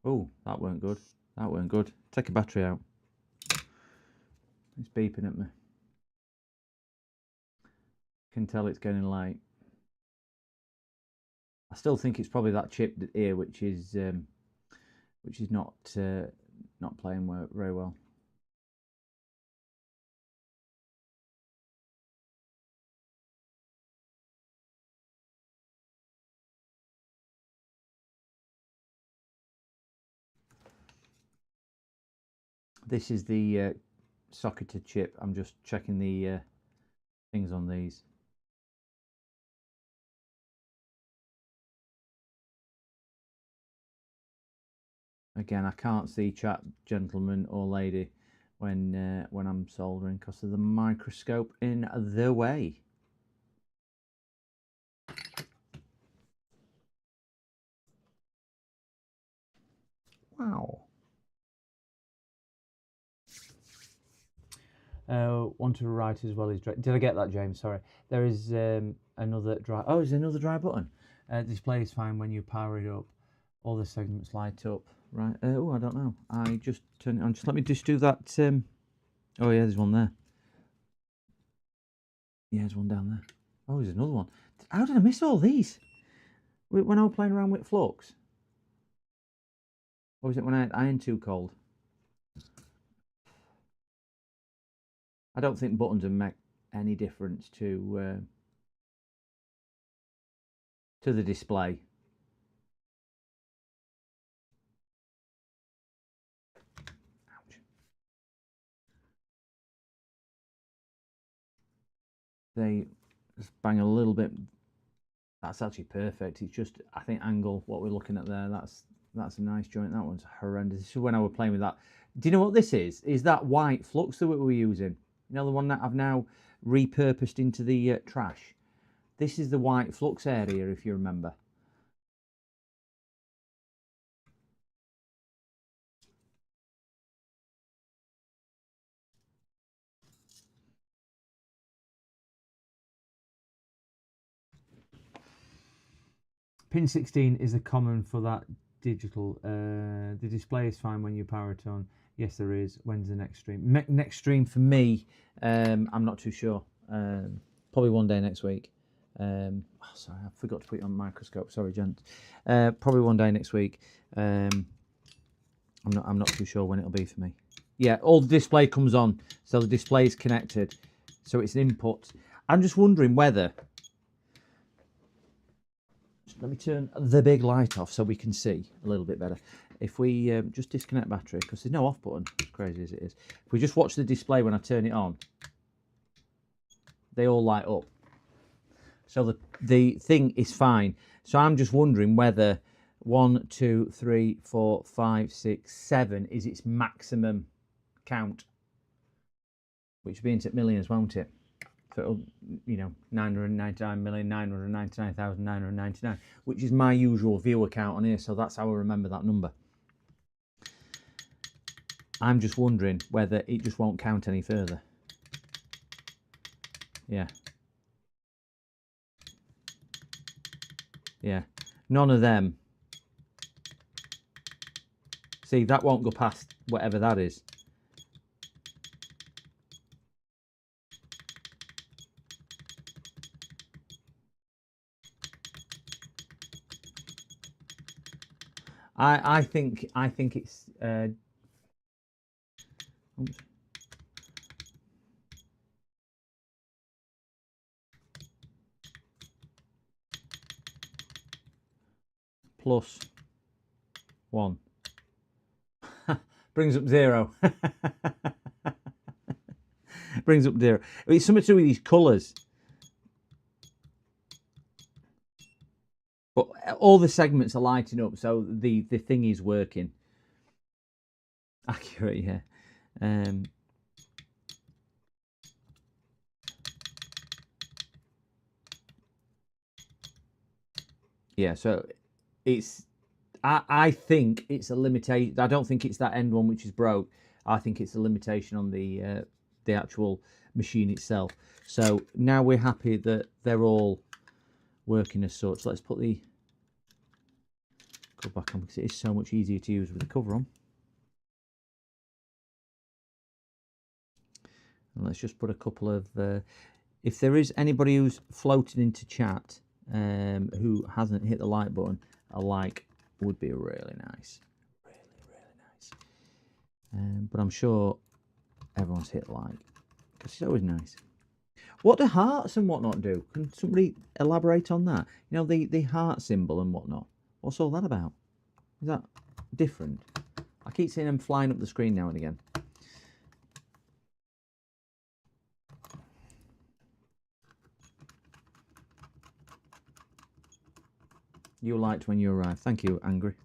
[SPEAKER 1] Oh, that weren't good. That weren't good. Take a battery out. It's beeping at me. Can tell it's getting late. I still think it's probably that chip here, which is not playing very well. This is the socketed chip. I'm just checking the things on these. Again, I can't see chat, gentleman or lady, when I'm soldering because of the microscope in the way. Wow. Want to write as well as dry. Did I get that, James? Sorry. There is another dry. Oh, there's another dry button. Display is fine when you power it up. All the segments light up. Right. Oh, I don't know. I just turn it on. Just let me just do that. Oh yeah, there's one there. Yeah, there's one down there. Oh, there's another one. How did I miss all these? When I was playing around with flux? Or was it when I had iron too cold? I don't think buttons would make any difference to the display. Ouch. They just bang a little bit. That's actually perfect. It's just, I think, angle, what we're looking at there, that's a nice joint. That one's horrendous. This is when I was playing with that. Do you know what this is? Is that white flux that we were using? You know, the one that I've now repurposed into the trash. This is the white flux area, if you remember. Pin 16 is a common for that digital. The display is fine when you power it on. Yes, there is. When's the next stream? Next stream for me, I'm not too sure. Probably one day next week. Oh, sorry, I forgot to put it on the microscope. Sorry, gent. Probably one day next week. I'm not too sure when it'll be for me. Yeah, all the display comes on, so the display is connected, so it's an input. I'm just wondering whether. Let me turn the big light off so we can see a little bit better. If we just disconnect battery, because there's no off button, as crazy as it is. If we just watch the display when I turn it on, they all light up. So the thing is fine. So I'm just wondering whether 1, 2, 3, 4, 5, 6, 7 is its maximum count, which will be into millions, won't it? So it'll, you know, 999,999,999, which is my usual viewer count on here. So that's how I remember that number. I'm just wondering whether it just won't count any further. Yeah. Yeah. None of them. See, that won't go past whatever that is. I think it's plus 1 brings up 0. Brings up 0. It's something to do with these colours. But all the segments are lighting up, so the thing is working. Accurate, yeah. Yeah, so it's. I think it's a limitation. I don't think it's that end one which is broke. I think it's a limitation on the actual machine itself. So now we're happy that they're all working as such. Let's put the cover back on because it is so much easier to use with the cover on. And let's just put a couple of. If there is anybody who's floated into chat who hasn't hit the like button, a like would be really nice. Really nice. But I'm sure everyone's hit like because it's always nice. What do hearts and whatnot do? Can somebody elaborate on that? You know, the heart symbol and whatnot. What's all that about? Is that different? I keep seeing them flying up the screen now and again. You liked when you arrived. Thank you, Angry.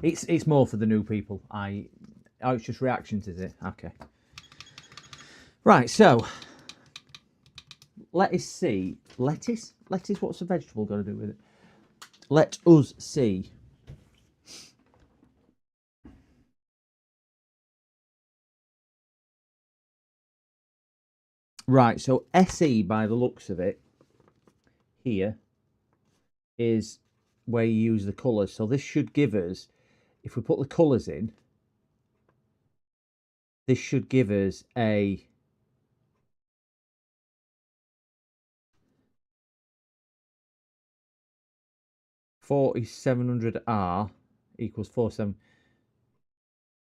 [SPEAKER 1] It's more for the new people. Oh, it's just reactions, is it? Okay. Right, so let us see. Lettuce? Lettuce, what's a vegetable got to do with it? Let us see. Right, so SE, by the looks of it, here, is where you use the colours. So this should give us, if we put the colours in, this should give us a 4700R equals 47.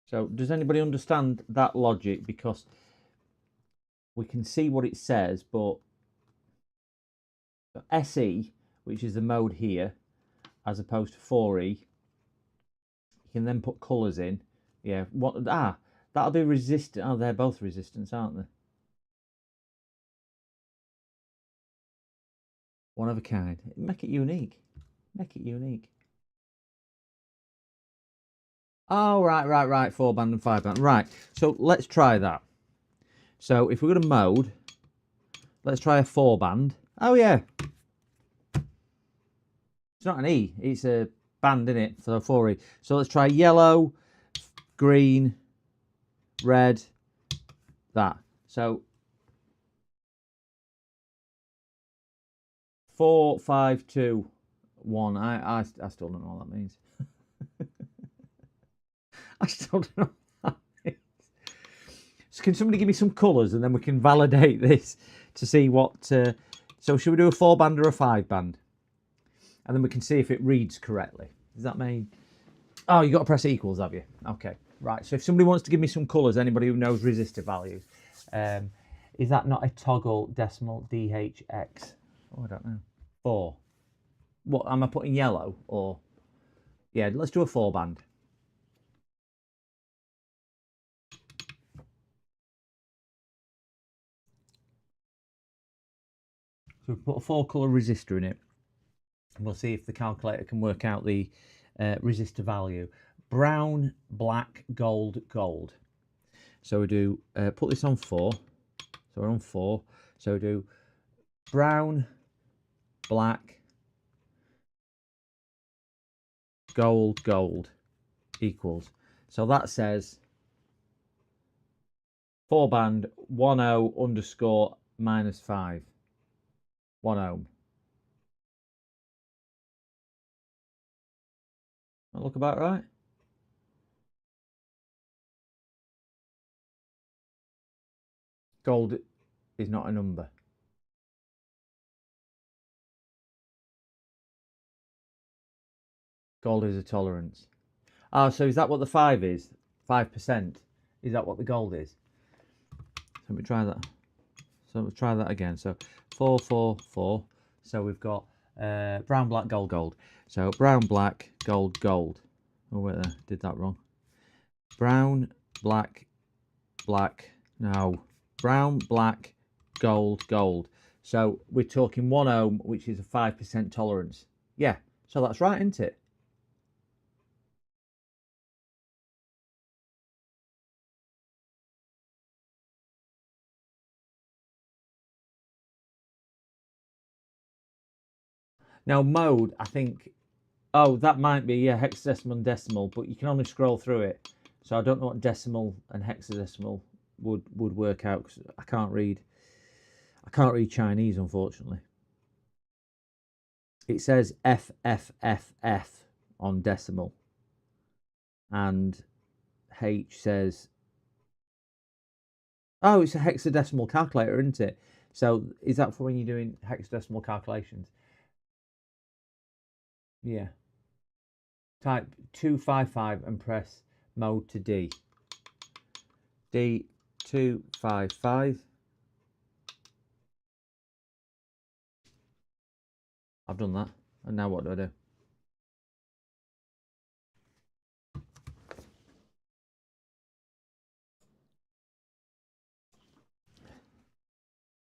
[SPEAKER 1] So does anybody understand that logic? Because we can see what it says, but SE, which is the mode here, as opposed to 4E, you can then put colours in. Yeah, that'll be resistant. Oh, they're both resistance, aren't they? One of a kind. Make it unique. Make it unique. Oh, right. 4-band and 5-band. Right, so let's try that. So if we're going to mode, let's try a 4-band. Oh, yeah. It's not an E, it's a band, isn't it? So 4E. So let's try yellow, green, red, that. So 4, 5, 2, 1. I still don't know what that means. I still don't know what that means. So can somebody give me some colours and then we can validate this to see what... so should we do a 4-band or a 5-band? And then we can see if it reads correctly. Does that mean... Oh, you got to press equals, have you? Okay, right. So if somebody wants to give me some colours, anybody who knows resistor values, is that not a toggle decimal DHX? Oh, I don't know. 4. What, am I putting yellow or... Yeah, let's do a 4-band. So we put a 4-colour resistor in it. And we'll see if the calculator can work out the resistor value. Brown, black, gold, gold. So we do, put this on 4. So we're on 4. So we do brown, black, gold, gold equals. So that says 4 band 10 underscore minus 5. 1 ohm. That look about right? Gold is not a number. Gold is a tolerance. Oh, so is that what the 5 is? 5%? Is that what the gold is? So let me try that. So we'll try that again. So 4, 4, 4. So we've got brown, black, gold, gold. So brown, black, gold, gold. Oh, wait there. Did that wrong. Brown, black, black. No. Brown, black, gold, gold. So we're talking 1 ohm, which is a 5% tolerance. Yeah. So that's right, isn't it? Now mode, I think, oh, that might be, yeah, hexadecimal and decimal, but you can only scroll through it. So I don't know what decimal and hexadecimal would work out, because I can't read Chinese, unfortunately. It says FFFF on decimal, and H says, oh, it's a hexadecimal calculator, isn't it? So is that for when you're doing hexadecimal calculations? Yeah. Type 255 and press mode to D. D255. I've done that. And now what do I do?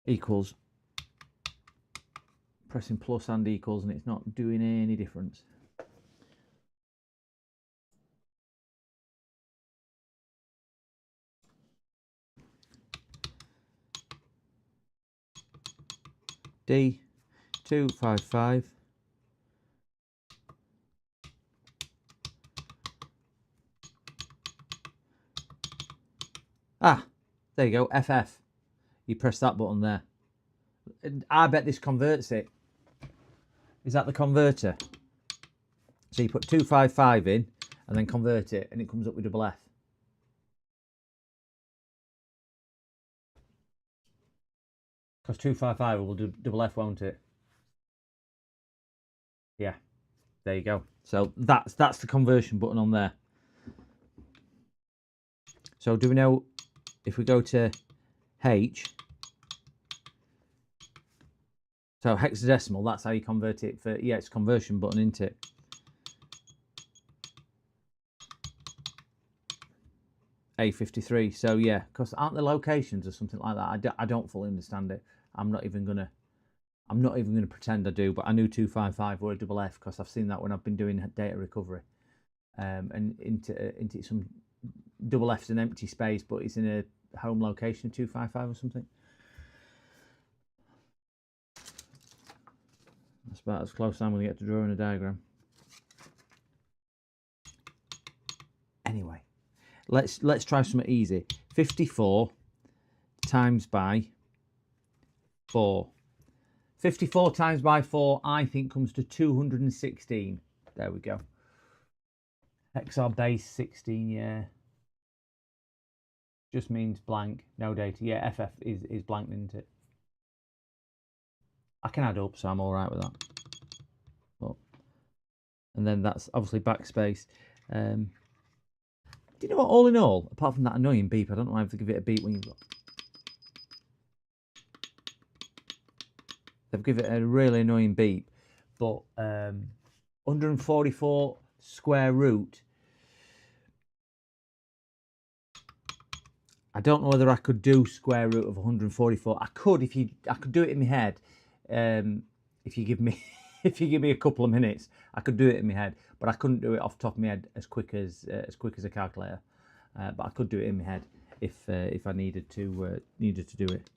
[SPEAKER 1] Equals. Pressing plus and equals, and it's not doing any difference. D255. Ah, there you go, FF. You press that button there. I bet this converts it. Is that the converter? So you put 255 in and then convert it, and it comes up with double F. Because 255 will do double F, won't it? Yeah, there you go. So that's the conversion button on there. So do we know if we go to H? So hexadecimal, that's how you convert it for, yeah, it's conversion button, isn't it? A53. So yeah, because aren't there locations or something like that? I don't fully understand it. I'm not even gonna pretend I do, but I knew 255 were a double F because I've seen that when I've been doing data recovery, and into some double F's an empty space, but it's in a home location of 255 or something. That's about as close as I'm going to get to drawing a diagram. Anyway, let's try something easy. 54 times by 4. 54 times by 4, I think, comes to 216. There we go. XR base 16, yeah. Just means blank, no data. Yeah, FF is blank, isn't it? I can add up, so I'm all right with that. But, and then that's obviously backspace. Do you know what? All in all, apart from that annoying beep, I don't know why I have to give it a beep when you've got. They've given it a really annoying beep, but 144 square root. I don't know whether I could do square root of 144. I could I could do it in my head. if you give me if you give me a couple of minutes, I could do it in my head, but I couldn't do it off the top of my head as quick as a calculator. But I could do it in my head if I needed to do it.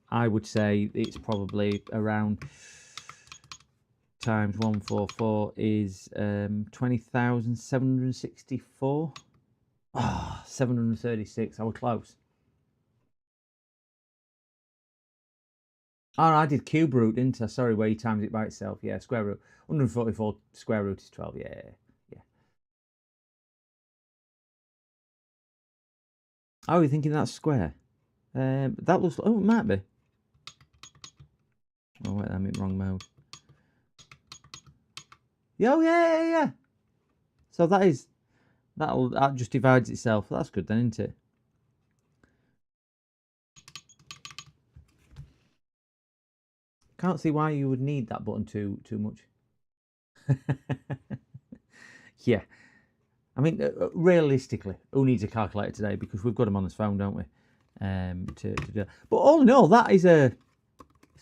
[SPEAKER 1] I would say it's probably around times 144 is 20,764. Ah, 736. I was close. Oh, I did cube root, didn't I? Sorry, where you times it by itself. Yeah, square root. 144 square root is 12. Yeah. Oh, you're thinking that's square? That looks. Oh, it might be. Oh wait, I'm in wrong mode. Yeah. So that just divides itself. That's good then, isn't it? Can't see why you would need that button too much. Yeah. I mean, realistically, who needs a calculator today? Because we've got them on his phone, don't we? To do that. But all in all, that is it's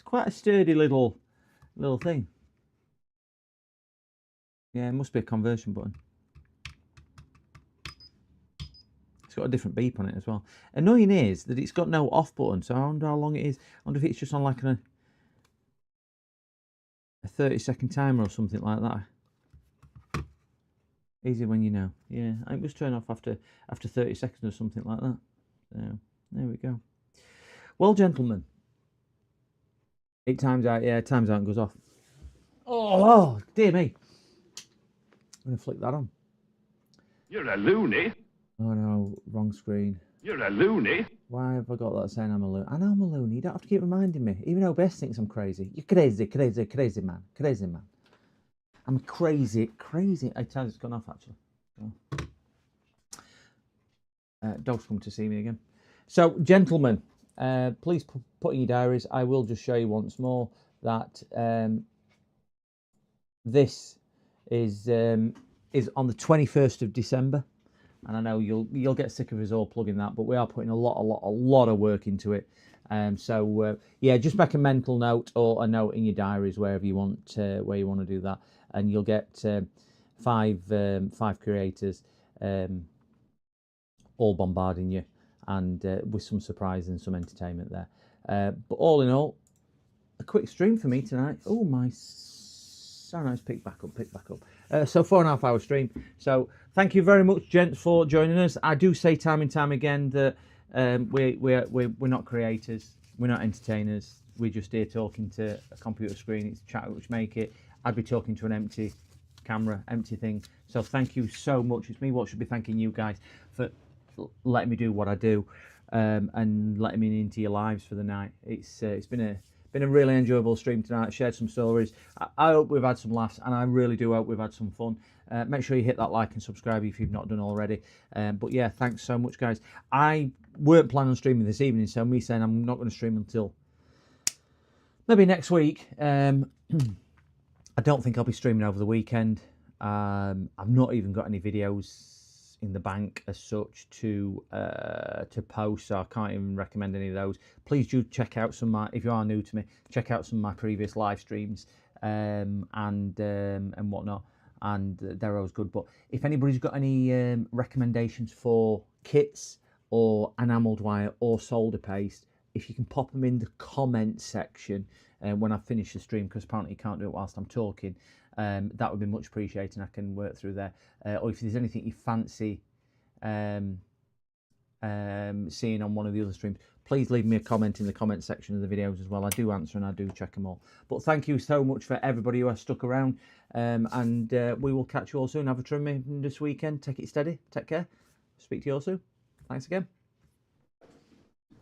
[SPEAKER 1] quite a sturdy little thing. Yeah, it must be a conversion button. It's got a different beep on it as well. Annoying is that it's got no off button, so I wonder how long it is. I wonder if it's just on like a 30-second timer or something like that. Easy when you know. Yeah, it must turn off after 30 seconds or something like that. So there we go. Well, gentlemen, it times out. Yeah, it times out and goes off. Oh dear me! I'm gonna flick that on.
[SPEAKER 3] You're a loony.
[SPEAKER 1] Oh no, wrong screen.
[SPEAKER 3] You're a loony.
[SPEAKER 1] Why have I got that saying I'm a loony? I know I'm a loony. You don't have to keep reminding me. Even though Bess thinks I'm crazy. You're crazy man. Crazy man. I'm crazy. It has gone off actually. Dog's come to see me again. So, gentlemen, please put in your diaries. I will just show you once more that this is on the 21st of December, and I know you'll get sick of us all plugging that, but we are putting a lot of work into it. So yeah, just make a mental note or a note in your diaries wherever you want to do that, and you'll get five creators all bombarding you, and with some surprise and some entertainment there. But all in all, a quick stream for me tonight. Oh my, so nice. Pick back up. So 4.5 hour stream. So thank you very much, gents, for joining us. I do say time and time again that we're not creators, we're not entertainers. We're just here talking to a computer screen. It's chat which make it. I'd be talking to an empty camera, empty thing. So thank you so much. It's me what should be thanking you guys for letting me do what I do, and letting me into your lives for the night. It's been a really enjoyable stream tonight. Shared some stories. I hope we've had some laughs, and I really do hope we've had some fun. Make sure you hit that like and subscribe if you've not done already. But yeah, thanks so much, guys. I weren't planning on streaming this evening, so me saying I'm not going to stream until maybe next week. I don't think I'll be streaming over the weekend. I've not even got any videos in the bank as such to post, so I can't even recommend any of those. Please do check out some of my, if you are new to me, check out some of my previous live streams and whatnot, and they're always good. But if anybody's got any recommendations for kits or enamelled wire or solder paste, if you can pop them in the comment section when I finish the stream, because apparently you can't do it whilst I'm talking, that would be much appreciated, and I can work through there. Or if there's anything you fancy seeing on one of the other streams, please leave me a comment in the comment section of the videos as well. I do answer and I do check them all. But thank you so much for everybody who has stuck around, and we will catch you all soon. Have a tremendous weekend. Take it steady. Take care. Speak to you all soon. Thanks again.